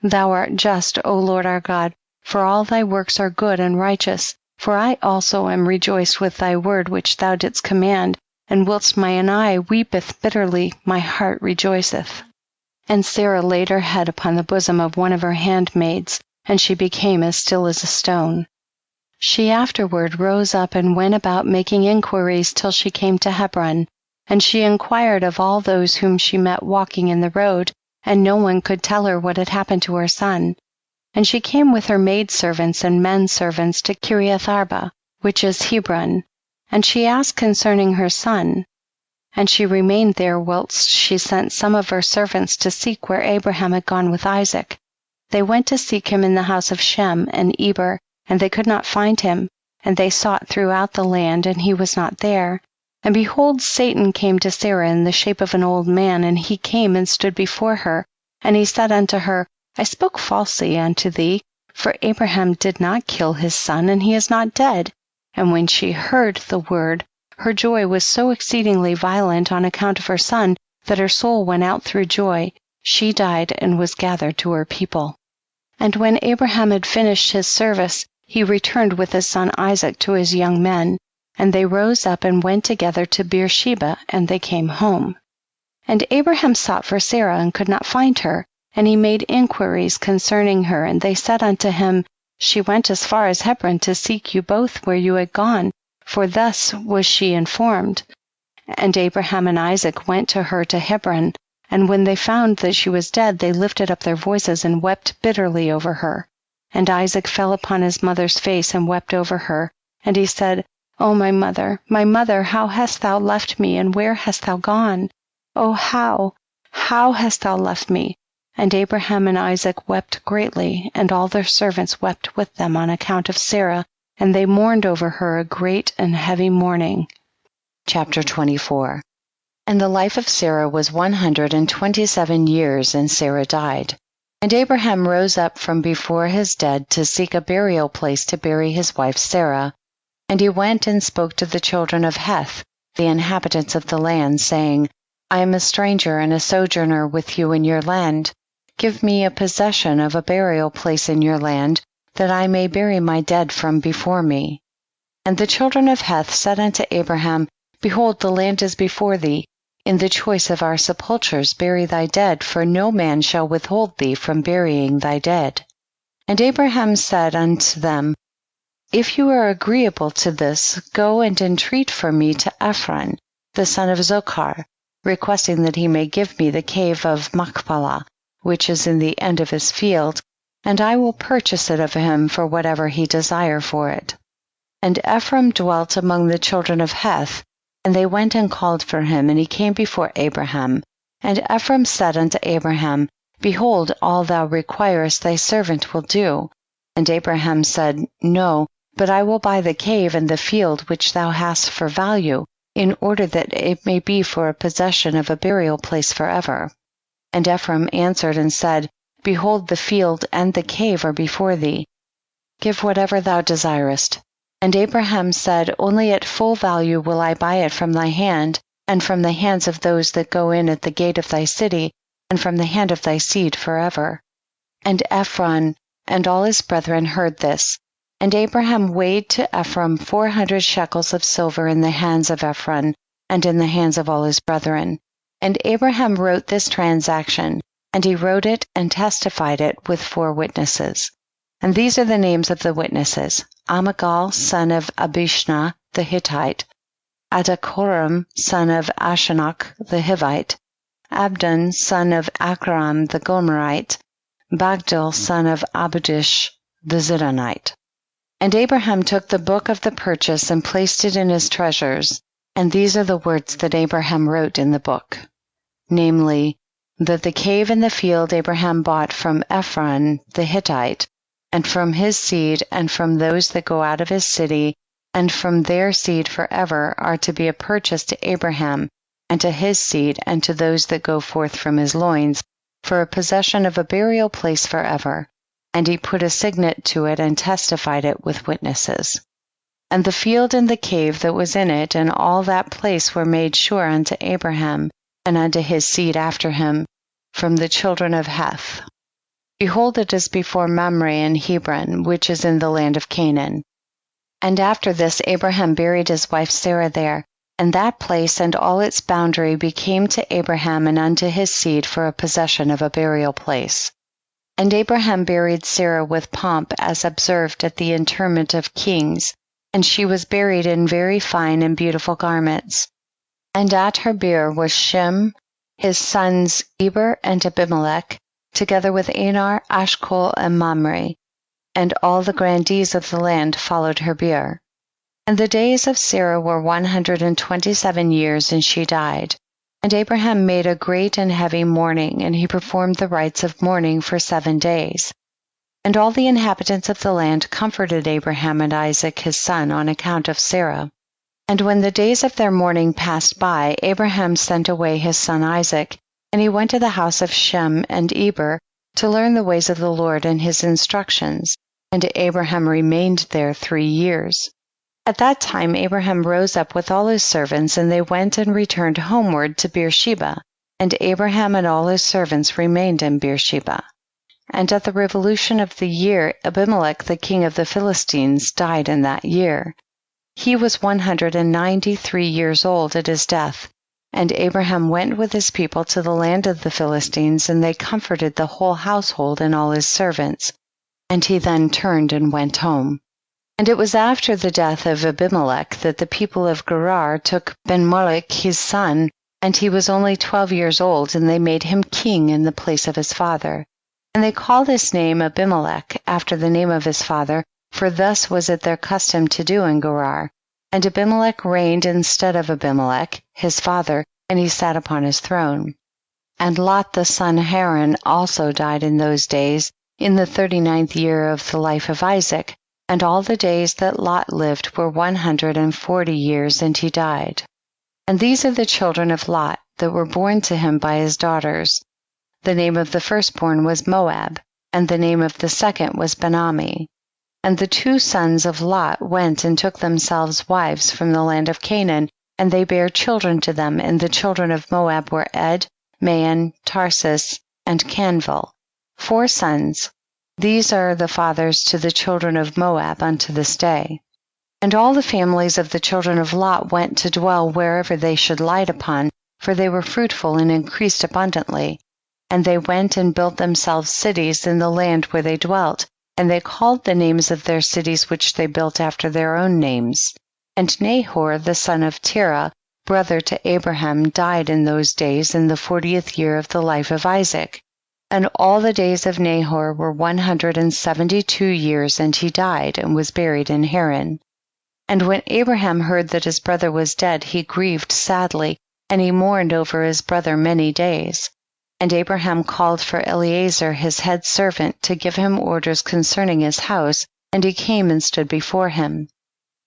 Thou art just, O Lord our God, for all thy works are good and righteous. For I also am rejoiced with thy word which thou didst command, and whilst mine eye weepeth bitterly, my heart rejoiceth. And Sarah laid her head upon the bosom of one of her handmaids, and she became as still as a stone. She afterward rose up and went about making inquiries till she came to Hebron, and she inquired of all those whom she met walking in the road, and no one could tell her what had happened to her son. And she came with her maidservants and men servants to Kiriath Arba, which is Hebron, and she asked concerning her son. And she remained there whilst she sent some of her servants to seek where Abraham had gone with Isaac. They went to seek him in the house of Shem and Eber, and they could not find him, and they sought throughout the land, and he was not there. And behold, Satan came to Sarah in the shape of an old man, and he came and stood before her. And he said unto her, I spoke falsely unto thee, for Abraham did not kill his son, and he is not dead. And when she heard the word, her joy was so exceedingly violent on account of her son, that her soul went out through joy. She died and was gathered to her people. And when Abraham had finished his service, he returned with his son Isaac to his young men, and they rose up and went together to Beersheba, and they came home. And Abraham sought for Sarah and could not find her, and he made inquiries concerning her, and they said unto him, She went as far as Hebron to seek you both where you had gone, for thus was she informed. And Abraham and Isaac went to her to Hebron, and when they found that she was dead, they lifted up their voices and wept bitterly over her. And Isaac fell upon his mother's face and wept over her, and he said, O my mother, how hast thou left me, and where hast thou gone? O how hast thou left me? And Abraham and Isaac wept greatly, and all their servants wept with them on account of Sarah, and they mourned over her a great and heavy mourning. Chapter 24. And the life of Sarah was 127 years, and Sarah died. And Abraham rose up from before his dead to seek a burial place to bury his wife Sarah. And he went and spoke to the children of Heth, the inhabitants of the land, saying, I am a stranger and a sojourner with you in your land. Give me a possession of a burial place in your land, that I may bury my dead from before me. And the children of Heth said unto Abraham, Behold, the land is before thee. In the choice of our sepulchres bury thy dead, for no man shall withhold thee from burying thy dead. And Abraham said unto them, If you are agreeable to this, go and entreat for me to Ephraim, the son of Zochar, requesting that he may give me the cave of Machpelah, which is in the end of his field, and I will purchase it of him for whatever he desire for it. And Ephraim dwelt among the children of Heth, and they went and called for him, and he came before Abraham. And Ephraim said unto Abraham, Behold, all thou requirest thy servant will do. And Abraham said, No, but I will buy the cave and the field which thou hast for value, in order that it may be for a possession of a burial place forever. And Ephraim answered and said, Behold, the field and the cave are before thee. Give whatever thou desirest. And Abraham said, Only at full value will I buy it from thy hand, and from the hands of those that go in at the gate of thy city, and from the hand of thy seed forever. And Ephraim and all his brethren heard this. And Abraham weighed to Ephraim 400 shekels of silver in the hands of Ephraim, and in the hands of all his brethren. And Abraham wrote this transaction, and he wrote it and testified it with 4 witnesses. And these are the names of the witnesses: Amigal, son of Abishna, the Hittite; Adakoram, son of Ashanach, the Hivite; Abdon, son of Akram, the Gomerite; Bagdil, son of Abudish, the Zidonite. And Abraham took the book of the purchase and placed it in his treasures. And these are the words that Abraham wrote in the book, namely, that the cave and the field Abraham bought from Ephraim the Hittite, and from his seed, and from those that go out of his city, and from their seed forever, are to be a purchase to Abraham, and to his seed, and to those that go forth from his loins, for a possession of a burial place forever. And he put a signet to it, and testified it with witnesses. And the field and the cave that was in it, and all that place were made sure unto Abraham, and unto his seed after him, from the children of Heth. Behold, it is before Mamre in Hebron, which is in the land of Canaan. And after this Abraham buried his wife Sarah there, and that place and all its boundary became to Abraham and unto his seed for a possession of a burial place. And Abraham buried Sarah with pomp, as observed at the interment of kings, and she was buried in very fine and beautiful garments. And at her bier was Shem, his sons Eber and Abimelech, together with Anar, Ashkol, and Mamre, and all the grandees of the land followed her bier. And the days of Sarah were 127 years, and she died. And Abraham made a great and heavy mourning, and he performed the rites of mourning for 7 days. And all the inhabitants of the land comforted Abraham and Isaac his son on account of Sarah. And when the days of their mourning passed by, Abraham sent away his son Isaac, and he went to the house of Shem and Eber to learn the ways of the Lord and his instructions. And Abraham remained there 3 years. At that time Abraham rose up with all his servants, and they went and returned homeward to Beersheba. And Abraham and all his servants remained in Beersheba. And at the revolution of the year, Abimelech the king of the Philistines died in that year. He was 193 years old at his death, And Abraham went with his people to the land of the Philistines, and they comforted the whole household and all his servants. And he then turned and went home. And it was after the death of Abimelech that the people of Gerar took Ben-Molech his son, and he was only 12 years old, and they made him king in the place of his father. And they called his name Abimelech, after the name of his father, for thus was it their custom to do in Gerar. And Abimelech reigned instead of Abimelech, his father, and he sat upon his throne. And Lot the son Haran also died in those days, in the 39th year of the life of Isaac, and all the days that Lot lived were 140 years, and he died. And these are the children of Lot that were born to him by his daughters. The name of the firstborn was Moab, and the name of the second was Ben-Ammi. And the two sons of Lot went and took themselves wives from the land of Canaan, and they bare children to them, and the children of Moab were Ed, Maon, Tarsus, and Canville, 4 sons. These are the fathers to the children of Moab unto this day. And all the families of the children of Lot went to dwell wherever they should light upon, for they were fruitful and increased abundantly. And they went and built themselves cities in the land where they dwelt, and they called the names of their cities which they built after their own names. And Nahor the son of Terah, brother to Abraham, died in those days in the 40th year of the life of Isaac. And all the days of Nahor were 172 years, and he died and was buried in Haran. And when Abraham heard that his brother was dead, he grieved sadly, and he mourned over his brother many days. And Abraham called for Eliezer his head servant to give him orders concerning his house, and he came and stood before him.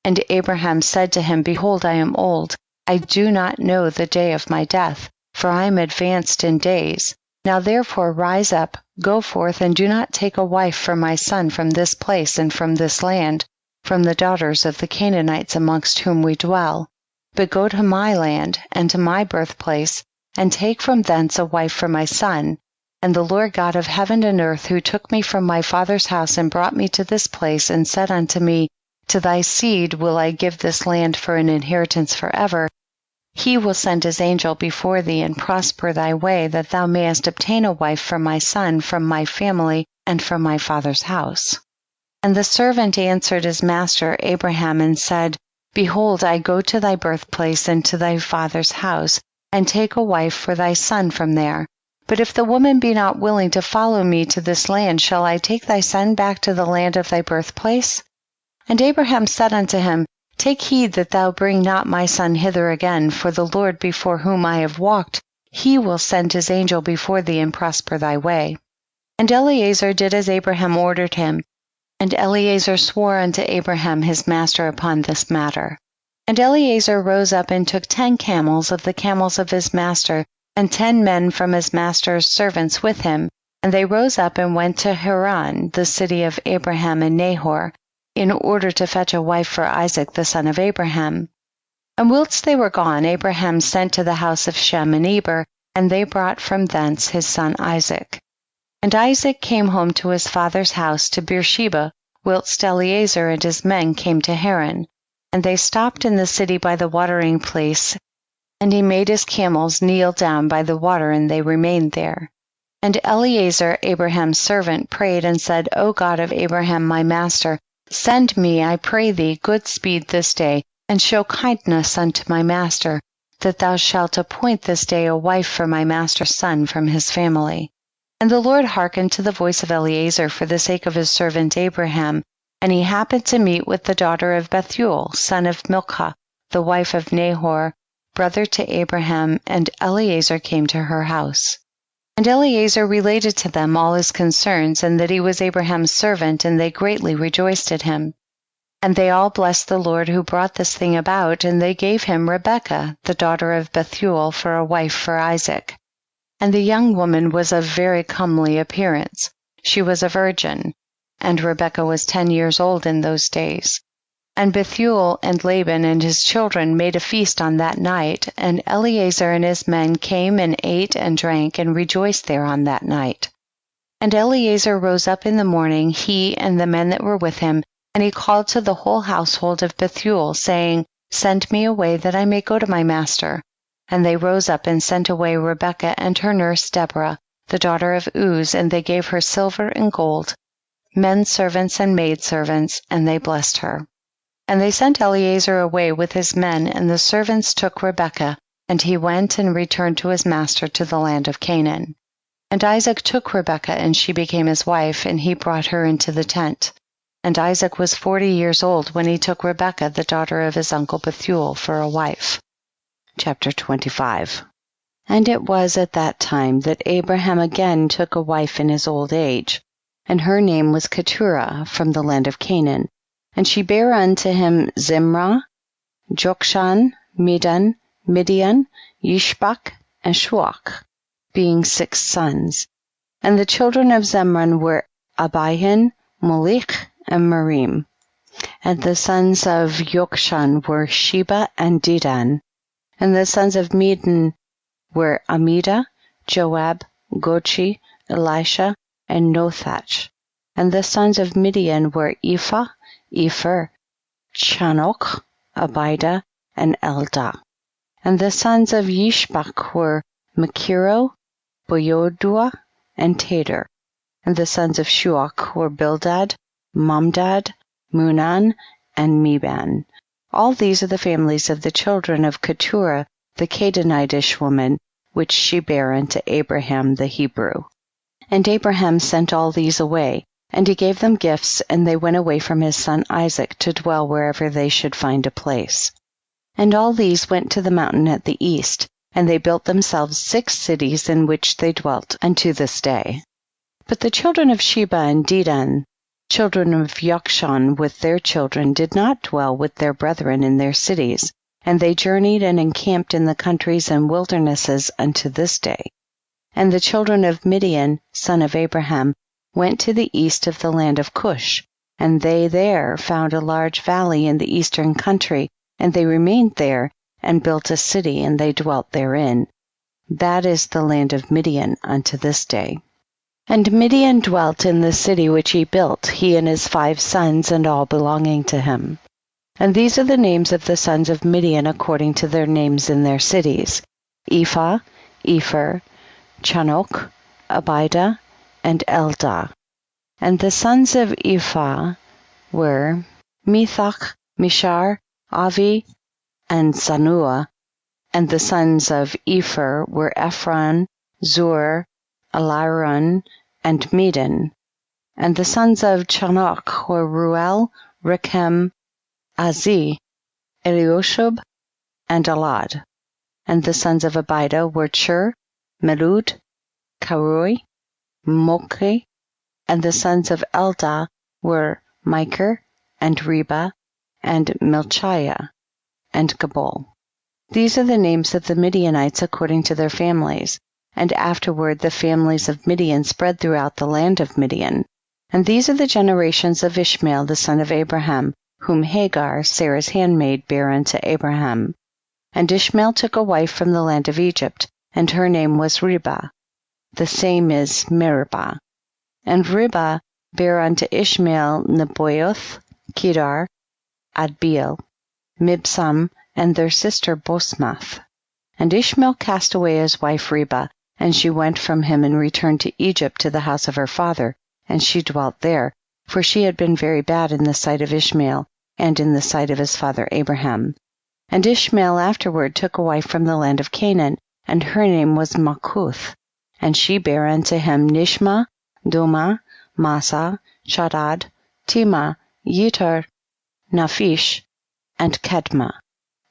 And Abraham said to him, Behold, I am old, I do not know the day of my death, for I am advanced in days. Now therefore rise up, go forth, and do not take a wife for my son from this place and from this land, from the daughters of the Canaanites amongst whom we dwell, but go to my land and to my birthplace, and take from thence a wife for my son. And the Lord God of heaven and earth, who took me from my father's house and brought me to this place, and said unto me, To thy seed will I give this land for an inheritance forever, he will send his angel before thee and prosper thy way, that thou mayest obtain a wife for my son from my family and from my father's house. And the servant answered his master Abraham and said, Behold, I go to thy birthplace and to thy father's house, and take a wife for thy son from there. But if the woman be not willing to follow me to this land, shall I take thy son back to the land of thy birthplace? And Abraham said unto him, Take heed that thou bring not my son hither again, for the Lord before whom I have walked, he will send his angel before thee and prosper thy way. And Eliezer did as Abraham ordered him, and Eliezer swore unto Abraham his master upon this matter. And Eliezer rose up and took 10 camels of the camels of his master, and 10 men from his master's servants with him, and they rose up and went to Haran, the city of Abraham and Nahor, in order to fetch a wife for Isaac the son of Abraham. And whilst they were gone, Abraham sent to the house of Shem and Eber, and they brought from thence his son Isaac. And Isaac came home to his father's house to Beersheba, whilst Eliezer and his men came to Haran. And they stopped in the city by the watering place, and he made his camels kneel down by the water, and they remained there. And Eliezer, Abraham's servant, prayed and said, O God of Abraham my master, send me, I pray thee, good speed this day, and show kindness unto my master, that thou shalt appoint this day a wife for my master's son from his family. And the Lord hearkened to the voice of Eliezer for the sake of his servant Abraham, and he happened to meet with the daughter of Bethuel, son of Milcah, the wife of Nahor, brother to Abraham, and Eliezer came to her house. And Eliezer related to them all his concerns, and that he was Abraham's servant, and they greatly rejoiced at him. And they all blessed the Lord who brought this thing about, and they gave him Rebekah, the daughter of Bethuel, for a wife for Isaac. And the young woman was of very comely appearance. She was a virgin, and Rebekah was 10 years old in those days. And Bethuel and Laban and his children made a feast on that night, and Eliezer and his men came and ate and drank and rejoiced there on that night. And Eliezer rose up in the morning, he and the men that were with him, and he called to the whole household of Bethuel, saying, Send me away that I may go to my master. And they rose up and sent away Rebekah and her nurse Deborah, the daughter of Uz, and they gave her silver and gold, men servants and maidservants, and they blessed her. And they sent Eliezer away with his men, and the servants took Rebekah, and he went and returned to his master to the land of Canaan. And Isaac took Rebekah, and she became his wife, and he brought her into the tent. And Isaac was 40 years old when he took Rebekah, the daughter of his uncle Bethuel, for a wife. Chapter 25. And it was at that time that Abraham again took a wife in his old age, and her name was Keturah, from the land of Canaan. And she bare unto him Zimrah, Jokshan, Medan, Midian, Yishbak, and Shuach, being 6 sons. And the children of Zemran were Abihan, Molich, and Merim. And the sons of Yokshan were Sheba and Dedan. And the sons of Medan were Amida, Joab, Gochi, Elisha, and Nothach. And the sons of Midian were Ephah, Epher, Chanok, Abida, and Eldah. And the sons of Yishbak were Machiro, Boyodua, and Tader. And the sons of Shuach were Bildad, Mamdad, Munan, and Meban. All these are the families of the children of Keturah, the Canaanitish woman, which she bare unto Abraham the Hebrew. And Abraham sent all these away, and he gave them gifts, and they went away from his son Isaac to dwell wherever they should find a place. And all these went to the mountain at the east, and they built themselves 6 cities in which they dwelt unto this day. But the children of Sheba and Dedan, children of Yokshan with their children, did not dwell with their brethren in their cities, and they journeyed and encamped in the countries and wildernesses unto this day. And the children of Midian, son of Abraham, went to the east of the land of Cush, and they there found a large valley in the eastern country, and they remained there, and built a city, and they dwelt therein. That is the land of Midian unto this day. And Midian dwelt in the city which he built, he and his 5 sons, and all belonging to him. And these are the names of the sons of Midian according to their names in their cities: Ephah, Epher, Chanok, Abida, and Eldah. And the sons of Ephah were Methach, Mishar, Avi, and Zanua. And the sons of Epher were Ephron, Zur, Eliron, and Medan. And the sons of Chanok were Ruel, Rechem, Azi, Elioshub, and Alad. And the sons of Abida were Chur, Melud, Karui, Mokri. And the sons of Eldah were Micah, and Reba, and Melchiah, and Gabol. These are the names of the Midianites according to their families. And afterward the families of Midian spread throughout the land of Midian. And these are the generations of Ishmael the son of Abraham, whom Hagar, Sarah's handmaid, bare unto Abraham. And Ishmael took a wife from the land of Egypt, and her name was Ribah. The same is Meribah. And Ribah bare unto Ishmael Nebaioth, Kedar, Adbeel, Mibsam, and their sister Bosmath. And Ishmael cast away his wife Ribah, and she went from him and returned to Egypt to the house of her father, and she dwelt there, for she had been very bad in the sight of Ishmael, and in the sight of his father Abraham. And Ishmael afterward took a wife from the land of Canaan, and her name was Malchuth, and she bare unto him Nishma, Duma, Masa, Chadad, Tima, Yitar, Naphish, and Kedma.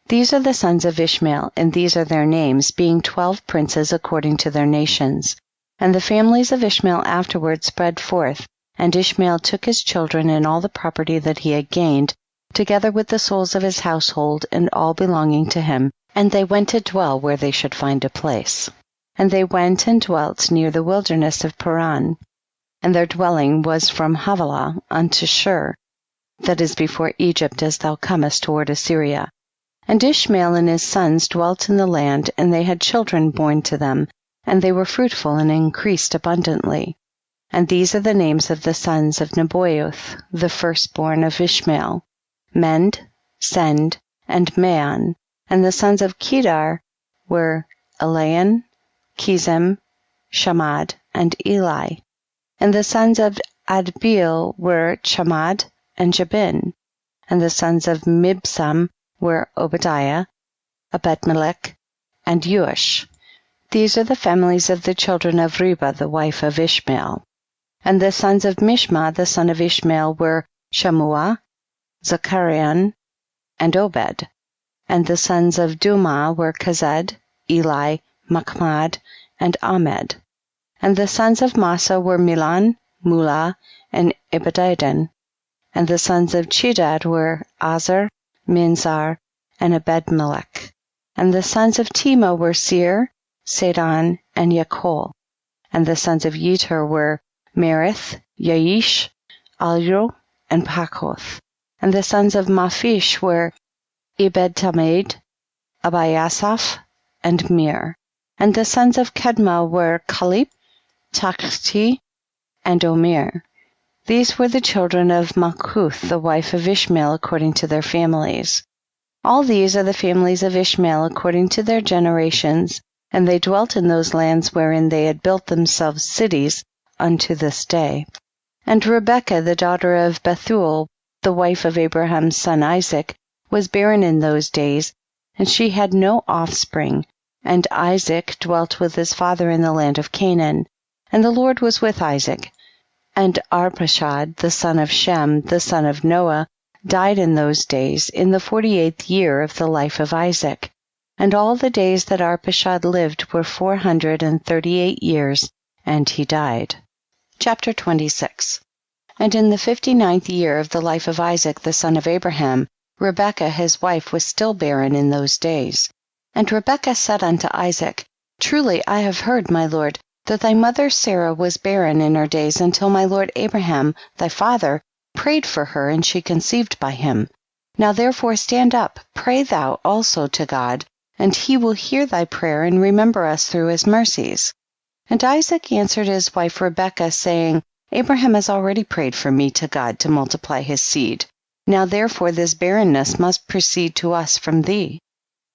These are the sons of Ishmael, and these are their names, being 12 princes according to their nations. And the families of Ishmael afterward spread forth, and Ishmael took his children and all the property that he had gained, together with the souls of his household, and all belonging to him, and they went to dwell where they should find a place. And they went and dwelt near the wilderness of Paran, and their dwelling was from Havilah unto Shur, that is before Egypt, as thou comest toward Assyria. And Ishmael and his sons dwelt in the land, and they had children born to them, and they were fruitful and increased abundantly. And these are the names of the sons of Nebaioth, the firstborn of Ishmael: Mend, Send, and Maon. And the sons of Kedar, were Elian, Kizim, Shamad, and Eli. And the sons of Adbeel were Chamad and Jabin. And the sons of Mibsam were Obadiah, Abedmelech, and Eush. These are the families of the children of Reba, the wife of Ishmael. And the sons of Mishma, the son of Ishmael, were Shammua, Zacharian, and Obed. And the sons of Duma were Kazed, Eli, Machmad, and Ahmed. And the sons of Massa were Milan, Mula, and Ebededon. And the sons of Chedad were Azar, Minzar, and Abedmelech. And the sons of Tema were Seir, Sidon, and Yakol. And the sons of Yeter were Merith, Yaish, Alyo, and Pachoth. And the sons of Maphish were Ebed-Tamed, Abiasaph, and Mir. And the sons of Kedma were Kalib, Takti, and Omir. These were the children of Malchuth, the wife of Ishmael, according to their families. All these are the families of Ishmael according to their generations, and they dwelt in those lands wherein they had built themselves cities unto this day. And Rebekah, the daughter of Bethuel, the wife of Abraham's son Isaac, was barren in those days, and she had no offspring. And Isaac dwelt with his father in the land of Canaan. And the Lord was with Isaac. And Arpachshad, the son of Shem, the son of Noah, died in those days, in the 48th year of the life of Isaac. And all the days that Arpachshad lived were 438 years, and he died. Chapter 26. And in the 59th year of the life of Isaac the son of Abraham, Rebekah his wife was still barren in those days. And Rebekah said unto Isaac, Truly I have heard, my lord, that thy mother Sarah was barren in her days until my lord Abraham, thy father, prayed for her, and she conceived by him. Now therefore stand up, pray thou also to God, and he will hear thy prayer and remember us through his mercies. And Isaac answered his wife Rebekah, saying, Abraham has already prayed for me to God to multiply his seed. Now therefore this barrenness must proceed to us from thee.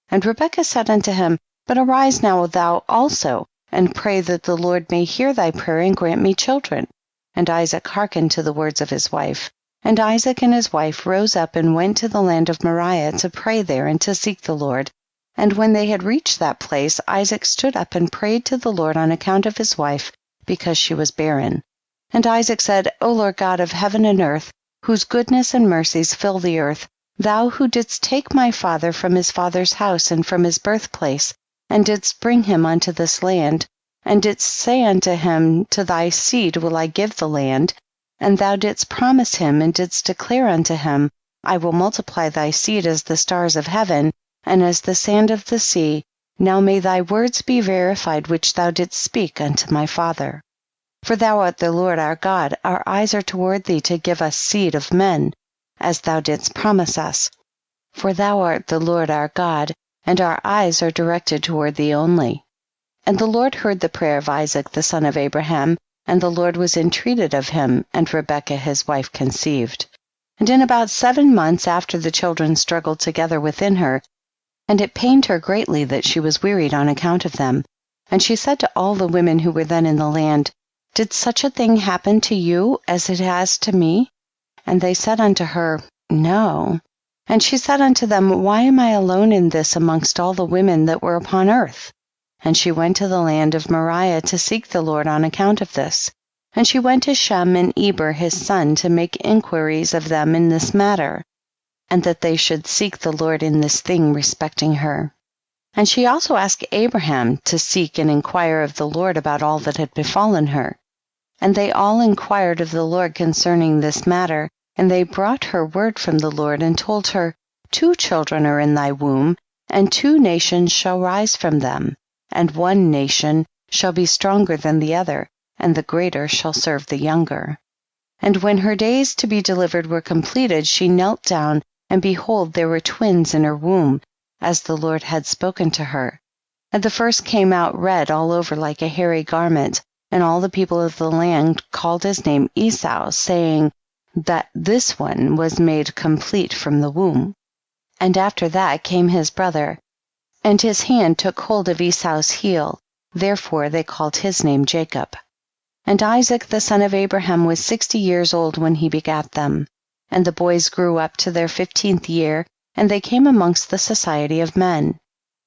And Rebekah said unto him, But arise now thou also, and pray that the Lord may hear thy prayer and grant me children. And Isaac hearkened to the words of his wife. And Isaac and his wife rose up and went to the land of Moriah to pray there and to seek the Lord. And when they had reached that place, Isaac stood up and prayed to the Lord on account of his wife, because she was barren. And Isaac said, O Lord God of heaven and earth, whose goodness and mercies fill the earth, thou who didst take my father from his father's house and from his birthplace, and didst bring him unto this land, and didst say unto him, To thy seed will I give the land, and thou didst promise him, and didst declare unto him, I will multiply thy seed as the stars of heaven, and as the sand of the sea. Now may thy words be verified which thou didst speak unto my father. For thou art the Lord our God, our eyes are toward thee to give us seed of men, as thou didst promise us. For thou art the Lord our God, and our eyes are directed toward thee only. And the Lord heard the prayer of Isaac the son of Abraham, and the Lord was entreated of him, and Rebekah his wife conceived. And in about 7 months after the children struggled together within her, and it pained her greatly that she was wearied on account of them. And she said to all the women who were then in the land, Did such a thing happen to you as it has to me? And they said unto her, No. And she said unto them, Why am I alone in this amongst all the women that were upon earth? And she went to the land of Moriah to seek the Lord on account of this. And she went to Shem and Eber his son to make inquiries of them in this matter, and that they should seek the Lord in this thing respecting her. And she also asked Abraham to seek and inquire of the Lord about all that had befallen her. And they all inquired of the Lord concerning this matter, and they brought her word from the Lord, and told her, 2 children are in thy womb, and 2 nations shall rise from them, and 1 nation shall be stronger than the other, and the greater shall serve the younger. And when her days to be delivered were completed, she knelt down, and behold, there were twins in her womb, as the Lord had spoken to her. And the first came out red all over like a hairy garment, and all the people of the land called his name Esau, saying that this one was made complete from the womb. And after that came his brother and his hand took hold of Esau's heel, therefore they called his name Jacob. And Isaac the son of Abraham was 60 years old when he begat them. And the boys grew up to their 15th year, and they came amongst the society of men.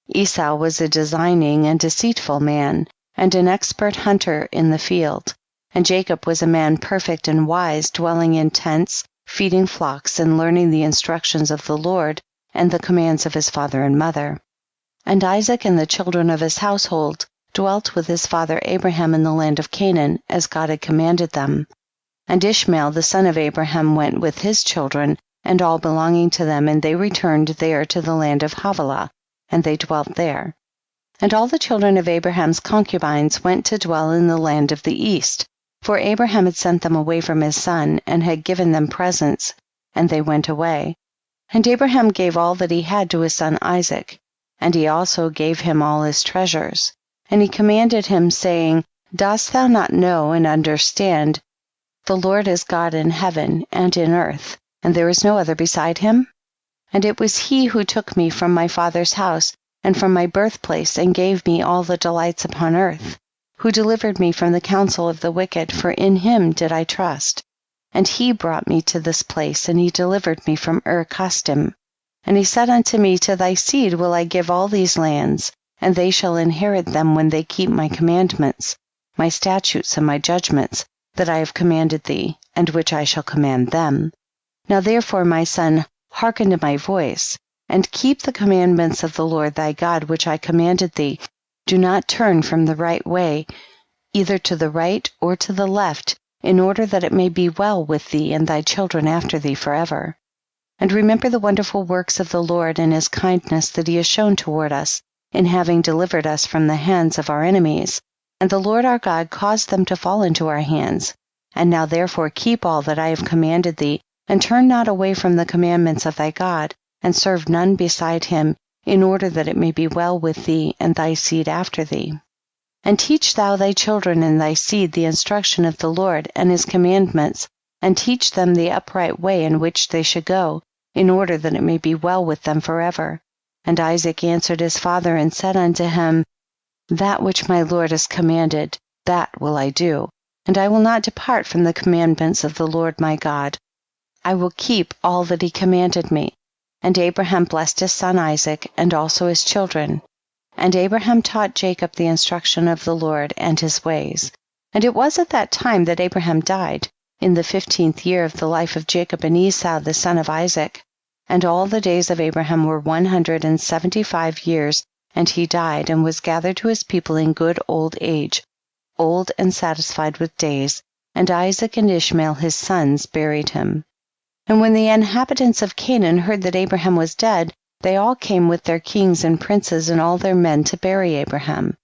Esau was a designing and deceitful man, and an expert hunter in the field. And Jacob was a man perfect and wise, dwelling in tents, feeding flocks, and learning the instructions of the Lord, and the commands of his father and mother. And Isaac and the children of his household dwelt with his father Abraham in the land of Canaan, as God had commanded them. And Ishmael the son of Abraham went with his children, and all belonging to them, and they returned there to the land of Havilah, and they dwelt there. And all the children of Abraham's concubines went to dwell in the land of the east, for Abraham had sent them away from his son, and had given them presents, and they went away. And Abraham gave all that he had to his son Isaac, and he also gave him all his treasures. And he commanded him, saying, Dost thou not know and understand? The Lord is God in heaven and in earth, and there is no other beside him? And it was he who took me from my father's house, and from my birthplace, and gave me all the delights upon earth, who delivered me from the counsel of the wicked, for in him did I trust. And he brought me to this place, and he delivered me from Kasdim. And he said unto me, To thy seed will I give all these lands, and they shall inherit them when they keep my commandments, my statutes and my judgments, that I have commanded thee, and which I shall command them. Now therefore, my son, hearken to my voice, and keep the commandments of the Lord thy God, which I commanded thee. Do not turn from the right way, either to the right or to the left, in order that it may be well with thee and thy children after thee forever. And remember the wonderful works of the Lord, and his kindness that he has shown toward us, in having delivered us from the hands of our enemies. And the Lord our God caused them to fall into our hands. And now therefore keep all that I have commanded thee, and turn not away from the commandments of thy God, and serve none beside him, in order that it may be well with thee and thy seed after thee. And teach thou thy children and thy seed the instruction of the Lord and his commandments, and teach them the upright way in which they should go, in order that it may be well with them forever. And Isaac answered his father and said unto him, That which my Lord has commanded, that will I do, and I will not depart from the commandments of the Lord my God. I will keep all that he commanded me. And Abraham blessed his son Isaac, and also his children. And Abraham taught Jacob the instruction of the Lord and his ways. And it was at that time that Abraham died, in the 15th year of the life of Jacob and Esau the son of Isaac. And all the days of Abraham were 175 years, and he died, and was gathered to his people in good old age, old and satisfied with days. And Isaac and Ishmael his sons buried him. And when the inhabitants of Canaan heard that Abraham was dead, they all came with their kings and princes and all their men to bury Abraham.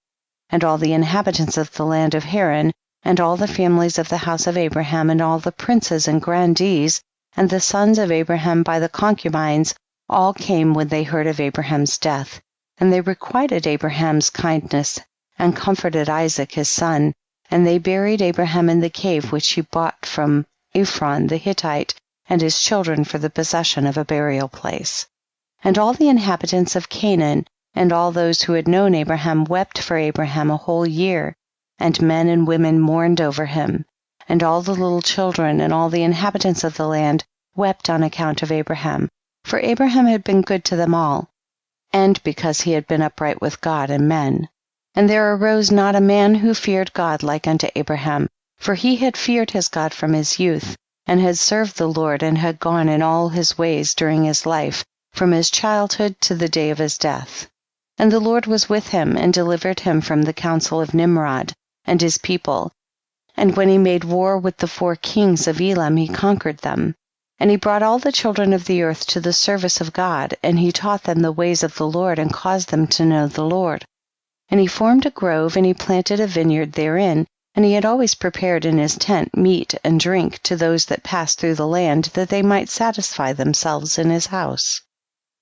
And all the inhabitants of the land of Haran, and all the families of the house of Abraham, and all the princes and grandees, and the sons of Abraham by the concubines, all came when they heard of Abraham's death. And they requited Abraham's kindness, and comforted Isaac his son. And they buried Abraham in the cave which he bought from Ephraim the Hittite, and his children for the possession of a burial place. And all the inhabitants of Canaan, and all those who had known Abraham, wept for Abraham a whole year, and men and women mourned over him. And all the little children and all the inhabitants of the land wept on account of Abraham, for Abraham had been good to them all, and because he had been upright with God and men. And there arose not a man who feared God like unto Abraham, for he had feared his God from his youth, and had served the Lord, and had gone in all his ways during his life, from his childhood to the day of his death. And the Lord was with him, and delivered him from the counsel of Nimrod and his people. And when he made war with the 4 kings of Elam, he conquered them. And he brought all the children of the earth to the service of God, and he taught them the ways of the Lord, and caused them to know the Lord. And he formed a grove, and he planted a vineyard therein, and he had always prepared in his tent meat and drink to those that passed through the land, that they might satisfy themselves in his house.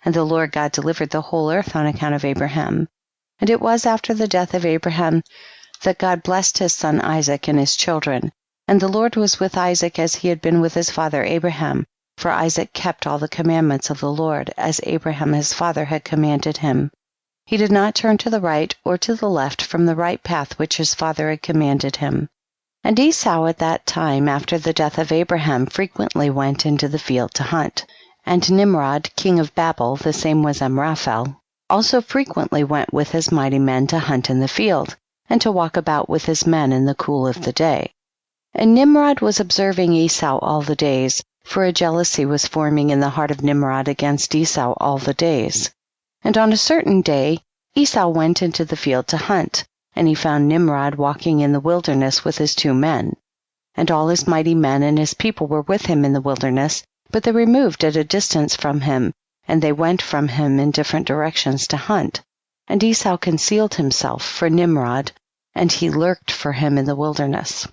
And the Lord God delivered the whole earth on account of Abraham. And it was after the death of Abraham that God blessed his son Isaac and his children. And the Lord was with Isaac as he had been with his father Abraham, for Isaac kept all the commandments of the Lord, as Abraham his father had commanded him. He did not turn to the right or to the left from the right path which his father had commanded him. And Esau at that time, after the death of Abraham, frequently went into the field to hunt. And Nimrod, king of Babel, the same was Amraphel, also frequently went with his mighty men to hunt in the field, and to walk about with his men in the cool of the day. And Nimrod was observing Esau all the days, for a jealousy was forming in the heart of Nimrod against Esau all the days. And on a certain day Esau went into the field to hunt, and he found Nimrod walking in the wilderness with his 2 men. And all his mighty men and his people were with him in the wilderness, but they removed at a distance from him, and they went from him in different directions to hunt. And Esau concealed himself for Nimrod, and he lurked for him in the wilderness.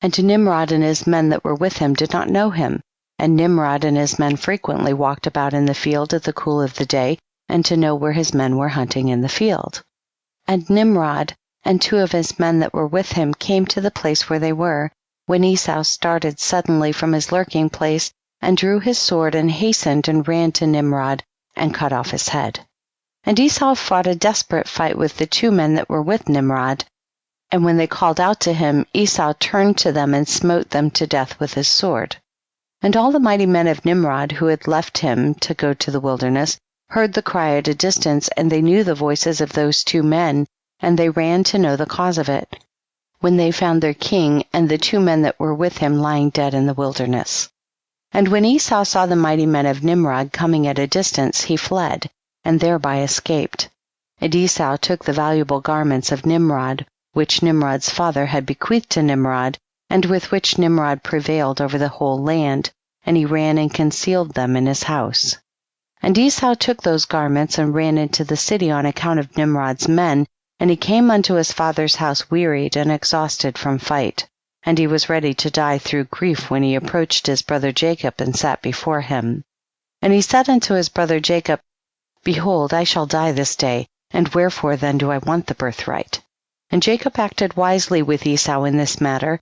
And Nimrod and his men that were with him did not know him, and Nimrod and his men frequently walked about in the field at the cool of the day, and to know where his men were hunting in the field. And Nimrod and 2 of his men that were with him came to the place where they were, when Esau started suddenly from his lurking place, and drew his sword and hastened and ran to Nimrod and cut off his head. And Esau fought a desperate fight with the 2 men that were with Nimrod, and when they called out to him, Esau turned to them and smote them to death with his sword. And all the mighty men of Nimrod who had left him to go to the wilderness heard the cry at a distance, and they knew the voices of those 2 men, and they ran to know the cause of it, when they found their king and the 2 men that were with him lying dead in the wilderness. And when Esau saw the mighty men of Nimrod coming at a distance, he fled, and thereby escaped. And Esau took the valuable garments of Nimrod, which Nimrod's father had bequeathed to Nimrod, and with which Nimrod prevailed over the whole land, and he ran and concealed them in his house. And Esau took those garments and ran into the city on account of Nimrod's men, and he came unto his father's house wearied and exhausted from fight. And he was ready to die through grief when he approached his brother Jacob and sat before him. And he said unto his brother Jacob, Behold, I shall die this day, and wherefore then do I want the birthright? And Jacob acted wisely with Esau in this matter,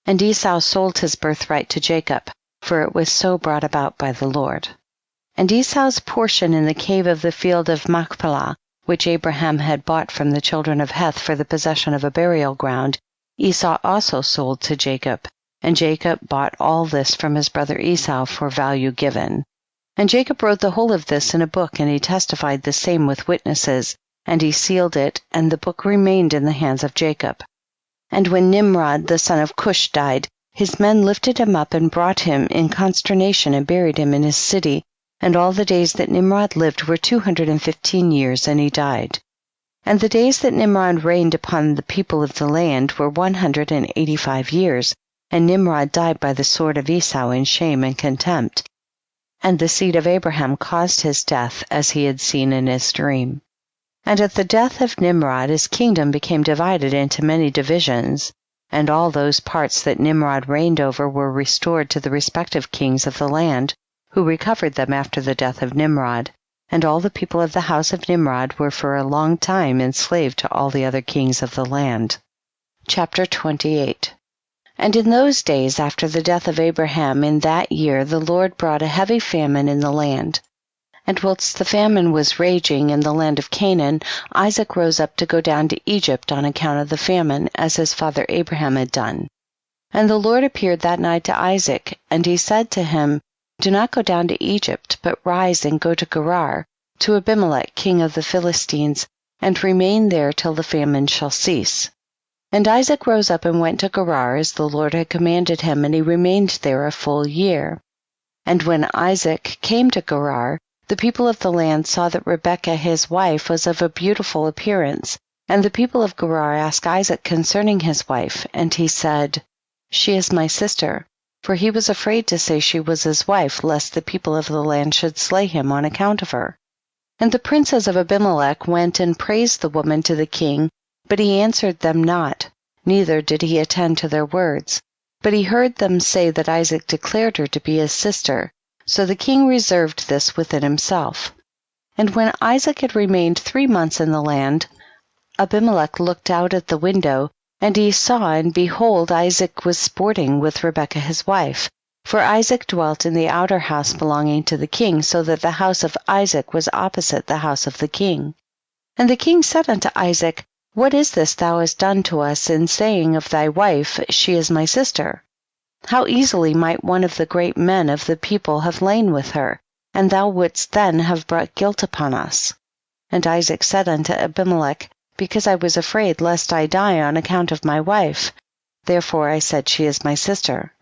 and Esau sold his birthright to Jacob, for it was so brought about by the Lord. And Esau's portion in the cave of the field of Machpelah, which Abraham had bought from the children of Heth for the possession of a burial ground, Esau also sold to Jacob, and Jacob bought all this from his brother Esau for value given. And Jacob wrote the whole of this in a book, and he testified the same with witnesses, and he sealed it, and the book remained in the hands of Jacob. And when Nimrod the son of Cush died, his men lifted him up and brought him in consternation and buried him in his city, and all the days that Nimrod lived were 215 years, and he died. And the days that Nimrod reigned upon the people of the land were 185 years, and Nimrod died by the sword of Esau in shame and contempt. And the seed of Abraham caused his death, as he had seen in his dream. And at the death of Nimrod his kingdom became divided into many divisions, and all those parts that Nimrod reigned over were restored to the respective kings of the land, who recovered them after the death of Nimrod, and all the people of the house of Nimrod were for a long time enslaved to all the other kings of the land. Chapter 28. And in those days after the death of Abraham, in that year the Lord brought a heavy famine in the land. And whilst the famine was raging in the land of Canaan, Isaac rose up to go down to Egypt on account of the famine, as his father Abraham had done. And the Lord appeared that night to Isaac, and he said to him, Do not go down to Egypt, but rise and go to Gerar, to Abimelech king of the Philistines, and remain there till the famine shall cease. And Isaac rose up and went to Gerar as the Lord had commanded him, and he remained there a full year. And when Isaac came to Gerar, the people of the land saw that Rebekah his wife was of a beautiful appearance, and the people of Gerar asked Isaac concerning his wife, and he said, She is my sister. For he was afraid to say she was his wife, lest the people of the land should slay him on account of her. And the princes of Abimelech went and praised the woman to the king, but he answered them not, neither did he attend to their words. But he heard them say that Isaac declared her to be his sister, so the king reserved this within himself. And when Isaac had remained 3 months in the land, Abimelech looked out at the window, and he saw, and behold, Isaac was sporting with Rebekah his wife. For Isaac dwelt in the outer house belonging to the king, so that the house of Isaac was opposite the house of the king. And the king said unto Isaac, What is this thou hast done to us in saying of thy wife, She is my sister? How easily might one of the great men of the people have lain with her, and thou wouldst then have brought guilt upon us. And Isaac said unto Abimelech, Because I was afraid lest I die on account of my wife, therefore I said, She is my sister.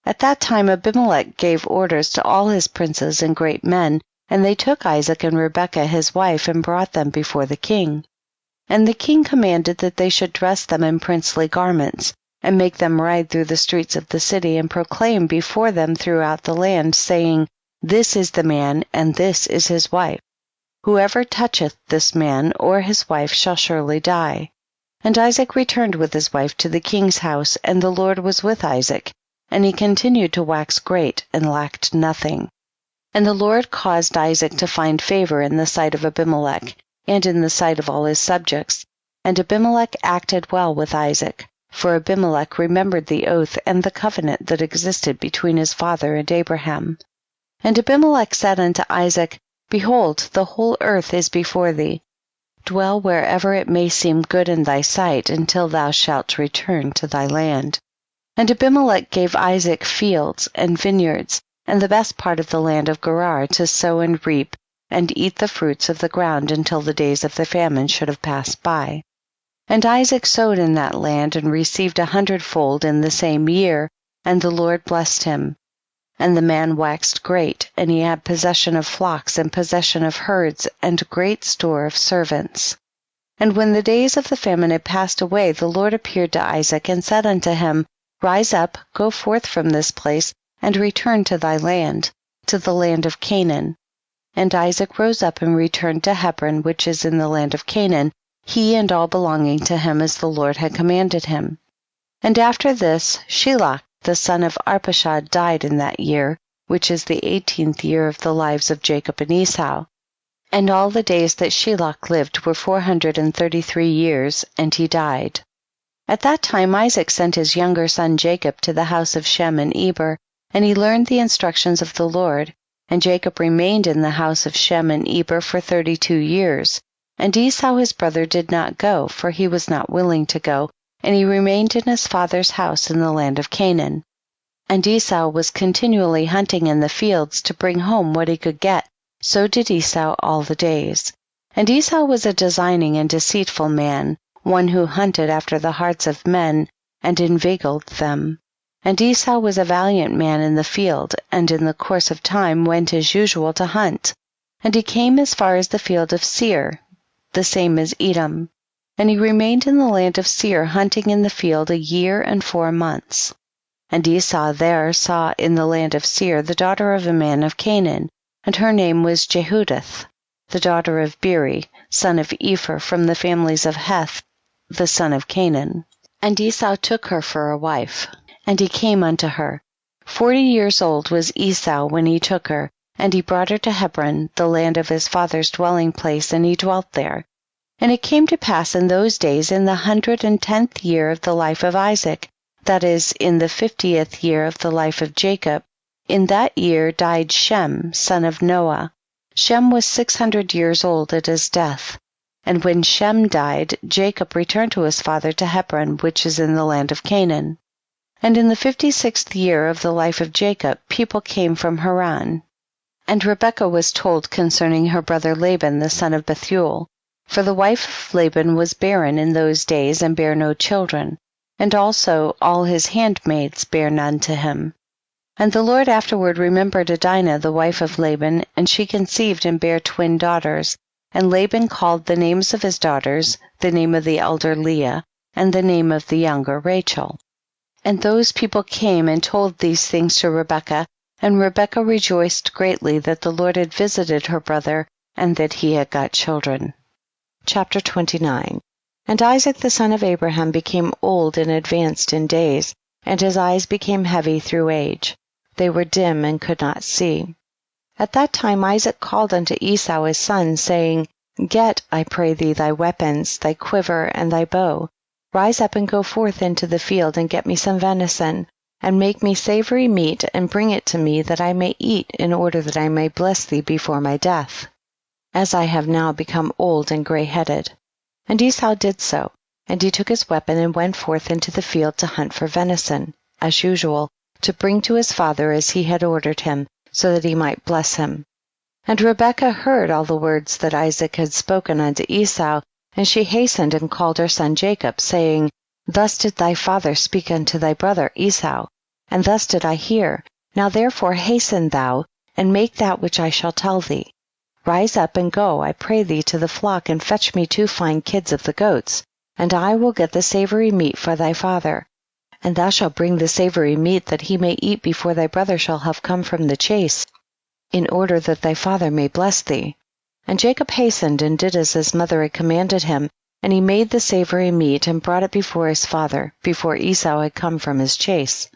At that time Abimelech gave orders to all his princes and great men, and they took Isaac and Rebekah his wife, and brought them before the king. And the king commanded that they should dress them in princely garments, and make them ride through the streets of the city, and proclaim before them throughout the land, saying, This is the man, and this is his wife. Whoever toucheth this man or his wife shall surely die. And Isaac returned with his wife to the king's house, and the Lord was with Isaac, and he continued to wax great, and lacked nothing. And the Lord caused Isaac to find favor in the sight of Abimelech, and in the sight of all his subjects. And Abimelech acted well with Isaac, for Abimelech remembered the oath and the covenant that existed between his father and Abraham. And Abimelech said unto Isaac, Behold, the whole earth is before thee. Dwell wherever it may seem good in thy sight, until thou shalt return to thy land. And Abimelech gave Isaac fields and vineyards, and the best part of the land of Gerar, to sow and reap, and eat the fruits of the ground until the days of the famine should have passed by. And Isaac sowed in that land, and received 100-fold in the same year, and the Lord blessed him. And the man waxed great, and he had possession of flocks, and possession of herds, and great store of servants. And when the days of the famine had passed away, the Lord appeared to Isaac, and said unto him, Rise up, go forth from this place, and return to thy land, to the land of Canaan. And Isaac rose up and returned to Hebron, which is in the land of Canaan, he and all belonging to him, as the Lord had commanded him. And after this, Shelah, the son of Arpachshad, died in that year, which is the 18th year of the lives of Jacob and Esau. And all the days that Shelah lived were 433 years, and he died. At that time Isaac sent his younger son Jacob to the house of Shem and Eber, and he learned the instructions of the Lord. And Jacob remained in the house of Shem and Eber for 32 years. And Esau his brother did not go, for he was not willing to go, and he remained in his father's house in the land of Canaan. And Esau was continually hunting in the fields to bring home what he could get, so did Esau all the days. And Esau was a designing and deceitful man, one who hunted after the hearts of men, and inveigled them. And Esau was a valiant man in the field, and in the course of time went as usual to hunt. And he came as far as the field of Seir, the same as Edom. And he remained in the land of Seir, hunting in the field 1 year and 4 months. And Esau there saw in the land of Seir the daughter of a man of Canaan, and her name was Jehudath, the daughter of Beri, son of Ephraim, from the families of Heth, the son of Canaan. And Esau took her for a wife, and he came unto her. 40 years old was Esau when he took her, and he brought her to Hebron, the land of his father's dwelling place, and he dwelt there. And it came to pass in those days, in the 110th year of the life of Isaac, that is, in the 50th year of the life of Jacob, in that year died Shem, son of Noah. Shem was 600 years old at his death. And when Shem died, Jacob returned to his father to Hebron, which is in the land of Canaan. And in the 56th year of the life of Jacob, people came from Haran. And Rebekah was told concerning her brother Laban, the son of Bethuel. For the wife of Laban was barren in those days, and bare no children. And also all his handmaids bare none to him. And the Lord afterward remembered Adinah, the wife of Laban, and she conceived and bare twin daughters. And Laban called the names of his daughters, the name of the elder Leah, and the name of the younger Rachel. And those people came and told these things to Rebekah, and Rebekah rejoiced greatly that the Lord had visited her brother, and that he had got children. Chapter 29. And Isaac the son of Abraham became old and advanced in days, and his eyes became heavy through age. They were dim and could not see. At that time Isaac called unto Esau his son, saying, Get, I pray thee, thy weapons, thy quiver, and thy bow. Rise up and go forth into the field, and get me some venison, and make me savory meat, and bring it to me, that I may eat, in order that I may bless thee before my death. as I have now become old and gray-headed. And Esau did so, and he took his weapon and went forth into the field to hunt for venison, as usual, to bring to his father as he had ordered him, so that he might bless him. And Rebekah heard all the words that Isaac had spoken unto Esau, and she hastened and called her son Jacob, saying, Thus did thy father speak unto thy brother Esau, and thus did I hear. Now therefore hasten thou, and make that which I shall tell thee. Rise up and go, I pray thee, to the flock, and fetch me 2 fine kids of the goats, and I will get the savory meat for thy father. And thou shalt bring the savory meat, that he may eat before thy brother shall have come from the chase, in order that thy father may bless thee. And Jacob hastened and did as his mother had commanded him, and he made the savory meat and brought it before his father, before Esau had come from his chase.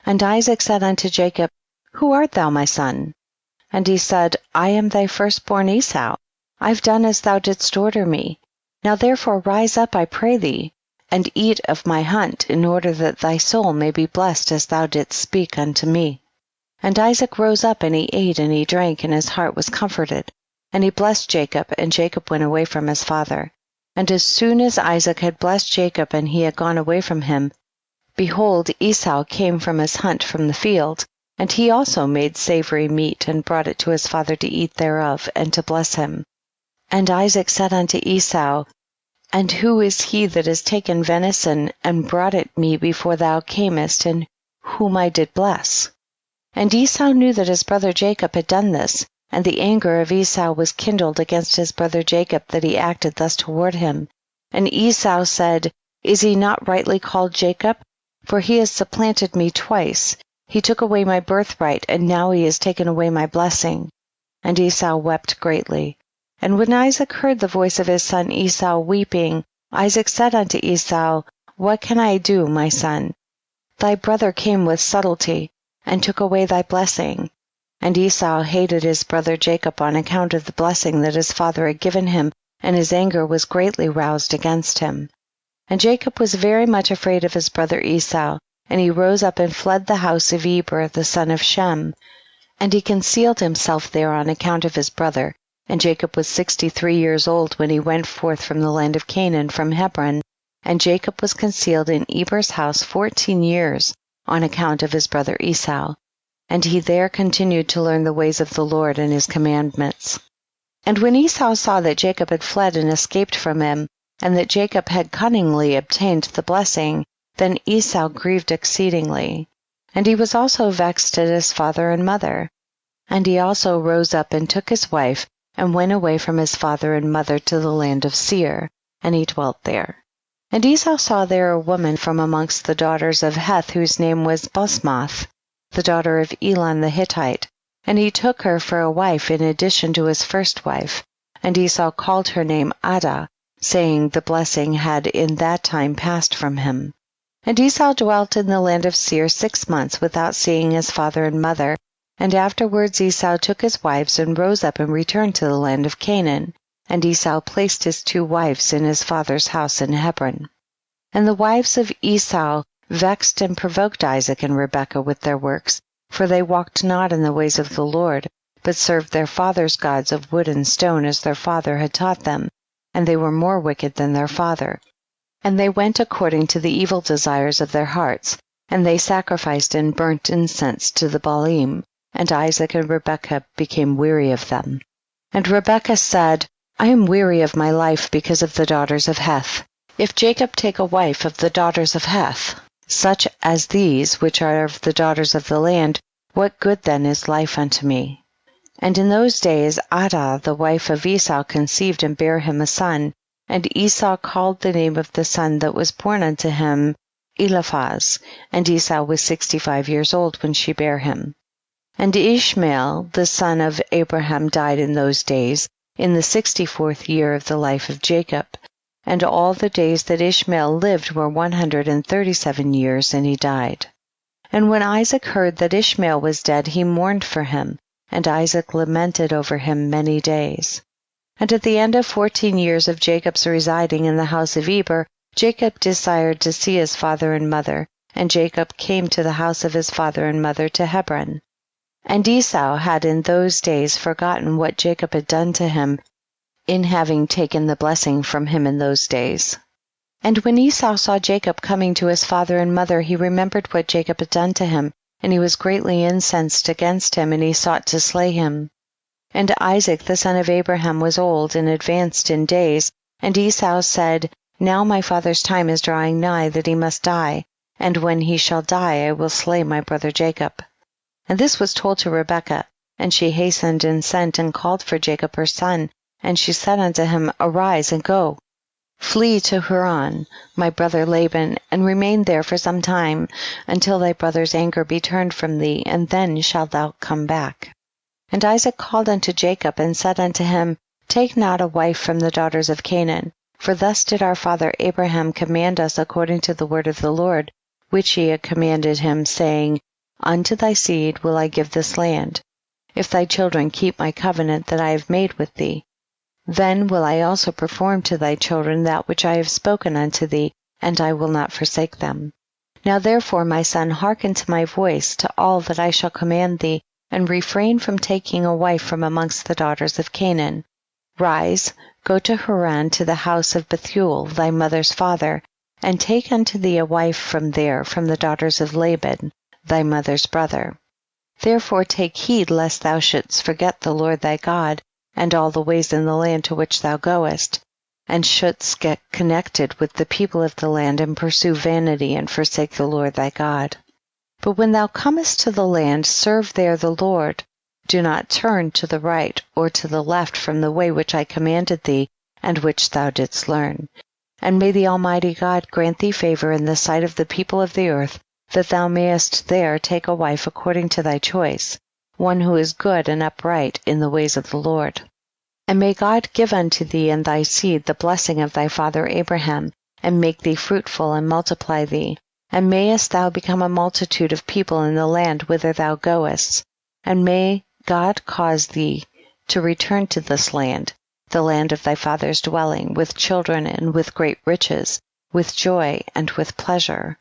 And Isaac said unto Jacob, Who art thou, my son? And he said, I am thy firstborn Esau. I've done as thou didst order me. Now therefore rise up, I pray thee, and eat of my hunt, in order that thy soul may be blessed as thou didst speak unto me. And Isaac rose up, and he ate and he drank, and his heart was comforted. And he blessed Jacob, and Jacob went away from his father. And as soon as Isaac had blessed Jacob, and he had gone away from him, behold, Esau came from his hunt from the field, and he also made savory meat, and brought it to his father to eat thereof, and to bless him. And Isaac said unto Esau, And who is he that has taken venison, and brought it me before thou camest, and whom I did bless? And Esau knew that his brother Jacob had done this, and the anger of Esau was kindled against his brother Jacob, that he acted thus toward him. And Esau said, Is he not rightly called Jacob? For he has supplanted me twice. He took away my birthright, and now he has taken away my blessing. And Esau wept greatly. And when Isaac heard the voice of his son Esau weeping, Isaac said unto Esau, What can I do, my son? Thy brother came with subtlety, and took away thy blessing. And Esau hated his brother Jacob on account of the blessing that his father had given him, and his anger was greatly roused against him. And Jacob was very much afraid of his brother Esau, and he rose up and fled the house of Eber the son of Shem, and he concealed himself there on account of his brother. And Jacob was 63 years old when he went forth from the land of Canaan from Hebron, and Jacob was concealed in Eber's house 14 years on account of his brother Esau. And he there continued to learn the ways of the Lord and his commandments. And when Esau saw that Jacob had fled and escaped from him, and that Jacob had cunningly obtained the blessing, then Esau grieved exceedingly. And he was also vexed at his father and mother. And he also rose up and took his wife, and went away from his father and mother to the land of Seir, and he dwelt there. And Esau saw there a woman from amongst the daughters of Heth, whose name was Basmath, the daughter of Elon the Hittite, and he took her for a wife in addition to his first wife. And Esau called her name Adah, saying the blessing had in that time passed from him. And Esau dwelt in the land of Seir 6 months without seeing his father and mother, and afterwards Esau took his wives and rose up and returned to the land of Canaan. And Esau placed his 2 wives in his father's house in Hebron. And the wives of Esau vexed and provoked Isaac and Rebekah with their works, for they walked not in the ways of the Lord, but served their fathers' gods of wood and stone as their father had taught them, and they were more wicked than their father. And they went according to the evil desires of their hearts, and they sacrificed and burnt incense to the Baalim, and Isaac and Rebekah became weary of them. And Rebekah said, I am weary of my life because of the daughters of Heth. If Jacob take a wife of the daughters of Heth, such as these which are of the daughters of the land, what good then is life unto me? And in those days Adah the wife of Esau conceived and bare him a son, and Esau called the name of the son that was born unto him Eliphaz, and Esau was 65 years old when she bare him. And Ishmael the son of Abraham died in those days, in the 64th year of the life of Jacob. And all the days that Ishmael lived were 137 years, and he died. And when Isaac heard that Ishmael was dead, he mourned for him, and Isaac lamented over him many days. And at the end of 14 years of Jacob's residing in the house of Eber, Jacob desired to see his father and mother, and Jacob came to the house of his father and mother to Hebron. And Esau had in those days forgotten what Jacob had done to him, in having taken the blessing from him in those days. And when Esau saw Jacob coming to his father and mother, he remembered what Jacob had done to him, and he was greatly incensed against him, and he sought to slay him. And Isaac the son of Abraham was old and advanced in days, and Esau said, Now my father's time is drawing nigh that he must die, and when he shall die I will slay my brother Jacob. And this was told to Rebekah, and she hastened and sent and called for Jacob her son, and she said unto him, Arise and go. Flee to Haran, my brother Laban, and remain there for some time, until thy brother's anger be turned from thee, and then shalt thou come back. And Isaac called unto Jacob, and said unto him, Take not a wife from the daughters of Canaan, for thus did our father Abraham command us according to the word of the Lord, which he had commanded him, saying, Unto thy seed will I give this land, if thy children keep my covenant that I have made with thee. Then will I also perform to thy children that which I have spoken unto thee, and I will not forsake them. Now therefore, my son, hearken to my voice, to all that I shall command thee, and refrain from taking a wife from amongst the daughters of Canaan. Rise, go to Haran, to the house of Bethuel thy mother's father, and take unto thee a wife from there, from the daughters of Laban thy mother's brother. Therefore take heed lest thou shouldst forget the Lord thy God, and all the ways in the land to which thou goest, and shouldst get connected with the people of the land, and pursue vanity, and forsake the Lord thy God. But when thou comest to the land, serve there the Lord. Do not turn to the right or to the left from the way which I commanded thee, and which thou didst learn. And may the Almighty God grant thee favor in the sight of the people of the earth, that thou mayest there take a wife according to thy choice, one who is good and upright in the ways of the Lord. And may God give unto thee and thy seed the blessing of thy father Abraham, and make thee fruitful and multiply thee, and mayest thou become a multitude of people in the land whither thou goest, and may God cause thee to return to this land, the land of thy father's dwelling, with children and with great riches, with joy and with pleasure.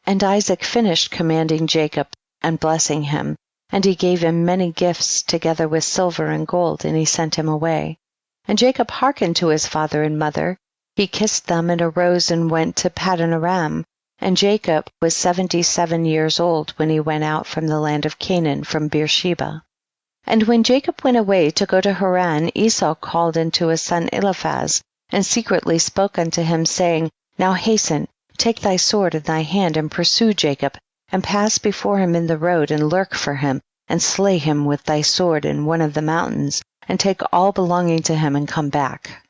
And Isaac finished commanding Jacob and blessing him, and he gave him many gifts together with silver and gold, and he sent him away. And Jacob hearkened to his father and mother. He kissed them and arose and went to Paddan Aram. And Jacob was 77 years old when he went out from the land of Canaan from Beersheba. And when Jacob went away to go to Haran, Esau called unto his son Eliphaz, and secretly spoke unto him, saying, Now hasten, take thy sword in thy hand, and pursue Jacob, and pass before him in the road, and lurk for him, and slay him with thy sword in one of the mountains, and take all belonging to him, and come back.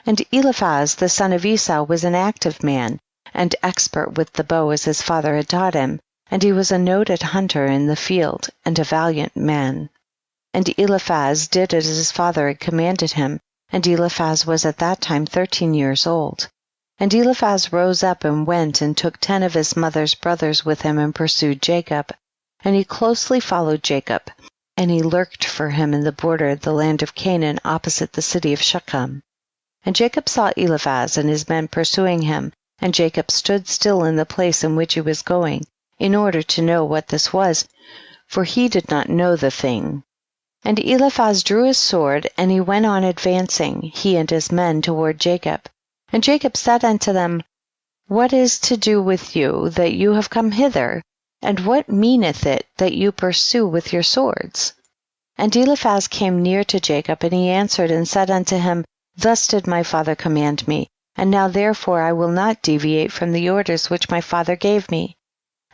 And Eliphaz the son of Esau was an active man, and expert with the bow as his father had taught him, and he was a noted hunter in the field, and a valiant man. And Eliphaz did as his father had commanded him, and Eliphaz was at that time 13 years old. And Eliphaz rose up and went and took 10 of his mother's brothers with him, and pursued Jacob. And he closely followed Jacob, and he lurked for him in the border of the land of Canaan, opposite the city of Shechem. And Jacob saw Eliphaz and his men pursuing him, and Jacob stood still in the place in which he was going, in order to know what this was, for he did not know the thing. And Eliphaz drew his sword, and he went on advancing, he and his men, toward Jacob. And Jacob said unto them, What is to do with you that you have come hither? And what meaneth it that you pursue with your swords? And Eliphaz came near to Jacob, and he answered and said unto him, Thus did my father command me, and now therefore I will not deviate from the orders which my father gave me.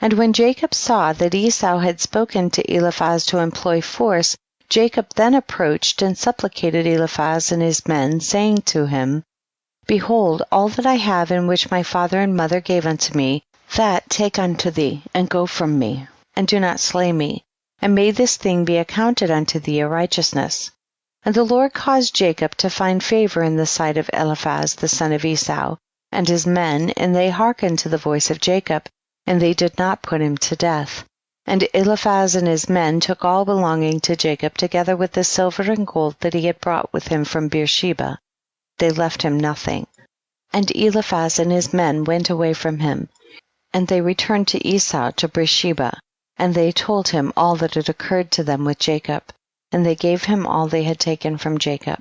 And when Jacob saw that Esau had spoken to Eliphaz to employ force, Jacob then approached and supplicated Eliphaz and his men, saying to him, Behold, all that I have in which my father and mother gave unto me, that take unto thee, and go from me, and do not slay me, and may this thing be accounted unto thee a righteousness. And the Lord caused Jacob to find favor in the sight of Eliphaz the son of Esau, and his men, and they hearkened to the voice of Jacob, and they did not put him to death. And Eliphaz and his men took all belonging to Jacob, together with the silver and gold that he had brought with him from Beersheba. They left him nothing. And Eliphaz and his men went away from him, and they returned to Esau to Beersheba, and they told him all that had occurred to them with Jacob, and they gave him all they had taken from Jacob.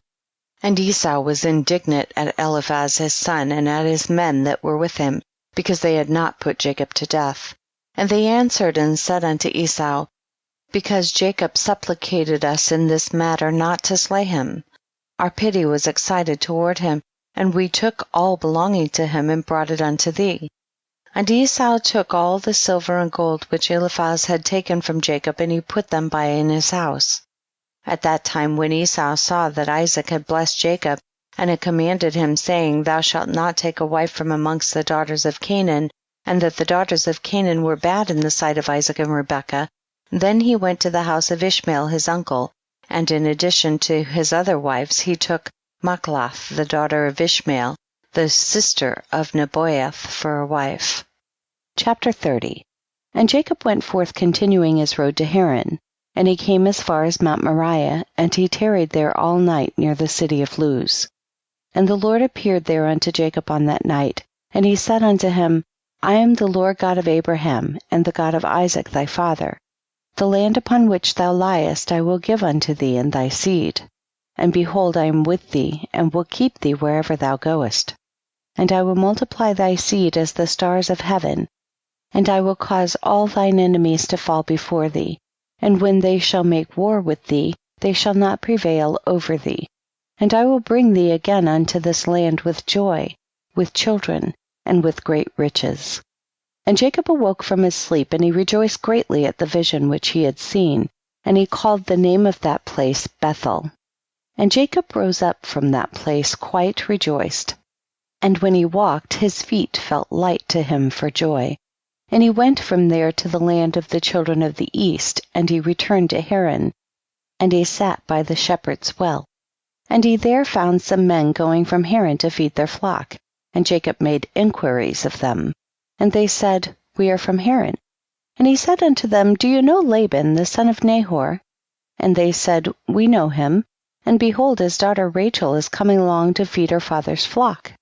And Esau was indignant at Eliphaz his son, and at his men that were with him, because they had not put Jacob to death. And they answered and said unto Esau, Because Jacob supplicated us in this matter not to slay him. Our pity was excited toward him, and we took all belonging to him, and brought it unto thee. And Esau took all the silver and gold which Eliphaz had taken from Jacob, and he put them by in his house. At that time when Esau saw that Isaac had blessed Jacob, and had commanded him, saying, Thou shalt not take a wife from amongst the daughters of Canaan, and that the daughters of Canaan were bad in the sight of Isaac and Rebekah, then he went to the house of Ishmael his uncle, and in addition to his other wives he took Machlath the daughter of Ishmael, the sister of Nebaioth, for a wife. Chapter 30. And Jacob went forth continuing his road to Haran, and he came as far as Mount Moriah, and he tarried there all night near the city of Luz. And the Lord appeared there unto Jacob on that night, and he said unto him, I am the Lord God of Abraham, and the God of Isaac thy father. The land upon which thou liest I will give unto thee and thy seed. And behold, I am with thee, and will keep thee wherever thou goest. And I will multiply thy seed as the stars of heaven, and I will cause all thine enemies to fall before thee. And when they shall make war with thee, they shall not prevail over thee. And I will bring thee again unto this land with joy, with children, and with great riches. And Jacob awoke from his sleep, and he rejoiced greatly at the vision which he had seen, and he called the name of that place Bethel. And Jacob rose up from that place quite rejoiced. And when he walked, his feet felt light to him for joy. And he went from there to the land of the children of the east, and he returned to Haran, and he sat by the shepherd's well. And he there found some men going from Haran to feed their flock, and Jacob made inquiries of them. And they said, We are from Haran. And he said unto them, Do you know Laban, the son of Nahor? And they said, We know him, and behold, his daughter Rachel is coming along to feed her father's flock.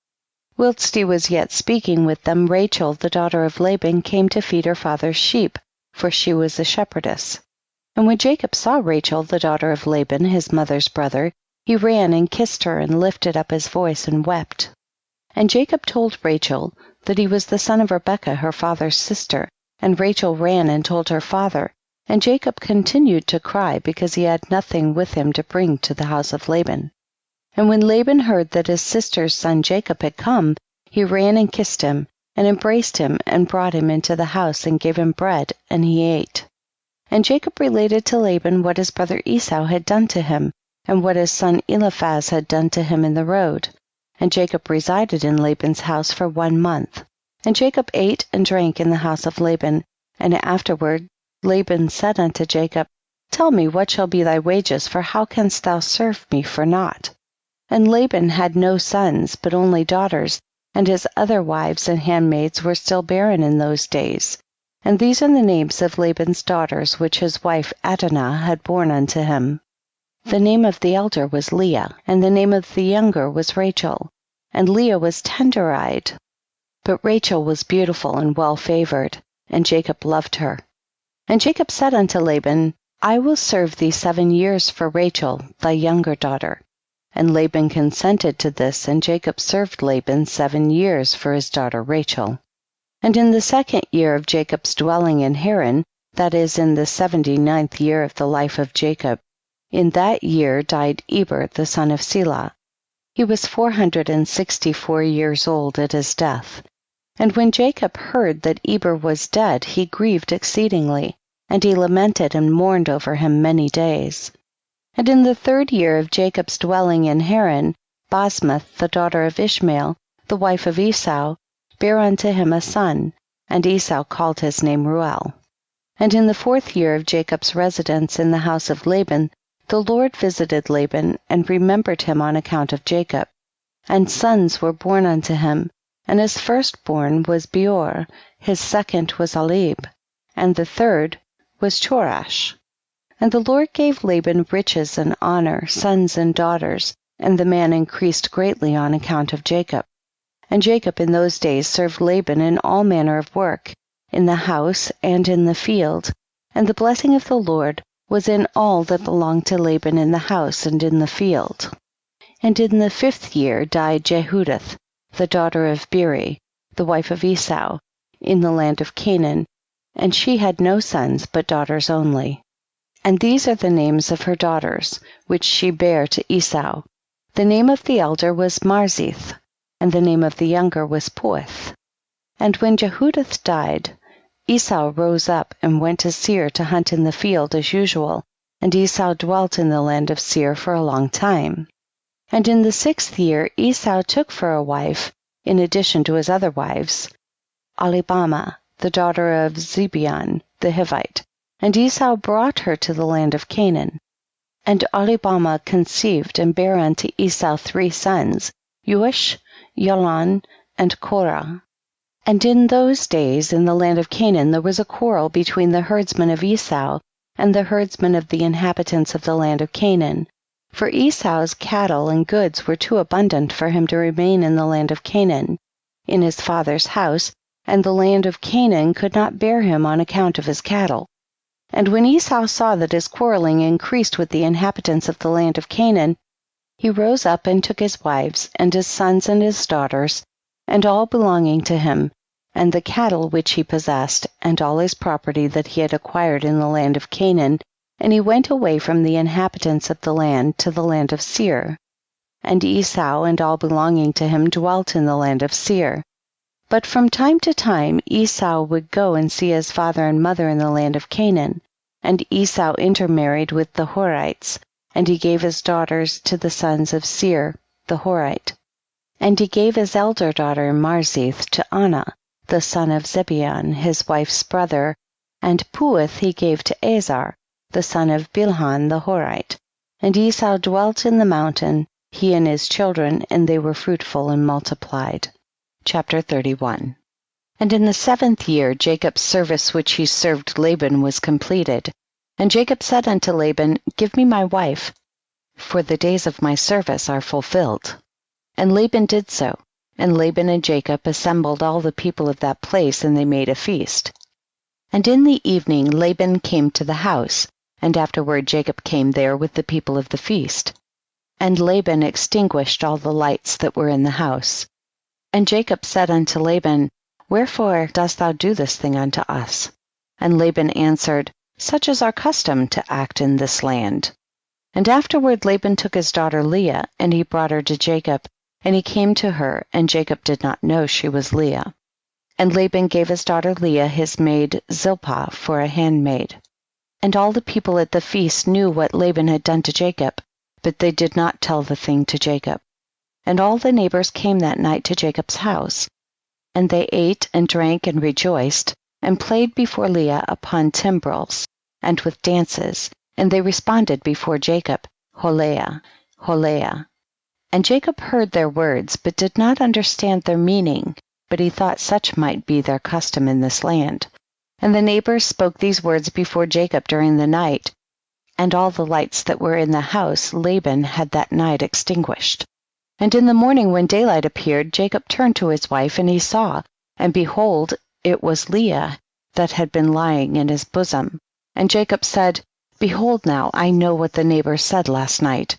Whilst he was yet speaking with them, Rachel, the daughter of Laban, came to feed her father's sheep, for she was a shepherdess. And when Jacob saw Rachel, the daughter of Laban, his mother's brother, he ran and kissed her, and lifted up his voice and wept. And Jacob told Rachel that he was the son of Rebekah, her father's sister, and Rachel ran and told her father, and Jacob continued to cry because he had nothing with him to bring to the house of Laban. And when Laban heard that his sister's son Jacob had come, he ran and kissed him, and embraced him, and brought him into the house, and gave him bread, and he ate. And Jacob related to Laban what his brother Esau had done to him, and what his son Eliphaz had done to him in the road. And Jacob resided in Laban's house for 1 month. And Jacob ate and drank in the house of Laban. And afterward Laban said unto Jacob, Tell me what shall be thy wages, for how canst thou serve me for naught? And Laban had no sons, but only daughters, and his other wives and handmaids were still barren in those days. And these are the names of Laban's daughters, which his wife Adonah had borne unto him. The name of the elder was Leah, and the name of the younger was Rachel. And Leah was tender-eyed, but Rachel was beautiful and well-favored, and Jacob loved her. And Jacob said unto Laban, I will serve thee 7 years for Rachel, thy younger daughter. And Laban consented to this, and Jacob served Laban 7 years for his daughter Rachel. And in the 2nd year of Jacob's dwelling in Haran, that is, in the 79th year of the life of Jacob, in that year died Eber the son of Selah. He was 464 years old at his death. And when Jacob heard that Eber was dead, he grieved exceedingly, and he lamented and mourned over him many days. And in the 3rd year of Jacob's dwelling in Haran, Basmath, the daughter of Ishmael, the wife of Esau, bare unto him a son, and Esau called his name Ruel. And in the 4th year of Jacob's residence in the house of Laban, the Lord visited Laban, and remembered him on account of Jacob. And sons were born unto him, and his firstborn was Beor, his second was Alib, and the third was Chorash. And the Lord gave Laban riches and honor, sons and daughters, and the man increased greatly on account of Jacob. And Jacob in those days served Laban in all manner of work, in the house and in the field, and the blessing of the Lord was in all that belonged to Laban in the house and in the field. And in the 5th year died Jehudath, the daughter of Beri, the wife of Esau, in the land of Canaan, and she had no sons but daughters only. And these are the names of her daughters, which she bare to Esau. The name of the elder was Marzith, and the name of the younger was Puath. And when Jehudath died, Esau rose up and went to Seir to hunt in the field as usual, and Esau dwelt in the land of Seir for a long time. And in the 6th year Esau took for a wife, in addition to his other wives, Ahlibamah, the daughter of Zibeon the Hivite, and Esau brought her to the land of Canaan. And Ahlibamah conceived and bare unto Esau 3 sons, Eush, Yalon, and Korah. And in those days in the land of Canaan there was a quarrel between the herdsmen of Esau and the herdsmen of the inhabitants of the land of Canaan. For Esau's cattle and goods were too abundant for him to remain in the land of Canaan, in his father's house, and the land of Canaan could not bear him on account of his cattle. And when Esau saw that his quarreling increased with the inhabitants of the land of Canaan, he rose up and took his wives, and his sons and his daughters, and all belonging to him, and the cattle which he possessed, and all his property that he had acquired in the land of Canaan, and he went away from the inhabitants of the land to the land of Seir. And Esau and all belonging to him dwelt in the land of Seir. But from time to time Esau would go and see his father and mother in the land of Canaan. And Esau intermarried with the Horites, and he gave his daughters to the sons of Seir the Horite. And he gave his elder daughter Marzith to Anah, the son of Zibeon, his wife's brother, and Puath he gave to Azar, the son of Bilhan the Horite. And Esau dwelt in the mountain, he and his children, and they were fruitful and multiplied. Chapter 31. And in the 7th year Jacob's service which he served Laban was completed. And Jacob said unto Laban, Give me my wife, for the days of my service are fulfilled. And Laban did so, and Laban and Jacob assembled all the people of that place, and they made a feast. And in the evening Laban came to the house, and afterward Jacob came there with the people of the feast. And Laban extinguished all the lights that were in the house. And Jacob said unto Laban, Wherefore dost thou do this thing unto us? And Laban answered, Such is our custom to act in this land. And afterward Laban took his daughter Leah, and he brought her to Jacob, and he came to her, and Jacob did not know she was Leah. And Laban gave his daughter Leah his maid Zilpah for a handmaid. And all the people at the feast knew what Laban had done to Jacob, but they did not tell the thing to Jacob. And all the neighbors came that night to Jacob's house. And they ate and drank and rejoiced, and played before Leah upon timbrels, and with dances, and they responded before Jacob, Holeah, Holeah. And Jacob heard their words, but did not understand their meaning, but he thought such might be their custom in this land. And the neighbors spoke these words before Jacob during the night, and all the lights that were in the house Laban had that night extinguished. And in the morning when daylight appeared, Jacob turned to his wife, and he saw, and behold, it was Leah that had been lying in his bosom. And Jacob said, Behold now, I know what the neighbors said last night.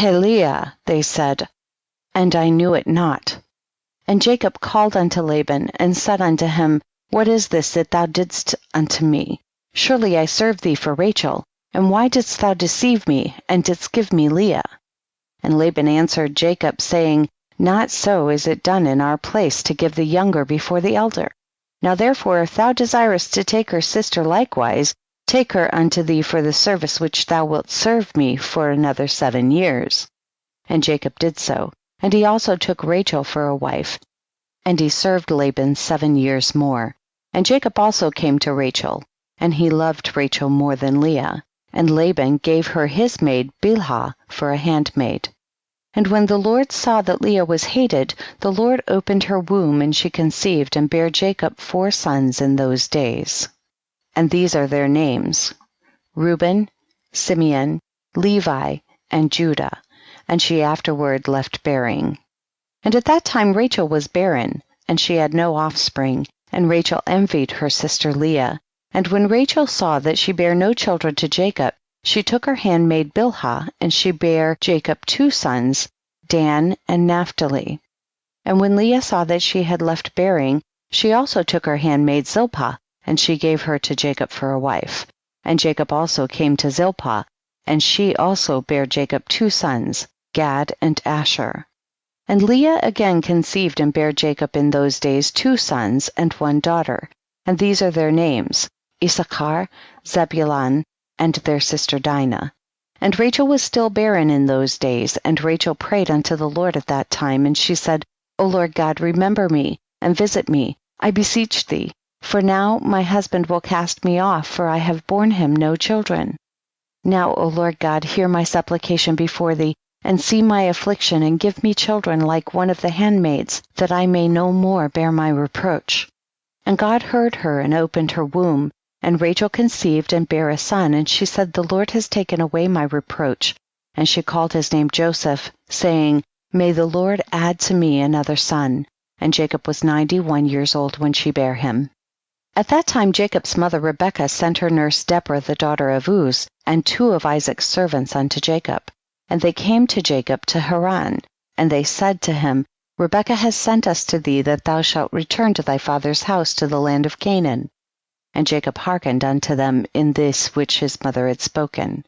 Leah, they said, and I knew it not. And Jacob called unto Laban, and said unto him, What is this that thou didst unto me? Surely I served thee for Rachel, and why didst thou deceive me, and didst give me Leah? And Laban answered Jacob, saying, Not so is it done in our place to give the younger before the elder. Now therefore, if thou desirest to take her sister likewise, take her unto thee for the service which thou wilt serve me for another 7 years. And Jacob did so, and he also took Rachel for a wife. And he served Laban 7 years more. And Jacob also came to Rachel, and he loved Rachel more than Leah. And Laban gave her his maid Bilhah for a handmaid. And when the Lord saw that Leah was hated, the Lord opened her womb, and she conceived, and bare Jacob 4 sons in those days. And these are their names, Reuben, Simeon, Levi, and Judah. And she afterward left bearing. And at that time Rachel was barren, and she had no offspring, and Rachel envied her sister Leah. And when Rachel saw that she bare no children to Jacob, she took her handmaid Bilhah, and she bare Jacob 2 sons, Dan, and Naphtali. And when Leah saw that she had left bearing, she also took her handmaid Zilpah, and she gave her to Jacob for a wife. And Jacob also came to Zilpah, and she also bare Jacob 2 sons, Gad and Asher. And Leah again conceived and bare Jacob in those days 2 sons and 1 daughter, and these are their names, Issachar, Zebulun, and their sister Dinah. And Rachel was still barren in those days, and Rachel prayed unto the Lord at that time, and she said, O Lord God, remember me, and visit me, I beseech thee, for now my husband will cast me off, for I have borne him no children. Now, O Lord God, hear my supplication before thee, and see my affliction, and give me children like one of the handmaids, that I may no more bear my reproach. And God heard her, and opened her womb, and Rachel conceived and bare a son, and she said, The Lord has taken away my reproach. And she called his name Joseph, saying, May the Lord add to me another son. And Jacob was 91 years old when she bare him. At that time Jacob's mother Rebekah sent her nurse Deborah the daughter of Uz, and 2 of Isaac's servants unto Jacob. And they came to Jacob to Haran, and they said to him, Rebekah has sent us to thee, that thou shalt return to thy father's house to the land of Canaan. And Jacob hearkened unto them in this which his mother had spoken.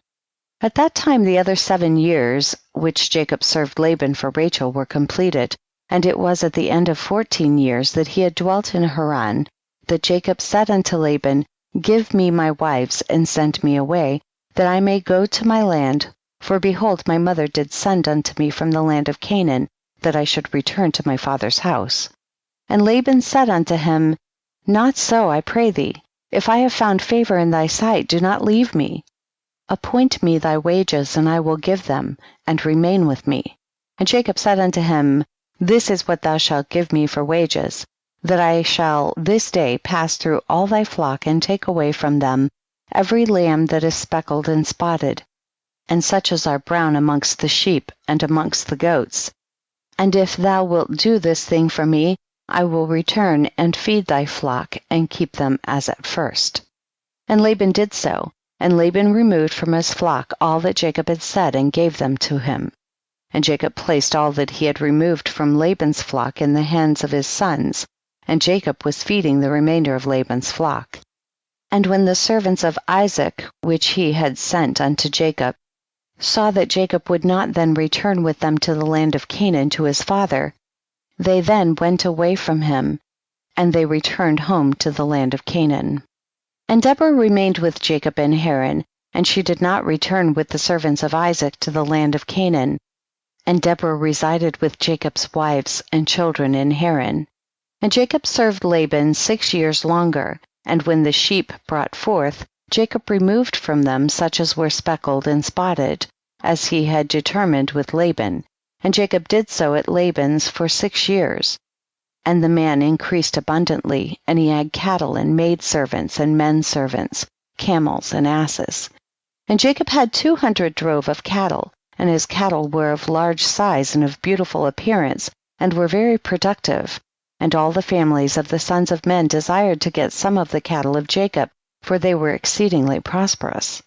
At that time the other 7 years which Jacob served Laban for Rachel were completed, and it was at the end of 14 years that he had dwelt in Haran, that Jacob said unto Laban, Give me my wives, and send me away, that I may go to my land, for behold, my mother did send unto me from the land of Canaan, that I should return to my father's house. And Laban said unto him, Not so, I pray thee, if I have found favor in thy sight, do not leave me. Appoint me thy wages, and I will give them, and remain with me. And Jacob said unto him, This is what thou shalt give me for wages, that I shall this day pass through all thy flock, and take away from them every lamb that is speckled and spotted, and such as are brown amongst the sheep and amongst the goats. And if thou wilt do this thing for me, I will return and feed thy flock, and keep them as at first. And Laban did so, and Laban removed from his flock all that Jacob had said, and gave them to him. And Jacob placed all that he had removed from Laban's flock in the hands of his sons, and Jacob was feeding the remainder of Laban's flock. And when the servants of Isaac, which he had sent unto Jacob, saw that Jacob would not then return with them to the land of Canaan to his father, they then went away from him, and they returned home to the land of Canaan. And Deborah remained with Jacob in Haran, and she did not return with the servants of Isaac to the land of Canaan. And Deborah resided with Jacob's wives and children in Haran. And Jacob served Laban 6 years longer, and when the sheep brought forth, Jacob removed from them such as were speckled and spotted, as he had determined with Laban. And Jacob did so at Laban's for 6 years. And the man increased abundantly, and he had cattle and maidservants and men servants, camels and asses. And Jacob had 200 drove of cattle, and his cattle were of large size and of beautiful appearance, and were very productive. And all the families of the sons of men desired to get some of the cattle of Jacob, for they were exceedingly prosperous.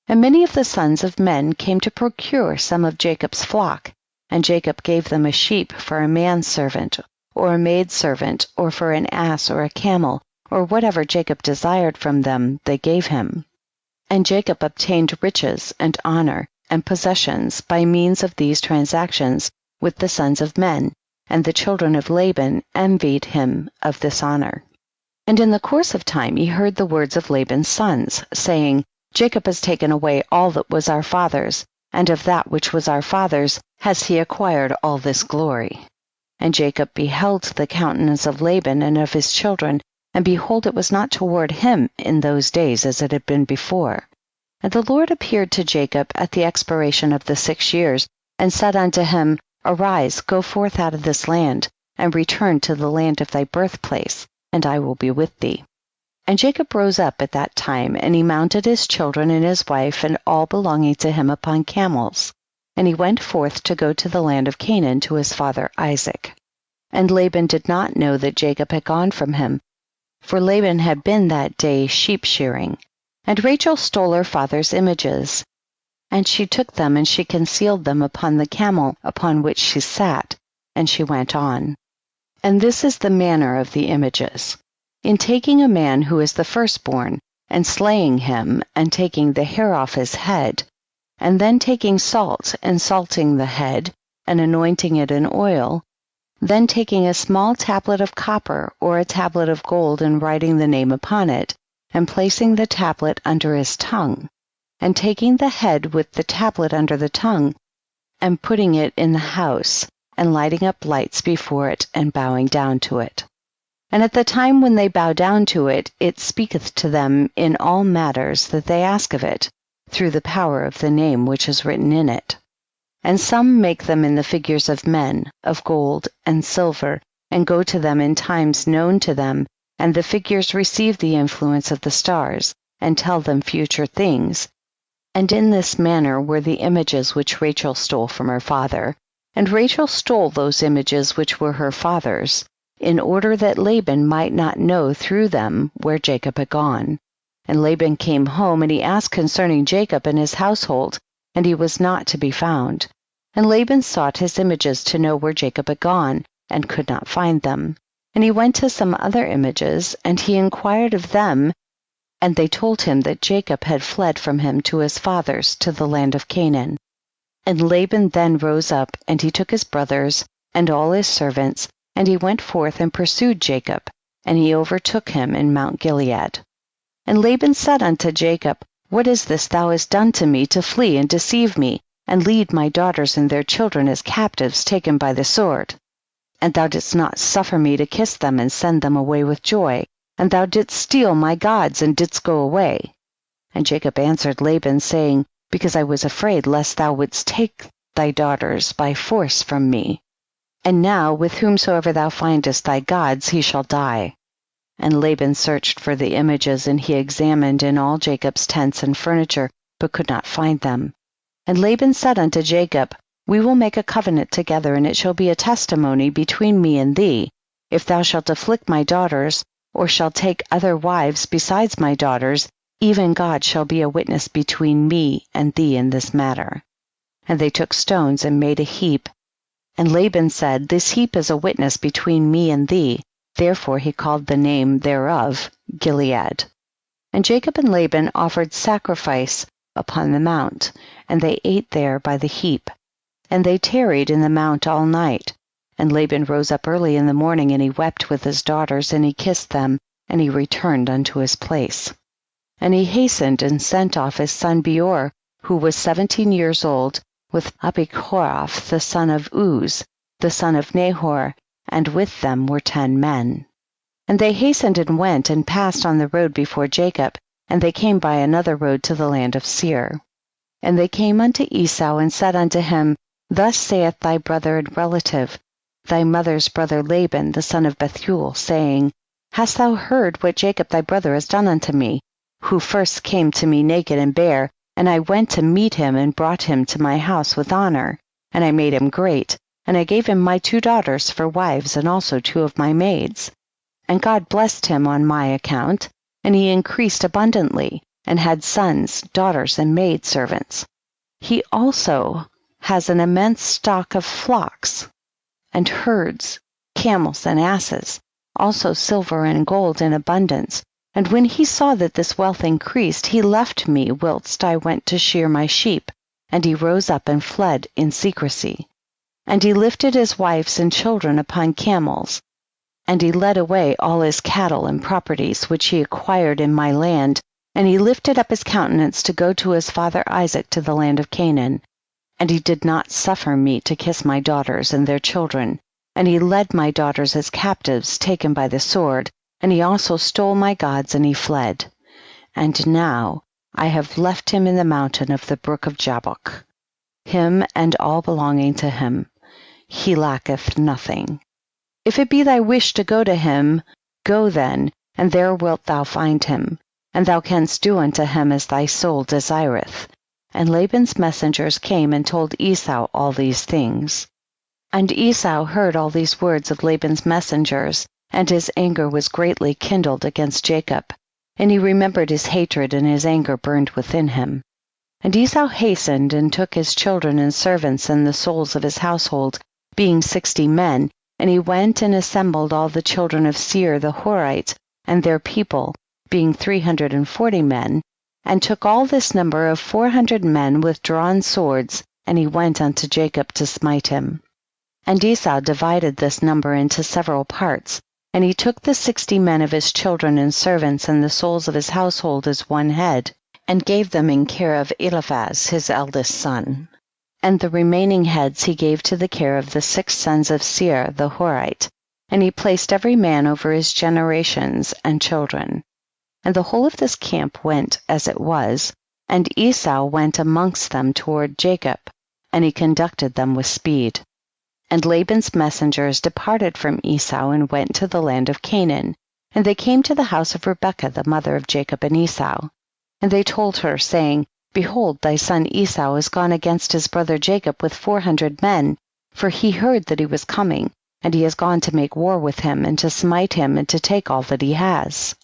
And many of the sons of men came to procure some of Jacob's flock, and Jacob gave them a sheep for a manservant, or a maidservant, or for an ass or a camel, or whatever Jacob desired from them, they gave him. And Jacob obtained riches and honor and possessions by means of these transactions with the sons of men, and the children of Laban envied him of this honor. And in the course of time he heard the words of Laban's sons, saying, Jacob has taken away all that was our father's, and of that which was our father's has he acquired all this glory. And Jacob beheld the countenance of Laban and of his children, and behold, it was not toward him in those days as it had been before. And the Lord appeared to Jacob at the expiration of the 6 years, and said unto him, Arise, go forth out of this land, and return to the land of thy birthplace, and I will be with thee. And Jacob rose up at that time, and he mounted his children and his wife and all belonging to him upon camels, and he went forth to go to the land of Canaan to his father Isaac. And Laban did not know that Jacob had gone from him, for Laban had been that day sheep shearing. And Rachel stole her father's images. And she took them, and she concealed them upon the camel upon which she sat, and she went on. And this is the manner of the images. In taking a man who is the firstborn, and slaying him, and taking the hair off his head, and then taking salt, and salting the head, and anointing it in oil, then taking a small tablet of copper, or a tablet of gold, and writing the name upon it, and placing the tablet under his tongue, and taking the head with the tablet under the tongue, and putting it in the house, and lighting up lights before it, and bowing down to it. And at the time when they bow down to it, it speaketh to them in all matters that they ask of it, through the power of the name which is written in it. And some make them in the figures of men, of gold and silver, and go to them in times known to them, and the figures receive the influence of the stars, and tell them future things. And in this manner were the images which Rachel stole from her father. And Rachel stole those images which were her father's, in order that Laban might not know through them where Jacob had gone. And Laban came home, and he asked concerning Jacob and his household, and he was not to be found. And Laban sought his images to know where Jacob had gone, and could not find them. And he went to some other images, and he inquired of them, and they told him that Jacob had fled from him to his fathers, to the land of Canaan. And Laban then rose up, and he took his brothers, and all his servants, and he went forth and pursued Jacob, and he overtook him in Mount Gilead. And Laban said unto Jacob, What is this thou hast done to me, to flee and deceive me, and lead my daughters and their children as captives taken by the sword? And thou didst not suffer me to kiss them and send them away with joy, and thou didst steal my gods and didst go away. And Jacob answered Laban, saying, Because I was afraid lest thou wouldst take thy daughters by force from me. And now with whomsoever thou findest thy gods, he shall die. And Laban searched for the images, and he examined in all Jacob's tents and furniture, but could not find them. And Laban said unto Jacob, We will make a covenant together, and it shall be a testimony between me and thee. If thou shalt afflict my daughters, or shalt take other wives besides my daughters, even God shall be a witness between me and thee in this matter. And they took stones and made a heap. And Laban said, This heap is a witness between me and thee. Therefore he called the name thereof Gilead. And Jacob and Laban offered sacrifice upon the mount, and they ate there by the heap. And they tarried in the mount all night. And Laban rose up early in the morning, and he wept with his daughters, and he kissed them, and he returned unto his place. And he hastened and sent off his son Beor, who was 17 years old, with Abichoroth the son of Uz, the son of Nahor, and with them were 10 men. And they hastened and went, and passed on the road before Jacob, and they came by another road to the land of Seir. And they came unto Esau, and said unto him, Thus saith thy brother and relative, thy mother's brother Laban, the son of Bethuel, saying, Hast thou heard what Jacob thy brother has done unto me, who first came to me naked and bare, and I went to meet him, and brought him to my house with honor, and I made him great, and I gave him my 2 daughters for wives, and also 2 of my maids. And God blessed him on my account, and he increased abundantly, and had sons, daughters, and maid servants. He also has an immense stock of flocks, and herds, camels, and asses, also silver and gold in abundance. And when he saw that this wealth increased, he left me whilst I went to shear my sheep, and he rose up and fled in secrecy. And he lifted his wives and children upon camels, and he led away all his cattle and properties which he acquired in my land, and he lifted up his countenance to go to his father Isaac to the land of Canaan. And he did not suffer me to kiss my daughters and their children, and he led my daughters as captives taken by the sword, and he also stole my gods, and he fled. And now I have left him in the mountain of the brook of Jabbok, him and all belonging to him. He lacketh nothing. If it be thy wish to go to him, go then, and there wilt thou find him, and thou canst do unto him as thy soul desireth. And Laban's messengers came and told Esau all these things. And Esau heard all these words of Laban's messengers, and his anger was greatly kindled against Jacob, and he remembered his hatred, and his anger burned within him. And Esau hastened and took his children and servants and the souls of his household, being 60 men, and he went and assembled all the children of Seir the Horite and their people, being 340 men, and took all this number of 400 men with drawn swords, and he went unto Jacob to smite him. And Esau divided this number into several parts, and he took the 60 men of his children and servants and the souls of his household as one head, and gave them in care of Eliphaz his eldest son. And the remaining heads he gave to the care of the 6 sons of Seir the Horite, and he placed every man over his generations and children. And the whole of this camp went as it was, and Esau went amongst them toward Jacob, and he conducted them with speed. And Laban's messengers departed from Esau and went to the land of Canaan, and they came to the house of Rebekah the mother of Jacob and Esau. And they told her, saying, Behold, thy son Esau is gone against his brother Jacob with 400 men, for he heard that he was coming, and he is gone to make war with him, and to smite him, and to take all that he has.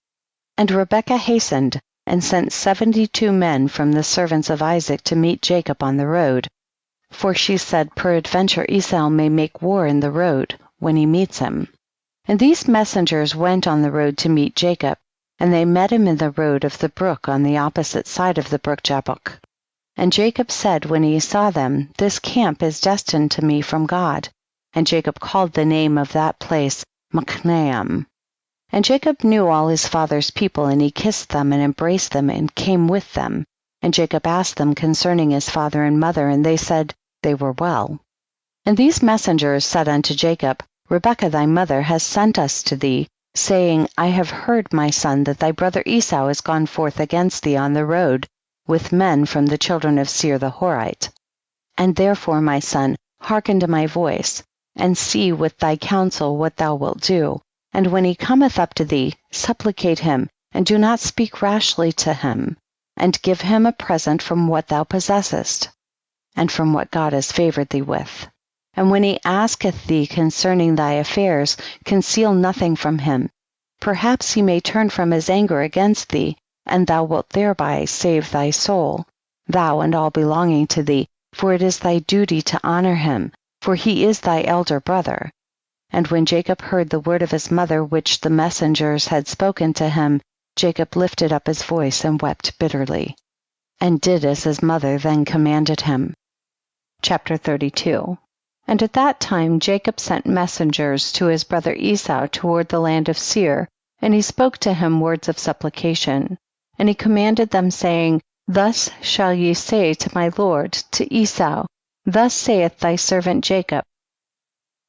And Rebekah hastened, and sent 72 men from the servants of Isaac to meet Jacob on the road. For she said, Peradventure Esau may make war in the road, when he meets him. And these messengers went on the road to meet Jacob, and they met him in the road of the brook on the opposite side of the brook Jabbok. And Jacob said when he saw them, This camp is destined to me from God. And Jacob called the name of that place Machnaim. And Jacob knew all his father's people, and he kissed them and embraced them and came with them. And Jacob asked them concerning his father and mother, and they said they were well. And these messengers said unto Jacob, Rebekah thy mother has sent us to thee, saying, I have heard, my son, that thy brother Esau is gone forth against thee on the road with men from the children of Seir the Horite. And therefore, my son, hearken to my voice, and see with thy counsel what thou wilt do. And when he cometh up to thee, supplicate him, and do not speak rashly to him, and give him a present from what thou possessest, and from what God has favored thee with. And when he asketh thee concerning thy affairs, conceal nothing from him. Perhaps he may turn from his anger against thee, and thou wilt thereby save thy soul, thou and all belonging to thee, for it is thy duty to honor him, for he is thy elder brother. And when Jacob heard the word of his mother which the messengers had spoken to him, Jacob lifted up his voice and wept bitterly, and did as his mother then commanded him. Chapter 32. And at that time Jacob sent messengers to his brother Esau toward the land of Seir, and he spoke to him words of supplication. And he commanded them, saying, Thus shall ye say to my lord, to Esau, Thus saith thy servant Jacob,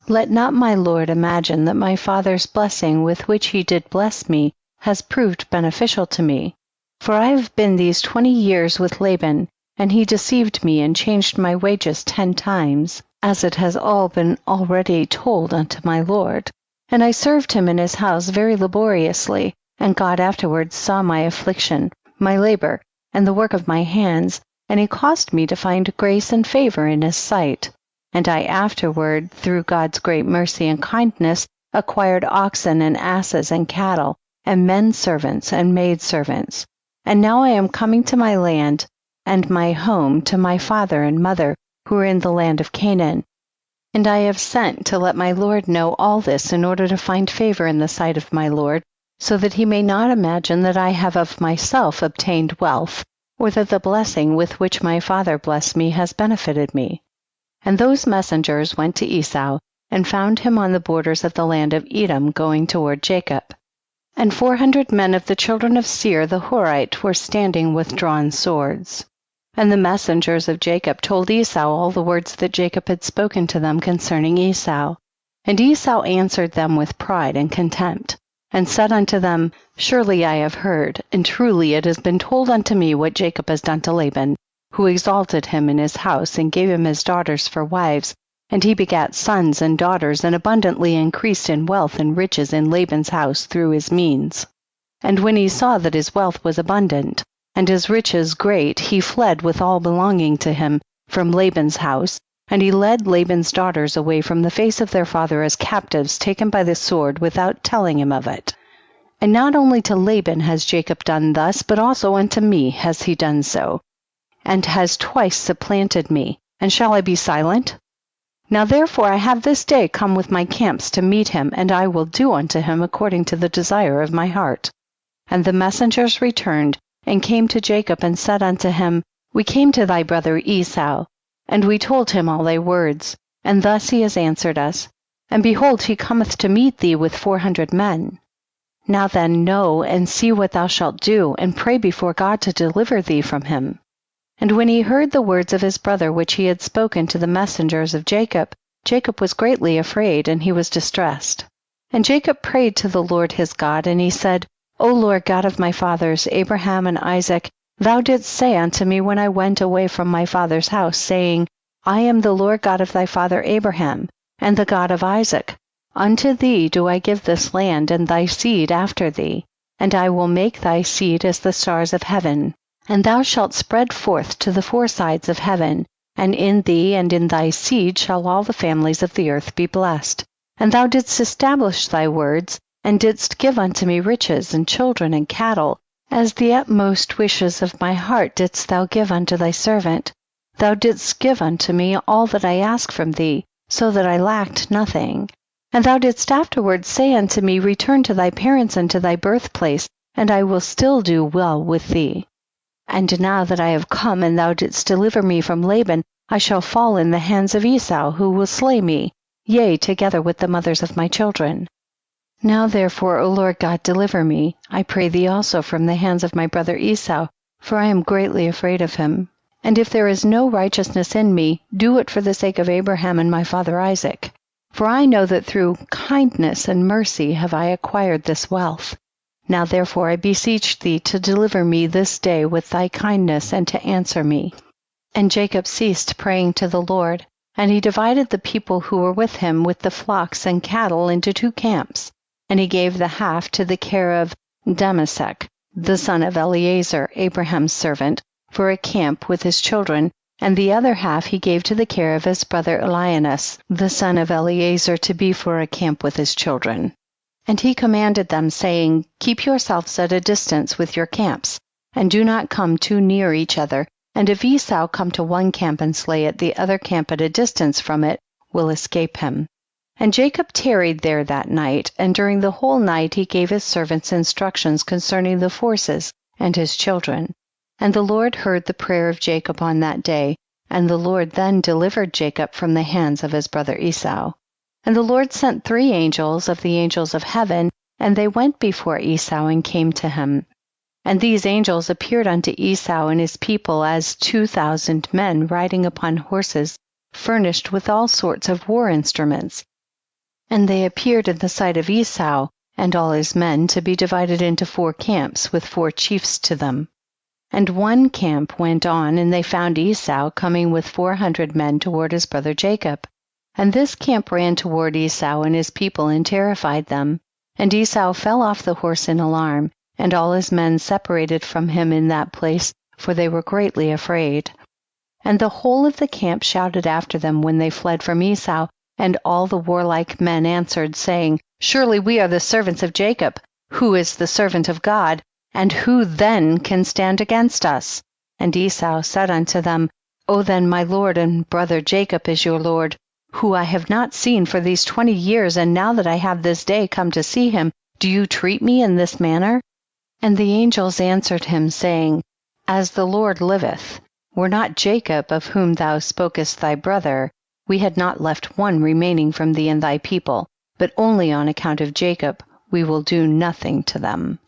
Let not my lord imagine that my father's blessing with which he did bless me has proved beneficial to me. For I have been these 20 years with Laban, and he deceived me and changed my wages 10 times, as it has all been already told unto my lord. And I served him in his house very laboriously, and God afterwards saw my affliction, my labor, and the work of my hands, and he caused me to find grace and favor in his sight. And I afterward, through God's great mercy and kindness, acquired oxen and asses and cattle, and men servants and maid servants. And now I am coming to my land and my home, to my father and mother, who are in the land of Canaan. And I have sent to let my lord know all this in order to find favor in the sight of my lord, so that he may not imagine that I have of myself obtained wealth, or that the blessing with which my father blessed me has benefited me. And those messengers went to Esau, and found him on the borders of the land of Edom, going toward Jacob. And 400 men of the children of Seir the Horite were standing with drawn swords. And the messengers of Jacob told Esau all the words that Jacob had spoken to them concerning Esau. And Esau answered them with pride and contempt, and said unto them, Surely I have heard, and truly it has been told unto me what Jacob has done to Laban, who exalted him in his house, and gave him his daughters for wives, and he begat sons and daughters, and abundantly increased in wealth and riches in Laban's house through his means. And when he saw that his wealth was abundant, and his riches great, he fled with all belonging to him from Laban's house, and he led Laban's daughters away from the face of their father as captives taken by the sword, without telling him of it. And not only to Laban has Jacob done thus, but also unto me has he done so. and has twice supplanted me, and shall I be silent? Now therefore I have this day come with my camps to meet him, and I will do unto him according to the desire of my heart. And the messengers returned, and came to Jacob, and said unto him, We came to thy brother Esau, and we told him all thy words, and thus he has answered us. And behold, he cometh to meet thee with 400 men. Now then know and see what thou shalt do, and pray before God to deliver thee from him. And when he heard the words of his brother which he had spoken to the messengers of Jacob, Jacob was greatly afraid, and he was distressed. And Jacob prayed to the Lord his God, and he said, O Lord God of my fathers, Abraham and Isaac, thou didst say unto me when I went away from my father's house, saying, I am the Lord God of thy father Abraham, and the God of Isaac. Unto thee do I give this land, and thy seed after thee, and I will make thy seed as the stars of heaven, and thou shalt spread forth to the 4 sides of heaven, and in thee and in thy seed shall all the families of the earth be blessed. And thou didst establish thy words, and didst give unto me riches and children and cattle, as the utmost wishes of my heart didst thou give unto thy servant. Thou didst give unto me all that I asked from thee, so that I lacked nothing. And thou didst afterwards say unto me, Return to thy parents and to thy birthplace, and I will still do well with thee. And now that I have come, and thou didst deliver me from Laban, I shall fall in the hands of Esau, who will slay me, yea, together with the mothers of my children. Now therefore, O Lord God, deliver me, I pray thee also, from the hands of my brother Esau, for I am greatly afraid of him. And if there is no righteousness in me, do it for the sake of Abraham and my father Isaac. For I know that through kindness and mercy have I acquired this wealth. Now therefore I beseech thee to deliver me this day with thy kindness, and to answer me. And Jacob ceased praying to the Lord, and he divided the people who were with him with the flocks and cattle into 2 camps, and he gave the half to the care of Manasseh, the son of Eleazar, Abraham's servant, for a camp with his children, and the other half he gave to the care of his brother Elias, the son of Eleazar, to be for a camp with his children. And he commanded them, saying, Keep yourselves at a distance with your camps, and do not come too near each other, and if Esau come to one camp and slay it, the other camp at a distance from it will escape him. And Jacob tarried there that night, and during the whole night he gave his servants instructions concerning the forces and his children. And the Lord heard the prayer of Jacob on that day, and the Lord then delivered Jacob from the hands of his brother Esau. And the Lord sent 3 angels of the angels of heaven, and they went before Esau and came to him. And these angels appeared unto Esau and his people as 2,000 men riding upon horses, furnished with all sorts of war instruments. And they appeared in the sight of Esau and all his men to be divided into 4 camps, with 4 chiefs to them. And one camp went on, and they found Esau coming with 400 men toward his brother Jacob. And this camp ran toward Esau and his people, and terrified them. And Esau fell off the horse in alarm, and all his men separated from him in that place, for they were greatly afraid. And the whole of the camp shouted after them when they fled from Esau, and all the warlike men answered, saying, Surely we are the servants of Jacob, who is the servant of God, and who then can stand against us? And Esau said unto them, O then my lord and brother Jacob is your lord, who I have not seen for these 20 years, and now that I have this day come to see him, do you treat me in this manner? And the angels answered him, saying, As the Lord liveth, were not Jacob, of whom thou spokest, thy brother, we had not left one remaining from thee and thy people, but only on account of Jacob we will do nothing to them.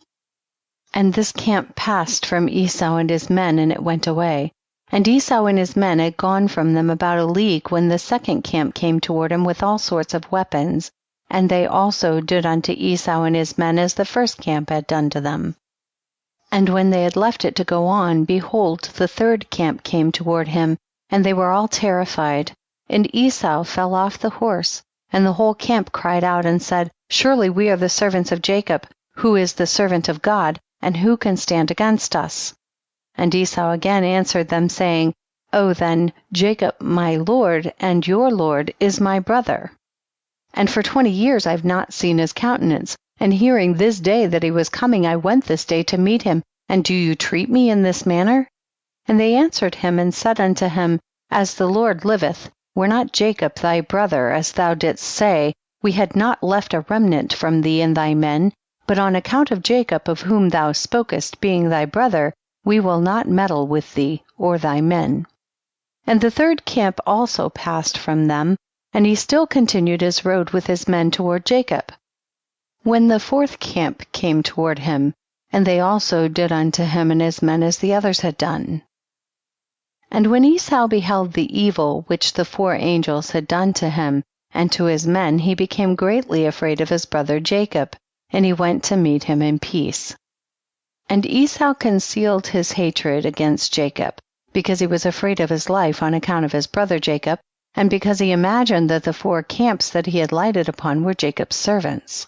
And this camp passed from Esau and his men, and it went away. And Esau and his men had gone from them about a league, when the second camp came toward him with all sorts of weapons, and they also did unto Esau and his men as the first camp had done to them. And when they had left it to go on, behold, the 3rd camp came toward him, and they were all terrified. And Esau fell off the horse, and the whole camp cried out and said, Surely we are the servants of Jacob, who is the servant of God, and who can stand against us? And Esau again answered them, saying, O then, Jacob my lord and your lord is my brother. And for 20 years I have not seen his countenance, and hearing this day that he was coming, I went this day to meet him, and do you treat me in this manner? And they answered him and said unto him, As the Lord liveth, were not Jacob thy brother, as thou didst say, we had not left a remnant from thee and thy men, but on account of Jacob, of whom thou spokest, being thy brother, we will not meddle with thee or thy men. And the third camp also passed from them, and he still continued his road with his men toward Jacob. When the fourth camp came toward him, and they also did unto him and his men as the others had done. And when Esau beheld the evil which the 4 angels had done to him and to his men, he became greatly afraid of his brother Jacob, and he went to meet him in peace. And Esau concealed his hatred against Jacob, because he was afraid of his life on account of his brother Jacob, and because he imagined that the 4 camps that he had lighted upon were Jacob's servants.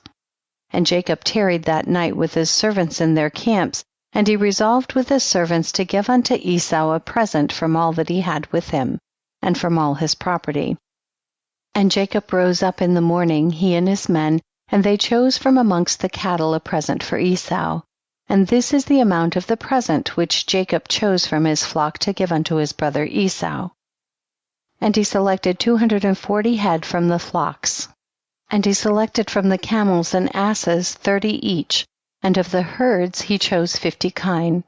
And Jacob tarried that night with his servants in their camps, and he resolved with his servants to give unto Esau a present from all that he had with him, and from all his property. And Jacob rose up in the morning, he and his men, and they chose from amongst the cattle a present for Esau. And this is the amount of the present which Jacob chose from his flock to give unto his brother Esau. And he selected 240 head from the flocks. And he selected from the camels and asses 30 each, and of the herds he chose 50 kine.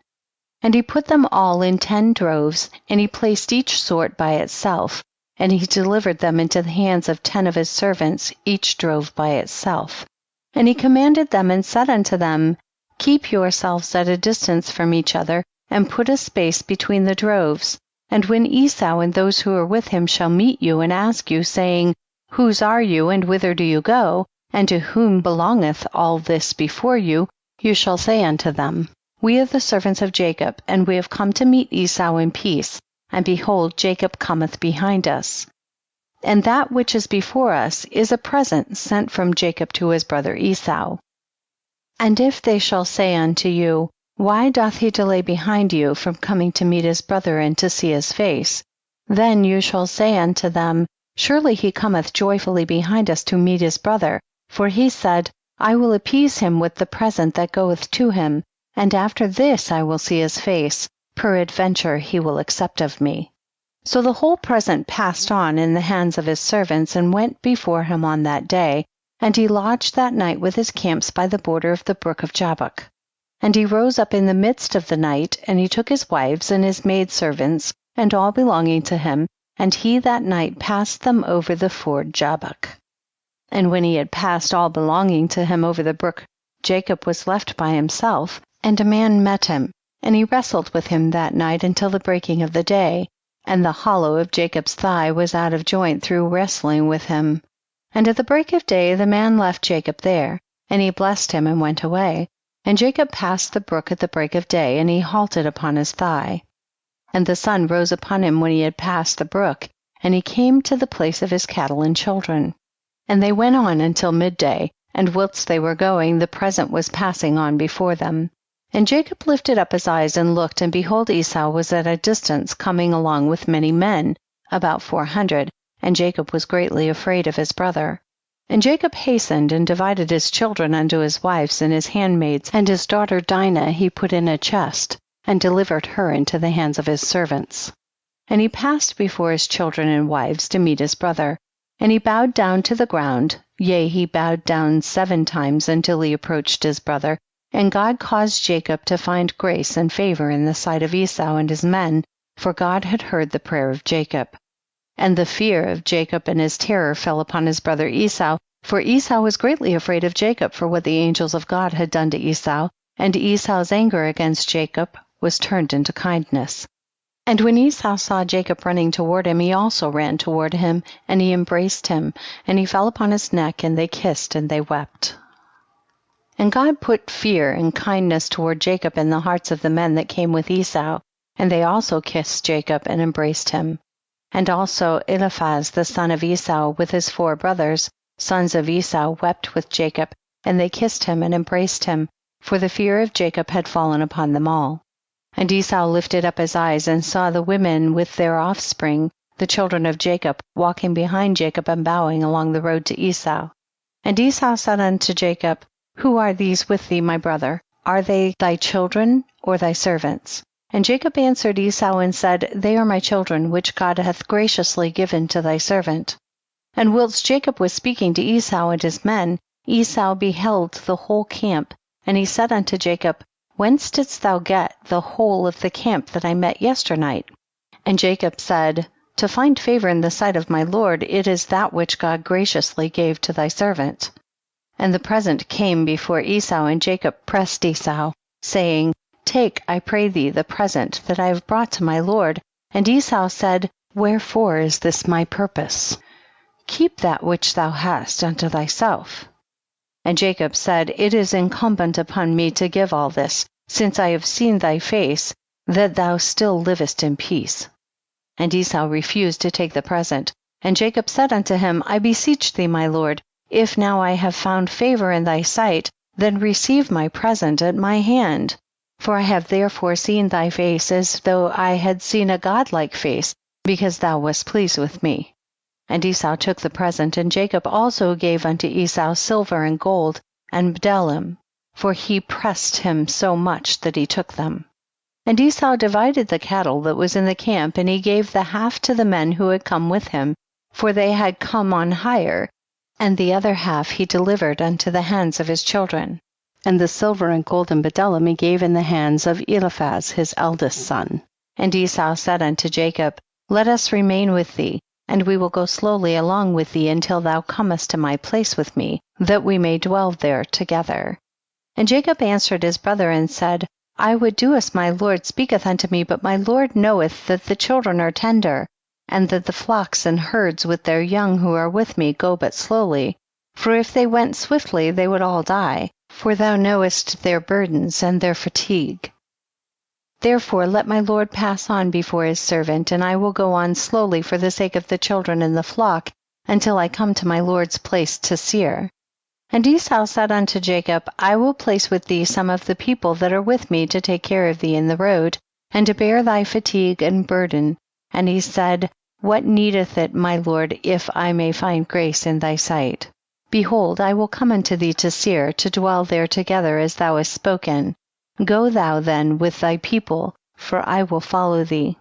And he put them all in 10 droves, and he placed each sort by itself, and he delivered them into the hands of 10 of his servants, each drove by itself. And he commanded them and said unto them, Keep yourselves at a distance from each other, and put a space between the droves. And when Esau and those who are with him shall meet you and ask you, saying, Whose are you, and whither do you go, and to whom belongeth all this before you, you shall say unto them, We are the servants of Jacob, and we have come to meet Esau in peace, and behold, Jacob cometh behind us. And that which is before us is a present sent from Jacob to his brother Esau. And if they shall say unto you, Why doth he delay behind you from coming to meet his brother and to see his face? Then you shall say unto them, Surely he cometh joyfully behind us to meet his brother, for he said, I will appease him with the present that goeth to him, and after this I will see his face, peradventure he will accept of me. So the whole present passed on in the hands of his servants, and went before him on that day, and he lodged that night with his camps by the border of the Brook of Jasher. And he rose up in the midst of the night, and he took his wives and his maidservants, and all belonging to him, and he that night passed them over the ford Jabbok. And when he had passed all belonging to him over the brook, Jacob was left by himself, and a man met him, and he wrestled with him that night until the breaking of the day, and the hollow of Jacob's thigh was out of joint through wrestling with him. And at the break of day the man left Jacob there, and he blessed him and went away. And Jacob passed the brook at the break of day, and he halted upon his thigh. And the sun rose upon him when he had passed the brook, and he came to the place of his cattle and children. And they went on until midday, and whilst they were going, the present was passing on before them. And Jacob lifted up his eyes and looked, and behold, Esau was at a distance, coming along with many men, about 400, and Jacob was greatly afraid of his brother. And Jacob hastened and divided his children unto his wives and his handmaids, and his daughter Dinah he put in a chest, and delivered her into the hands of his servants. And he passed before his children and wives to meet his brother, and he bowed down to the ground, yea, he bowed down 7 times until he approached his brother, and God caused Jacob to find grace and favor in the sight of Esau and his men, for God had heard the prayer of Jacob. And the fear of Jacob and his terror fell upon his brother Esau, for Esau was greatly afraid of Jacob for what the angels of God had done to Esau, and Esau's anger against Jacob was turned into kindness. And when Esau saw Jacob running toward him, he also ran toward him, and he embraced him, and he fell upon his neck, and they kissed, and they wept. And God put fear and kindness toward Jacob in the hearts of the men that came with Esau, and they also kissed Jacob and embraced him. And also Eliphaz the son of Esau with his 4 brothers, sons of Esau, wept with Jacob, and they kissed him and embraced him, for the fear of Jacob had fallen upon them all. And Esau lifted up his eyes and saw the women with their offspring, the children of Jacob, walking behind Jacob and bowing along the road to Esau. And Esau said unto Jacob, Who are these with thee, my brother? Are they thy children or thy servants? And Jacob answered Esau and said, They are my children, which God hath graciously given to thy servant. And whilst Jacob was speaking to Esau and his men, Esau beheld the whole camp, and he said unto Jacob, Whence didst thou get the whole of the camp that I met yesternight? And Jacob said, To find favor in the sight of my Lord, it is that which God graciously gave to thy servant. And the present came before Esau, and Jacob pressed Esau, saying, Take, I pray thee, the present that I have brought to my Lord. And Esau said, Wherefore is this my purpose? Keep that which thou hast unto thyself. And Jacob said, It is incumbent upon me to give all this, since I have seen thy face, that thou still livest in peace. And Esau refused to take the present. And Jacob said unto him, I beseech thee, my Lord, if now I have found favor in thy sight, then receive my present at my hand. For I have therefore seen thy face as though I had seen a godlike face, because thou wast pleased with me. And Esau took the present, and Jacob also gave unto Esau silver and gold and bdellium, for he pressed him so much that he took them. And Esau divided the cattle that was in the camp, and he gave the half to the men who had come with him, for they had come on hire, and the other half he delivered unto the hands of his children. And the silver and gold and bdellium he gave in the hands of Eliphaz his eldest son. And Esau said unto Jacob, Let us remain with thee, and we will go slowly along with thee until thou comest to my place with me, that we may dwell there together. And Jacob answered his brother and said, I would do as my Lord speaketh unto me, but my Lord knoweth that the children are tender, and that the flocks and herds with their young who are with me go but slowly. For if they went swiftly, they would all die, for thou knowest their burdens and their fatigue. Therefore let my Lord pass on before his servant, and I will go on slowly for the sake of the children and the flock, until I come to my Lord's place to Seir. And Esau said unto Jacob, I will place with thee some of the people that are with me to take care of thee in the road, and to bear thy fatigue and burden. And he said, What needeth it, my Lord, if I may find grace in thy sight? Behold, I will come unto thee to Seir, to dwell there together as thou hast spoken. Go thou then with thy people, for I will follow thee.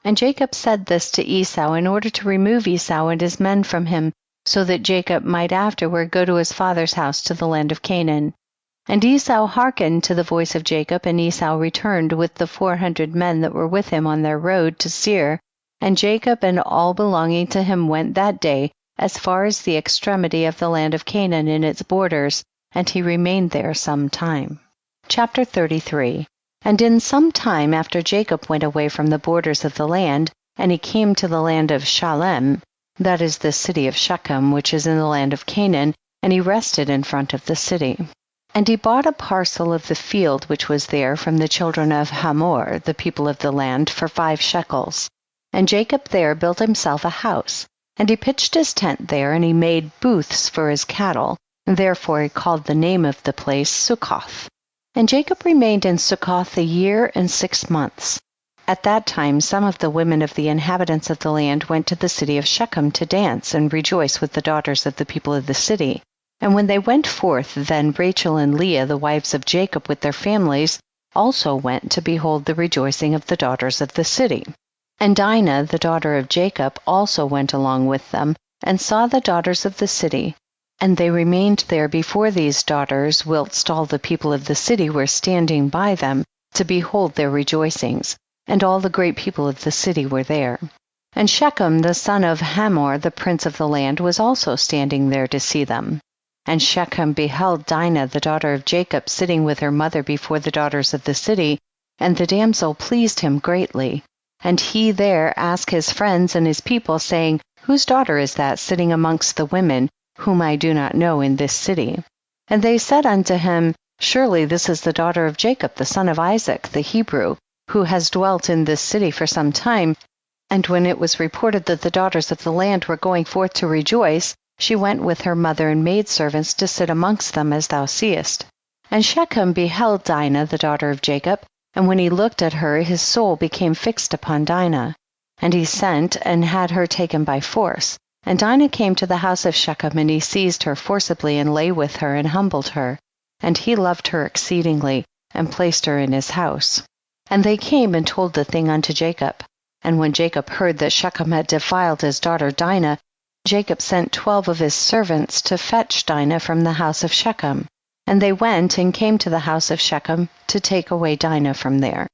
And Jacob said this to Esau in order to remove Esau and his men from him, so that Jacob might afterward go to his father's house to the land of Canaan. And Esau hearkened to the voice of Jacob, and Esau returned with the 400 men that were with him on their road to Seir, and Jacob and all belonging to him went that day as far as the extremity of the land of Canaan in its borders, and he remained there some time. Chapter 33. And in some time after Jacob went away from the borders of the land, and he came to the land of Shalem, that is the city of Shechem, which is in the land of Canaan, and he rested in front of the city. And he bought a parcel of the field which was there from the children of Hamor, the people of the land, for 5 shekels. And Jacob there built himself a house, and he pitched his tent there, and he made booths for his cattle, and therefore he called the name of the place Succoth. And Jacob remained in Succoth 1 year and 6 months. At that time some of the women of the inhabitants of the land went to the city of Shechem to dance and rejoice with the daughters of the people of the city. And when they went forth, then Rachel and Leah, the wives of Jacob with their families, also went to behold the rejoicing of the daughters of the city. And Dinah, the daughter of Jacob, also went along with them, and saw the daughters of the city. And they remained there before these daughters, whilst all the people of the city were standing by them, to behold their rejoicings, and all the great people of the city were there. And Shechem, the son of Hamor, the prince of the land, was also standing there to see them. And Shechem beheld Dinah, the daughter of Jacob, sitting with her mother before the daughters of the city, and the damsel pleased him greatly. And he there asked his friends and his people, saying, Whose daughter is that sitting amongst the women, whom I do not know in this city? And they said unto him, Surely this is the daughter of Jacob, the son of Isaac, the Hebrew, who has dwelt in this city for some time. And when it was reported that the daughters of the land were going forth to rejoice, she went with her mother and maidservants to sit amongst them, as thou seest. And Shechem beheld Dinah, the daughter of Jacob, and when he looked at her, his soul became fixed upon Dinah. And he sent and had her taken by force. And Dinah came to the house of Shechem, and he seized her forcibly, and lay with her, and humbled her. And he loved her exceedingly, and placed her in his house. And they came and told the thing unto Jacob. And when Jacob heard that Shechem had defiled his daughter Dinah, Jacob sent 12 of his servants to fetch Dinah from the house of Shechem. And they went and came to the house of Shechem to take away Dinah from there.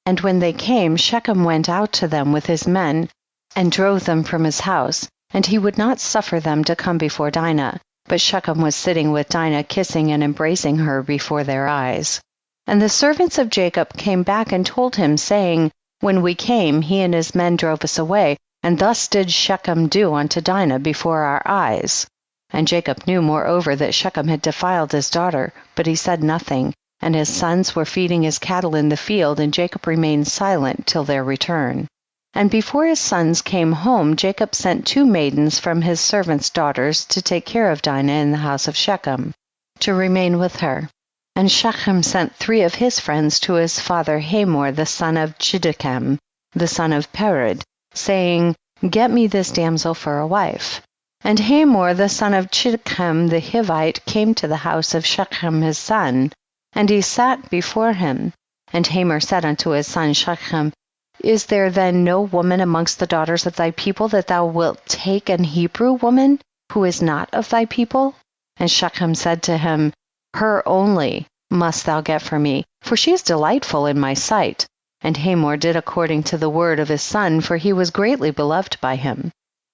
And when they came, Shechem went out to them with his men, and drove them from his house, and he would not suffer them to come before Dinah. But Shechem was sitting with Dinah, kissing and embracing her before their eyes. And the servants of Jacob came back and told him, saying, When we came, he and his men drove us away, and thus did Shechem do unto Dinah before our eyes. And Jacob knew moreover that Shechem had defiled his daughter, but he said nothing, and his sons were feeding his cattle in the field, and Jacob remained silent till their return. And before his sons came home, Jacob sent 2 maidens from his servants' daughters to take care of Dinah in the house of Shechem, to remain with her. And Shechem sent 3 of his friends to his father Hamor the son of Chiddechem, the son of Pered, saying, Get me this damsel for a wife. And Hamor the son of Chiddechem the Hivite came to the house of Shechem his son, and he sat before him. And Hamor said unto his son Shechem, Is there then no woman amongst the daughters of thy people that thou wilt take an Hebrew woman, who is not of thy people? And Shechem said to him, Her only must thou get for me, for she is delightful in my sight. And Hamor did according to the word of his son, for he was greatly beloved by him.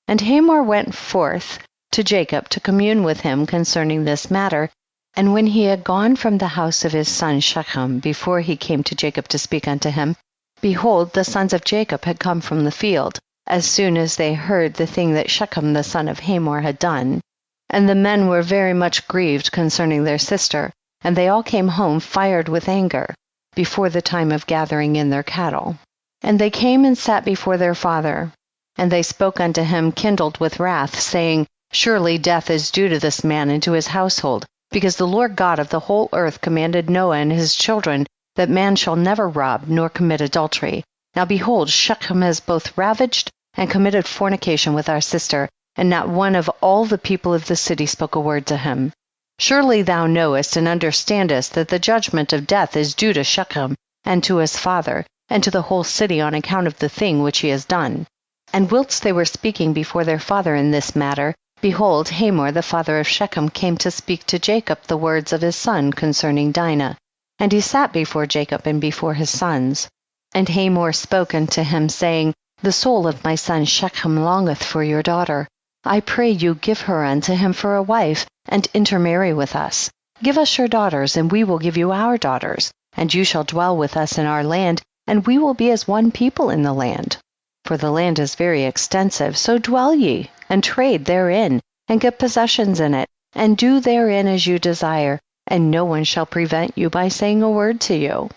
And Hamor went forth to Jacob to commune with him concerning this matter. And when he had gone from the house of his son Shechem, before he came to Jacob to speak unto him, behold, the sons of Jacob had come from the field, as soon as they heard the thing that Shechem the son of Hamor had done. And the men were very much grieved concerning their sister, and they all came home fired with anger, before the time of gathering in their cattle. And they came and sat before their father, and they spoke unto him kindled with wrath, saying, Surely death is due to this man and to his household, because the Lord God of the whole earth commanded Noah and his children that man shall never rob nor commit adultery. Now behold, Shechem has both ravaged and committed fornication with our sister, and not one of all the people of the city spoke a word to him. Surely thou knowest and understandest that the judgment of death is due to Shechem and to his father, and to the whole city on account of the thing which he has done. And whilst they were speaking before their father in this matter, behold, Hamor the father of Shechem came to speak to Jacob the words of his son concerning Dinah. And he sat before Jacob and before his sons. And Hamor spoke unto him, saying, The soul of my son Shechem longeth for your daughter. I pray you give her unto him for a wife, and intermarry with us. Give us your daughters, and we will give you our daughters, and you shall dwell with us in our land, and we will be as one people in the land. For the land is very extensive, so dwell ye, and trade therein, and get possessions in it, and do therein as you desire, and no one shall prevent you by saying a word to you.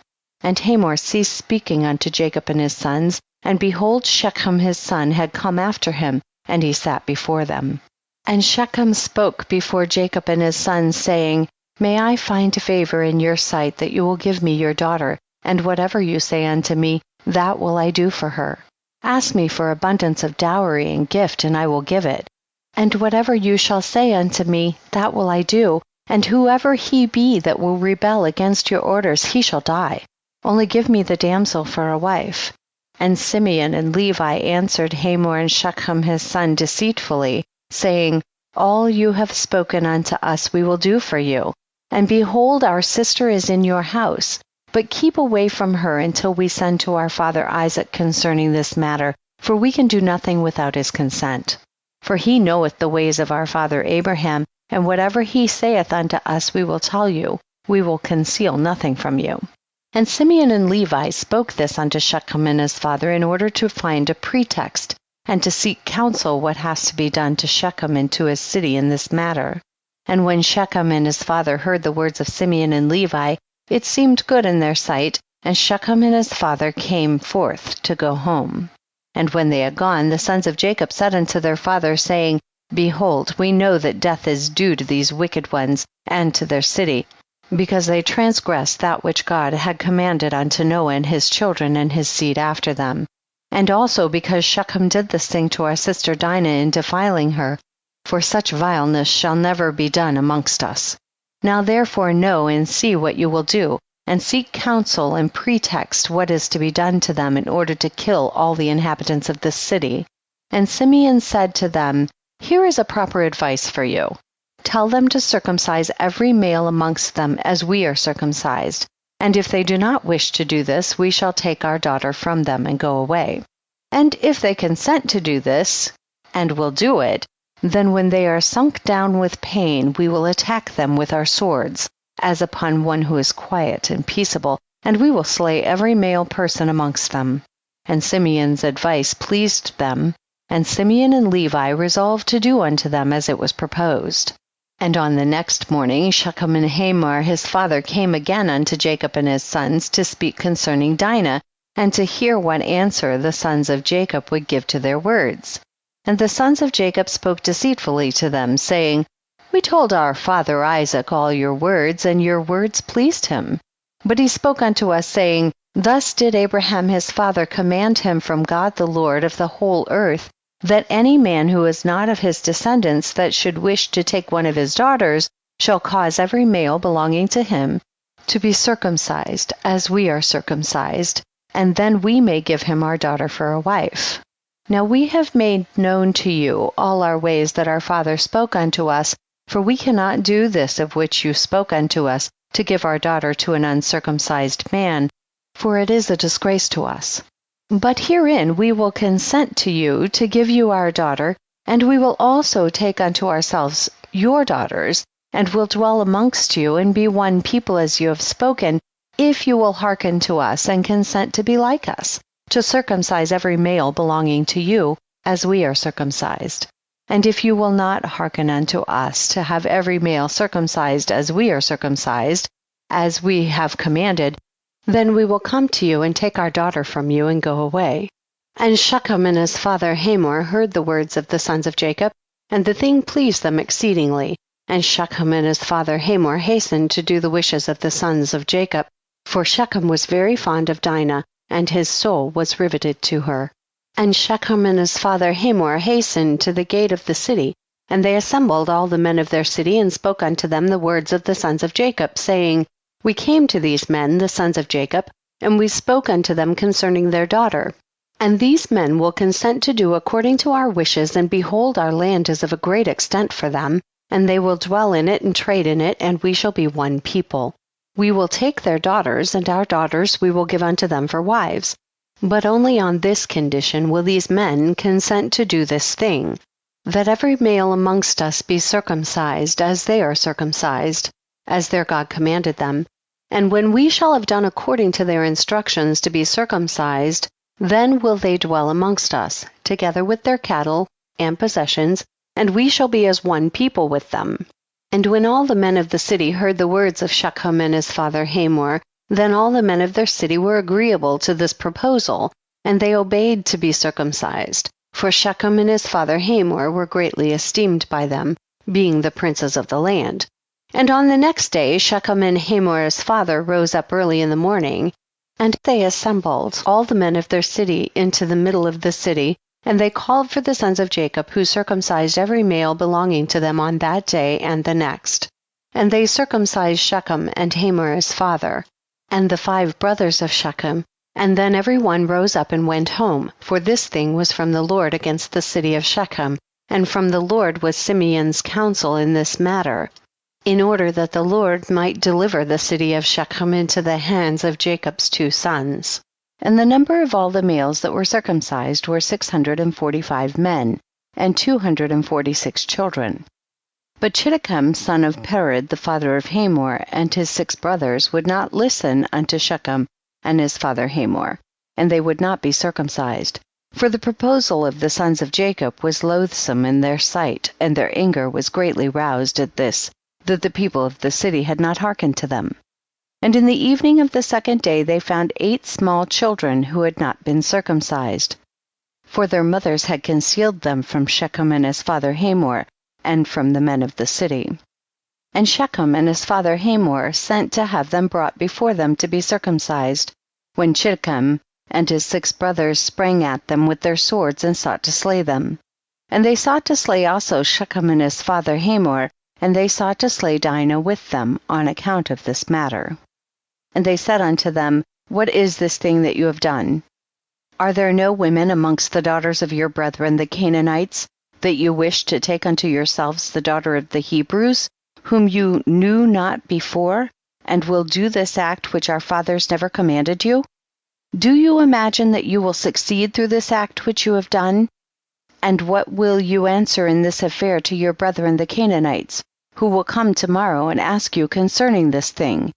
And Hamor ceased speaking unto Jacob and his sons, and behold, Shechem his son had come after him, and he sat before them. And Shechem spoke before Jacob and his sons, saying, May I find favor in your sight that you will give me your daughter, and whatever you say unto me, that will I do for her. Ask me for abundance of dowry and gift, and I will give it. And whatever you shall say unto me, that will I do, and whoever he be that will rebel against your orders, he shall die. Only give me the damsel for a wife. And Simeon and Levi answered Hamor and Shechem his son deceitfully, saying, All you have spoken unto us we will do for you. And behold, our sister is in your house, but keep away from her until we send to our father Isaac concerning this matter, for we can do nothing without his consent. For he knoweth the ways of our father Abraham, and whatever he saith unto us we will tell you, we will conceal nothing from you. And Simeon and Levi spoke this unto Shechem and his father in order to find a pretext, and to seek counsel what has to be done to Shechem and to his city in this matter. And when Shechem and his father heard the words of Simeon and Levi, it seemed good in their sight, and Shechem and his father came forth to go home. And when they had gone, the sons of Jacob said unto their father, saying, Behold, we know that death is due to these wicked ones and to their city, because they transgressed that which God had commanded unto Noah and his children and his seed after them. And also because Shechem did this thing to our sister Dinah in defiling her, for such vileness shall never be done amongst us. Now therefore know and see what you will do, and seek counsel and pretext what is to be done to them in order to kill all the inhabitants of this city. And Simeon said to them, Here is a proper advice for you. Tell them to circumcise every male amongst them as we are circumcised. And if they do not wish to do this, we shall take our daughter from them and go away. And if they consent to do this, and will do it, then when they are sunk down with pain, we will attack them with our swords, as upon one who is quiet and peaceable, and we will slay every male person amongst them. And Simeon's advice pleased them, and Simeon and Levi resolved to do unto them as it was proposed. And on the next morning Shechem and Hamor his father came again unto Jacob and his sons to speak concerning Dinah, and to hear what answer the sons of Jacob would give to their words. And the sons of Jacob spoke deceitfully to them, saying, We told our father Isaac all your words, and your words pleased him. But he spoke unto us, saying, Thus did Abraham his father command him from God the Lord of the whole earth, that any man who is not of his descendants that should wish to take one of his daughters shall cause every male belonging to him to be circumcised, as we are circumcised, and then we may give him our daughter for a wife. Now we have made known to you all our ways that our father spoke unto us, for we cannot do this of which you spoke unto us, to give our daughter to an uncircumcised man, for it is a disgrace to us. But herein we will consent to you to give you our daughter, and we will also take unto ourselves your daughters, and will dwell amongst you, and be one people as you have spoken, if you will hearken to us, and consent to be like us, to circumcise every male belonging to you, as we are circumcised. And if you will not hearken unto us, to have every male circumcised as we are circumcised, as we have commanded, then we will come to you and take our daughter from you and go away. And Shechem and his father Hamor heard the words of the sons of Jacob, and the thing pleased them exceedingly. And Shechem and his father Hamor hastened to do the wishes of the sons of Jacob, for Shechem was very fond of Dinah, and his soul was riveted to her. And Shechem and his father Hamor hastened to the gate of the city, and they assembled all the men of their city, and spoke unto them the words of the sons of Jacob, saying, We came to these men, the sons of Jacob, and we spoke unto them concerning their daughter. And these men will consent to do according to our wishes, and behold, our land is of a great extent for them, and they will dwell in it and trade in it, and we shall be one people. We will take their daughters, and our daughters we will give unto them for wives. But only on this condition will these men consent to do this thing, that every male amongst us be circumcised, as they are circumcised, as their God commanded them. And when we shall have done according to their instructions to be circumcised, then will they dwell amongst us, together with their cattle and possessions, and we shall be as one people with them. And when all the men of the city heard the words of Shechem and his father Hamor, then all the men of their city were agreeable to this proposal, and they obeyed to be circumcised. For Shechem and his father Hamor were greatly esteemed by them, being the princes of the land. And on the next day Shechem and Hamor his father rose up early in the morning, and they assembled all the men of their city into the middle of the city, and they called for the sons of Jacob, who circumcised every male belonging to them on that day and the next. And they circumcised Shechem and Hamor his father, and the 5 brothers of Shechem, and then every one rose up and went home, for this thing was from the Lord against the city of Shechem, and from the Lord was Simeon's counsel in this matter, in order that the Lord might deliver the city of Shechem into the hands of Jacob's 2 sons. And the number of all the males that were circumcised were 645 men, and 246 children. But Chiddekem son of Pered, the father of Hamor, and his 6 brothers would not listen unto Shechem and his father Hamor, and they would not be circumcised. For the proposal of the sons of Jacob was loathsome in their sight, and their anger was greatly roused at this, that the people of the city had not hearkened to them. And in the evening of the 2nd day they found 8 small children who had not been circumcised, for their mothers had concealed them from Shechem and his father Hamor, and from the men of the city. And Shechem and his father Hamor sent to have them brought before them to be circumcised, when Chiddekem and his 6 brothers sprang at them with their swords and sought to slay them. And they sought to slay also Shechem and his father Hamor, and they sought to slay Dinah with them on account of this matter. And they said unto them, What is this thing that you have done? Are there no women amongst the daughters of your brethren the Canaanites, that you wish to take unto yourselves the daughter of the Hebrews, whom you knew not before, and will do this act which our fathers never commanded you? Do you imagine that you will succeed through this act which you have done? And what will you answer in this affair to your brethren the Canaanites, who will come tomorrow and ask you concerning this thing?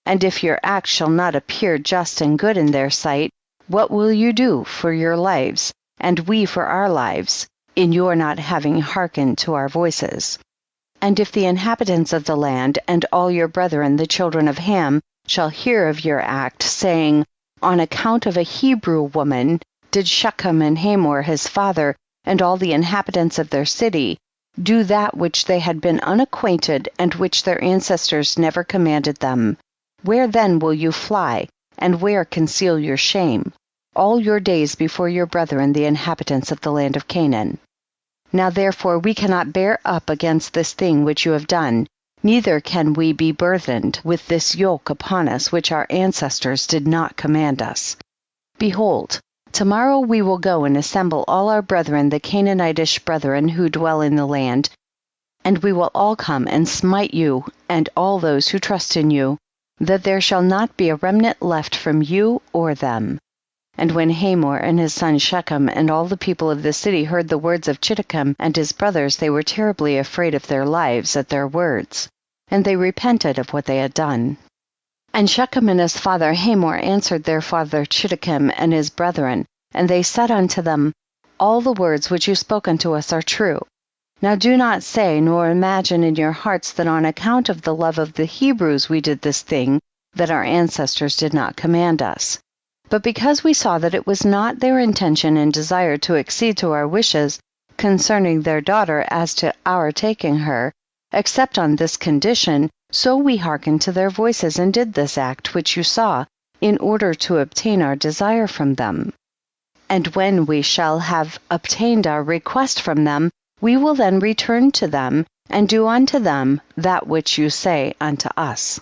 And if your act shall not appear just and good in their sight, what will you do for your lives, and we for our lives, in your not having hearkened to our voices? And if the inhabitants of the land, and all your brethren the children of Ham, shall hear of your act, saying, On account of a Hebrew woman did Shechem and Hamor his father, and all the inhabitants of their city, do that which they had been unacquainted, and which their ancestors never commanded them, where then will you fly, and where conceal your shame, all your days before your brethren the inhabitants of the land of Canaan? Now therefore we cannot bear up against this thing which you have done, neither can we be burthened with this yoke upon us which our ancestors did not command us. Behold, tomorrow we will go and assemble all our brethren, the Canaanitish brethren who dwell in the land, and we will all come and smite you and all those who trust in you, that there shall not be a remnant left from you or them. And when Hamor and his son Shechem and all the people of the city heard the words of Chiddekem and his brothers, they were terribly afraid of their lives at their words, and they repented of what they had done. And Shechem and his father Hamor answered their father Chiddekem and his brethren, and they said unto them, All the words which you spoke unto us are true. Now do not say nor imagine in your hearts that on account of the love of the Hebrews we did this thing, that our ancestors did not command us. But because we saw that it was not their intention and desire to accede to our wishes concerning their daughter as to our taking her, except on this condition, so we hearkened to their voices and did this act which you saw, in order to obtain our desire from them. And when we shall have obtained our request from them, we will then return to them, and do unto them that which you say unto us.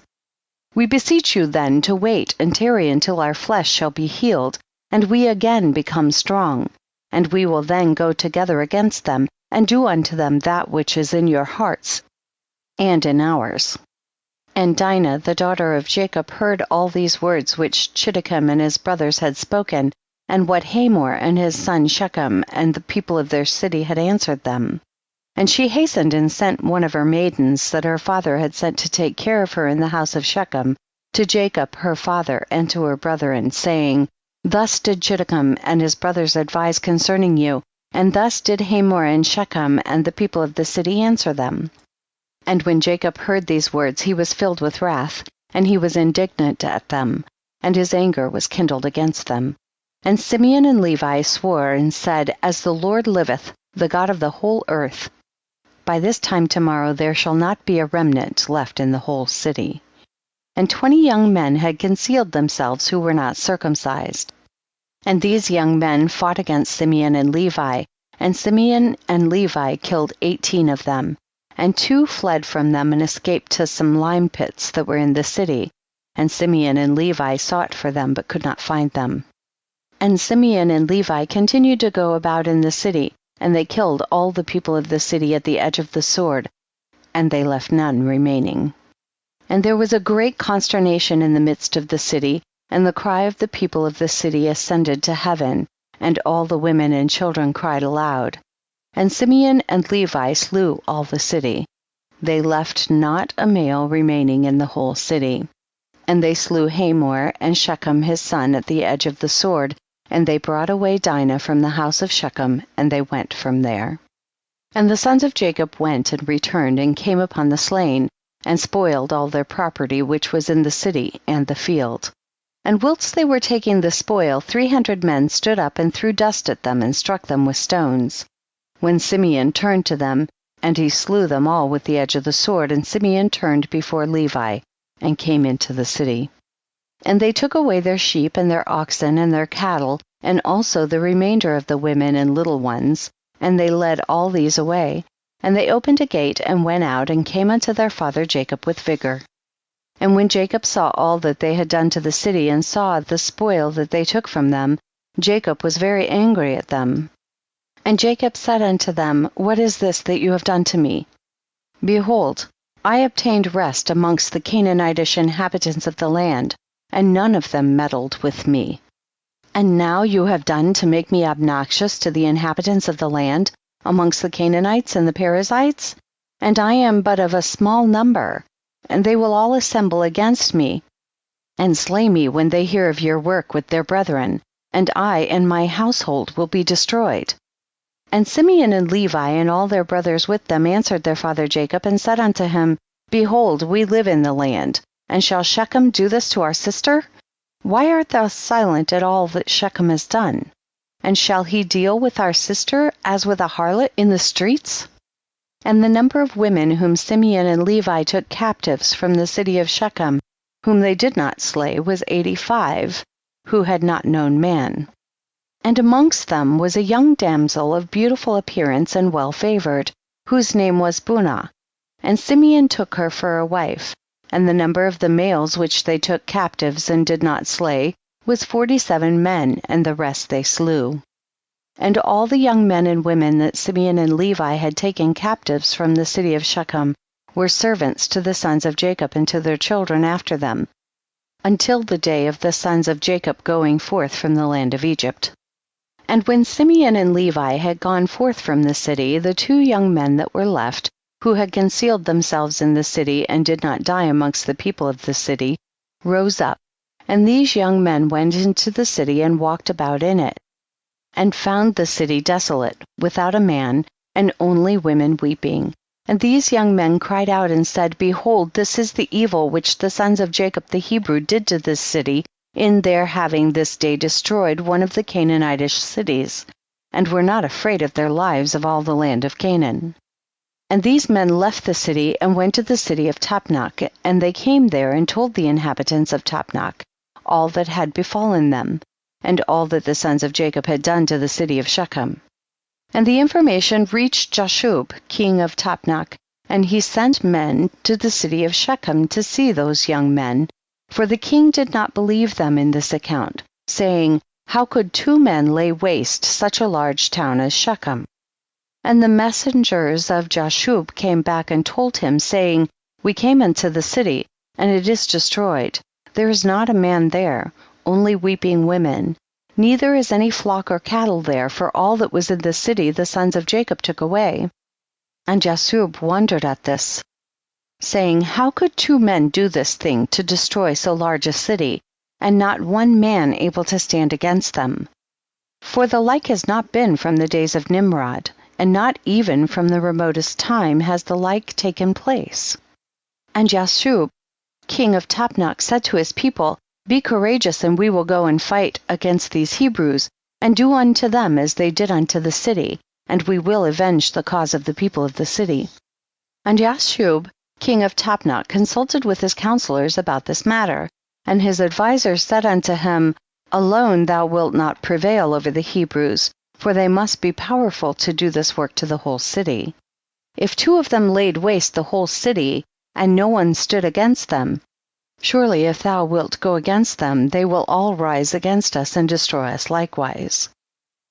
We beseech you then to wait and tarry until our flesh shall be healed, and we again become strong, and we will then go together against them, and do unto them that which is in your hearts and in ours. And Dinah the daughter of Jacob heard all these words which Chiddekem and his brothers had spoken, and what Hamor and his son Shechem and the people of their city had answered them. And she hastened and sent one of her maidens that her father had sent to take care of her in the house of Shechem, to Jacob her father and to her brethren, saying, Thus did Chiddekem and his brothers advise concerning you, and thus did Hamor and Shechem and the people of the city answer them. And when Jacob heard these words, he was filled with wrath, and he was indignant at them, and his anger was kindled against them. And Simeon and Levi swore and said, As the Lord liveth, the God of the whole earth, by this time tomorrow there shall not be a remnant left in the whole city. And 20 young men had concealed themselves who were not circumcised. And these young men fought against Simeon and Levi, and Simeon and Levi killed 18 of them, and 2 fled from them and escaped to some lime pits that were in the city, and Simeon and Levi sought for them but could not find them. And Simeon and Levi continued to go about in the city, and they killed all the people of the city at the edge of the sword, and they left none remaining. And there was a great consternation in the midst of the city, and the cry of the people of the city ascended to heaven, and all the women and children cried aloud. And Simeon and Levi slew all the city. They left not a male remaining in the whole city. And they slew Hamor and Shechem his son at the edge of the sword, and they brought away Dinah from the house of Shechem, and they went from there. And the sons of Jacob went and returned, and came upon the slain, and spoiled all their property which was in the city and the field. And whilst they were taking the spoil, 300 men stood up and threw dust at them, and struck them with stones. When Simeon turned to them, and he slew them all with the edge of the sword, and Simeon turned before Levi, and came into the city. And they took away their sheep and their oxen and their cattle, and also the remainder of the women and little ones, and they led all these away. And they opened a gate and went out, and came unto their father Jacob with vigor. And when Jacob saw all that they had done to the city, and saw the spoil that they took from them, Jacob was very angry at them. And Jacob said unto them, What is this that you have done to me? Behold, I obtained rest amongst the Canaanitish inhabitants of the land, and none of them meddled with me. And now you have done to make me obnoxious to the inhabitants of the land, amongst the Canaanites and the Perizzites? And I am but of a small number, and they will all assemble against me, and slay me when they hear of your work with their brethren, and I and my household will be destroyed. And Simeon and Levi and all their brothers with them answered their father Jacob, and said unto him, Behold, we live in the land, and shall Shechem do this to our sister? Why art thou silent at all that Shechem has done? And shall he deal with our sister as with a harlot in the streets? And the number of women whom Simeon and Levi took captives from the city of Shechem, whom they did not slay, was 85, who had not known man. And amongst them was a young damsel of beautiful appearance and well favored, whose name was Bunah. And Simeon took her for a wife. And the number of the males which they took captives and did not slay was 47 men, and the rest they slew. And all the young men and women that Simeon and Levi had taken captives from the city of Shechem were servants to the sons of Jacob and to their children after them, until the day of the sons of Jacob going forth from the land of Egypt. And when Simeon and Levi had gone forth from the city, the 2 young men that were left, who had concealed themselves in the city and did not die amongst the people of the city, rose up, and these young men went into the city and walked about in it, and found the city desolate, without a man, and only women weeping. And these young men cried out and said, Behold, this is the evil which the sons of Jacob the Hebrew did to this city, in their having this day destroyed one of the Canaanitish cities, and were not afraid of their lives of all the land of Canaan. And these men left the city and went to the city of Tapnach, and they came there and told the inhabitants of Tapnach all that had befallen them, and all that the sons of Jacob had done to the city of Shechem. And the information reached Jashub, king of Tapnach, and he sent men to the city of Shechem to see those young men, for the king did not believe them in this account, saying, How could 2 men lay waste such a large town as Shechem? And the messengers of Jashub came back and told him, saying, We came into the city, and it is destroyed. There is not a man there, only weeping women. Neither is any flock or cattle there, for all that was in the city the sons of Jacob took away. And Jashub wondered at this, saying, How could 2 men do this thing to destroy so large a city, and not one man able to stand against them? For the like has not been from the days of Nimrod, and not even from the remotest time has the like taken place. And Jashub, king of Tapnach, said to his people, Be courageous, and we will go and fight against these Hebrews, and do unto them as they did unto the city, and we will avenge the cause of the people of the city. And Jashub, king of Tapnach, consulted with his counselors about this matter, and his advisers said unto him, Alone thou wilt not prevail over the Hebrews, for they must be powerful to do this work to the whole city. If 2 of them laid waste the whole city, and no one stood against them, surely if thou wilt go against them, they will all rise against us and destroy us likewise.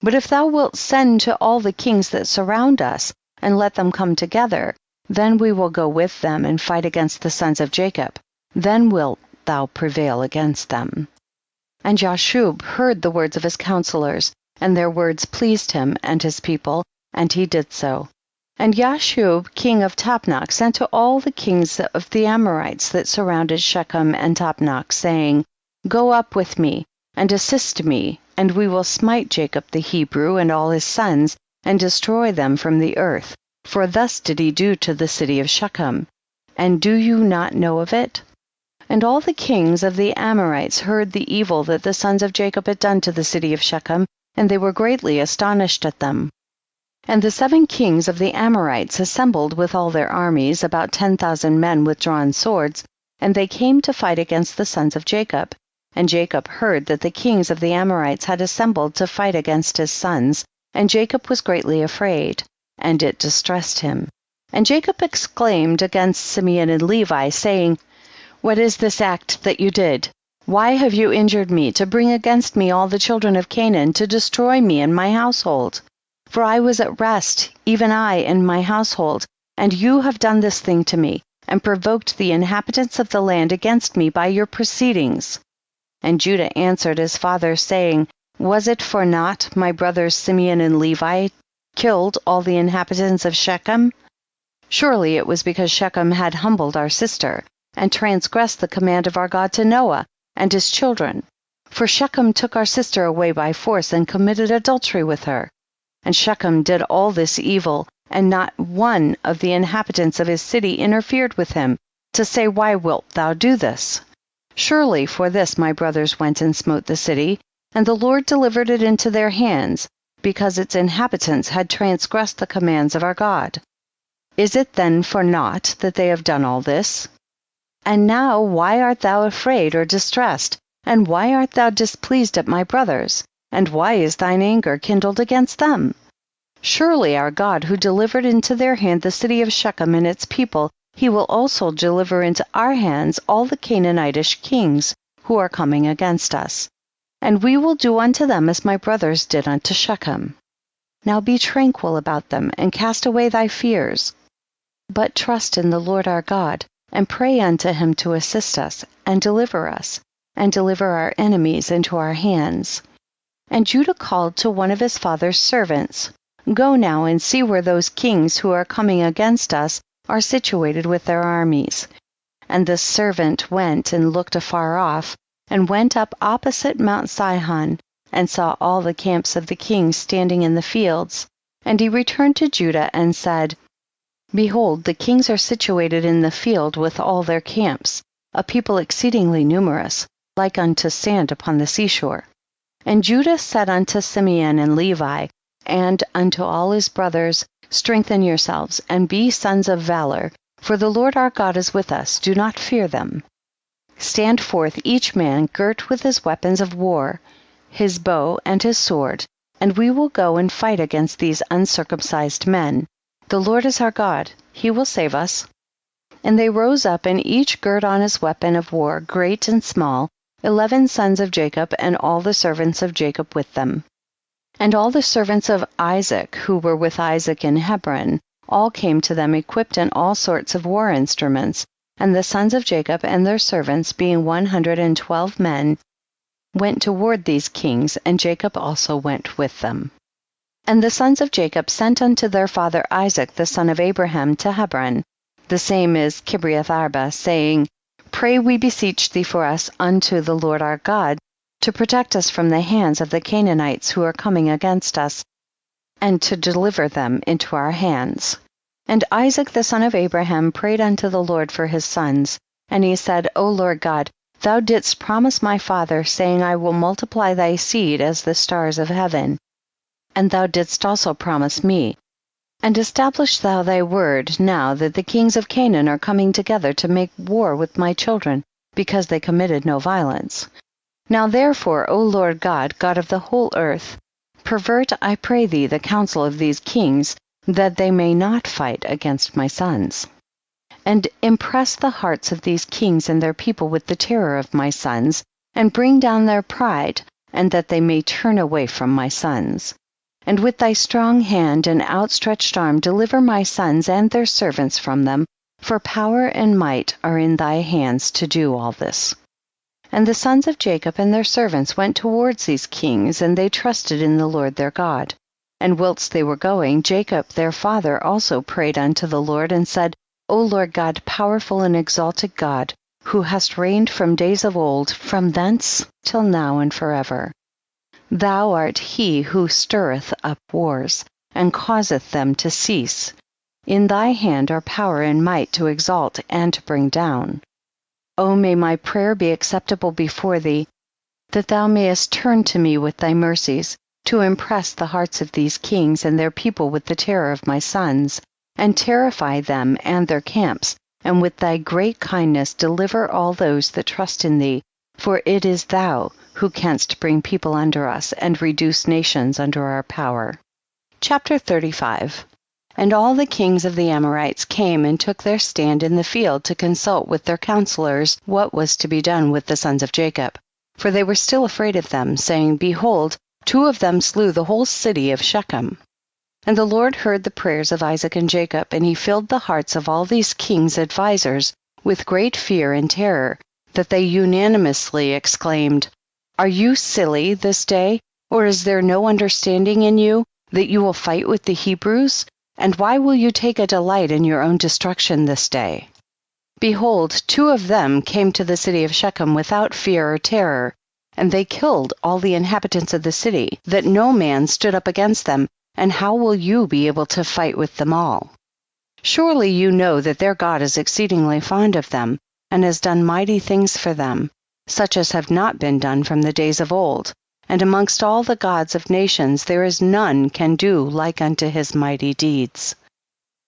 But if thou wilt send to all the kings that surround us, and let them come together, then we will go with them and fight against the sons of Jacob. Then wilt thou prevail against them. And Jashub heard the words of his counselors, and their words pleased him and his people, and he did so. And Jashub, king of Tapnach, sent to all the kings of the Amorites that surrounded Shechem and Tapnach, saying, Go up with me, and assist me, and we will smite Jacob the Hebrew and all his sons, and destroy them from the earth. For thus did he do to the city of Shechem. And do you not know of it? And all the kings of the Amorites heard the evil that the sons of Jacob had done to the city of Shechem, and they were greatly astonished at them. And the 7 kings of the Amorites assembled with all their armies, about 10,000 men with drawn swords, and they came to fight against the sons of Jacob. And Jacob heard that the kings of the Amorites had assembled to fight against his sons, and Jacob was greatly afraid, and it distressed him. And Jacob exclaimed against Simeon and Levi, saying, What is this act that you did? Why have you injured me, to bring against me all the children of Canaan, to destroy me and my household? For I was at rest, even I and my household, and you have done this thing to me, and provoked the inhabitants of the land against me by your proceedings. And Judah answered his father, saying, Was it for naught my brothers Simeon and Levi killed all the inhabitants of Shechem? Surely it was because Shechem had humbled our sister, and transgressed the command of our God to Noah and his children. For Shechem took our sister away by force, and committed adultery with her. And Shechem did all this evil, and not one of the inhabitants of his city interfered with him, to say, Why wilt thou do this? Surely for this my brothers went and smote the city, and the Lord delivered it into their hands, because its inhabitants had transgressed the commands of our God. Is it then for naught that they have done all this? And now why art thou afraid or distressed? And why art thou displeased at my brothers? And why is thine anger kindled against them? Surely our God, who delivered into their hand the city of Shechem and its people, he will also deliver into our hands all the Canaanitish kings who are coming against us. And we will do unto them as my brothers did unto Shechem. Now be tranquil about them, and cast away thy fears. But trust in the Lord our God, and pray unto him to assist us, and deliver our enemies into our hands. And Judah called to one of his father's servants, Go now and see where those kings who are coming against us are situated with their armies. And the servant went and looked afar off, and went up opposite Mount Sihon, and saw all the camps of the kings standing in the fields. And he returned to Judah and said, Behold, the kings are situated in the field with all their camps, a people exceedingly numerous, like unto sand upon the seashore. And Judah said unto Simeon and Levi, and unto all his brothers, Strengthen yourselves, and be sons of valor, for the Lord our God is with us, do not fear them. Stand forth each man girt with his weapons of war, his bow and his sword, and we will go and fight against these uncircumcised men. The Lord is our God, he will save us. And they rose up, and each girt on his weapon of war, great and small, 11 sons of Jacob, and all the servants of Jacob with them. And all the servants of Isaac, who were with Isaac in Hebron, all came to them equipped in all sorts of war instruments. And the sons of Jacob and their servants, being 112 men, went toward these kings, and Jacob also went with them. And the sons of Jacob sent unto their father Isaac the son of Abraham to Hebron, the same is Kibreath Arba, saying, Pray we beseech thee for us unto the Lord our God, to protect us from the hands of the Canaanites who are coming against us, and to deliver them into our hands. And Isaac the son of Abraham prayed unto the Lord for his sons, and he said, O Lord God, thou didst promise my father, saying, I will multiply thy seed as the stars of heaven. And thou didst also promise me. And establish thou thy word now that the kings of Canaan are coming together to make war with my children, because they committed no violence. Now therefore, O Lord God, God of the whole earth, pervert, I pray thee, the counsel of these kings, that they may not fight against my sons. And impress the hearts of these kings and their people with the terror of my sons, and bring down their pride, and that they may turn away from my sons. And with thy strong hand and outstretched arm deliver my sons and their servants from them, for power and might are in thy hands to do all this. And the sons of Jacob and their servants went towards these kings, and they trusted in the Lord their God. And whilst they were going, Jacob their father also prayed unto the Lord, and said, O Lord God, powerful and exalted God, who hast reigned from days of old, from thence till now and forever. Thou art he who stirreth up wars, and causeth them to cease. In thy hand are power and might to exalt and to bring down. O may my prayer be acceptable before thee, that thou mayest turn to me with thy mercies, to impress the hearts of these kings and their people with the terror of my sons, and terrify them and their camps, and with thy great kindness deliver all those that trust in thee, for it is thou who canst bring people under us, and reduce nations under our power. Chapter 35. And all the kings of the Amorites came and took their stand in the field to consult with their counselors what was to be done with the sons of Jacob. For they were still afraid of them, saying, Behold, 2 of them slew the whole city of Shechem. And the Lord heard the prayers of Isaac and Jacob, and he filled the hearts of all these kings' advisers with great fear and terror, that they unanimously exclaimed, Are you silly this day, or is there no understanding in you, that you will fight with the Hebrews? And why will you take a delight in your own destruction this day? Behold, 2 of them came to the city of Shechem without fear or terror, and they killed all the inhabitants of the city, that no man stood up against them, and how will you be able to fight with them all? Surely you know that their God is exceedingly fond of them, and has done mighty things for them, such as have not been done from the days of old. And amongst all the gods of nations there is none can do like unto his mighty deeds.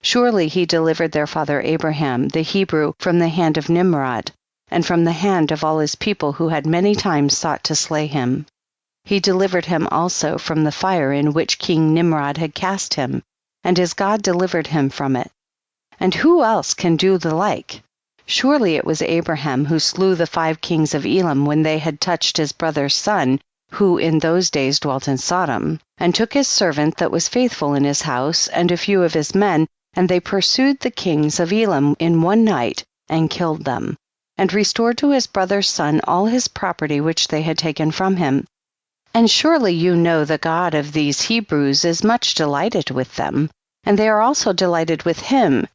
Surely he delivered their father Abraham, the Hebrew, from the hand of Nimrod, and from the hand of all his people who had many times sought to slay him. He delivered him also from the fire in which King Nimrod had cast him, and his God delivered him from it. And who else can do the like? Surely it was Abraham who slew the 5 kings of Elam when they had touched his brother's son, who in those days dwelt in Sodom, and took his servant that was faithful in his house, and a few of his men, and they pursued the kings of Elam in one night, and killed them, and restored to his brother's son all his property which they had taken from him. And surely you know the God of these Hebrews is much delighted with them, and they are also delighted with him,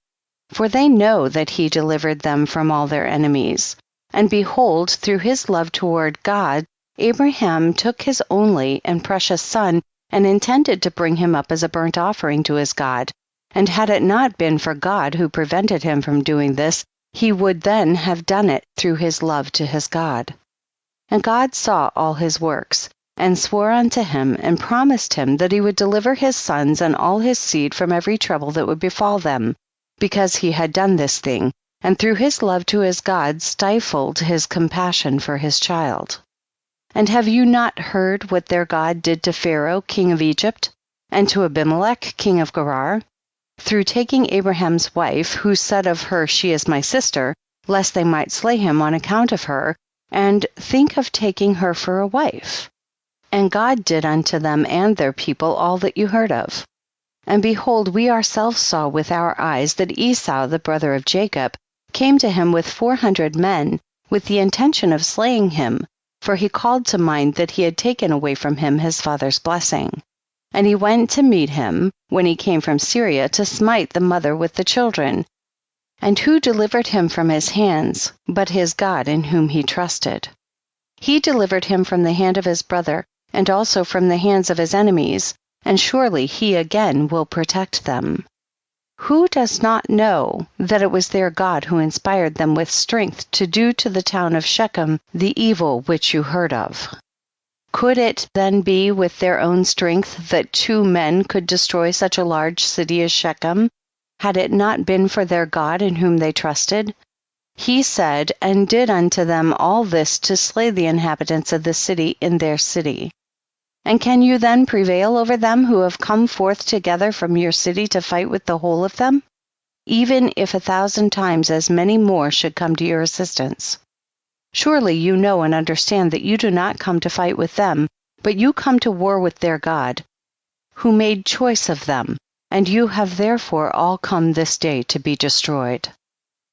for they know that he delivered them from all their enemies. And behold, through his love toward God, Abraham took his only and precious son, and intended to bring him up as a burnt offering to his God. And had it not been for God who prevented him from doing this, he would then have done it through his love to his God. And God saw all his works, and swore unto him, and promised him that he would deliver his sons and all his seed from every trouble that would befall them, because he had done this thing, and through his love to his God stifled his compassion for his child. And have you not heard what their God did to Pharaoh, king of Egypt, and to Abimelech, king of Gerar, through taking Abraham's wife, who said of her, She is my sister, lest they might slay him on account of her, and think of taking her for a wife? And God did unto them and their people all that you heard of. And behold, we ourselves saw with our eyes that Esau, the brother of Jacob, came to him with 400 men, with the intention of slaying him, for he called to mind that he had taken away from him his father's blessing. And he went to meet him, when he came from Syria, to smite the mother with the children. And who delivered him from his hands, but his God in whom he trusted? He delivered him from the hand of his brother, and also from the hands of his enemies, and surely he again will protect them. Who does not know that it was their God who inspired them with strength to do to the town of Shechem the evil which you heard of? Could it then be with their own strength that 2 men could destroy such a large city as Shechem, had it not been for their God in whom they trusted? He said and did unto them all this to slay the inhabitants of the city in their city. And can you then prevail over them who have come forth together from your city to fight with the whole of them? Even if 1,000 times as many more should come to your assistance. Surely you know and understand that you do not come to fight with them, but you come to war with their God, who made choice of them, and you have therefore all come this day to be destroyed.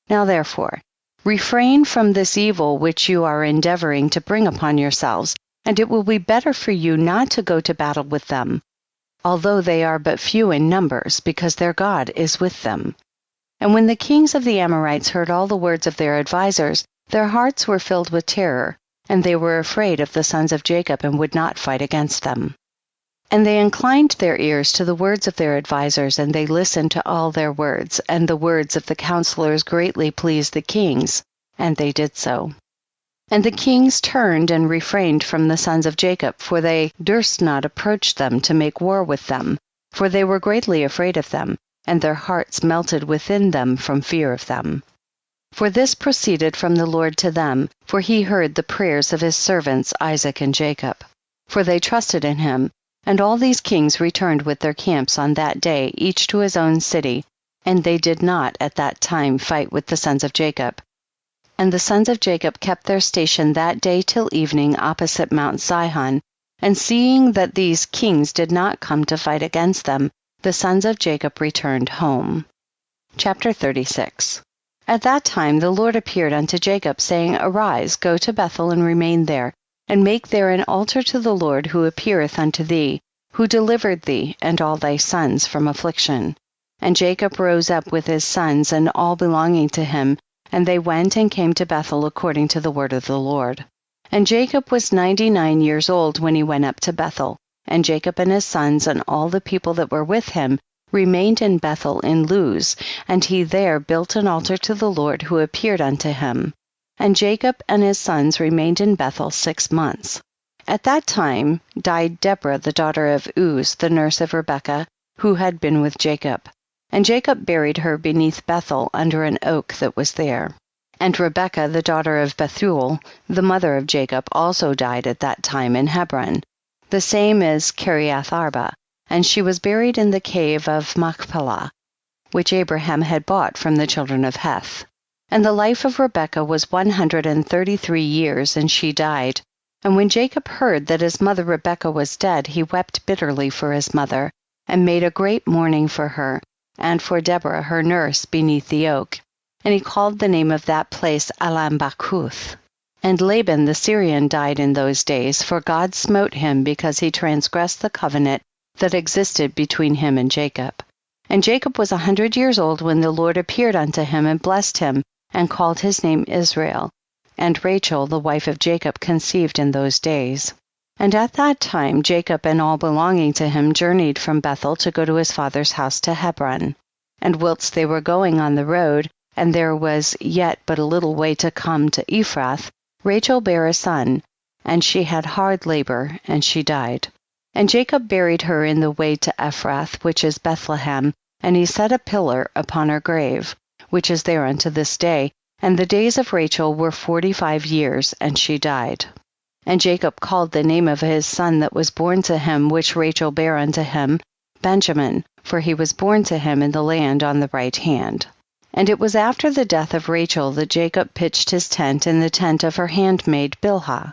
Now therefore, refrain from this evil which you are endeavoring to bring upon yourselves, and it will be better for you not to go to battle with them, although they are but few in numbers, because their God is with them. And when the kings of the Amorites heard all the words of their advisers, their hearts were filled with terror, and they were afraid of the sons of Jacob and would not fight against them. And they inclined their ears to the words of their advisers, and they listened to all their words, and the words of the counselors greatly pleased the kings, and they did so. And the kings turned and refrained from the sons of Jacob, for they durst not approach them to make war with them, for they were greatly afraid of them, and their hearts melted within them from fear of them. For this proceeded from the Lord to them, for he heard the prayers of his servants Isaac and Jacob. For they trusted in him, And all these kings returned with their camps on that day, each to his own city, and they did not at that time fight with the sons of Jacob. And the sons of Jacob kept their station that day till evening opposite Mount Sihon, and seeing that these kings did not come to fight against them, the sons of Jacob returned home. Chapter 36. At that time the Lord appeared unto Jacob, saying, Arise, go to Bethel and remain there, and make there an altar to the Lord who appeareth unto thee, who delivered thee and all thy sons from affliction. And Jacob rose up with his sons and all belonging to him, and they went and came to Bethel according to the word of the Lord. And Jacob was 99 years old when he went up to Bethel, and Jacob and his sons and all the people that were with him remained in Bethel in Luz, and he there built an altar to the Lord who appeared unto him. And Jacob and his sons remained in Bethel 6 months. At that time died Deborah the daughter of Uz, the nurse of Rebekah, who had been with Jacob. And Jacob buried her beneath Bethel under an oak that was there. And Rebekah the daughter of Bethuel, the mother of Jacob, also died at that time in Hebron. The same is Kiriath Arba, and she was buried in the cave of Machpelah, which Abraham had bought from the children of Heth. And the life of Rebekah was 133 years, and she died. And when Jacob heard that his mother Rebekah was dead, he wept bitterly for his mother, and made a great mourning for her, and for Deborah her nurse beneath the oak. And he called the name of that place Alambakuth. And Laban the Syrian died in those days, for God smote him because he transgressed the covenant that existed between him and Jacob. And Jacob was 100 years old when the Lord appeared unto him and blessed him, and called his name Israel. And Rachel the wife of Jacob conceived in those days. And at that time Jacob and all belonging to him journeyed from Bethel to go to his father's house to Hebron. And whilst they were going on the road, and there was yet but a little way to come to Ephrath, Rachel bare a son, and she had hard labor, and she died. And Jacob buried her in the way to Ephrath, which is Bethlehem, and he set a pillar upon her grave, which is there unto this day. And the days of Rachel were 45 years, and she died. And Jacob called the name of his son that was born to him, which Rachel bare unto him, Benjamin, for he was born to him in the land on the right hand. And it was after the death of Rachel that Jacob pitched his tent in the tent of her handmaid Bilhah.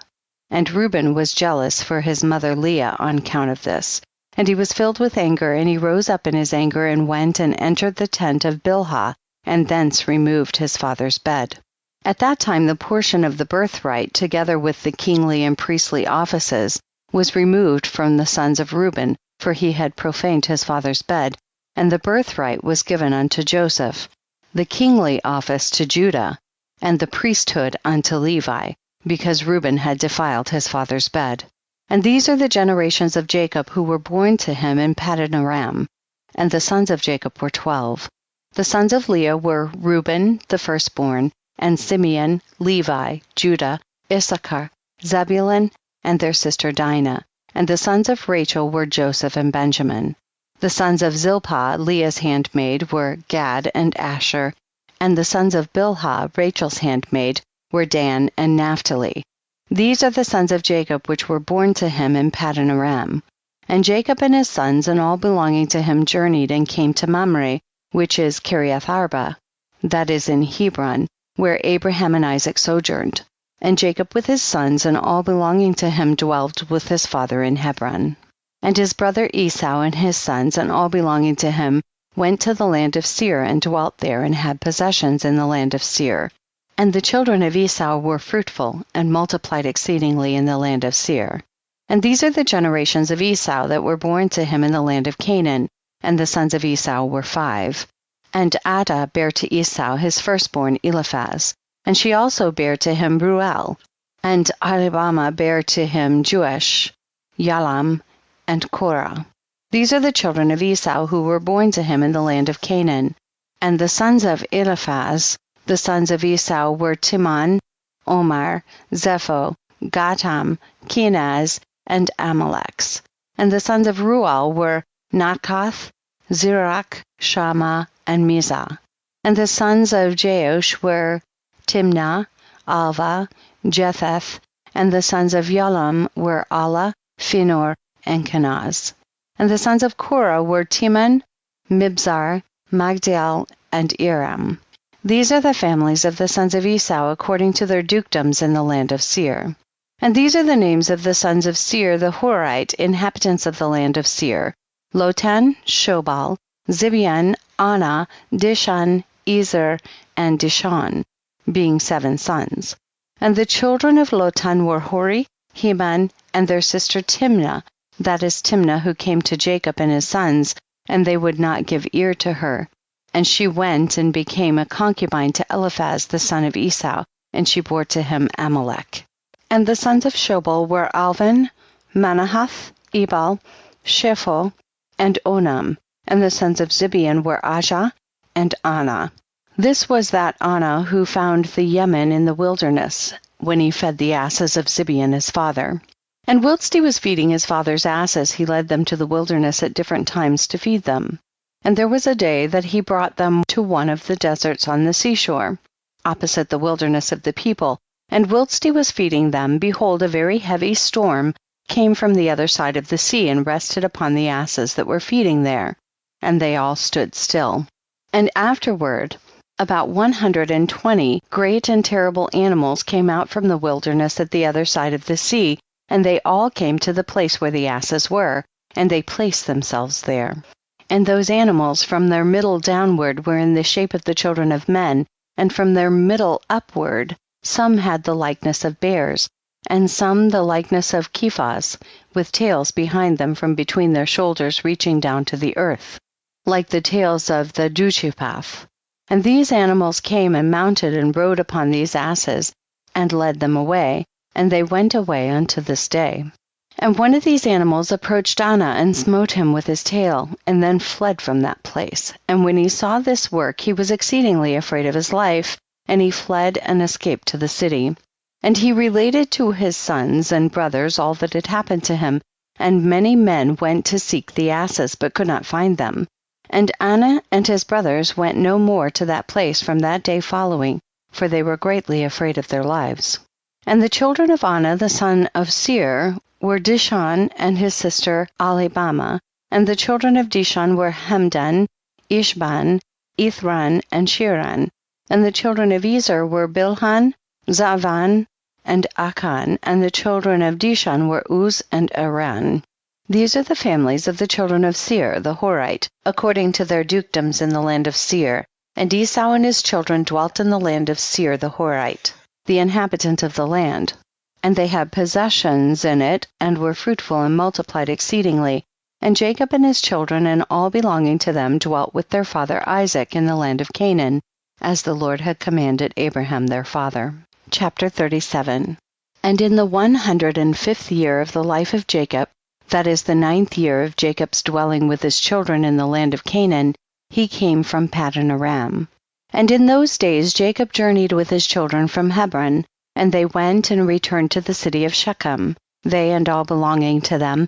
And Reuben was jealous for his mother Leah on account of this. And he was filled with anger, and he rose up in his anger and went and entered the tent of Bilhah, and thence removed his father's bed. At that time the portion of the birthright, together with the kingly and priestly offices, was removed from the sons of Reuben, for he had profaned his father's bed, and the birthright was given unto Joseph, the kingly office to Judah, and the priesthood unto Levi, because Reuben had defiled his father's bed. And these are the generations of Jacob who were born to him in Paddan Aram. And the sons of Jacob were 12. The sons of Leah were Reuben the firstborn, and Simeon, Levi, Judah, Issachar, Zebulun, and their sister Dinah. And the sons of Rachel were Joseph and Benjamin. The sons of Zilpah, Leah's handmaid, were Gad and Asher, and the sons of Bilhah, Rachel's handmaid, were Dan and Naphtali. These are the sons of Jacob which were born to him in Paddan Aram. And Jacob and his sons and all belonging to him journeyed and came to Mamre, which is Kiriath Arba, that is in Hebron, where Abraham and Isaac sojourned. And Jacob with his sons and all belonging to him dwelt with his father in Hebron. And his brother Esau and his sons and all belonging to him went to the land of Seir and dwelt there and had possessions in the land of Seir. And the children of Esau were fruitful and multiplied exceedingly in the land of Seir. And these are the generations of Esau that were born to him in the land of Canaan, and the sons of Esau were 5. And Adah bare to Esau his firstborn Eliphaz, and she also bare to him Ruel. And Ahlibamah bare to him Jeush, Yalam, and Korah. These are the children of Esau who were born to him in the land of Canaan. And the sons of Eliphaz, the sons of Esau, were Timon, Omar, Zepho, Gatam, Kenaz, and Amaleks. And the sons of Ruel were Nakhath, Zerach, Shammah, and Mizah. And the sons of Jeush were Timnah, Alva, Jetheth, and the sons of Yalam were Allah, Phinor, and Kenaz. And the sons of Korah were Teman, Mibzar, Magdiel, and Iram. These are the families of the sons of Esau according to their dukedoms in the land of Seir. And these are the names of the sons of Seir the Horite, inhabitants of the land of Seir: Lotan, Shobal, Zibeon, Anah, Dishan, Ezer, and Dishon, being 7 sons. And the children of Lotan were Hori, Heman, and their sister Timnah, that is Timnah who came to Jacob and his sons, and they would not give ear to her. And she went and became a concubine to Eliphaz the son of Esau, and she bore to him Amalek. And the sons of Shobal were Alvan, Manahath, Ebal, Shepho, and Onam. And the sons of Zibeon were Ajah and Anah. This was that Anah who found the Yemen in the wilderness, when he fed the asses of Zibeon his father. And whilst he was feeding his father's asses, he led them to the wilderness at different times to feed them. And there was a day that he brought them to one of the deserts on the seashore, opposite the wilderness of the people. And whilst he was feeding them, behold, a very heavy storm came from the other side of the sea, and rested upon the asses that were feeding there, and they all stood still. And afterward, about 120 great and terrible animals came out from the wilderness at the other side of the sea, and they all came to the place where the asses were, and they placed themselves there. And those animals from their middle downward were in the shape of the children of men, and from their middle upward some had the likeness of bears, and some the likeness of kephas, with tails behind them from between their shoulders reaching down to the earth, like the tails of the duchipath. And these animals came and mounted and rode upon these asses, and led them away, and they went away unto this day. And one of these animals approached Anah and smote him with his tail, and then fled from that place. And when he saw this work, he was exceedingly afraid of his life, and he fled and escaped to the city. And he related to his sons and brothers all that had happened to him, and many men went to seek the asses, but could not find them. And Anah and his brothers went no more to that place from that day following, for they were greatly afraid of their lives. And the children of Anah the son of Seir were Dishon and his sister Ahlibamah, and the children of Dishon were Hemdan, Ishban, Ithran, and Shiran. And the children of Ezer were Bilhan, Zavan, and Akan, and the children of Dishon were Uz and Aran. These are the families of the children of Seir the Horite, according to their dukedoms in the land of Seir. And Esau and his children dwelt in the land of Seir the Horite, the inhabitant of the land. And they had possessions in it, and were fruitful and multiplied exceedingly. And Jacob and his children and all belonging to them dwelt with their father Isaac in the land of Canaan, as the Lord had commanded Abraham their father. Chapter 37. And in the 105th year of the life of Jacob, that is the 9th year of Jacob's dwelling with his children in the land of Canaan, he came from Paddan Aram. And in those days Jacob journeyed with his children from Hebron, and they went and returned to the city of Shechem, they and all belonging to them,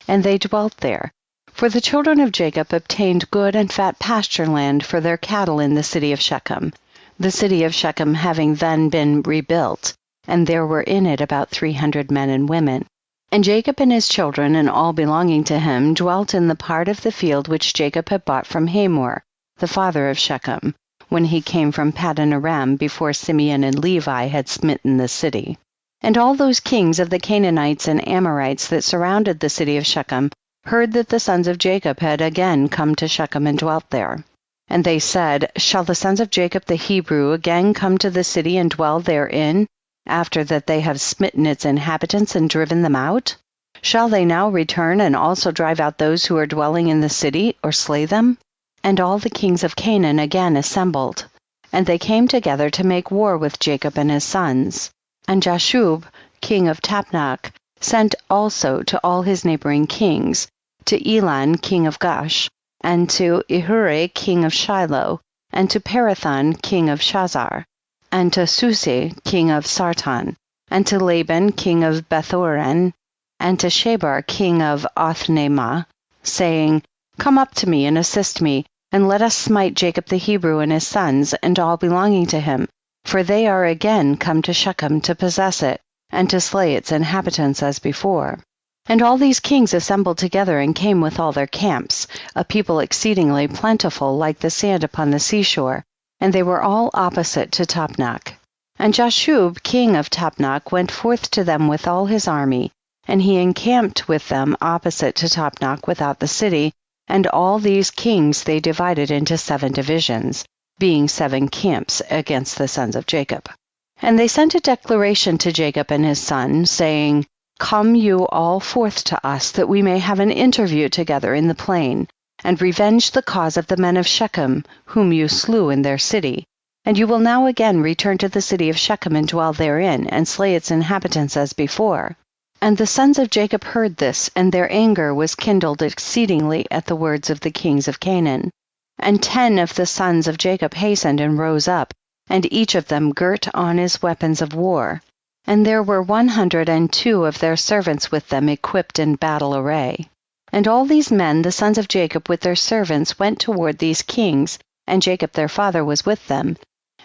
and they dwelt there. For the children of Jacob obtained good and fat pasture land for their cattle in the city of Shechem, the city of Shechem having then been rebuilt, and there were in it about 300 men and women. And Jacob and his children and all belonging to him dwelt in the part of the field which Jacob had bought from Hamor, the father of Shechem, when he came from Paddan Aram, before Simeon and Levi had smitten the city. And all those kings of the Canaanites and Amorites that surrounded the city of Shechem heard that the sons of Jacob had again come to Shechem and dwelt there. And they said, Shall the sons of Jacob the Hebrew again come to the city and dwell therein, after that they have smitten its inhabitants and driven them out? Shall they now return and also drive out those who are dwelling in the city, or slay them? And all the kings of Canaan again assembled, and they came together to make war with Jacob and his sons. And Jashub, king of Tapnach, sent also to all his neighboring kings, to Elan, king of Gash, and to Ehuri, king of Shiloh, and to Parathon, king of Shazar, and to Susi, king of Sarton, and to Laban, king of Bethoran, and to Shebar, king of Othnamah, saying, Come up to me and assist me, and let us smite Jacob the Hebrew and his sons, and all belonging to him, for they are again come to Shechem to possess it, and to slay its inhabitants as before. And all these kings assembled together and came with all their camps, a people exceedingly plentiful like the sand upon the seashore, and they were all opposite to Tapnach. And Jashub king of Tapnach went forth to them with all his army, and he encamped with them opposite to Tapnach without the city, and all these kings they divided into 7 divisions, being 7 camps against the sons of Jacob. And they sent a declaration to Jacob and his son, saying, Come you all forth to us, that we may have an interview together in the plain, and revenge the cause of the men of Shechem, whom you slew in their city. And you will now again return to the city of Shechem and dwell therein, and slay its inhabitants as before. And the sons of Jacob heard this, and their anger was kindled exceedingly at the words of the kings of Canaan. And 10 of the sons of Jacob hastened and rose up, and each of them girt on his weapons of war. And there were 102 of their servants with them equipped in battle array. And all these men, the sons of Jacob with their servants, went toward these kings, and Jacob their father was with them,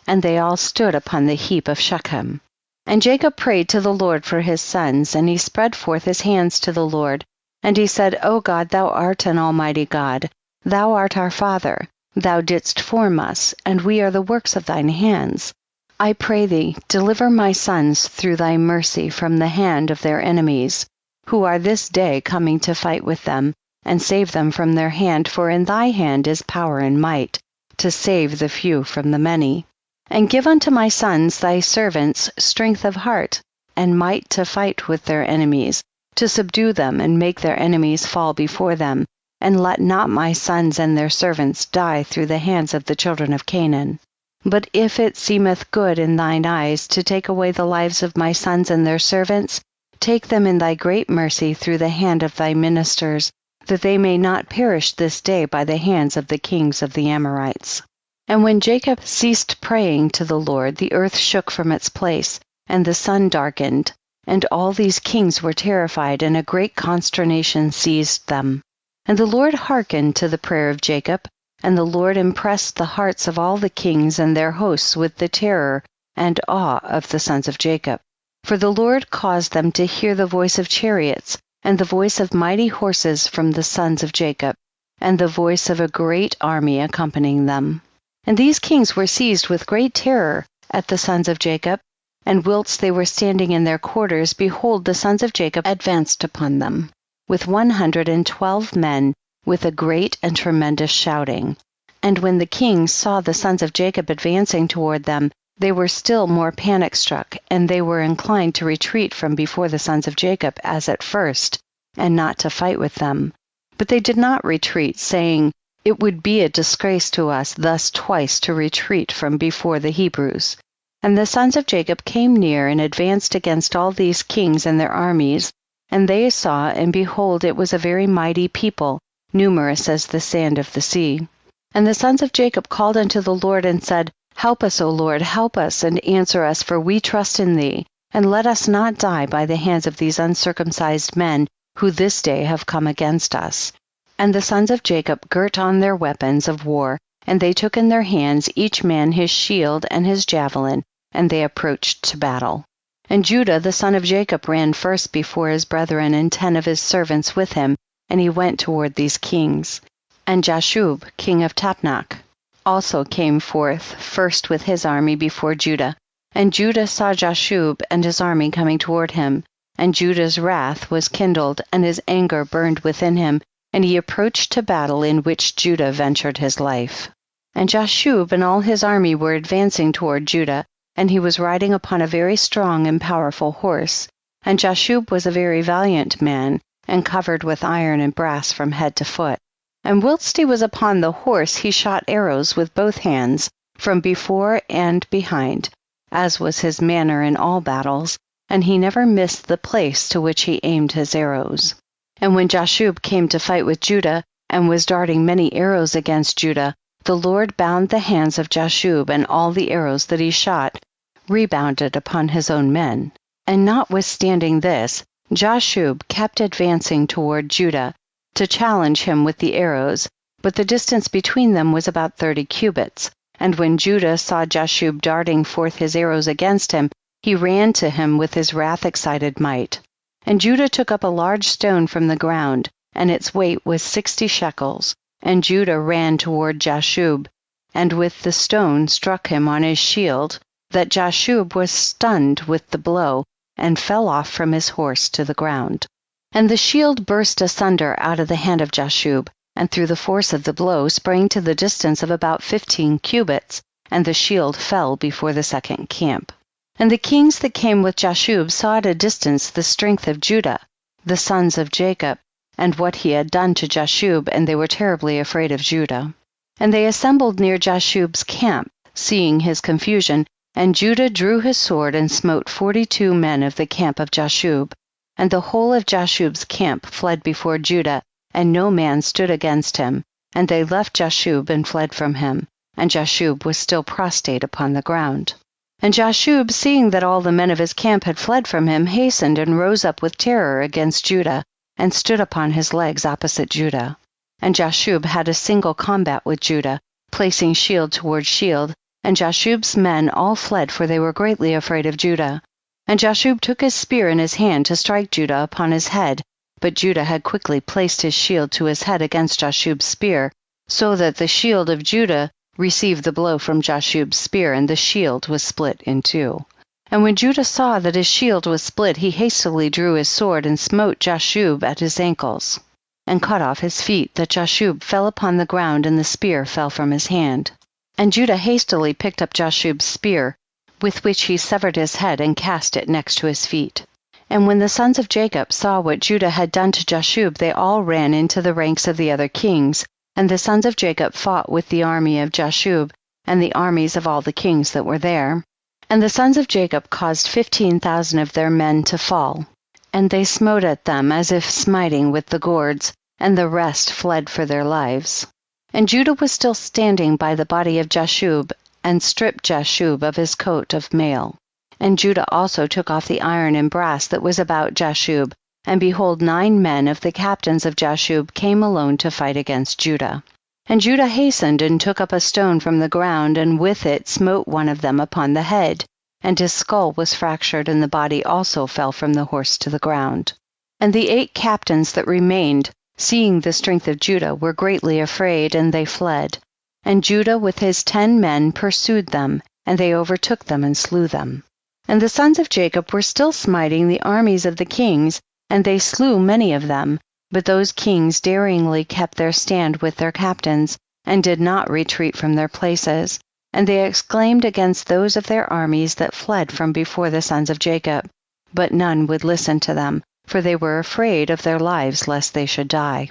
and they all stood upon the heap of Shechem. And Jacob prayed to the Lord for his sons, and he spread forth his hands to the Lord, and he said, O God, thou art an almighty God, thou art our Father, thou didst form us, and we are the works of thine hands. I pray thee, deliver my sons through thy mercy from the hand of their enemies, who are this day coming to fight with them, and save them from their hand, for in thy hand is power and might, to save the few from the many. And give unto my sons thy servants strength of heart, and might to fight with their enemies, to subdue them and make their enemies fall before them, and let not my sons and their servants die through the hands of the children of Canaan. But if it seemeth good in thine eyes to take away the lives of my sons and their servants, take them in thy great mercy through the hand of thy ministers, that they may not perish this day by the hands of the kings of the Amorites. And when Jacob ceased praying to the Lord, the earth shook from its place, and the sun darkened, and all these kings were terrified, and a great consternation seized them. And the Lord hearkened to the prayer of Jacob, and the Lord impressed the hearts of all the kings and their hosts with the terror and awe of the sons of Jacob. For the Lord caused them to hear the voice of chariots, and the voice of mighty horses from the sons of Jacob, and the voice of a great army accompanying them. And these kings were seized with great terror at the sons of Jacob, and whilst they were standing in their quarters, behold, the sons of Jacob advanced upon them, with 112 men, with a great and tremendous shouting. And when the kings saw the sons of Jacob advancing toward them, they were still more panic-struck, and they were inclined to retreat from before the sons of Jacob as at first, and not to fight with them. But they did not retreat, saying, It would be a disgrace to us thus twice to retreat from before the Hebrews. And the sons of Jacob came near and advanced against all these kings and their armies, and they saw, and behold, it was a very mighty people, numerous as the sand of the sea. And the sons of Jacob called unto the Lord and said, Help us, O Lord, help us, and answer us, for we trust in thee, and let us not die by the hands of these uncircumcised men, who this day have come against us. And the sons of Jacob girt on their weapons of war, and they took in their hands each man his shield and his javelin, and they approached to battle. And Judah the son of Jacob ran first before his brethren, and 10 of his servants with him, and he went toward these kings. And Jashub king of Tapnach also came forth first with his army before Judah. And Judah saw Jashub and his army coming toward him, and Judah's wrath was kindled, and his anger burned within him, and he approached to battle, in which Judah ventured his life. And Jashub and all his army were advancing toward Judah, and he was riding upon a very strong and powerful horse. And Jashub was a very valiant man, and covered with iron and brass from head to foot. And whilst he was upon the horse, he shot arrows with both hands, from before and behind, as was his manner in all battles, and he never missed the place to which he aimed his arrows. And when Jashub came to fight with Judah, and was darting many arrows against Judah, the Lord bound the hands of Jashub, and all the arrows that he shot rebounded upon his own men. And notwithstanding this, Jashub kept advancing toward Judah, to challenge him with the arrows, but the distance between them was about 30 cubits. And when Judah saw Jashub darting forth his arrows against him, he ran to him with his wrath-excited might. And Judah took up a large stone from the ground, and its weight was 60 shekels. And Judah ran toward Jashub, and with the stone struck him on his shield, that Jashub was stunned with the blow, and fell off from his horse to the ground. And the shield burst asunder out of the hand of Jashub, and through the force of the blow sprang to the distance of about 15 cubits, and the shield fell before the second camp. And the kings that came with Jashub saw at a distance the strength of Judah, the sons of Jacob, and what he had done to Jashub, and they were terribly afraid of Judah. And they assembled near Jashub's camp, seeing his confusion, and Judah drew his sword and smote 42 men of the camp of Jashub. And the whole of Jashub's camp fled before Judah, and no man stood against him, and they left Jashub and fled from him, and Jashub was still prostrate upon the ground. And Jashub, seeing that all the men of his camp had fled from him, hastened and rose up with terror against Judah, and stood upon his legs opposite Judah. And Jashub had a single combat with Judah, placing shield toward shield, and Jashub's men all fled, for they were greatly afraid of Judah. And Jashub took his spear in his hand to strike Judah upon his head, but Judah had quickly placed his shield to his head against Jashub's spear, so that the shield of Judah received the blow from Jashub's spear, and the shield was split in two. And when Judah saw that his shield was split, he hastily drew his sword and smote Jashub at his ankles, and cut off his feet, that Jashub fell upon the ground, and the spear fell from his hand. And Judah hastily picked up Jashub's spear, with which he severed his head and cast it next to his feet. And when the sons of Jacob saw what Judah had done to Jashub, they all ran into the ranks of the other kings, and the sons of Jacob fought with the army of Jashub, and the armies of all the kings that were there. And the sons of Jacob caused 15,000 of their men to fall, and they smote at them as if smiting with the gourds, and the rest fled for their lives. And Judah was still standing by the body of Jashub, and stripped Jashub of his coat of mail. And Judah also took off the iron and brass that was about Jashub, and behold, 9 men of the captains of Jashub came alone to fight against Judah. And Judah hastened and took up a stone from the ground, and with it smote one of them upon the head, and his skull was fractured, and the body also fell from the horse to the ground. And the 8 captains that remained, seeing the strength of Judah, were greatly afraid, and they fled. And Judah with his 10 men pursued them, and they overtook them and slew them. And the sons of Jacob were still smiting the armies of the kings, and they slew many of them, but those kings daringly kept their stand with their captains, and did not retreat from their places. And they exclaimed against those of their armies that fled from before the sons of Jacob, but none would listen to them, for they were afraid of their lives lest they should die.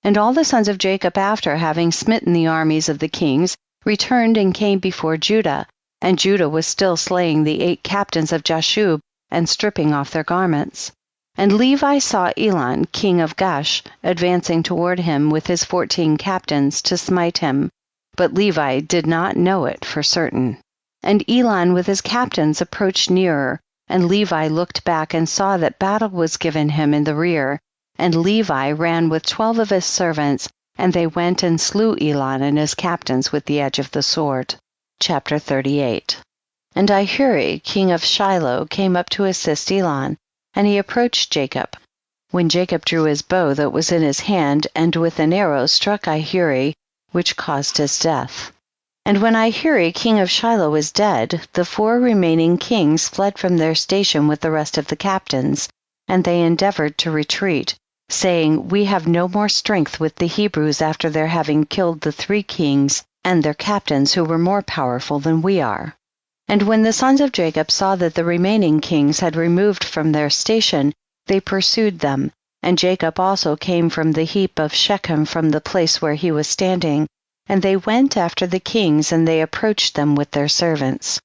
And all the sons of Jacob, after having smitten the armies of the kings, returned and came before Judah, and Judah was still slaying the 8 captains of Jashub, and stripping off their garments. And Levi saw Elon, king of Gash, advancing toward him with his 14 captains to smite him, but Levi did not know it for certain. And Elon with his captains approached nearer, and Levi looked back and saw that battle was given him in the rear, and Levi ran with 12 of his servants, and they went and slew Elon and his captains with the edge of the sword. Chapter 38. And haYashar, king of Shiloh, came up to assist Elon, and he approached Jacob. When Jacob drew his bow that was in his hand, and with an arrow struck haYashar, which caused his death. And when haYashar, king of Shiloh, was dead, the 4 remaining kings fled from their station with the rest of the captains, and they endeavored to retreat, saying, "We have no more strength with the Hebrews after their having killed the 3 kings and their captains who were more powerful than we are." And when the sons of Jacob saw that the remaining kings had removed from their station, they pursued them, and Jacob also came from the heap of Shechem from the place where he was standing, and they went after the kings, and they approached them with their servants.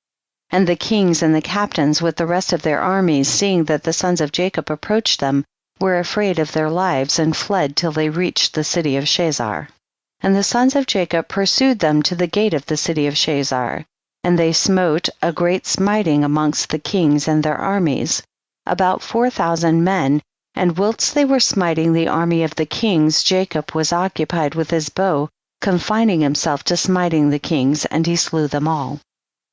And the kings and the captains with the rest of their armies, seeing that the sons of Jacob approached them, were afraid of their lives, and fled till they reached the city of Shazar. And the sons of Jacob pursued them to the gate of the city of Shazar, and they smote a great smiting amongst the kings and their armies, about 4,000 men, and whilst they were smiting the army of the kings, Jacob was occupied with his bow, confining himself to smiting the kings, and he slew them all.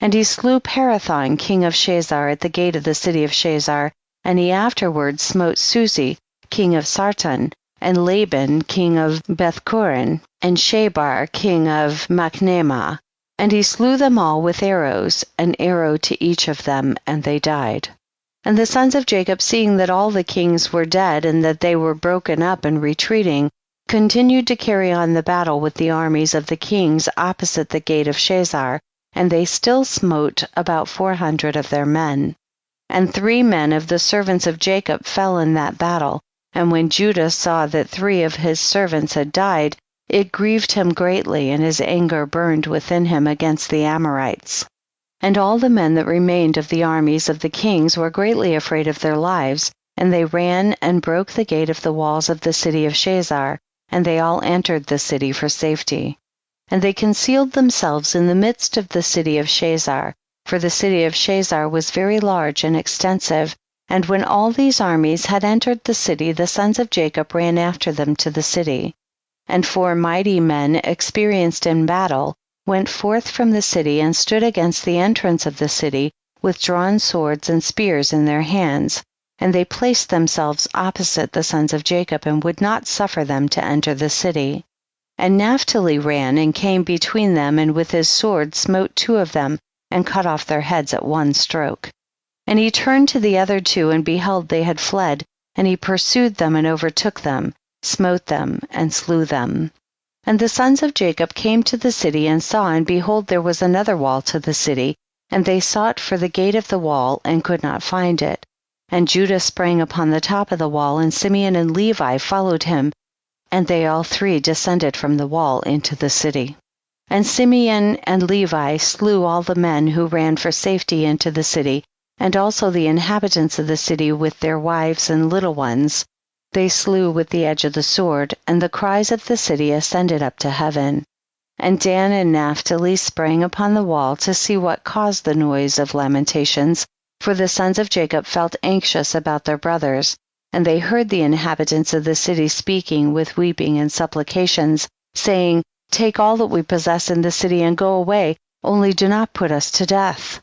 And he slew Parathon, king of Shazar, at the gate of the city of Shazar, And he afterward smote Susi, king of Sarton, and Laban, king of Bethchorin, and Shebar, king of Machnema. And he slew them all with arrows, an arrow to each of them, and they died. And the sons of Jacob, seeing that all the kings were dead, and that they were broken up and retreating, continued to carry on the battle with the armies of the kings opposite the gate of Shazar, and they still smote about 400 of their men. And 3 men of the servants of Jacob fell in that battle, and when Judah saw that 3 of his servants had died, it grieved him greatly, and his anger burned within him against the Amorites. And all the men that remained of the armies of the kings were greatly afraid of their lives, and they ran and broke the gate of the walls of the city of Shazar, and they all entered the city for safety. And they concealed themselves in the midst of the city of Shazar, for the city of Shazar was very large and extensive. And when all these armies had entered the city, the sons of Jacob ran after them to the city. And 4 mighty men, experienced in battle, went forth from the city and stood against the entrance of the city with drawn swords and spears in their hands, and they placed themselves opposite the sons of Jacob and would not suffer them to enter the city. And Naphtali ran and came between them, and with his sword smote 2 of them and cut off their heads at one stroke. And he turned to the other 2, and beheld they had fled, and he pursued them and overtook them, smote them and slew them. And the sons of Jacob came to the city and saw, and behold there was another wall to the city, and they sought for the gate of the wall and could not find it. And Judah sprang upon the top of the wall, and Simeon and Levi followed him, and they all 3 descended from the wall into the city. And Simeon and Levi slew all the men who ran for safety into the city, and also the inhabitants of the city with their wives and little ones. They slew with the edge of the sword, and the cries of the city ascended up to heaven. And Dan and Naphtali sprang upon the wall to see what caused the noise of lamentations, for the sons of Jacob felt anxious about their brothers. And they heard the inhabitants of the city speaking with weeping and supplications, saying, "Take all that we possess in the city and go away, only do not put us to death."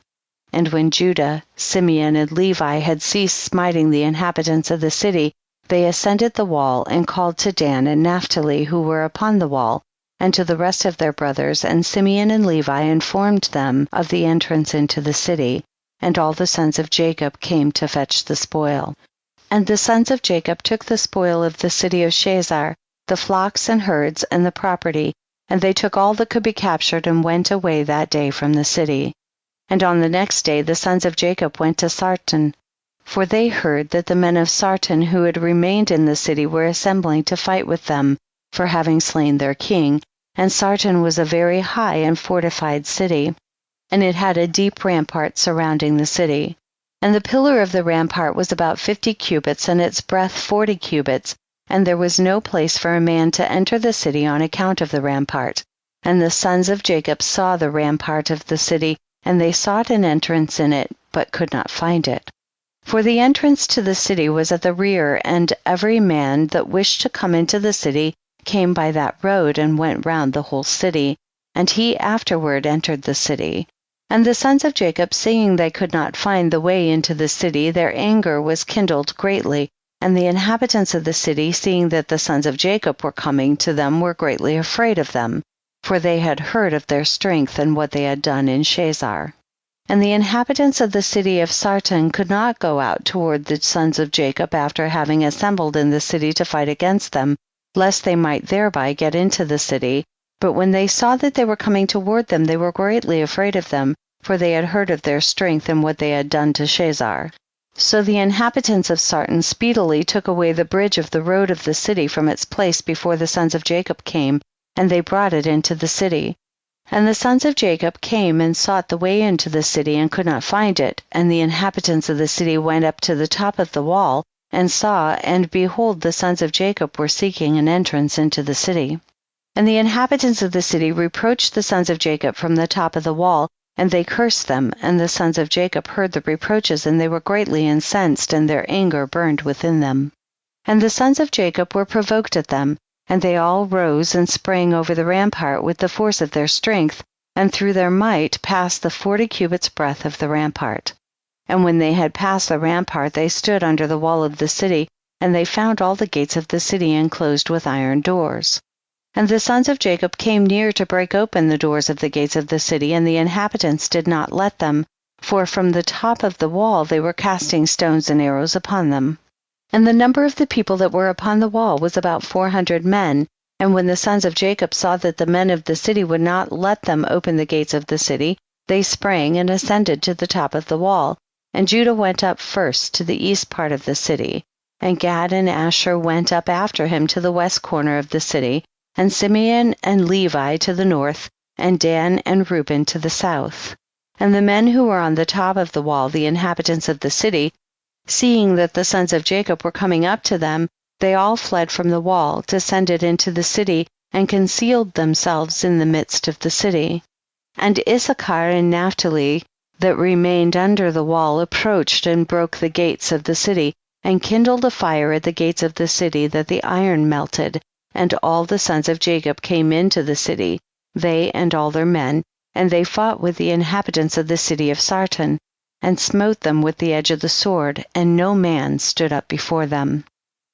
And when Judah, Simeon, and Levi had ceased smiting the inhabitants of the city, they ascended the wall and called to Dan and Naphtali who were upon the wall, and to the rest of their brothers, and Simeon and Levi informed them of the entrance into the city, and all the sons of Jacob came to fetch the spoil. And the sons of Jacob took the spoil of the city of Shazar, the flocks and herds and the property, and they took all that could be captured and went away that day from the city. And on the next day the sons of Jacob went to Sarton, for they heard that the men of Sarton who had remained in the city were assembling to fight with them for having slain their king, and Sarton was a very high and fortified city, and it had a deep rampart surrounding the city. And the pillar of the rampart was about 50 cubits, and its breadth 40 cubits, and there was no place for a man to enter the city on account of the rampart. And the sons of Jacob saw the rampart of the city, and they sought an entrance in it, but could not find it. For the entrance to the city was at the rear, and every man that wished to come into the city came by that road and went round the whole city, and he afterward entered the city. And the sons of Jacob, seeing they could not find the way into the city, their anger was kindled greatly, and the inhabitants of the city, seeing that the sons of Jacob were coming to them, were greatly afraid of them, for they had heard of their strength and what they had done in Shazar. And the inhabitants of the city of Sarton could not go out toward the sons of Jacob after having assembled in the city to fight against them, lest they might thereby get into the city. But when they saw that they were coming toward them, they were greatly afraid of them, for they had heard of their strength and what they had done to Shazar. So the inhabitants of Sarton speedily took away the bridge of the road of the city from its place before the sons of Jacob came, and they brought it into the city. And the sons of Jacob came and sought the way into the city and could not find it, and the inhabitants of the city went up to the top of the wall and saw, and behold, the sons of Jacob were seeking an entrance into the city. And the inhabitants of the city reproached the sons of Jacob from the top of the wall, and they cursed them, and the sons of Jacob heard the reproaches, and they were greatly incensed, and their anger burned within them. And the sons of Jacob were provoked at them, and they all rose and sprang over the rampart with the force of their strength, and through their might passed the 40 cubits breadth of the rampart. And when they had passed the rampart, they stood under the wall of the city, and they found all the gates of the city enclosed with iron doors. And the sons of Jacob came near to break open the doors of the gates of the city, and the inhabitants did not let them, for from the top of the wall they were casting stones and arrows upon them. And the number of the people that were upon the wall was about 400 men, and when the sons of Jacob saw that the men of the city would not let them open the gates of the city, they sprang and ascended to the top of the wall, and Judah went up first to the east part of the city, and Gad and Asher went up after him to the west corner of the city, and Simeon and Levi to the north, and Dan and Reuben to the south. And the men who were on the top of the wall, the inhabitants of the city, seeing that the sons of Jacob were coming up to them, they all fled from the wall, descended into the city, and concealed themselves in the midst of the city. And Issachar and Naphtali that remained under the wall approached and broke the gates of the city, and kindled a fire at the gates of the city that the iron melted, and all the sons of Jacob came into the city, they and all their men, and they fought with the inhabitants of the city of Sarton, and smote them with the edge of the sword, and no man stood up before them.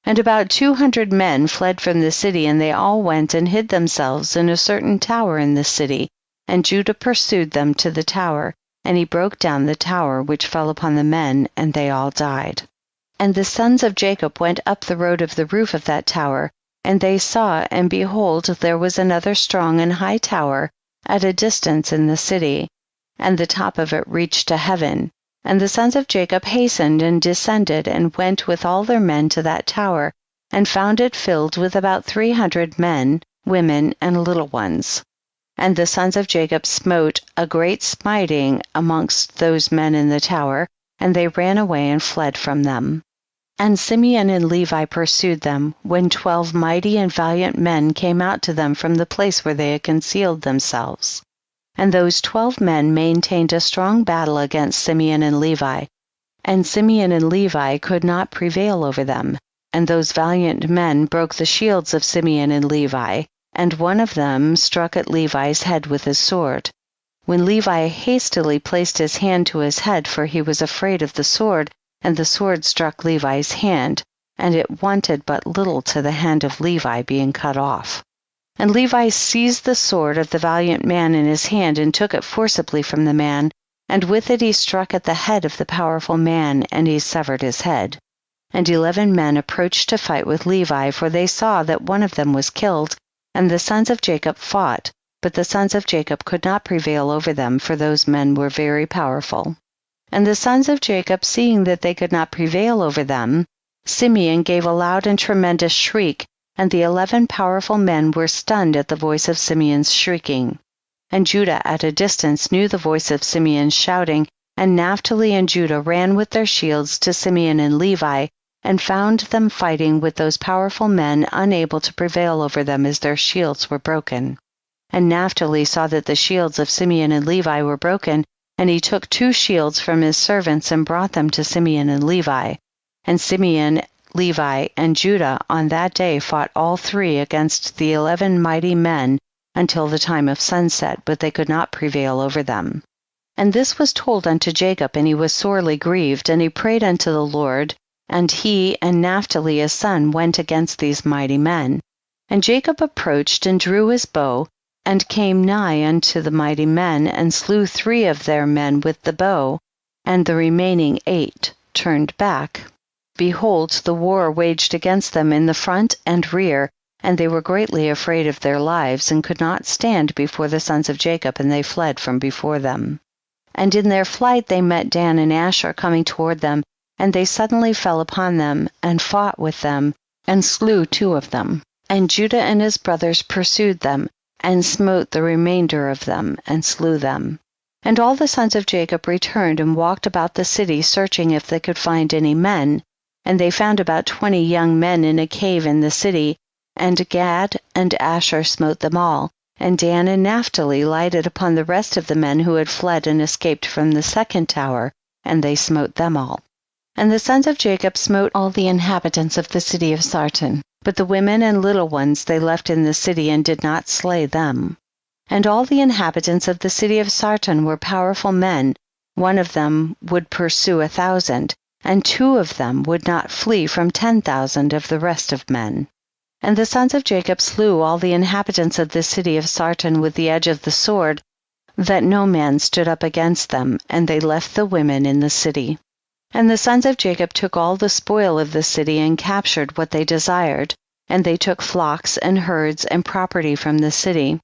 And about 200 men fled from the city, and they all went and hid themselves in a certain tower in the city, and Judah pursued them to the tower, and he broke down the tower which fell upon the men, and they all died. And the sons of Jacob went up the road of the roof of that tower, and they saw, and behold, there was another strong and high tower at a distance in the city, and the top of it reached to heaven. And the sons of Jacob hastened and descended, and went with all their men to that tower, and found it filled with about 300 men, women, and little ones. And the sons of Jacob smote a great smiting amongst those men in the tower, and they ran away and fled from them. And Simeon and Levi pursued them, when 12 mighty and valiant men came out to them from the place where they had concealed themselves. And those 12 men maintained a strong battle against Simeon and Levi, and Simeon and Levi could not prevail over them. And those valiant men broke the shields of Simeon and Levi, and one of them struck at Levi's head with his sword. When Levi hastily placed his hand to his head, for he was afraid of the sword, and the sword struck Levi's hand, and it wanted but little to the hand of Levi being cut off. And Levi seized the sword of the valiant man in his hand, and took it forcibly from the man, and with it he struck at the head of the powerful man, and he severed his head. And 11 men approached to fight with Levi, for they saw that one of them was killed, and the sons of Jacob fought, but the sons of Jacob could not prevail over them, for those men were very powerful. And the sons of Jacob, seeing that they could not prevail over them, Simeon gave a loud and tremendous shriek, and the 11 powerful men were stunned at the voice of Simeon's shrieking. And Judah at a distance knew the voice of Simeon's shouting, and Naphtali and Judah ran with their shields to Simeon and Levi, and found them fighting with those powerful men, unable to prevail over them as their shields were broken. And Naphtali saw that the shields of Simeon and Levi were broken, and he took 2 shields from his servants and brought them to Simeon and Levi. And Simeon, Levi, and Judah on that day fought all 3 against the 11 mighty men until the time of sunset, but they could not prevail over them. And this was told unto Jacob, and he was sorely grieved, and he prayed unto the Lord, and he and Naphtali his son went against these mighty men. And Jacob approached and drew his bow, and came nigh unto the mighty men, and slew 3 of their men with the bow, and the remaining 8 turned back. Behold, the war waged against them in the front and rear, and they were greatly afraid of their lives, and could not stand before the sons of Jacob, and they fled from before them. And in their flight they met Dan and Asher coming toward them, and they suddenly fell upon them, and fought with them, and slew 2 of them. And Judah and his brothers pursued them, and smote the remainder of them, and slew them. And all the sons of Jacob returned and walked about the city, searching if they could find any men. And they found about 20 young men in a cave in the city, and Gad and Asher smote them all, and Dan and Naphtali lighted upon the rest of the men who had fled and escaped from the second tower, and they smote them all. And the sons of Jacob smote all the inhabitants of the city of Sarton, but the women and little ones they left in the city, and did not slay them. And all the inhabitants of the city of Sarton were powerful men, one of them would pursue 1,000, and 2 of them would not flee from 10,000 of the rest of men. And the sons of Jacob slew all the inhabitants of the city of Sarton with the edge of the sword, that no man stood up against them, and they left the women in the city. And the sons of Jacob took all the spoil of the city and captured what they desired, and they took flocks and herds and property from the city.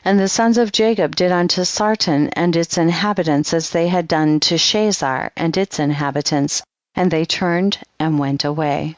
And the sons of Jacob did unto Sarton and its inhabitants as they had done to Shazar and its inhabitants, and they turned and went away.